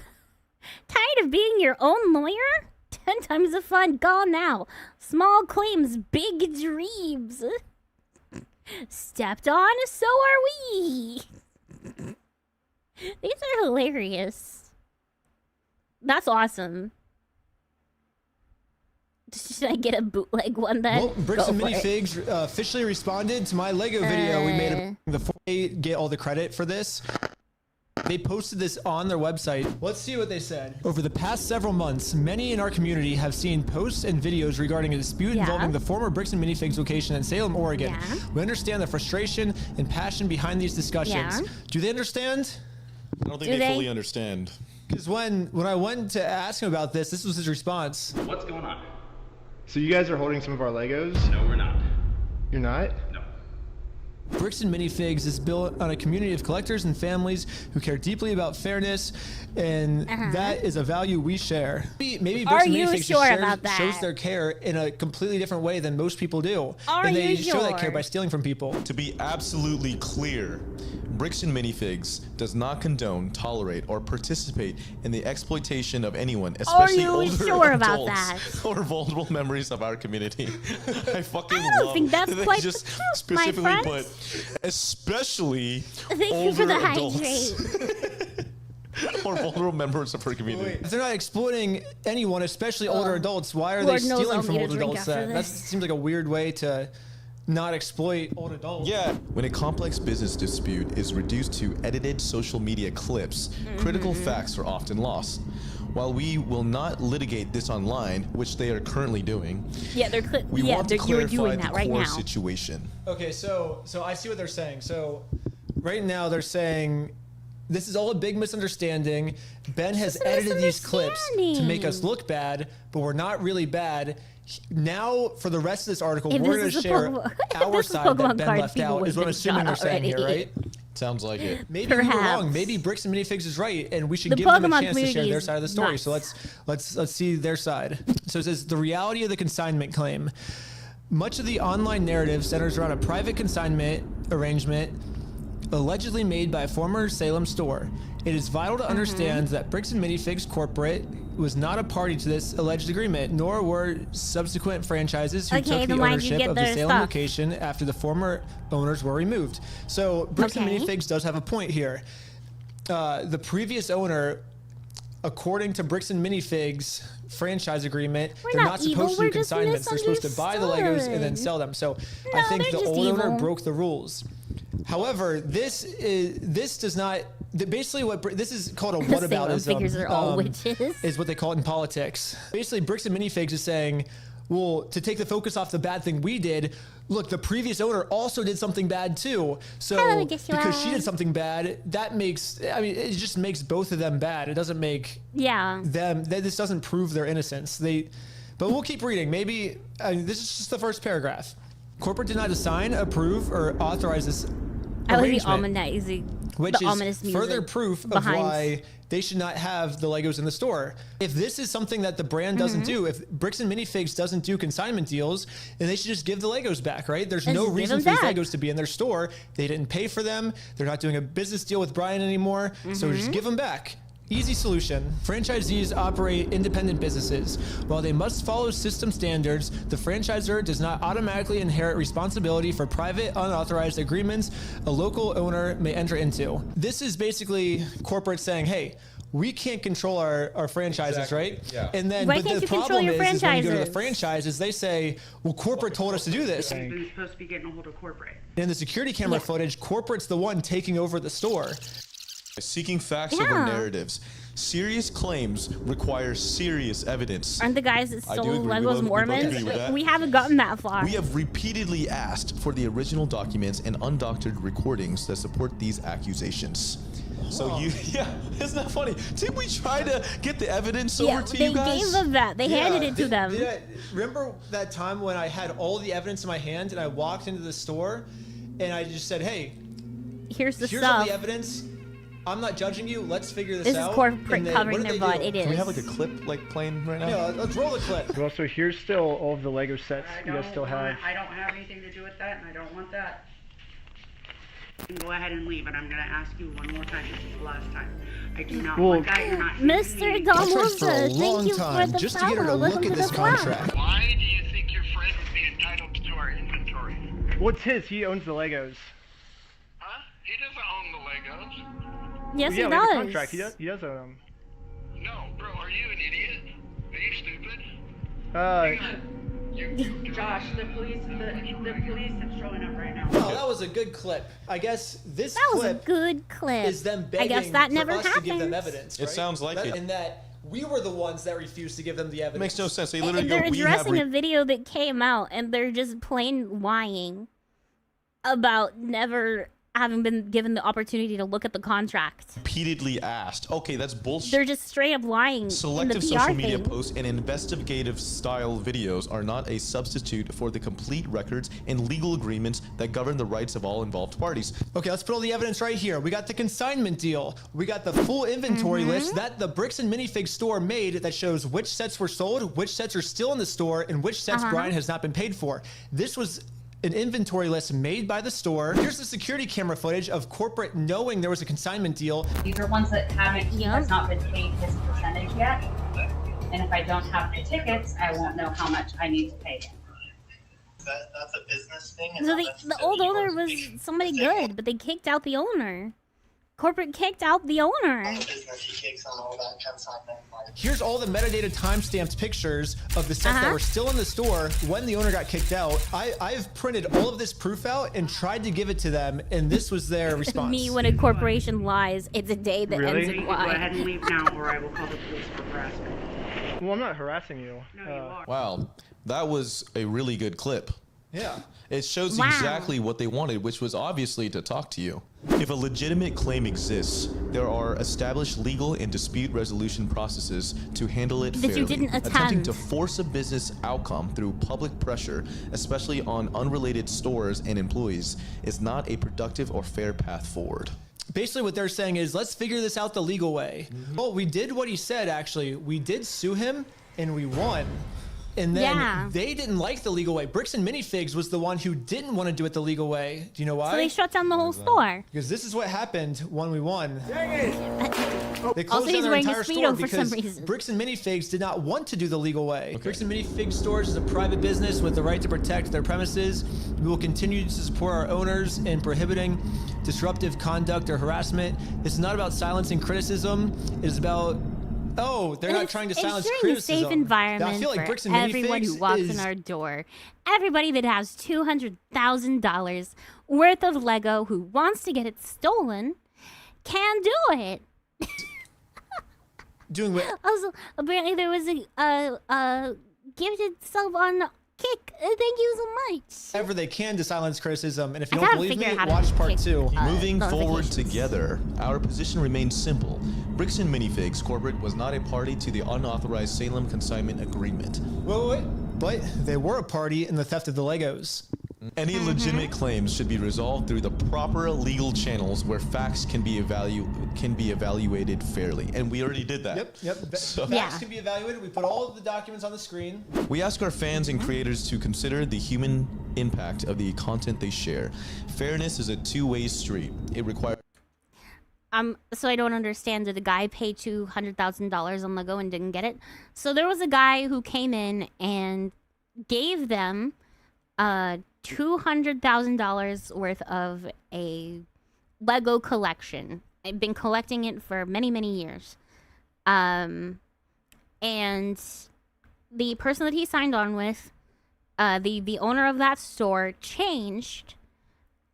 being your own lawyer? 10 times the fun. Call now. Small claims, big dreams. Stepped on, so are we. These are hilarious. That's awesome. Should I get a bootleg one then? Well, Bricks and Minifigs officially responded to my Lego video. We made before they get all the credit for this. They posted this on their website. Let's see what they said. Over the past several months, many in our community have seen posts and videos regarding a dispute involving the former Bricks and Minifigs location in Salem, Oregon. We understand the frustration and passion behind these discussions. Do they understand? I don't think they fully understand. Because when I went to ask him about this, this was his response. What's going on? So you guys are holding some of our Legos? No, we're not. You're not? No. Bricks and Minifigs is built on a community of collectors and families who care deeply about fairness, and that is a value we share. Maybe Bricks and Minifigs shows their care in a completely different way than most people do. And they show that care by stealing from people. To be absolutely clear, Bricks and Minifigs does not condone, tolerate, or participate in the exploitation of anyone, especially older adults or vulnerable members of our community. I fucking love think that's they quite just the truth, specifically my put especially Thank older you for the adults hydrate. or vulnerable members of our community. If they're not exploiting anyone, especially older adults, why are they stealing from older adults? That seems like a weird way to not exploit old adults. Yeah. When a complex business dispute is reduced to edited social media clips, critical facts are often lost. While we will not litigate this online, which they are currently doing, we want to clarify the core situation. Okay, so I see what they're saying. So right now they're saying this is all a big misunderstanding. Ben has edited these clips to make us look bad, but we're not really bad. Now, for the rest of this article, we're going to share our side that Ben left out, is what I'm assuming they're saying here, right? Sounds like it. Maybe we're wrong. Maybe Bricks and Minifigs is right, and we should give them a chance to share their side of the story. So let's see their side. So it says the reality of the consignment claim. Much of the online narrative centers around a private consignment arrangement allegedly made by a former Salem store. It is vital to understand that Bricks and Minifigs Corporate was not a party to this alleged agreement, nor were subsequent franchises who took the ownership of the Salem location after the former owners were removed. So Bricks and Minifigs does have a point here. The previous owner, according to Bricks and Minifigs franchise agreement, they're not supposed to do consignments. They're supposed to buy the Legos and then sell them. So I think the old owner broke the rules. However, this does not. Basically, what this is called a whataboutism is what they call it in politics. Basically, Bricks and Minifigs is saying, well, to take the focus off the bad thing we did, look, the previous owner also did something bad too. So because she did something bad, that makes, it just makes both of them bad. It doesn't make them, this doesn't prove their innocence. But we'll keep reading. Maybe, this is just the first paragraph. Corporate did not assign, approve, or authorize this arrangement. which the is ominous music further proof of behind. why they should not have the Legos in the store. If this is something that the brand doesn't do, if Bricks and Minifigs doesn't do consignment deals, then they should just give the Legos back, right? There's And no just give reason for them these back. Legos to be in their store. They didn't pay for them. They're not doing a business deal with Brian anymore. So just give them back. Easy solution. Franchisees operate independent businesses. While they must follow system standards, the franchisor does not automatically inherit responsibility for private, unauthorized agreements a local owner may enter into. This is basically corporate saying, hey, we can't control our franchises, right? Yeah. And then, Why but can't the you control problem your is when you go to the franchises? franchises, they say, well, corporate told us to do this. Who's supposed to be getting a hold of corporate? In the security camera footage, corporate's the one taking over the store. Seeking facts over narratives. Serious claims require serious evidence. Aren't the guys that I do stole agree. We Legos both agree Mormons? with that. We haven't gotten that far. We have repeatedly asked for the original documents and undoctored recordings that support these accusations. So yeah, isn't that funny? Did we try to get the evidence over to you guys? They gave them that. They handed it to them. Remember that time when I had all the evidence in my hand and I walked into the store and I just said, hey, here's all all stuff. the evidence. I'm not judging you. Let's figure this This is out. corporate And then covering what do their they butt. do? It Can we is. have like a clip like playing right now? Yeah, let's roll the clip. Well, so here's still all of the Lego sets you guys still have. I don't have anything to do with that, and I don't want that. You can go ahead and leave, and I'm going to ask you one more time. This is the last time. I do not want that. You're not Mr. Donothon, thank you for the just to get her to follow. look Welcome at to this the club. contract. Why do you think your friend would be entitled to our inventory? What's his? He owns the Legos. Huh? He doesn't own the Legos. Yes, yeah, he we have a does. contract. He does own them. No, bro, are you an idiot? Are you stupid? Josh, the police is showing up right now. Oh, that was a good clip. I guess this That was a clip good clip. is them I begging guess that for never us to give them happened. evidence. It right? sounds like it. And that we were the ones that refused to give them the evidence. Makes no sense. They And literally they're go, we have addressing a video that came out, and they're just plain lying about never having been given the opportunity to look at the contract. repeatedly asked. Okay, that's bullshit. They're just straight up lying Selective in the PR social media thing. posts and investigative style videos are not a substitute for the complete records and legal agreements that govern the rights of all involved parties. Okay, let's put all the evidence right here. We got the consignment deal. We got the full inventory list that the Bricks and Minifig store made that shows which sets were sold, which sets are still in the store, and which sets Brian has not been paid for. This was an inventory list made by the store. Here's the security camera footage of corporate knowing there was a consignment deal. These are ones that he has not been paid his percentage yet. And if I don't have the tickets, I won't know how much I need to pay him. That's a business thing. So the old owner was somebody good, but they kicked out the owner. Corporate kicked out the owner. Here's all the metadata timestamped pictures of the sets that were still in the store when the owner got kicked out. I've printed all of this proof out and tried to give it to them, and this was their response. Me, when a corporation lies, it's a day that ends in You Y. go ahead and leave now, or I will call the police for harassment. Well, I'm not harassing you. No, you are. Wow, that was a really good clip. Yeah. It shows Wow. exactly what they wanted, which was obviously to talk to you. If a legitimate claim exists, there are established legal and dispute resolution processes to handle it That you fairly. didn't Attempting attend. to force a business outcome through public pressure, especially on unrelated stores and employees, is not a productive or fair path forward. Basically what they're saying is, let's figure this out the legal way. Well, we did what he said, actually. We did sue him, and we won. And then they didn't like the legal way. Bricks and Minifigs was the one who didn't want to do it the legal way. Do you know why? So they shut down the whole store. Because this is what happened when we won. They Also, closed he's down their wearing a entire Speedo store for some because reason. Bricks and Minifigs did not want to do the legal way. Bricks and Minifig stores is a private business with the right to protect their premises. We will continue to support our owners in prohibiting disruptive conduct or harassment. This is not about silencing criticism. It is about they're not trying to silence ensuring criticism. a safe environment I feel like for Bricks and everyone who Minifigs walks is in our door. Everybody that has $200,000 worth of Lego who wants to get it stolen can do it. doing what? Also, apparently there was a gifted sub on Kick. Thank you so much. Whatever they can to silence criticism. And if you I don't gotta believe me, figure out how to watch part kick, 2. Moving forward notifications. together, our position remains simple. Bricks and Minifigs Corporate was not a party to the unauthorized Salem consignment agreement. Wait. But they were a party in the theft of the Legos. Any legitimate claims should be resolved through the proper legal channels where facts can be evaluated fairly. And we already did that. Yep. So, Facts can be evaluated. We put all of the documents on the screen. we ask our fans and creators to consider the human impact of the content they share. Fairness is a two-way street. It requires So I don't understand. Did the guy pay $200,000 on Lego and didn't get it? So there was a guy who came in and gave them $200,000 worth of a Lego collection. I've been collecting it for many, many years. And the person that he signed on with, the owner of that store changed,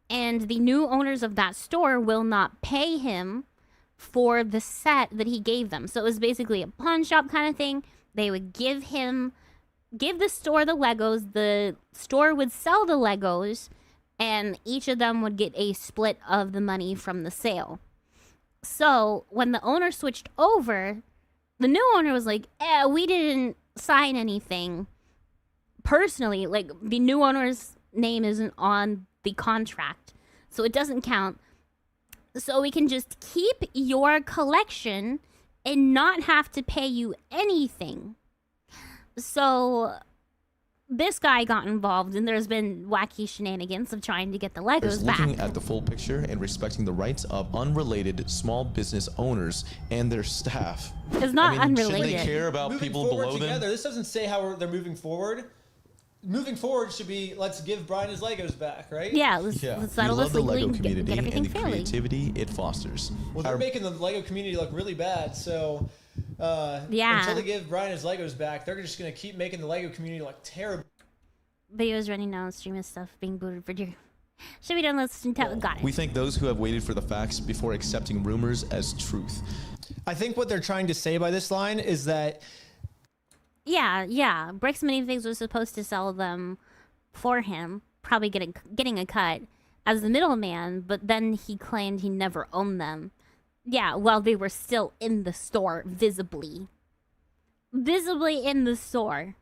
and the new owners of that store will not pay him for the set that he gave them. So it was basically a pawn shop kind of thing. They would give the store the Legos, the store would sell the Legos, and each of them would get a split of the money from the sale. So when the owner switched over, the new owner was like, we didn't sign anything personally. Like, the new owner's name isn't on the contract, so it doesn't count. So we can just keep your collection and not have to pay you anything. So this guy got involved, and there's been wacky shenanigans of trying to get the Legos back. looking at the full picture and respecting the rights of unrelated small business owners and their staff. It's not unrelated. Shouldn't they care about Moving people forward below together, them? This doesn't say how they're moving forward. Moving forward should be, let's give Brian his Legos back, right? Yeah, let's We settle love this the legally Lego and community get everything and the fairly. creativity it fosters. Well, they're making the Lego community look really bad, so Yeah. until they give Brian his Legos back, they're just going to keep making the Lego community look terrible. Videos running now, stream stuff being booted for dear. Should be done. Let's got it. We thank those who have waited for the facts before accepting rumors as truth. I think what they're trying to say by this line is that Yeah. Bricks Minifigs was supposed to sell them for him, probably getting a cut as the middleman, but then he claimed he never owned them. Yeah, while they were still in the store, visibly in the store.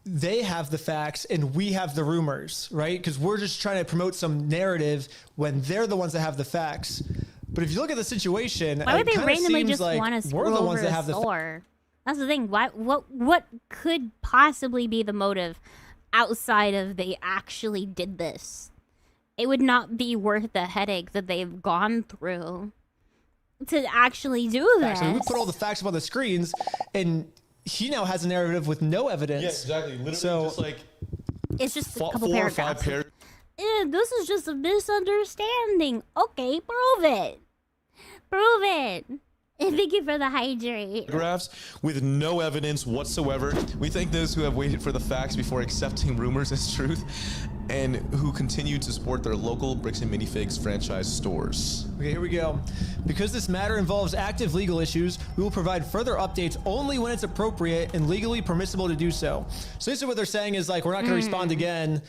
they have the facts and we have the rumors, right? Because we're just trying to promote some narrative when they're the ones that have the facts. But if you look at the situation, Why would it they kinda randomly seems just like want to we're screw the over ones that a have the store? That's the thing. What could possibly be the motive outside of they actually did this? It would not be worth the headache that they've gone through to actually do this. So we put all the facts up on the screens, and he now has a narrative with no evidence. Yeah, exactly. Literally, so, just like it's just a couple 4 or paragraphs. 5 paragraphs. This is just a misunderstanding. Okay, prove it. Prove it. Thank you for the hydrate. Paragraphs with no evidence whatsoever. We thank those who have waited for the facts before accepting rumors as truth, and who continue to support their local Bricks and Minifigs franchise stores. Okay, here we go. Because this matter involves active legal issues, we will provide further updates only when it's appropriate and legally permissible to do so. So this is what they're saying is like, we're not going to respond again.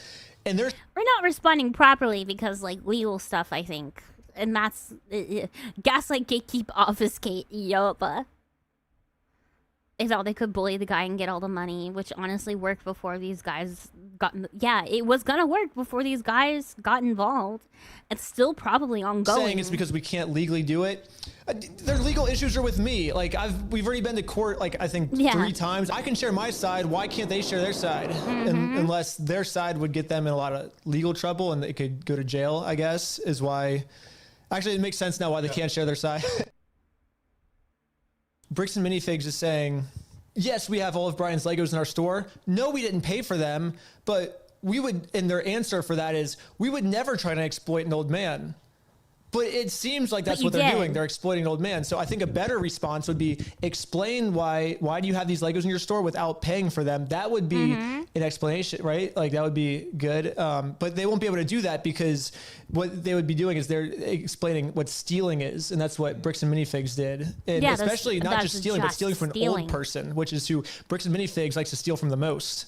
And we're not responding properly because like legal stuff, I think. And that's gaslight, gatekeep, obfuscate. Yup. They thought they could bully the guy and get all the money, which honestly worked before these guys got. Yeah, it was gonna work before these guys got involved. It's still probably ongoing. saying it's because we can't legally do it. Their legal issues are with me. Like we've already been to court. Like I think 3 times. I can share my side. Why can't they share their side? Unless their side would get them in a lot of legal trouble and they could go to jail. I guess is why. Actually, it makes sense now why they can't share their side. Bricks and Minifigs is saying, yes, we have all of Brian's Legos in our store. No, we didn't pay for them, but we would, and their answer for that is, we would never try to exploit an old man. But it seems like that's what they're doing. They're exploiting an old man. So I think a better response would be explain why do you have these Legos in your store without paying for them? That would be an explanation, right? Like that would be good. But they won't be able to do that because what they would be doing is they're explaining what stealing is. And that's what Bricks and Minifigs did. And especially not just stealing, but stealing from an old person, which is who Bricks and Minifigs likes to steal from the most.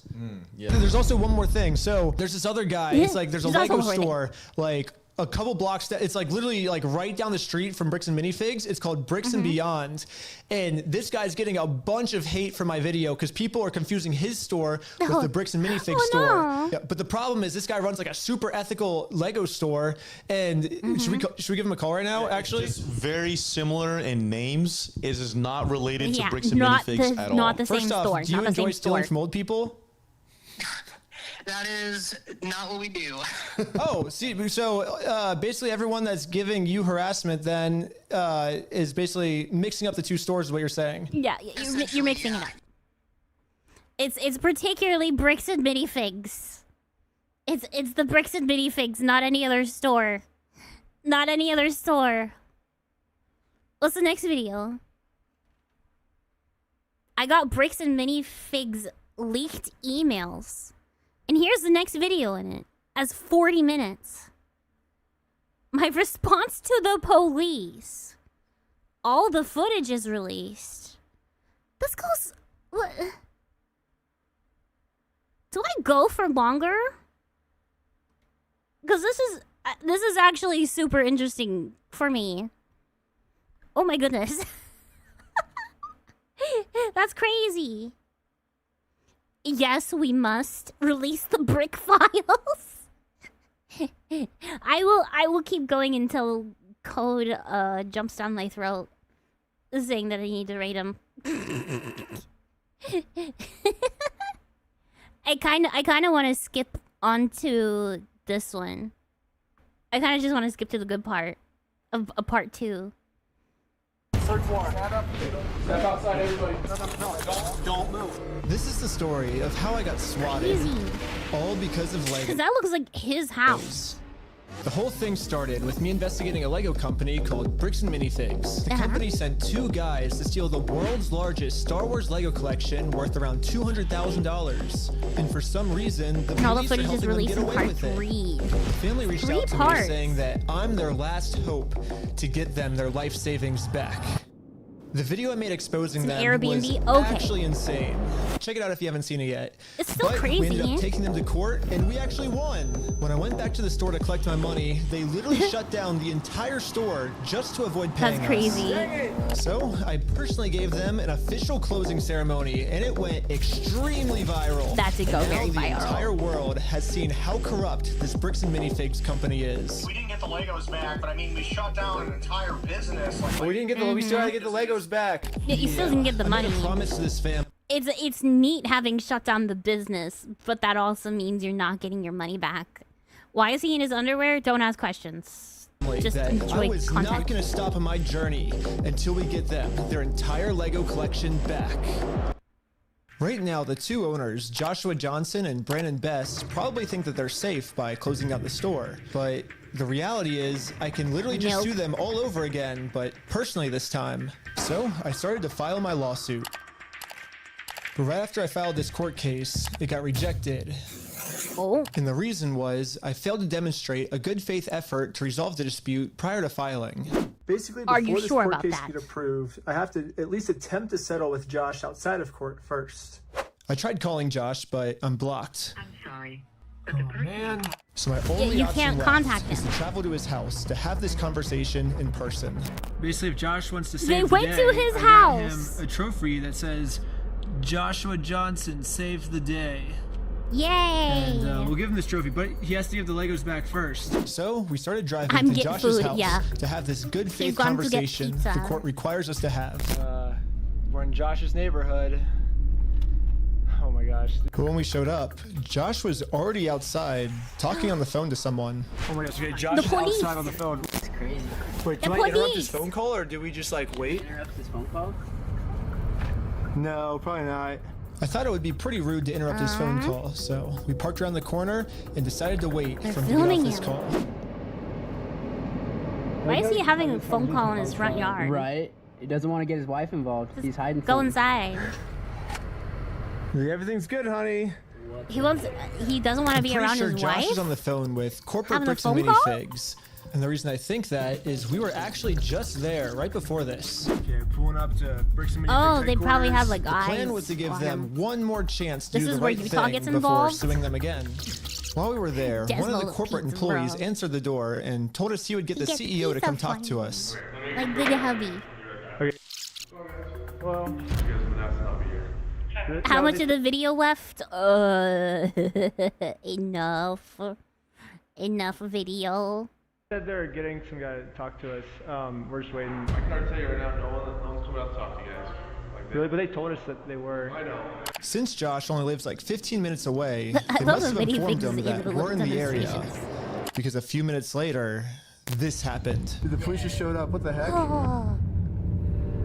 Yeah. There's also one more thing. So there's this other guy. It's like there's a Lego store like a couple blocks that it's like literally like right down the street from Bricks and Minifigs. It's called Bricks and Beyond. And this guy's getting a bunch of hate for my video because people are confusing his store with the Bricks and Minifigs store. No. Yeah, but the problem is this guy runs like a super ethical Lego store. And should we give him a call right now, actually? It's very similar in names. It is not related to Bricks and not Minifigs at all. Not the First same off, store. do you enjoy stealing from old people? That is not what we do. Oh, see, so basically everyone that's giving you harassment then is basically mixing up the two stores is what you're saying. Yeah, you're mixing it up. It's particularly Bricks and Minifigs. It's the Bricks and Minifigs, not any other store. Not any other store. What's the next video? I got Bricks and Minifigs leaked emails. And here's the next video in it, as 40 minutes. My response to the police. All the footage is released. This goes... What? Do I go for longer? Because this is actually super interesting for me. Oh my goodness. That's crazy. Yes, we must release the brick files. I will keep going until code jumps down my throat saying that I need to rate him. I kind of want to skip onto this one. I kind of just want to skip to the good part of part 2. Third floor. Stand up. Step outside, everybody. No. Don't move. This is the story of how I got swatted. Crazy. All because of Lego. Because that looks like his house. The whole thing started with me investigating a Lego company called Bricks and Minifigs. The company sent 2 guys to steal the world's largest Star Wars Lego collection worth around $200,000. And for some reason, the police are helping them get away with it. The family reached out to me saying that I'm their last hope to get them their life savings back. The video I made exposing them Airbnb? was Okay. actually insane. Check it out if you haven't seen it yet. It's still But crazy. we ended up taking them to court, and we actually won. When I went back to the store to collect my money, they literally shut down the entire store just to avoid paying That's crazy. us. So I personally gave them an official closing ceremony, and it went extremely viral. That did go And very now the viral. entire world has seen how corrupt this Bricks and Minifigs company is. We didn't get the Legos back, but I mean, we shut down an entire business. Like, We didn't get the. We still had to get the Legos back. Yeah, you still didn't get the money. I made a promise to this family. It's neat having shut down the business, but that also means you're not getting your money back. Why is he in his underwear? Don't ask questions. Just that enjoy I was content. not going to stop on my journey until we get them their entire Lego collection back. Right now, the 2 owners, Joshua Johnson and Brandon Best, probably think that they're safe by closing out the store. But the reality is, I can literally just sue them all over again, but personally this time. So I started to file my lawsuit. But right after I filed this court case, it got rejected. Oh. And the reason was I failed to demonstrate a good faith effort to resolve the dispute prior to filing. Basically, Are before you this sure court about case that? get approved, I have to at least attempt to settle with Josh outside of court first. I tried calling Josh, but I'm blocked. I'm sorry. Oh man. So my only you option can't left contact is to travel to his house to have this conversation in person. Basically, if Josh wants to They save went the to day, his I got him house. a trophy that says Joshua Johnson saves the day. Yay! And we'll give him this trophy, but he has to give the Legos back first. So we started driving I'm to getting Josh's food, house yeah. to have this good faith gone to get conversation pizza. the court requires us to have. We're in Josh's neighborhood. Oh my gosh. But when we showed up, Josh was already outside talking on the phone to someone. Oh my gosh, okay, Josh is police. outside on the phone. It's crazy. Wait, The do I interrupt police. his phone call or do we just like wait? Interrupt his phone call? No, probably not. I thought it would be pretty rude to interrupt his phone call, so we parked around the corner and decided to wait They're for him to get off filming his him. call. Why is he having a phone call in his front yard? Right. He doesn't want to get his wife involved. He's hiding. Go inside. Everything's good, honey. He wants. He doesn't want to be Pretty around sure his Josh wife. is on the phone with corporate Having a Bricks and phone call? Minifigs. And the reason I think that is we were actually just there right before this. Okay, pulling up to Bricks and Oh, they probably have like The eyes. plan was to give on them him. one more chance to This do is the where right Utah thing gets before involved? suing them again. While we were there, one of the Desmond corporate pizza, employees bro. answered the door and told us he would get He the gets CEO to pizza come talk for to you. us. Like good hubby. Well, How much of the video left? Enough. Enough video. Said they're getting some guy to talk to us. We're just waiting. I can already tell you right now, no one's coming out to talk to you guys. Like, Really? But they told us that they were. I know. Since Josh only lives like 15 minutes away, I they love must the have video informed things him that you that would we're in look the area. demonstrations. Because a few minutes later, this happened. Dude, the police just showed up. What the heck? Oh.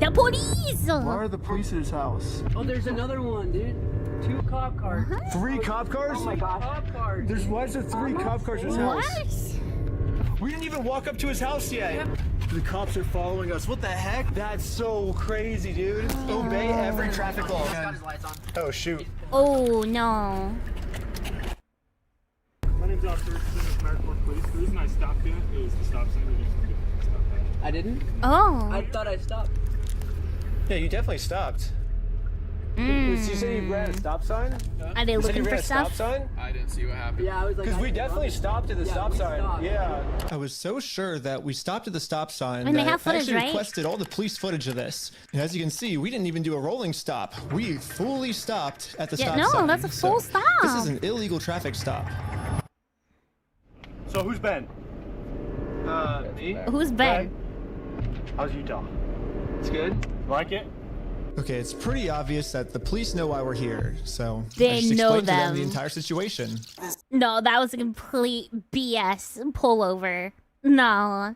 The police! Why are the police at his house? Oh, there's another one, dude. 2 cop cars. 3 cop cars? Oh my god. Cop cars. Why is there 3 cop cars at his house? What? We didn't even walk up to his house yet. The cops are following us. What the heck? That's so crazy, dude. Obey every traffic law. Oh, shoot. Oh no. My name's Officer American Police. The reason I stopped you is the stop sign. We just didn't stop that. I didn't? Oh. I thought I stopped. Yeah, you definitely stopped. You said you ran a stop sign? Are they You said looking you for ran a stop stuff? sign? I didn't see what happened. Yeah, I was like. Because we definitely stopped at the stop we sign. stopped. Yeah. I was so sure that we stopped at the stop sign And they that have I footage, actually right? requested all the police footage of this. And as you can see, we didn't even do a rolling stop. We fully stopped at the Yeah, stop no, sign. that's a full So This is stop. an illegal traffic stop. So who's Ben? Me. Who's Ben? How's Utah? It's good. Like it? Okay, it's pretty obvious that the police know why we're here, so They I just know explained to them the them. entire situation. No, that was a complete BS pullover. No.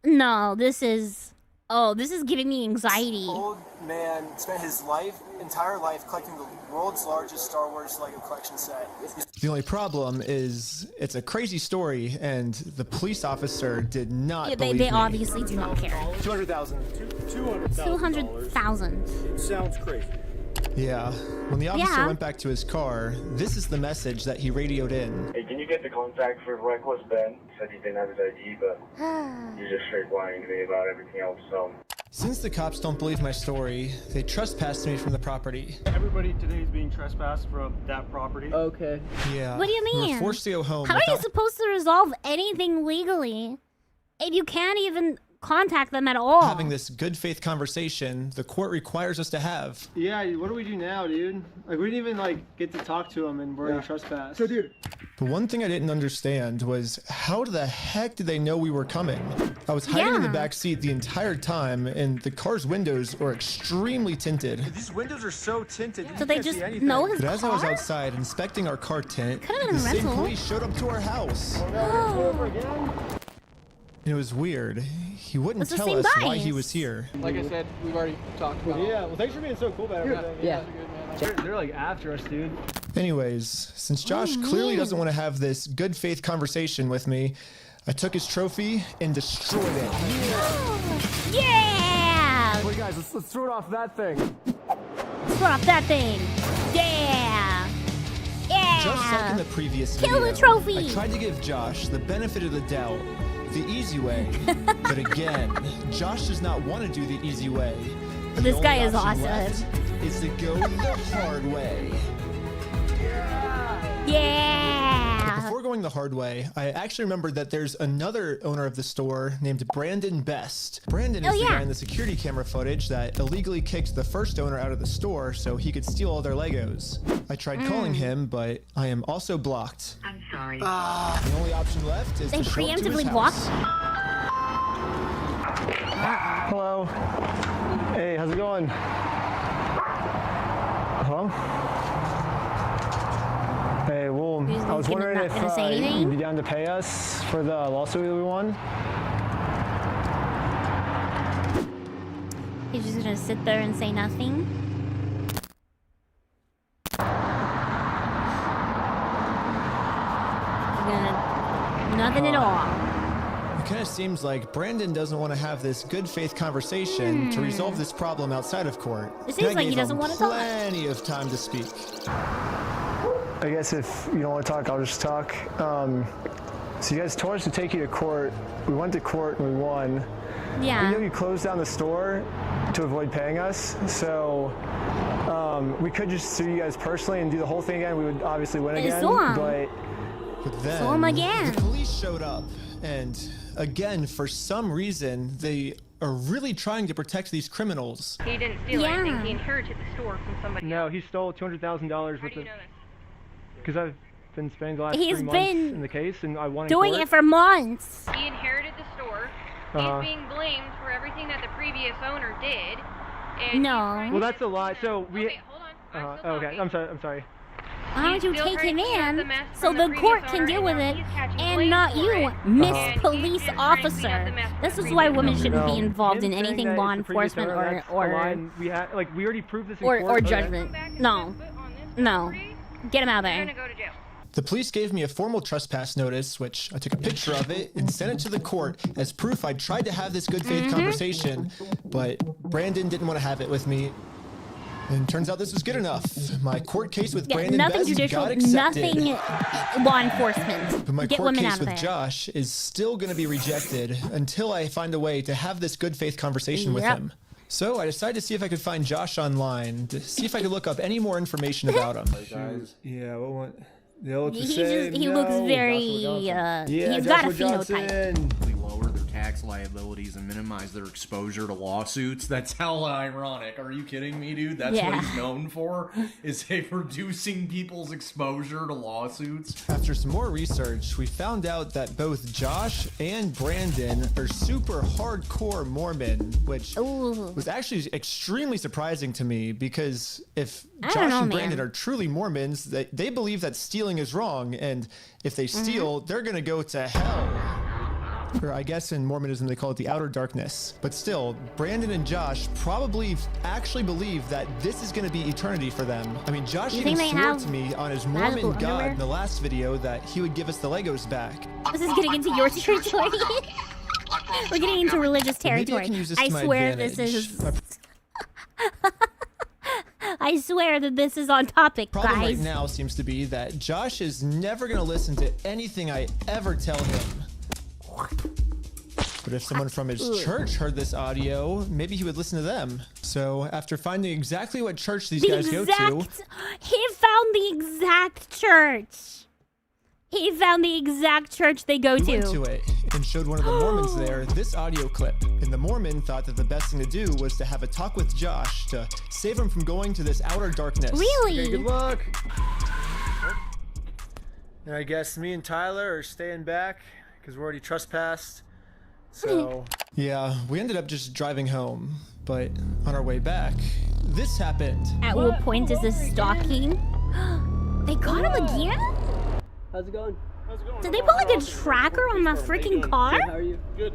No, this is... Oh, this is giving me anxiety. Old man spent his entire life collecting the world's largest Star Wars Lego collection set. The only problem is it's a crazy story, and the police officer did not Yeah, believe they me. obviously do not care. 200,000. 200,000. It sounds crazy. Yeah. When the officer Yeah. went back to his car, this is the message that he radioed in. Hey, can you get the contact for Reckless Ben? Said he didn't have his ID, but he's just straight lying to me about everything else, so. Since the cops don't believe my story, they trespassed me from the property. Everybody today is being trespassed from that property. Okay. Yeah. What do you We mean? were forced to go home. How are you without- supposed to resolve anything legally if you can't even contact them at all? having this good faith conversation the court requires us to have. Yeah, what do we do now, dude? Like, we didn't even, get to talk to him, and we're in trespass. So, dude. But one thing I didn't understand was how the heck did they know we were coming? I was hiding in the Yeah. back seat the entire time, and the car's windows were extremely tinted. These windows are so tinted. So they just know his But as I was car? outside inspecting our car tint, Could've been the a same rental. police showed up to our house. It was weird. He wouldn't It's the tell same us why he guys. was here. Like I said, we've already talked about it. Yeah, well, thanks for being so cool about everything. Yeah. They're like after us, dude. Anyways, since Josh Oh, clearly man. doesn't want to have this good faith conversation with me, I took his trophy and destroyed it. Yeah! Wait, guys, let's throw it off that thing. Let's run off that thing. Yeah! Yeah! Just like in the previous Kill video, the trophy! I tried to give Josh the benefit of the doubt, the easy way. But again, Josh does not want to do the easy way. The This guy only is option awesome. left is to go the hard way. But Yeah! before going the hard way, I actually remembered that there's another owner of the store named Brandon Best. Brandon is Oh, the yeah. guy in the security camera footage that illegally kicked the first owner out of the store so he could steal all their Legos. I tried calling him, but I am also blocked. I'm sorry. The only option left is They to show up to his preemptively house. blocked? Hello. Hey, how's it going? Hello? Hey, well, He's I was gonna- wondering not if gonna say anything? you'd be down to pay us for the lawsuit that we won. He's just gonna sit there and say nothing? Nothing at all. It kind of seems like Brandon doesn't want to have this good faith conversation to resolve this problem outside of court. It seems And I like he gave doesn't him want to talk. Plenty of time to speak. I guess if you don't want to talk, I'll just talk. So you guys told us to take you to court. We went to court and we won. Yeah. We know you closed down the store to avoid paying us, so we could just sue you guys personally and do the whole thing again. We would obviously win again, Sue 'em. but But then Saw him again. the police showed up, and again, for some reason, they are really trying to protect these criminals. He didn't steal anything. He inherited the store from somebody. No, he stole $200,000 with it. Because I've been spending the last He's 3 months been in the case, and I won in doing court. it for months. He inherited the store. Uh-huh. He's being blamed for everything that the previous owner did. And No. Well, that's a lie. So we. Okay, hold on. Okay, I'm sorry. Why don't you still take him trying to clean up the in mess so from the the court previous can owner, deal and with now it he's catching and blame not for you, it. Miss And Police he's just trying to clean up Officer. the mess from This the is why previous women owner. shouldn't be involved in Him saying anything that law it's the previous enforcement owner, that's a lie, and we had we already proved this in court. or judgment. No. No. Get him out of You're there. gonna go to jail. The police gave me a formal trespass notice, which I took a picture of it and sent it to the court as proof I tried to have this good faith conversation, but Brandon didn't want to have it with me. And turns out this was good enough. My court case with Brandon nothing Bez judicial, got accepted. nothing law enforcement. But my Get court women case out of with there. Josh is still going to be rejected until I find a way to have this good faith conversation with Yep. him. So I decided to see if I could find Josh online, to see if I could look up any more information about him. Yeah, what? They look the He same. just, he looks No. very, Yeah, he's got a Joshua phenotype. Johnson. Lower their tax liabilities and minimize their exposure to lawsuits. That's hella ironic. Are you kidding me, dude? That's what Yeah. he's known for, is reducing people's exposure to lawsuits. After some more research, we found out that both Josh and Brandon are super hardcore Mormon, which was actually extremely surprising to me because if I Josh don't know, and Brandon man. are truly Mormons, they believe that stealing is wrong, and if they steal, they're gonna go to hell. Or I guess in Mormonism they call it the outer darkness. But still, Brandon and Josh probably actually believe that this is going to be eternity for them. I mean, Josh You even think they swore have to me on his magical Mormon God underwear? in the last video that he would give us the Legos back. This is getting into your territory. We're getting into religious Maybe I territory. can use this I to my swear advantage. this is. I swear that this is on topic, Problem guys. right now seems to be that Josh is never going to listen to anything I ever tell him. But if someone from his church heard this audio, maybe he would listen to them. So after finding exactly what church these guys go to, He found the exact church. He found the exact church they go we to. went to it and showed one of the Mormons there this audio clip. And the Mormon thought that the best thing to do was to have a talk with Josh to save him from going to this outer darkness. Really? Okay, good luck. And I guess me and Tyler are staying back because we're already trespassed. So Yeah, we ended up just driving home. But on our way back, this happened. At what point is this stalking? They got him again? How's it going? Did they put like a tracker on the freaking car? How are you? Good.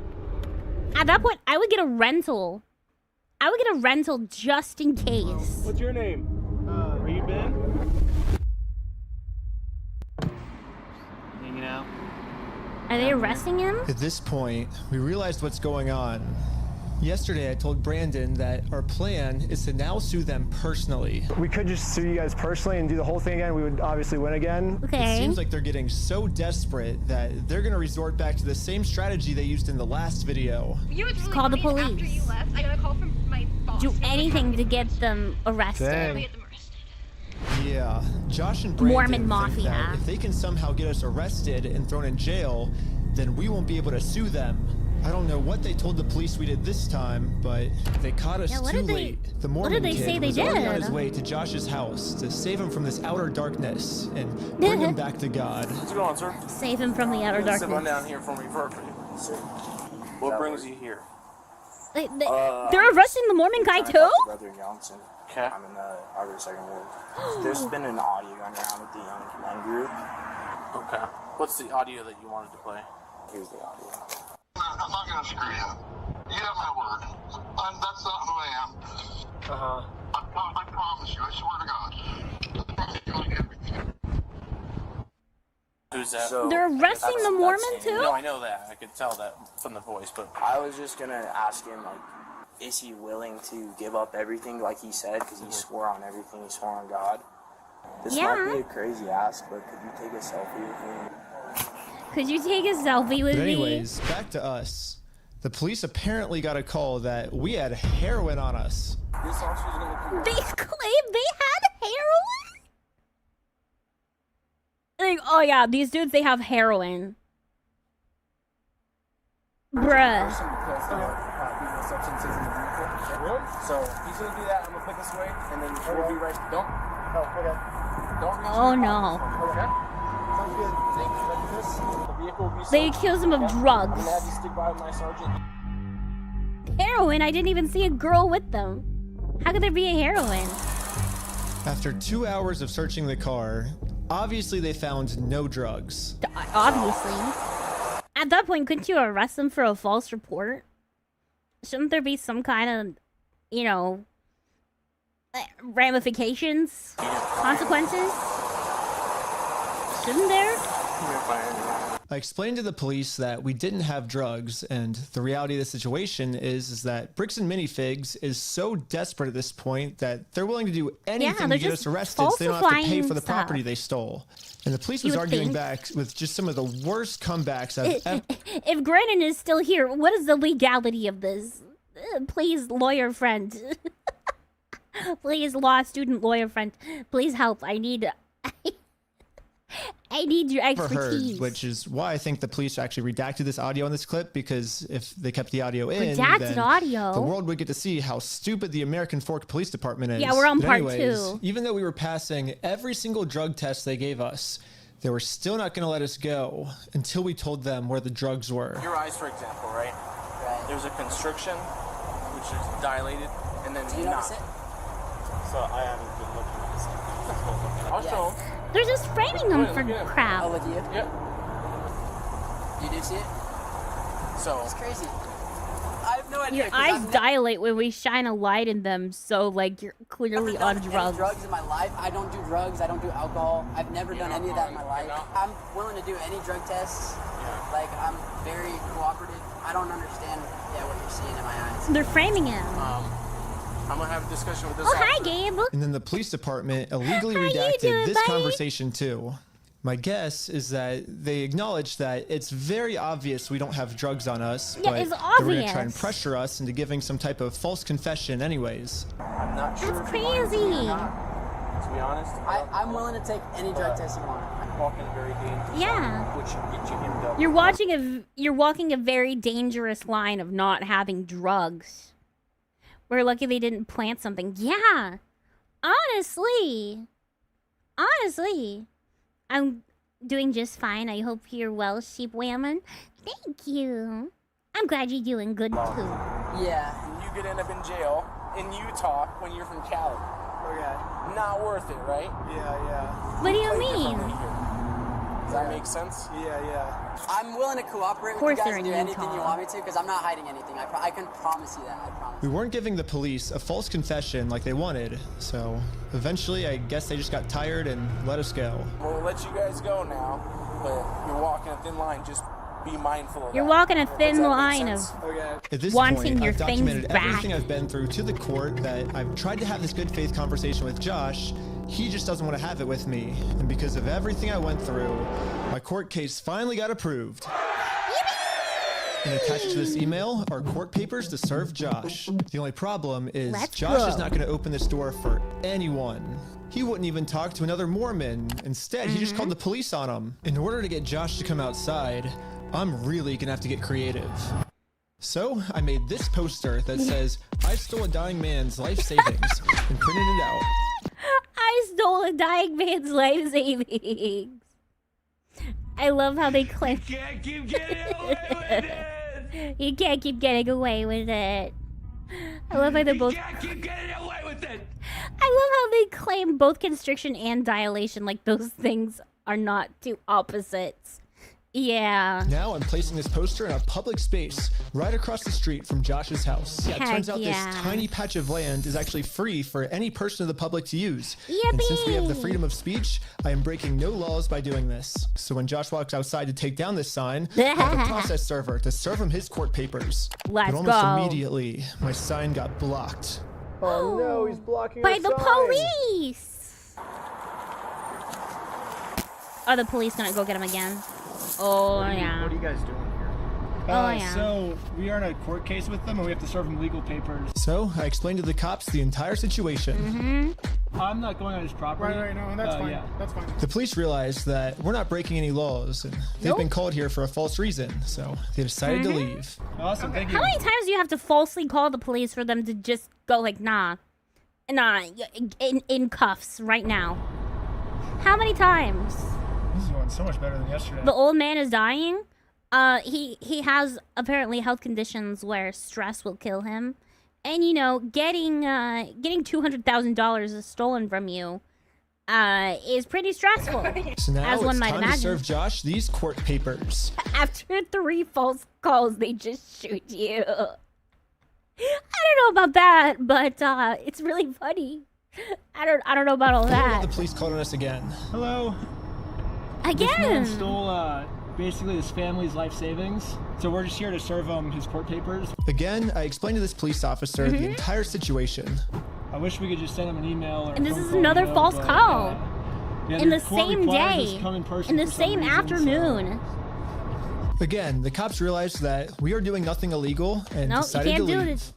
At that point, I would get a rental. I would get a rental just in case. What's your name? Are you Ben? Hanging out. Are they arresting him? At this point, we realized what's going on. Yesterday, I told Brandon that our plan is to now sue them personally. we could just sue you guys personally and do the whole thing again. We would obviously win again. It seems like they're getting so desperate that they're going to resort back to the same strategy they used in the last video. You Just call the police. After you left, I got a call from my boss. Do anything to get them arrested. Dang. Yeah, Josh and Brandon Mormon think Mafia. that if they can somehow get us arrested and thrown in jail, then we won't be able to sue them. I don't know what they told the police we did this time, but they caught us what too did they- late. The what Mormon did they kid say they was already on did? his way to Josh's house to save him from this outer darkness and bring him back to God. How's it going, sir? Save him from the outer Sit on darkness. down here for me, perfect. What brings you here? They're arresting the Mormon guy too? Brother Johnson. I'm in the Harvard Second Ward. There's been an audio going around with the young group. Okay. What's the audio that you wanted to play? Here's the audio. I'm not gonna screw you. You have my word. That's not who I am. Uh-huh. I promise you. I swear to God. Who's that? They're arresting the Mormon too? No, I know that. I could tell that from the voice, but I was just gonna ask him, like, is he willing to give up everything like he said? Because he swore on everything. He swore on God. This might be a crazy ask, but could you take a selfie with me? Could you take a selfie with But me? anyways, back to us. The police apparently got a call that we had heroin on us. They claimed they had heroin? Like, Oh yeah, these dudes, they have heroin. Bruh. Substances in the vehicle. Really? So he's gonna do that. I'm gonna put this away, and then we'll be right. Don't. Oh, okay. Don't reach. Oh no. Okay. Sounds good. Thank you. Like this. The vehicle will be. They accuse him of drugs. I'm gonna have you stick by with my sergeant. Heroin? I didn't even see a girl with them. How could there be a heroin? After 2 hours of searching the car, obviously they found no drugs. Obviously. At that point, couldn't you arrest them for a false report? Shouldn't there be some kind of, you know, ramifications? Consequences? Shouldn't there? I explained to the police that we didn't have drugs, and the reality of the situation is that Bricks and Minifigs is so desperate at this point that they're willing to do anything to get us arrested so they don't have to pay for the property they stole. And the police was arguing back with just some of the worst comebacks I've ever... If Grennan is still here, what is the legality of this? Please, lawyer friend. Please, law student lawyer friend. Please help. I need your expertise. Heard, which is why I think the police actually redacted this audio in this clip, because if they kept the audio in, redacted audio, the world would get to see how stupid the American Fork Police Department is. Yeah, we're on part anyways, 2. Even though we were passing every single drug test they gave us, they were still not going to let us go until we told them where the drugs were. Your eyes, for example, right? There's a constriction, which is dilated, and then not. So I haven't been looking at this. I'll show them. They're just framing them for crap. I'll look at you. Yep. You do see it? So it's crazy. I have no idea. Your eyes dilate when we shine a light in them, so like you're clearly on drugs. Drugs in my life. I don't do drugs. I don't do alcohol. I've never done any of that in my life. I'm willing to do any drug tests. Yeah. Like I'm very cooperative. I don't understand what you're seeing in my eyes. They're framing him. I'm gonna have a discussion with this. Oh, hi, Gabe. And then the police department illegally redacted this conversation too. My guess is that they acknowledged that it's very obvious we don't have drugs on us, yeah, but it's they were going obvious. to try and pressure us into giving some type of false confession anyways. I'm not sure. That's crazy. To be honest, I'm willing to take any drug test you want. I'm walking a very dangerous Yeah. line, which should get you hemmed up. You're walking a very dangerous line of not having drugs. We're lucky they didn't plant something. Yeah. Honestly, I'm doing just fine. I hope you're well, Sheep Whammon. Thank you. I'm glad you're doing good too. Yeah. And you could end up in jail in Utah when you're from Cali. Okay. Not worth it, right? Yeah. What do you mean? Does that make sense? Yeah. I'm willing to cooperate with you guys and do anything you want me to, because I'm not hiding anything. I can promise you that. I promise. We weren't giving the police a false confession like they wanted, so eventually I guess they just got tired and let us go. We'll let you guys go now, but you're walking a thin line. Just be mindful of You're that. walking a thin line of At this wanting point, your I've things documented back. everything I've been through to the court, that I've tried to have this good faith conversation with Josh. He just doesn't want to have it with me. And because of everything I went through, my court case finally got approved. And attached to this email are court papers to serve Josh. The only problem is Josh is not going to open this door for anyone. He wouldn't even talk to another Mormon. Instead, he just called the police on him. In order to get Josh to come outside, I'm really going to have to get creative. So I made this poster that says, "I stole a dying man's life savings," and printed it out. I stole a dying man's life savings. I love how they claim. You can't keep getting away with it. You can't keep getting away with it. I love how they both. You can't keep getting away with it. I love how they claim both constriction and dilation, like those things are not two opposites. Yeah. Now I'm placing this poster in a public space right across the street from Josh's house. Yeah, it turns out this tiny patch of land is actually free for any person of the public to use. Yippee! And since we have the freedom of speech, I am breaking no laws by doing this. So when Josh walks outside to take down this sign, I have a process server to serve him his court papers. Let's but almost go. immediately, my sign got blocked. Oh no, he's blocking by our the sign. police. Are the police gonna go get him again? Oh yeah. What are you guys doing here? Oh yeah. So we are in a court case with them, and we have to serve them legal papers. So I explained to the cops the entire situation. I'm not going on his property. Right, no, that's fine. Yeah. That's fine. The police realized that we're not breaking any laws, and they've been called here for a false reason, so they decided to leave. Awesome, thank you. How many times do you have to falsely call the police for them to just go like, nah, in cuffs right now? How many times? This is going so much better than yesterday. The old man is dying. He has apparently health conditions where stress will kill him, and you know, getting $200,000 stolen from you is pretty stressful. So now as one it's might time imagine. to serve Josh these court papers. After 3 false calls, they just shoot you. I don't know about that, but it's really funny. I don't know about all that. The police called on us again. Hello. Again. This man stole basically his family's life savings, so we're just here to serve him his court papers. Again, I explained to this police officer the entire situation. I wish we could just send him an email. Or And this phone is call, another you know, false but, call. yeah, In the court same requires us day. to come in person In the for some same reason, so- afternoon. Again, the cops realized that we are doing nothing illegal and Nope, you decided can't to do leave. this.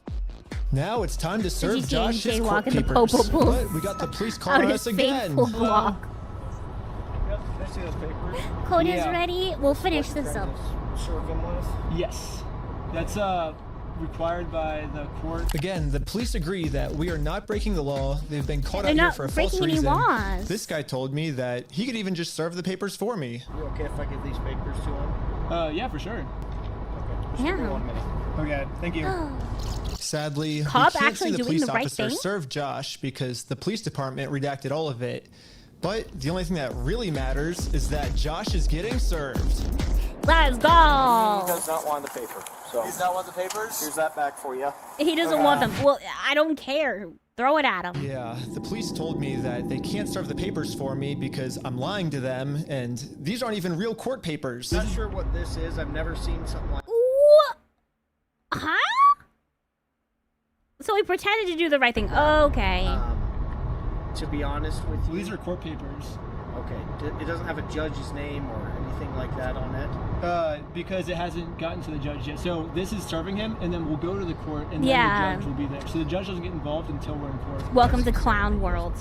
Now it's time to serve you see Josh his AJ court walking the papers. Popo booth But we got the police out calling of us his again. fateful block. Yep, I see those papers. Code is Yeah. ready. We'll finish this up. Serve him with? Yes. That's required by the court. Again, the police agree that we are not breaking the law. They've been caught They're out here not for a false breaking any reason. laws. This guy told me that he could even just serve the papers for me. You okay if I give these papers to him? Yeah, for sure. Okay. Yeah. 1 minute. Okay, thank you. Sadly, Cop we can't actually see the doing police the right officer thing? serve Josh because the police department redacted all of it. But the only thing that really matters is that Josh is getting served. Let's He go. does not want the paper. So Does not want the papers? here's that back for you. He doesn't want them. Well, I don't care. Throw it at him. Yeah, the police told me that they can't serve the papers for me because I'm lying to them, and these aren't even real court papers. Not sure what this is. I've never seen something like. What? Huh? So he pretended to do the right thing. Okay. To be honest with you, these are court papers. Okay, it doesn't have a judge's name or anything like that on it. Because it hasn't gotten to the judge yet. So this is serving him, and then we'll go to the court, and Yeah. then the judge will be there. So the judge doesn't get involved until we're in court. Welcome to Clown World,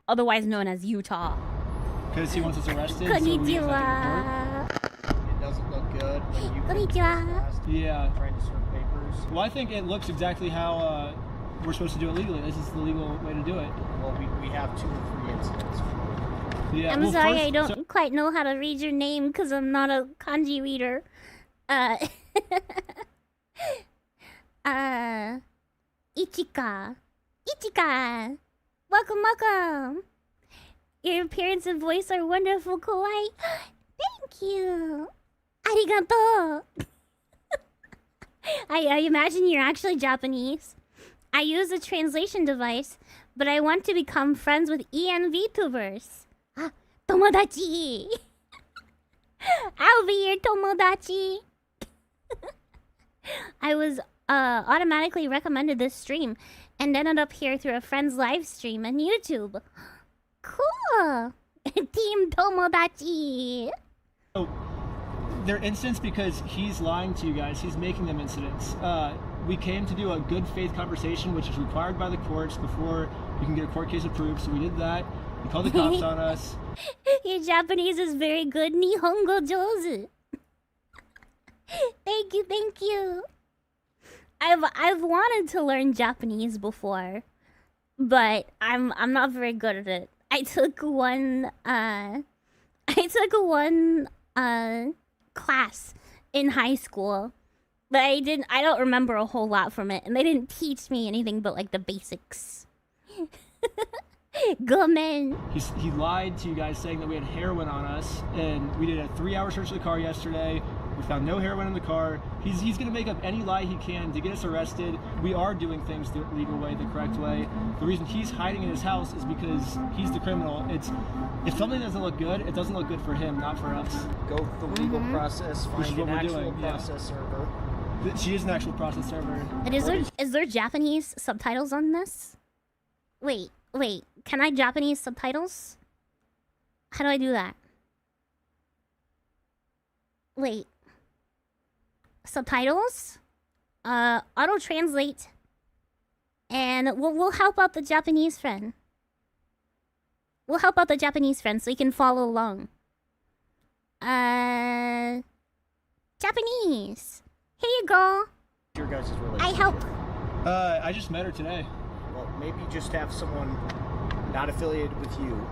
otherwise known as Utah. Because he wants us arrested. So we just have to get to court. It doesn't look good. When you Konnichiwa. Yeah. Trying to serve papers. Well, I think it looks exactly how we're supposed to do it legally. This is the legal way to do it. Well, we have 2 or 3 incidents. Yeah. I'm well, sorry, first- I don't quite know how to read your name because I'm not a kanji reader. Ichika. Ichika. Welcome. Your appearance and voice are wonderful, kawaii. Thank you. Arigato. I imagine you're actually Japanese. I use a translation device, but I want to become friends with EN-VTubers. Tomodachi. I'll be your tomodachi. I was automatically recommended this stream and ended up here through a friend's live stream on YouTube. Cool. Team Tomodachi. So, they're incidents because he's lying to you guys. He's making them incidents. We came to do a good faith conversation, which is required by the courts before you can get a court case approved. So we did that. He called the cops on us. Your Japanese is very good. Nihongo jozu. Thank you. I've wanted to learn Japanese before, but I'm not very good at it. I took one class in high school, but I don't remember a whole lot from it, and they didn't teach me anything but like the basics. Gomen. He lied to you guys saying that we had heroin on us, and we did a 3-hour search of the car yesterday. We found no heroin in the car. He's gonna make up any lie he can to get us arrested. We are doing things the legal way, the correct way. The reason he's hiding in his house is because he's the criminal. If something doesn't look good, it doesn't look good for him, not for us. Go the legal process, which is what we're doing. Process server. She is an actual process server. And is there Japanese subtitles on this? Wait. Can I Japanese subtitles? How do I do that? Wait. Subtitles? Auto translate. And we'll help out the Japanese friend. We'll help out the Japanese friends so you can follow along. Japanese. Here you go. Your guys' relationship. I help. I just met her today. Well, maybe just have someone not affiliated with you.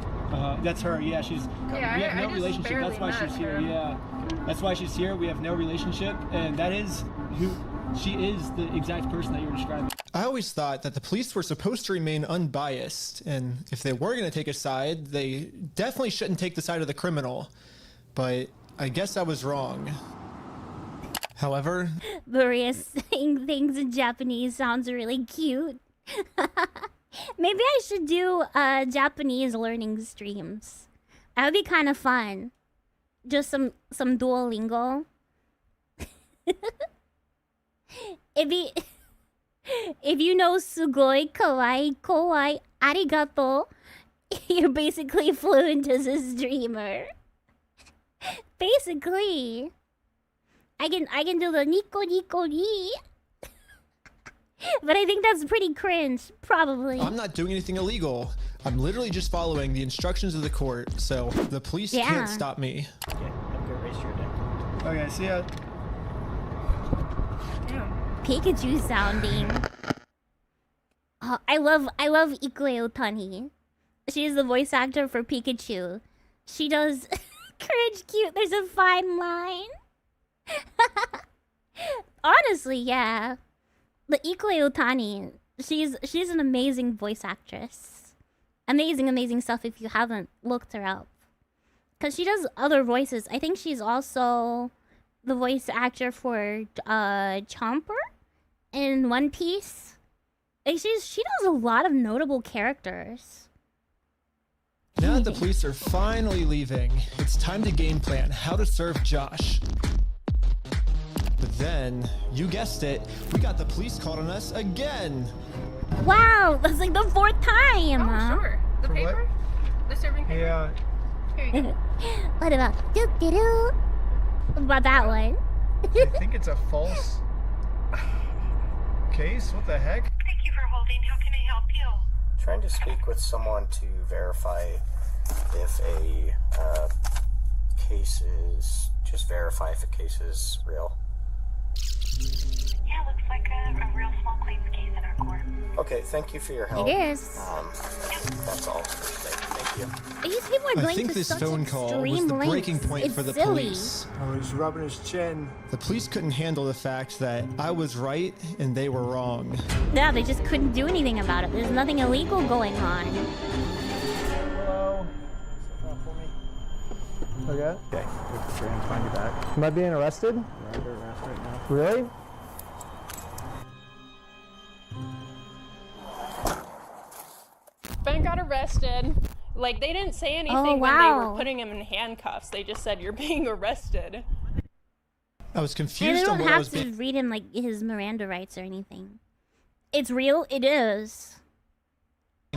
That's her. Yeah, she's. Yeah, we have I no just relationship. That's why barely she's met here. her. Yeah, that's why she's here. We have no relationship, and that is who she is. The exact person that you were describing. I always thought that the police were supposed to remain unbiased, and if they were going to take a side, they definitely shouldn't take the side of the criminal. But I guess I was wrong. However, Maria saying things in Japanese sounds really cute. Maybe I should do Japanese learning streams. That would be kind of fun. Just some Duolingo. If you know sugoi kawaii kawaii arigato, you're basically fluent as a streamer. Basically. I can do the nico nico ni. But I think that's pretty cringe, probably. I'm not doing anything illegal. I'm literally just following the instructions of the court, so the police can't stop me. Yeah, have a good rest of your day. Okay, see ya. Pikachu sounding. Oh, I love Ikue Otani. She is the voice actor for Pikachu. She does cringe cute. There's a fine line. Honestly, yeah. The Ikue Otani, she's an amazing voice actress. Amazing stuff if you haven't looked her up. Cause she does other voices. I think she's also the voice actor for Chomper in One Piece. Like she does a lot of notable characters. Now that the police are finally leaving, it's time to game plan how to serve Josh. But then, you guessed it, we got the police called on us again. Wow, that's like the 4th time. Oh, sure. The For paper? what? The serving paper? Yeah. Here you go. What about doo-doo-doo? What about that one? I think it's a false case. What the heck? Thank you for holding. How can I help you? Trying to speak with someone to verify if a case is, just verify if a case is real. Yeah, looks like a real small claims case in our court. Okay, thank you for your help. It is. That's all for today. Thank you. These people are I going think to this such phone call was extreme the lengths. breaking point It's for the silly. police. I was rubbing his chin. The police couldn't handle the fact that I was right and they were wrong. Yeah, they just couldn't do anything about it. There's nothing illegal going on. Hello. Okay. Okay. We're find you back. Am I being arrested? You're under arrest right now. Really? Ben got arrested. Like, they didn't say anything when they were putting him in handcuffs. They just said, you're being arrested. I was And confused they on don't what I have was to being read him like his Miranda rights or anything. It's real. It is.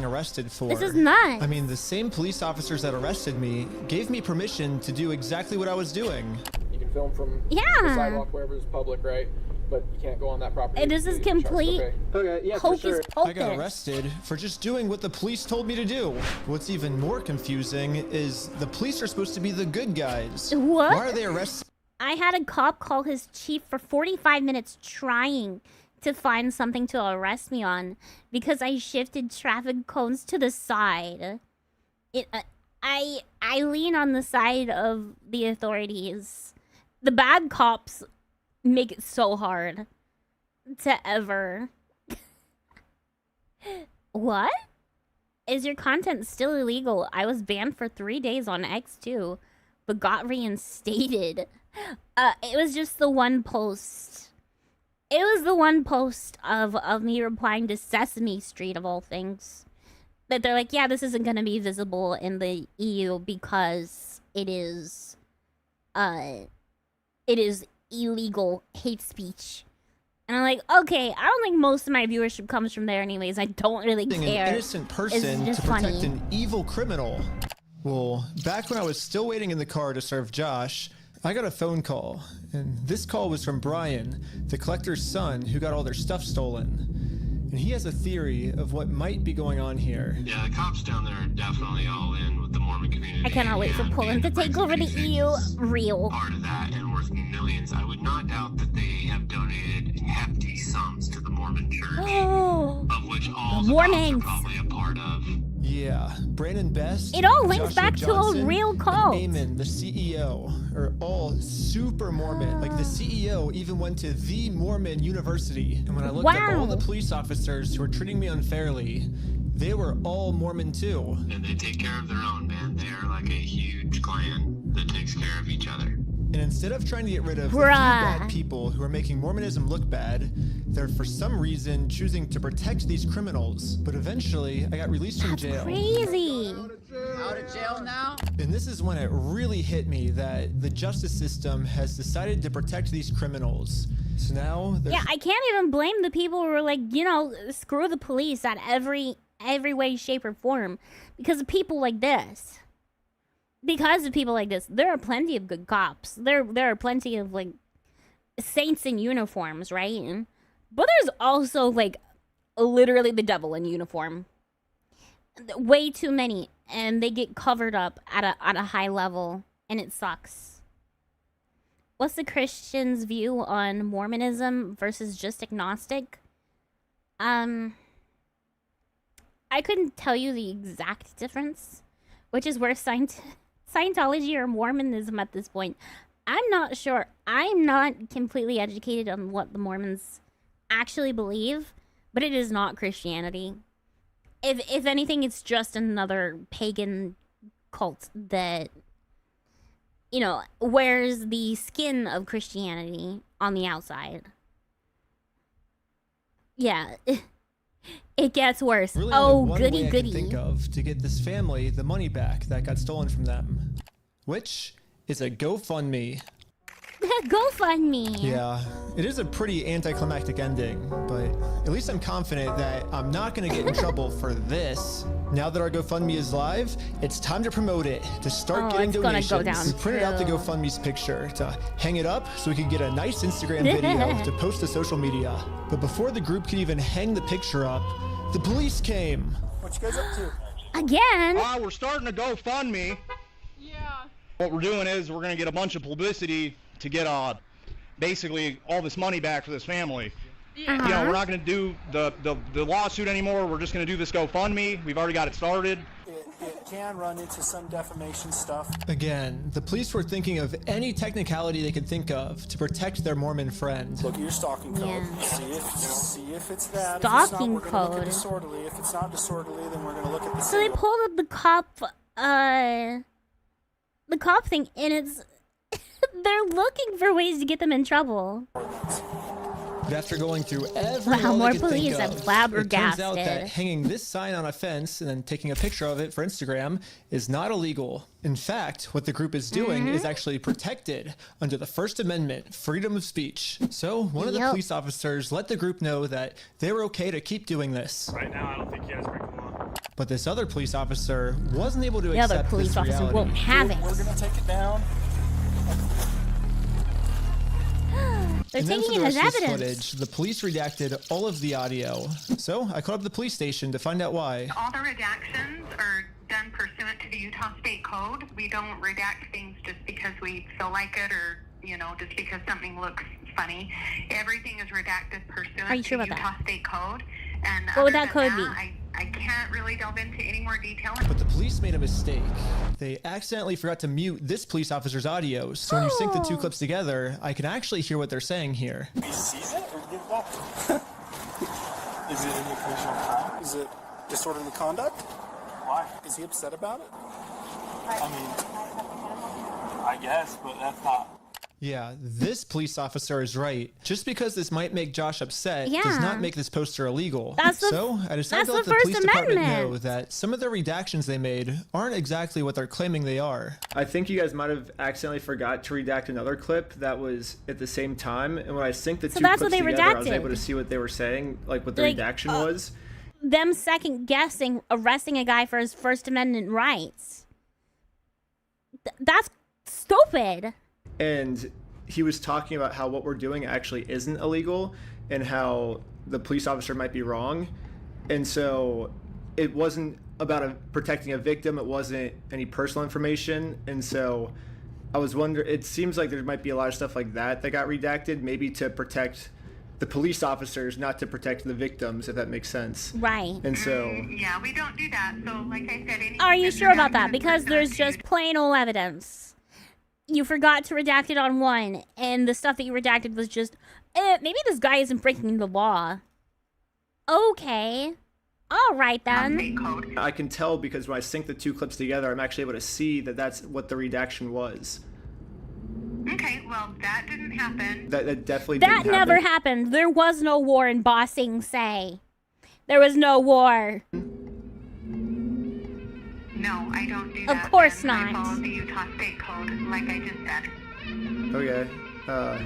arrested for. This is nuts. I mean, the same police officers that arrested me gave me permission to do exactly what I was doing. You can film from the sidewalk wherever it's public, right? But you can't go on that property. And this is complete hocus pocus. I got arrested for just doing what the police told me to do. What's even more confusing is the police are supposed to be the good guys. What? Why are they arresting? I had a cop call his chief for 45 minutes trying to find something to arrest me on because I shifted traffic cones to the side. I lean on the side of the authorities. The bad cops make it so hard to ever. What? Is your content still illegal? I was banned for 3 days on X too, but got reinstated. It was just the one post. It was the one post of me replying to Sesame Street of all things. That they're like, yeah, this isn't gonna be visible in the EU because it is illegal hate speech. And I'm like, okay, I don't think most of my viewership comes from there anyways. I don't really care. An innocent person It's to just protect funny. an evil criminal. Well, back when I was still waiting in the car to serve Josh, I got a phone call, and this call was from Brian, the collector's son who got all their stuff stolen. and he has a theory of what might be going on here. Yeah, the cops down there are definitely all in with the Mormon community. I cannot wait for Poland to take over the EU. Real. Part of that and worth millions. I would not doubt that they have donated hefty sums to the Mormon Church, of which all the cops are probably a part of. Yeah, Brandon Best. It all links Joshua back Johnson, to a real and cult. Eamon, the CEO, are all super Mormon. Like the CEO even went to the Mormon University. And when I looked at all the police officers who were treating me unfairly, they were all Mormon too. And they take care of their own, man. They are like a huge clan that takes care of each other. And instead of trying to get rid of the few bad people who are making Mormonism look bad, they're for some reason choosing to protect these criminals. But eventually, I got released from jail. Crazy. Out of jail now? And this is when it really hit me that the justice system has decided to protect these criminals. So now there's... Yeah, I can't even blame the people who are like, you know, screw the police at every way, shape, or form. Because of people like this. Because of people like this, there are plenty of good cops. There are plenty of, like, saints in uniforms, right? But there's also, like, literally the devil in uniform. Way too many. And they get covered up at a high level. And it sucks. What's the Christian's view on Mormonism versus just agnostic? I couldn't tell you the exact difference. Which is where Scientology or Mormonism at this point. I'm not sure. I'm not completely educated on what the Mormons actually believe, but it is not Christianity. If anything, it's just another pagan cult that, you know, wears the skin of Christianity on the outside. Yeah. It gets worse. Really oh, only one goody way I goody. can think of to get this family the money back that got stolen from them, which is a GoFundMe. GoFundMe. Yeah, it is a pretty anticlimactic ending, but at least I'm confident that I'm not going to get in trouble for this. Now that our GoFundMe is live, it's time to promote it, to start getting donations. Gonna go down We printed out the too. GoFundMe's picture to hang it up so we could get a nice Instagram video to post to social media. But before the group could even hang the picture up, the police came. What you guys up to? Again? We're starting to GoFundMe. Yeah. What we're doing is we're going to get a bunch of publicity to get basically all this money back for this family. You know, we're not going to do the lawsuit anymore. We're just going to do this GoFundMe. We've already got it started. It can run into some defamation stuff. Again, the police were thinking of any technicality they could think of to protect their Mormon friend. Look at your stalking code. Yeah. See if it's that. Stalking if it's not, we're gonna look code. at disorderly. If it's not disorderly, then we're gonna look at the. So they pulled up the cop thing, and it's they're looking for ways to get them in trouble. But after going through every Wow, law more they could think police have of, it turns out flabbergasted. that hanging this sign on a fence and then taking a picture of it for Instagram is not illegal. In fact, what the group is doing is actually protected under the First Amendment, freedom of speech. So one of the police officers let the group know that they were okay to keep doing this. Right now, I don't think you guys break the law. But this other police officer wasn't able to The accept other police this officer reality. won't have it. We're gonna take it down. They're And then taking for it the as rest of this evidence. footage, the police redacted all of the audio. So I called up the police station to find out why. All the redactions are done pursuant to the Utah State Code. We don't redact things just because we feel like it or, you know, just because something looks funny. Everything is redacted pursuant Are you to sure the about Utah that? State Code. And What would other that than code be? I can't really delve into any more detail. But the police made a mistake. They accidentally forgot to mute this police officer's audio, so when you sync the two clips together, I can actually hear what they're saying here. He sees it or give it back to him? Is it an occasional crime? Is it disorderly conduct? Why? Is he upset about it? I mean, I guess, but that's not. Yeah, this police officer is right. Just because this might make Josh upset does Yeah. not make this poster illegal. That's the- so I decided to that's let the the First police department Amendment. know that some of the redactions they made aren't exactly what they're claiming they are. I think you guys might have accidentally forgot to redact another clip that was at the same time, and when I synced the So two that's what clips they together, I was redacted. able to see what they were saying, like what the Like, redaction was. Them second guessing arresting a guy for his First Amendment rights. That's stupid. And he was talking about how what we're doing actually isn't illegal and how the police officer might be wrong. And so it wasn't about protecting a victim. It wasn't any personal information. And so I was wondering, it seems like there might be a lot of stuff like that got redacted, maybe to protect the police officers, not to protect the victims, if that makes sense. Right. And so... yeah, we don't do that. So, like I said... Are you sure about that? Because there's just plain old evidence. You forgot to redact it on one, and the stuff that you redacted was just, maybe this guy isn't breaking the law. Okay. All right, then. I can tell because when I sync the two clips together, I'm actually able to see that that's what the redaction was. Okay, well, that didn't happen. That definitely didn't happen. That never happened. There was no war in Ba Sing Se. There was no war. No, I don't do that. Of course I not. follow the Utah State Code, like I just said. Okay. Well.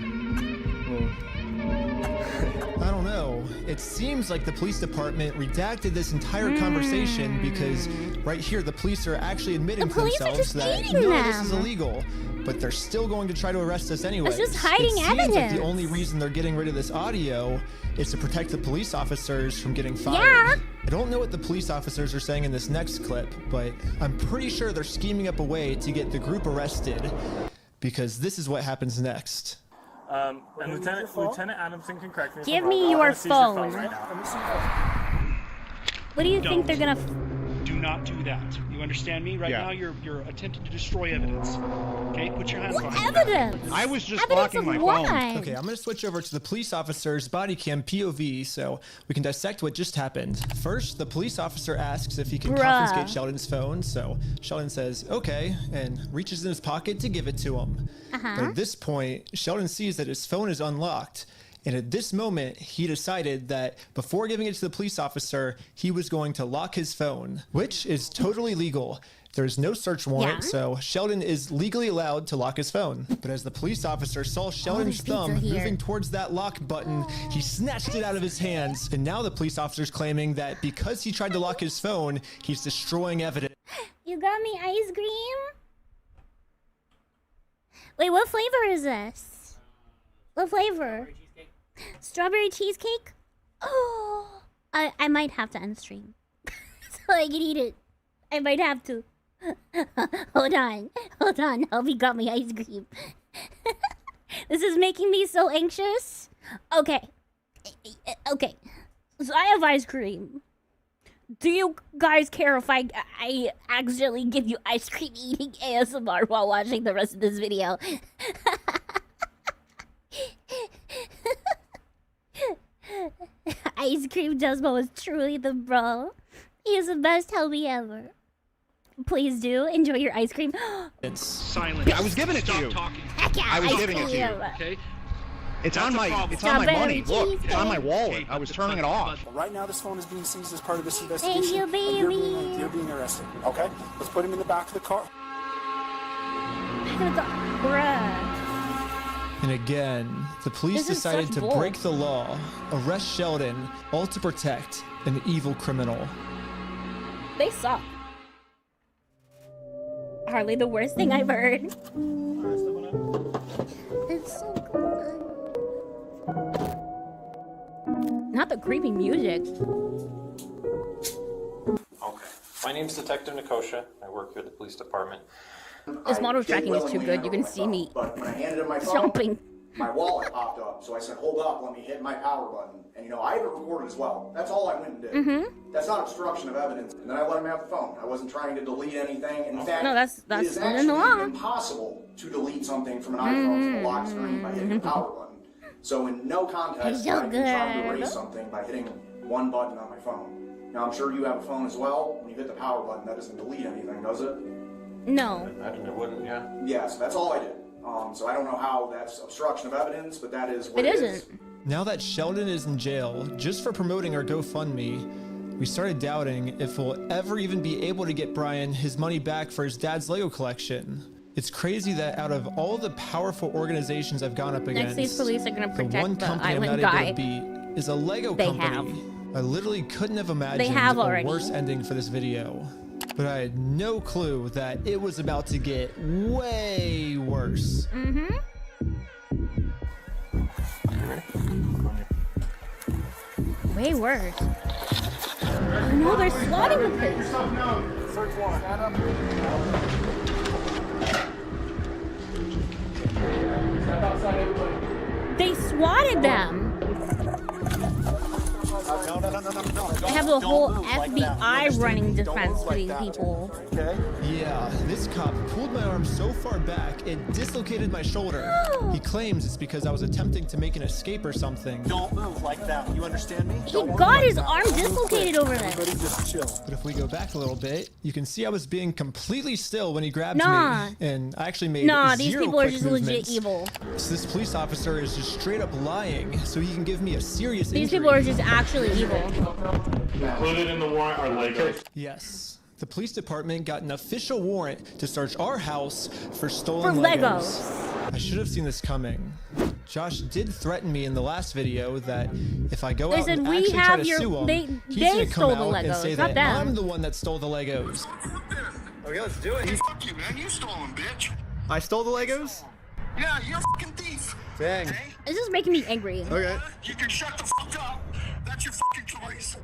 I don't know. It seems like the police department redacted this entire conversation because right here the police are actually admitting to themselves that no, this is illegal, but they're still going to try to arrest us anyway. It's just hiding evidence. Like the evidence. only reason they're getting rid of this audio is to protect the police officers from getting fired. Yeah. I don't know what the police officers are saying in this next clip, but I'm pretty sure they're scheming up a way to get the group arrested because this is what happens next. And Lieutenant Adamson can correct me. Give me your phone. Right now. What do you think they're gonna... Do not do that. You understand me? Right now, you're attempting to destroy evidence. Okay, put your hands on evidence? I was just Evidence blocking of my what? phone. Okay, I'm gonna switch over to the police officer's body cam POV so we can dissect what just happened. First, the police officer asks if he can confiscate Sheldon's phone, so Sheldon says, okay, and reaches in his pocket to give it to him. But at this point, Sheldon sees that his phone is unlocked. And at this moment, he decided that before giving it to the police officer, he was going to lock his phone, which is totally legal. There's no search warrant, so Sheldon is legally allowed to lock his phone. But as the police officer saw Sheldon's thumb moving towards that lock button, he snatched it out of his hands. And now the police officer's claiming that because he tried to lock his phone, he's destroying evidence. You got me ice cream? Wait, what flavor is this? What flavor? Strawberry cheesecake? Oh, I might have to unstream so I can eat it. I might have to. Hold on. Helpy got me ice cream. This is making me so anxious. Okay. So I have ice cream. Do you guys care if I accidentally give you ice cream eating ASMR while watching the rest of this video? Ice Cream Desmo is truly the bro. He is the best Helpy ever. Please do enjoy your ice cream. It's silent. I was giving it to you. I was giving it to you. Okay. It's on my money. Look, it's on my wallet. I was turning it off. Right now, this phone is being seized as part of this investigation. Thank you, baby. You're being arrested. Okay, let's put him in the back of the car. Bruh. And again, the police decided to break the law, arrest Sheldon, all to protect an evil criminal. They suck. Hardly the worst thing I've heard. It's so good. Not the creepy music. Okay. My name's Detective Nikosha. I work here at the police department. This model tracking is too good. You can see me But when I handed him my phone, jumping. my wallet popped up. So I said, hold up, let me hit my power button. And I have it recorded as well. That's all I went and did. That's not obstruction of evidence. And then I let him have the phone. I wasn't trying to delete anything. In fact, No, that's it is in the law. actually impossible to delete something from an iPhone from a lock screen by hitting the power button. So in no context, so I can try to good. erase something by hitting one button on my phone. Now, I'm sure you have a phone as well. When you hit the power button, that doesn't delete anything, does it? No. I imagine it wouldn't, yeah. Yes, that's all I did. So I don't know how that's obstruction of evidence, but that is what it is. Now that Sheldon is in jail, just for promoting our GoFundMe, we started doubting if we'll ever even be able to get Brian his money back for his dad's Lego collection. It's crazy that out of all the powerful organizations I've gone up against, Next, these police are gonna the protect one the company I'm not island guy. able to beat is a Lego They company. I literally couldn't have imagined already. a worse ending for this video. But I had no clue that it was about to get way worse. way worse. No, they're swatting the place. Search warrant. Stand up. Step outside, everybody. They swatted them. No. They have the whole FBI running defense for these people. Okay. Yeah, this cop pulled my arm so far back it dislocated my shoulder. He claims it's because I was attempting to make an escape or something. Don't move like that. You understand me? He got his arm dislocated over this. Everybody just chill. But if we go back a little bit, you can see I was being completely still when he grabbed me, and I actually made these people are just legit evil. So this police officer is just straight up lying so he can give me a serious injury. These people are just actually evil. Included in the warrant are Legos. Yes. The police department got an official warrant to search our house for stolen Legos. I should have seen this coming. Josh did threaten me in the last video that if I go out and actually try to sue him, he's going to come out and say that I'm the one that stole the Legos. Okay, let's do it. Fuck you, man. You stole them, bitch. I stole the Legos? Yeah, you're a fucking thief. Dang. This is making me angry. Okay. You can shut the fuck up. That's your fucking choice.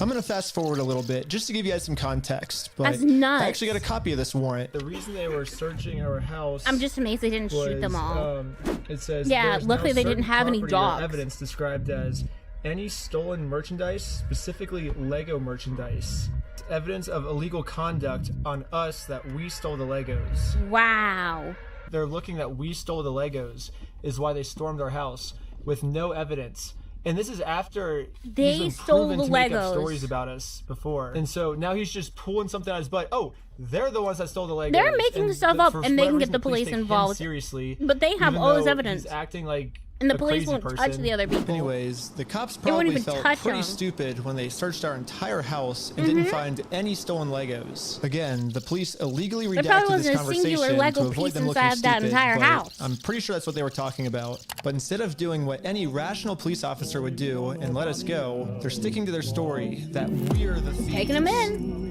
I'm going to fast forward a little bit just to give you guys some context, but That's nuts. I actually got a copy of this warrant. The reason they were searching our house, I'm just amazed they didn't shoot them all. It says luckily they didn't have any dogs. Evidence described as any stolen merchandise, specifically Lego merchandise. Evidence of illegal conduct on us that we stole the Legos. Wow. They're looking that we stole the Legos is why they stormed our house with no evidence. And this is after they stole the to make up Legos. Stories about us before, and so now he's just pulling something out of his butt. Oh, they're the ones that stole the Legos. They're making stuff up, and they can get the police involved. Seriously, but they have all this evidence. He's acting like and the police won't touch the other people. Anyways, the cops probably felt pretty stupid when they searched our entire house and didn't find any stolen Legos. Again, the police illegally redacted this conversation to avoid them looking stupid, but I'm pretty sure that's what they were talking about. But instead of doing what any rational police officer would do and let us go, they're sticking to their story that we're the thieves. Taking him in.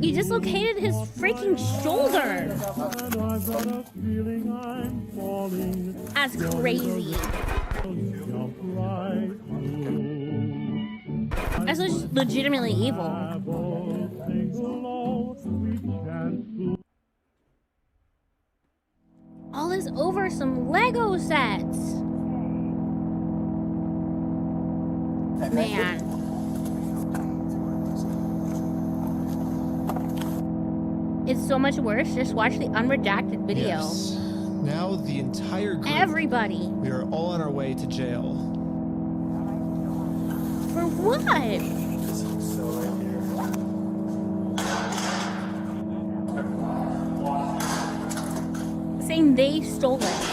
He dislocated his freaking shoulder. That's crazy. That's just legitimately evil. All this over some Lego sets. Man. It's so much worse. Just watch the unredacted video. Yes. Now the entire group. Everybody. We are all on our way to jail. For what? Saying they stole it.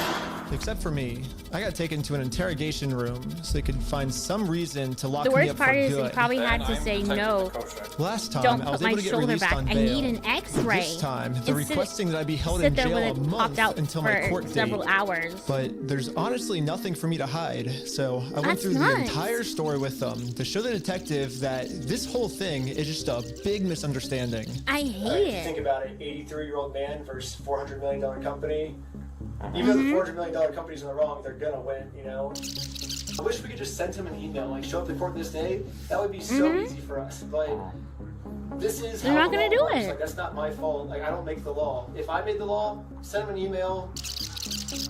Except for me. I got taken to an interrogation room so they could find some reason to lock me up for good. The worst part is they probably had to say no. Last time, Don't I was put able my to get shoulder released back. on I bail. need an X-ray. This time, they're requesting that I be held in jail a month until my court date. Several hours. But there's honestly nothing for me to hide, so I went through the entire story with them to show the detective that this whole thing is just a big misunderstanding. I hate it. Think about it, 83-year-old man versus $400 million company. Even though the $400 million company's in the wrong, they're gonna win, you know? I wish we could just send him an email, like show up to court this day. That would be so easy for us. But this is They're not gonna do it. Like, that's not my fault. Like, I don't make the law. If I made the law, send them an email,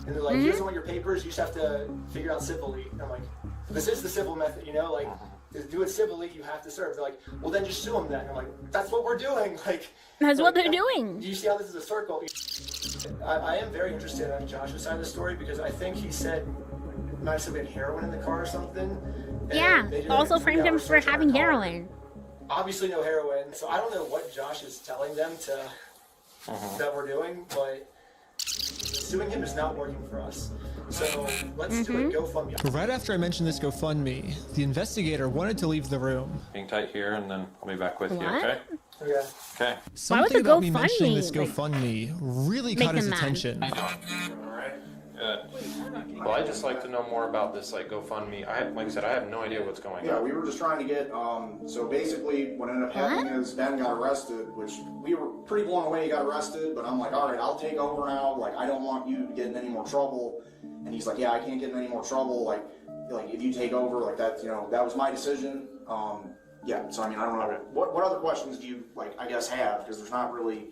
and they're like, here's all your papers, you just have to figure out civilly. I'm like, this is the civil method, you know? Like, to do it civilly, you have to serve. They're like, well, then just sue them then. I'm like, that's what we're doing. Like, that's what they're doing. Do you see how this is a circle? I am very interested on Josh's side of the story because I think he said, might have said we had heroin in the car or something. Yeah, also framed him for having heroin. Obviously no heroin, so I don't know what Josh is telling them to that we're doing, but suing him is not working for us. So let's do a GoFundMe. Right after I mentioned this GoFundMe, the investigator wanted to leave the room. Hang tight here, and then I'll be back with you, okay? Yeah. Okay. Something about me mentioning this GoFundMe really caught his attention. Alright. Good. Well, I'd just like to know more about this, like, GoFundMe. Like I said, I have no idea what's going on. Yeah, we were just trying to get, so basically what ended up happening is Ben got arrested, which we were pretty blown away he got arrested, but I'm like, all right, I'll take over now. Like, I don't want you to get in any more trouble. And he's like, yeah, I can't get in any more trouble. Like, like, if you take over, like, that, you know, that was my decision. Yeah, so I mean, I don't know. What other questions do you, like, I guess, have? Because there's not really,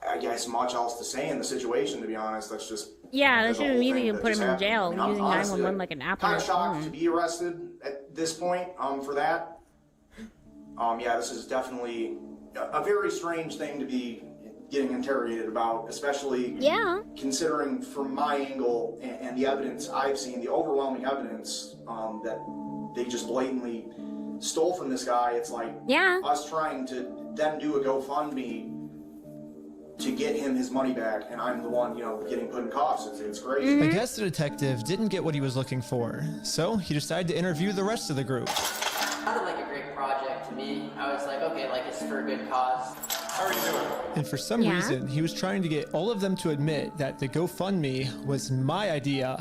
I guess, much else to say in the situation, to be honest. That's just... Yeah, they should immediately put him in jail using honestly, 911 like an apple. Kind of shocked to be arrested at this point, for that. Yeah, this is definitely a very strange thing to be getting interrogated about, especially considering from my angle and the evidence I've seen, the overwhelming evidence that they just blatantly stole from this guy. It's like us trying to then do a GoFundMe to get him his money back, and I'm the one, you know, getting put in cuffs. It's crazy. I guess the detective didn't get what he was looking for, so he decided to interview the rest of the group. It sounded like a great project to me. I was like, okay, like, it's for a good cause. How are you doing? And for some reason, he was trying to get all of them to admit that the GoFundMe was my idea.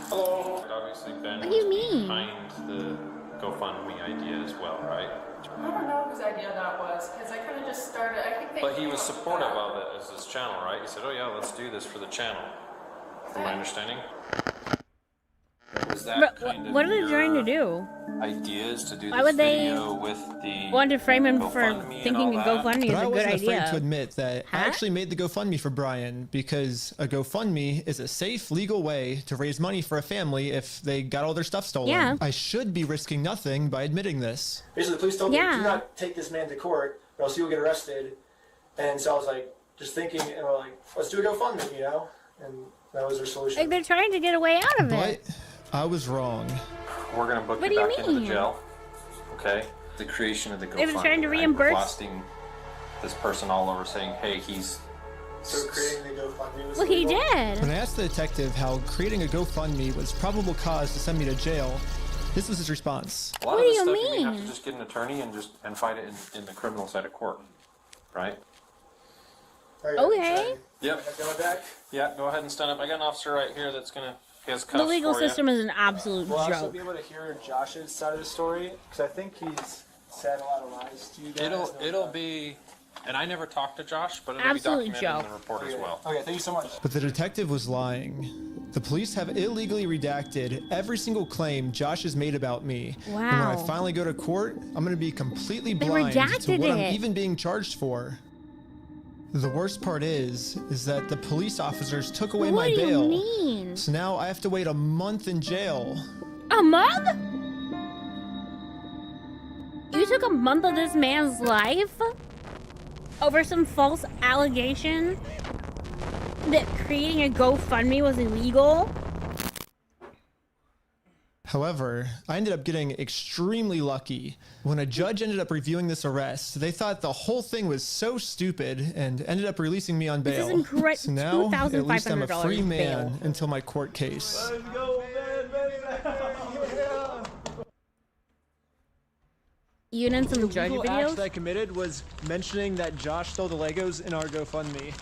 Hello. Obviously, Ben What do you mean? behind the GoFundMe idea as well, right? I don't know whose idea that was, because I kind of just started, I think they... But he was supportive of it as his channel, right? He said, oh yeah, let's do this for the channel. From my understanding. Was that kind of what are they trying to do? Ideas to do Why this would they video with the want to frame him for GoFundMe thinking a and all that? GoFundMe is But I a good wasn't afraid idea? to admit that I actually made the GoFundMe for Brian because a GoFundMe is a safe, legal way to raise money for a family if they got all their stuff stolen. Yeah. I should be risking nothing by admitting this. Basically, the police told me, do not take this man to court, or else you'll get arrested. And so I was like, just thinking, and we're like, let's do a GoFundMe, you know? And that was their solution. Like, they're trying to get away out of it. But I was wrong. We're gonna book What you do you back into the mean? jail. Okay? The creation of the GoFundMe. They were trying to right? reimburse- We're blasting this person all over saying, hey, he's... So creating the GoFundMe was Well, he illegal? did. When I asked the detective how creating a GoFundMe was probable cause to send me to jail, this was his response. A lot What of do this you stuff you may have mean? to just get an attorney and fight it in the criminal side of court. Right? Okay. Yep. Going back? Yeah, go ahead and stand up. I got an officer right here that's gonna... He has cuffs The legal for you. system is an absolute We'll also joke. be able to hear Josh's side of the story, because I think he's said a lot of lies to you guys. It'll be... And I never talked to Josh, but it'll Absolute be documented in joke. the report as well. Okay, thank you so much. But the detective was lying. The police have illegally redacted every single claim Josh has made about me. And when I Wow. finally go to court, I'm going to be completely They blind to redacted what I'm it. even being charged for. The worst part is that the police officers took away What my do you bail. mean? So now I have to wait a month in jail. A month? You took a month of this man's life over some false allegation that creating a GoFundMe was illegal? However, I ended up getting extremely lucky. When a judge ended up reviewing this arrest, they thought the whole thing was so stupid and ended up releasing me on This bail. is incorrect. So now, at least I'm a $2,500 free man bail. until my court case. Let's go, You done some judge The act videos? that I committed was mentioning that Josh stole the Legos in our GoFundMe.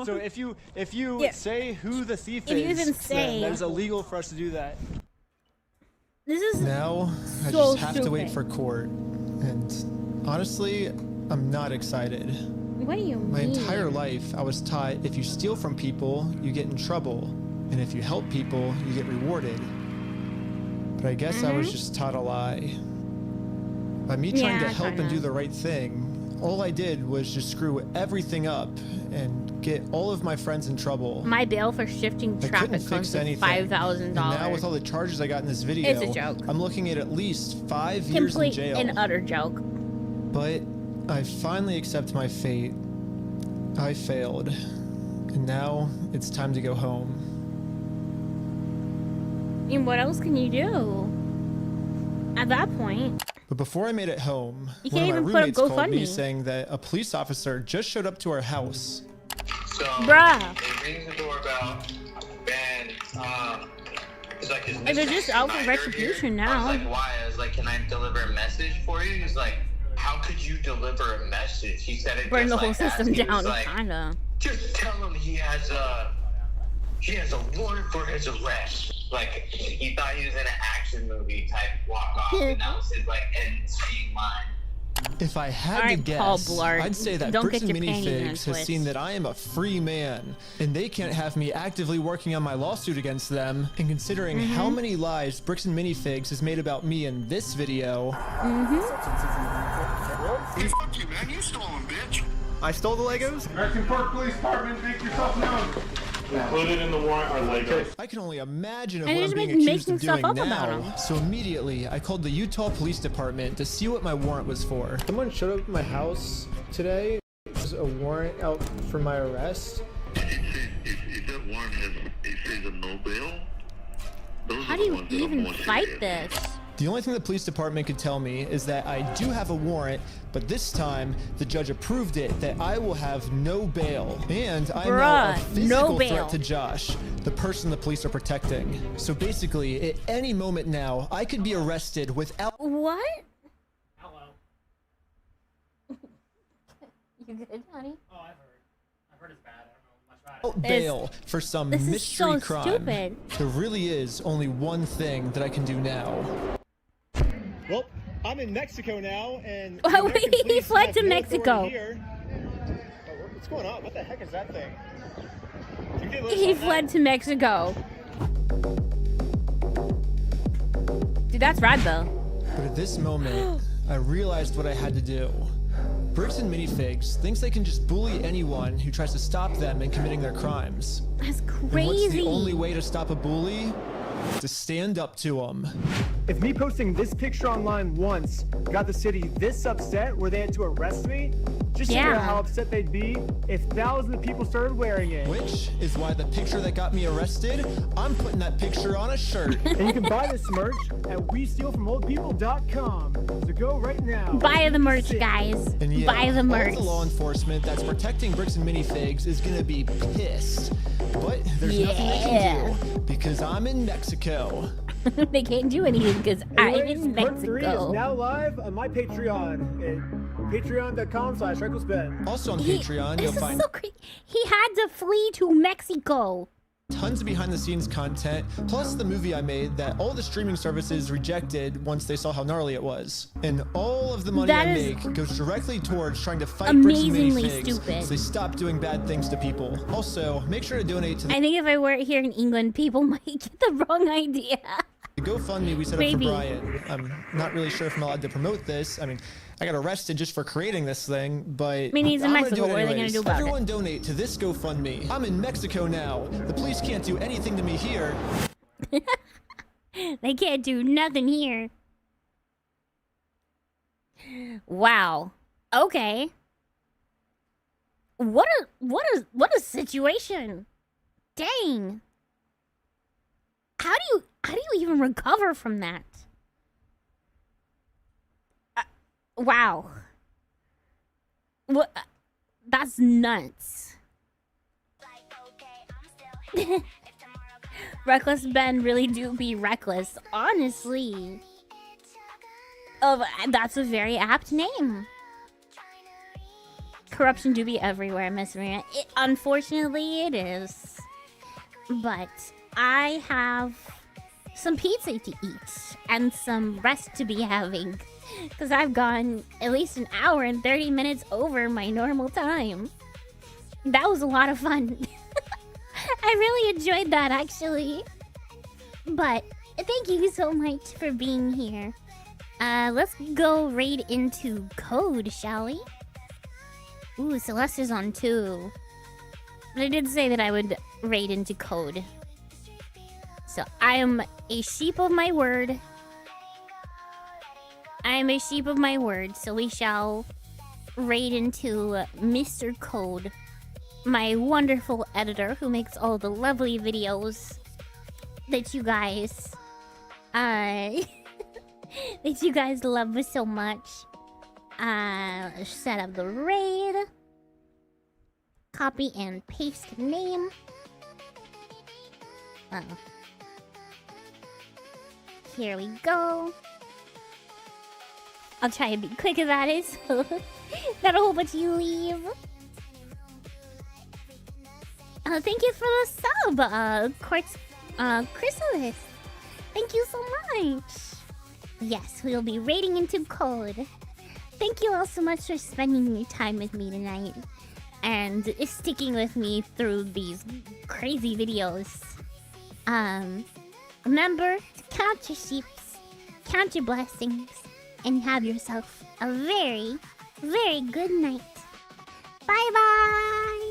So if you Yeah. say who the thief If you is, even say- then it's illegal for us to do that. This is Now, I so just have to wait stupid. for court. And honestly, I'm not excited. What do you My mean? entire life, I was taught if you steal from people, you get in trouble. And if you help people, you get rewarded. But I guess I was just taught a lie. By me trying to Yeah, help and kinda. do the right thing, all I did was just screw everything up and get all of my friends in trouble. My bail for shifting I traffic couldn't comes fix to anything. $5,000. And now with all the charges I got in this video, It's a joke. I'm looking at least 5 years in Complete jail. and utter joke. But I finally accept my fate. I failed. And now it's time to go home. I mean, what else can you do? At that point, But before I made it home, You one can't of my even put up roommates called me GoFundMe. saying that a police officer just showed up to our house. So Bruh. it rings the doorbell, and it's like his like, they're just out for retribution I was now. like, why? I was like, can I deliver a message for you? He's like, how could you deliver a message? He said it Burn just the whole like that. system He was down, like, kinda. just tell him he has a warrant for his arrest. Like, he thought he was in an action movie type walk off, and that was his like end scene line. If I had to Alright, Paul guess, Blart. I'd say that Don't Bricks get and your panties in a Minifigs has twist. seen that I am a free man, and they can't have me actively working on my lawsuit against them. And considering how many lies Bricks and Minifigs has made about me in this video, Fuck you, man. You stole them, bitch. I stole the Legos? American Park Police Department, make yourself known. Included in the warrant are Legos. I can only imagine of And what he's I'm being making accused of stuff doing up about now. him. So immediately, I called the Utah Police Department to see what my warrant was for. Someone showed up at my house today. There's a warrant out for my arrest. If that warrant has, it says a no bail, those How are do the you ones that are even more fight serious. this? The only thing the police department could tell me is that I do have a warrant, but this time the judge approved it that I will have no bail. And I'm now a Bruh, physical no bail. threat to Josh, the person the police are protecting. So basically, at any moment now, I could be arrested without What? You good, honey? Oh, I've heard it's bad. I don't know much about it. bail for some this is mystery so crime. stupid. There really is only one thing that I can do now. Well, I'm in Mexico now, and Oh, the American he police fled have to no Mexico. authority here. Oh, what's going on? What the heck is that thing? You get He fled to Mexico. Dude, that's rad though. But at this moment, I realized what I had to do. Bricks and Minifigs thinks they can just bully anyone who tries to stop them in committing their crimes. That's And what's crazy. the only way to stop a bully? To stand up to them. If me posting this picture online once got the city this upset where they had to arrest me, just think Yeah. about how upset they'd be if thousands of people started wearing it. Which is why the picture that got me arrested, I'm putting that picture on a shirt. And you can buy this merch at WeStealFromOldPeople.com. So go right now. Buy the merch, guys. And yeah, Buy the merch. all the law enforcement that's protecting Bricks and Minifigs is gonna be pissed. But there's nothing they can do because I'm in Mexico. They can't do anything because I'm Anyways, in part 3 is Mexico. now live on my Patreon at patreon.com/RecklessBen. Also on Patreon, you'll This is find so crazy. He had to flee to Mexico. tons of behind the scenes content, plus the movie I made that all the streaming services rejected once they saw how gnarly it was. And all of the money That I is make goes directly towards trying to fight Bricks and amazingly Minifigs stupid. so they stop doing bad things to people. Also, make sure to donate to the I think if I were here in England, people might get the wrong idea. GoFundMe we set Maybe. up for Brian. I'm not really sure if I'm allowed to promote this. I mean, I got arrested just for creating this thing, but mean, he's in I'm gonna Mexico. do it What are they gonna anyways. do about it? Everyone donate to this GoFundMe. I'm in Mexico now. The police can't do anything to me here. They can't do nothing here. Wow. Okay. What a situation. Dang. How do you even recover from that? Wow. What? That's nuts. Reckless Ben really do be reckless, honestly. Oh, that's a very apt name. Corruption do be everywhere, Miss Maria. Unfortunately, it is. But I have some pizza to eat and some rest to be having. Because I've gone at least an hour and 30 minutes over my normal time. That was a lot of fun. I really enjoyed that, actually. But thank you so much for being here. Let's go raid into code, shall we? Ooh, Celeste is on too. But I did say that I would raid into code. So I am a sheep of my word. I am a sheep of my word, so we shall raid into Mr. Code, my wonderful editor who makes all the lovely videos that you guys that you guys love so much. Set up the raid. Copy and paste name. Here we go. I'll try and be quick about it, so not a whole bunch of you leave. Thank you for the sub, Chrysalis. Thank you so much. Yes, we'll be raiding into code. thank you all so much for spending your time with me tonight and sticking with me through these crazy videos. Remember to count your sheep, count your blessings, and have yourself a very, very good night. Bye bye!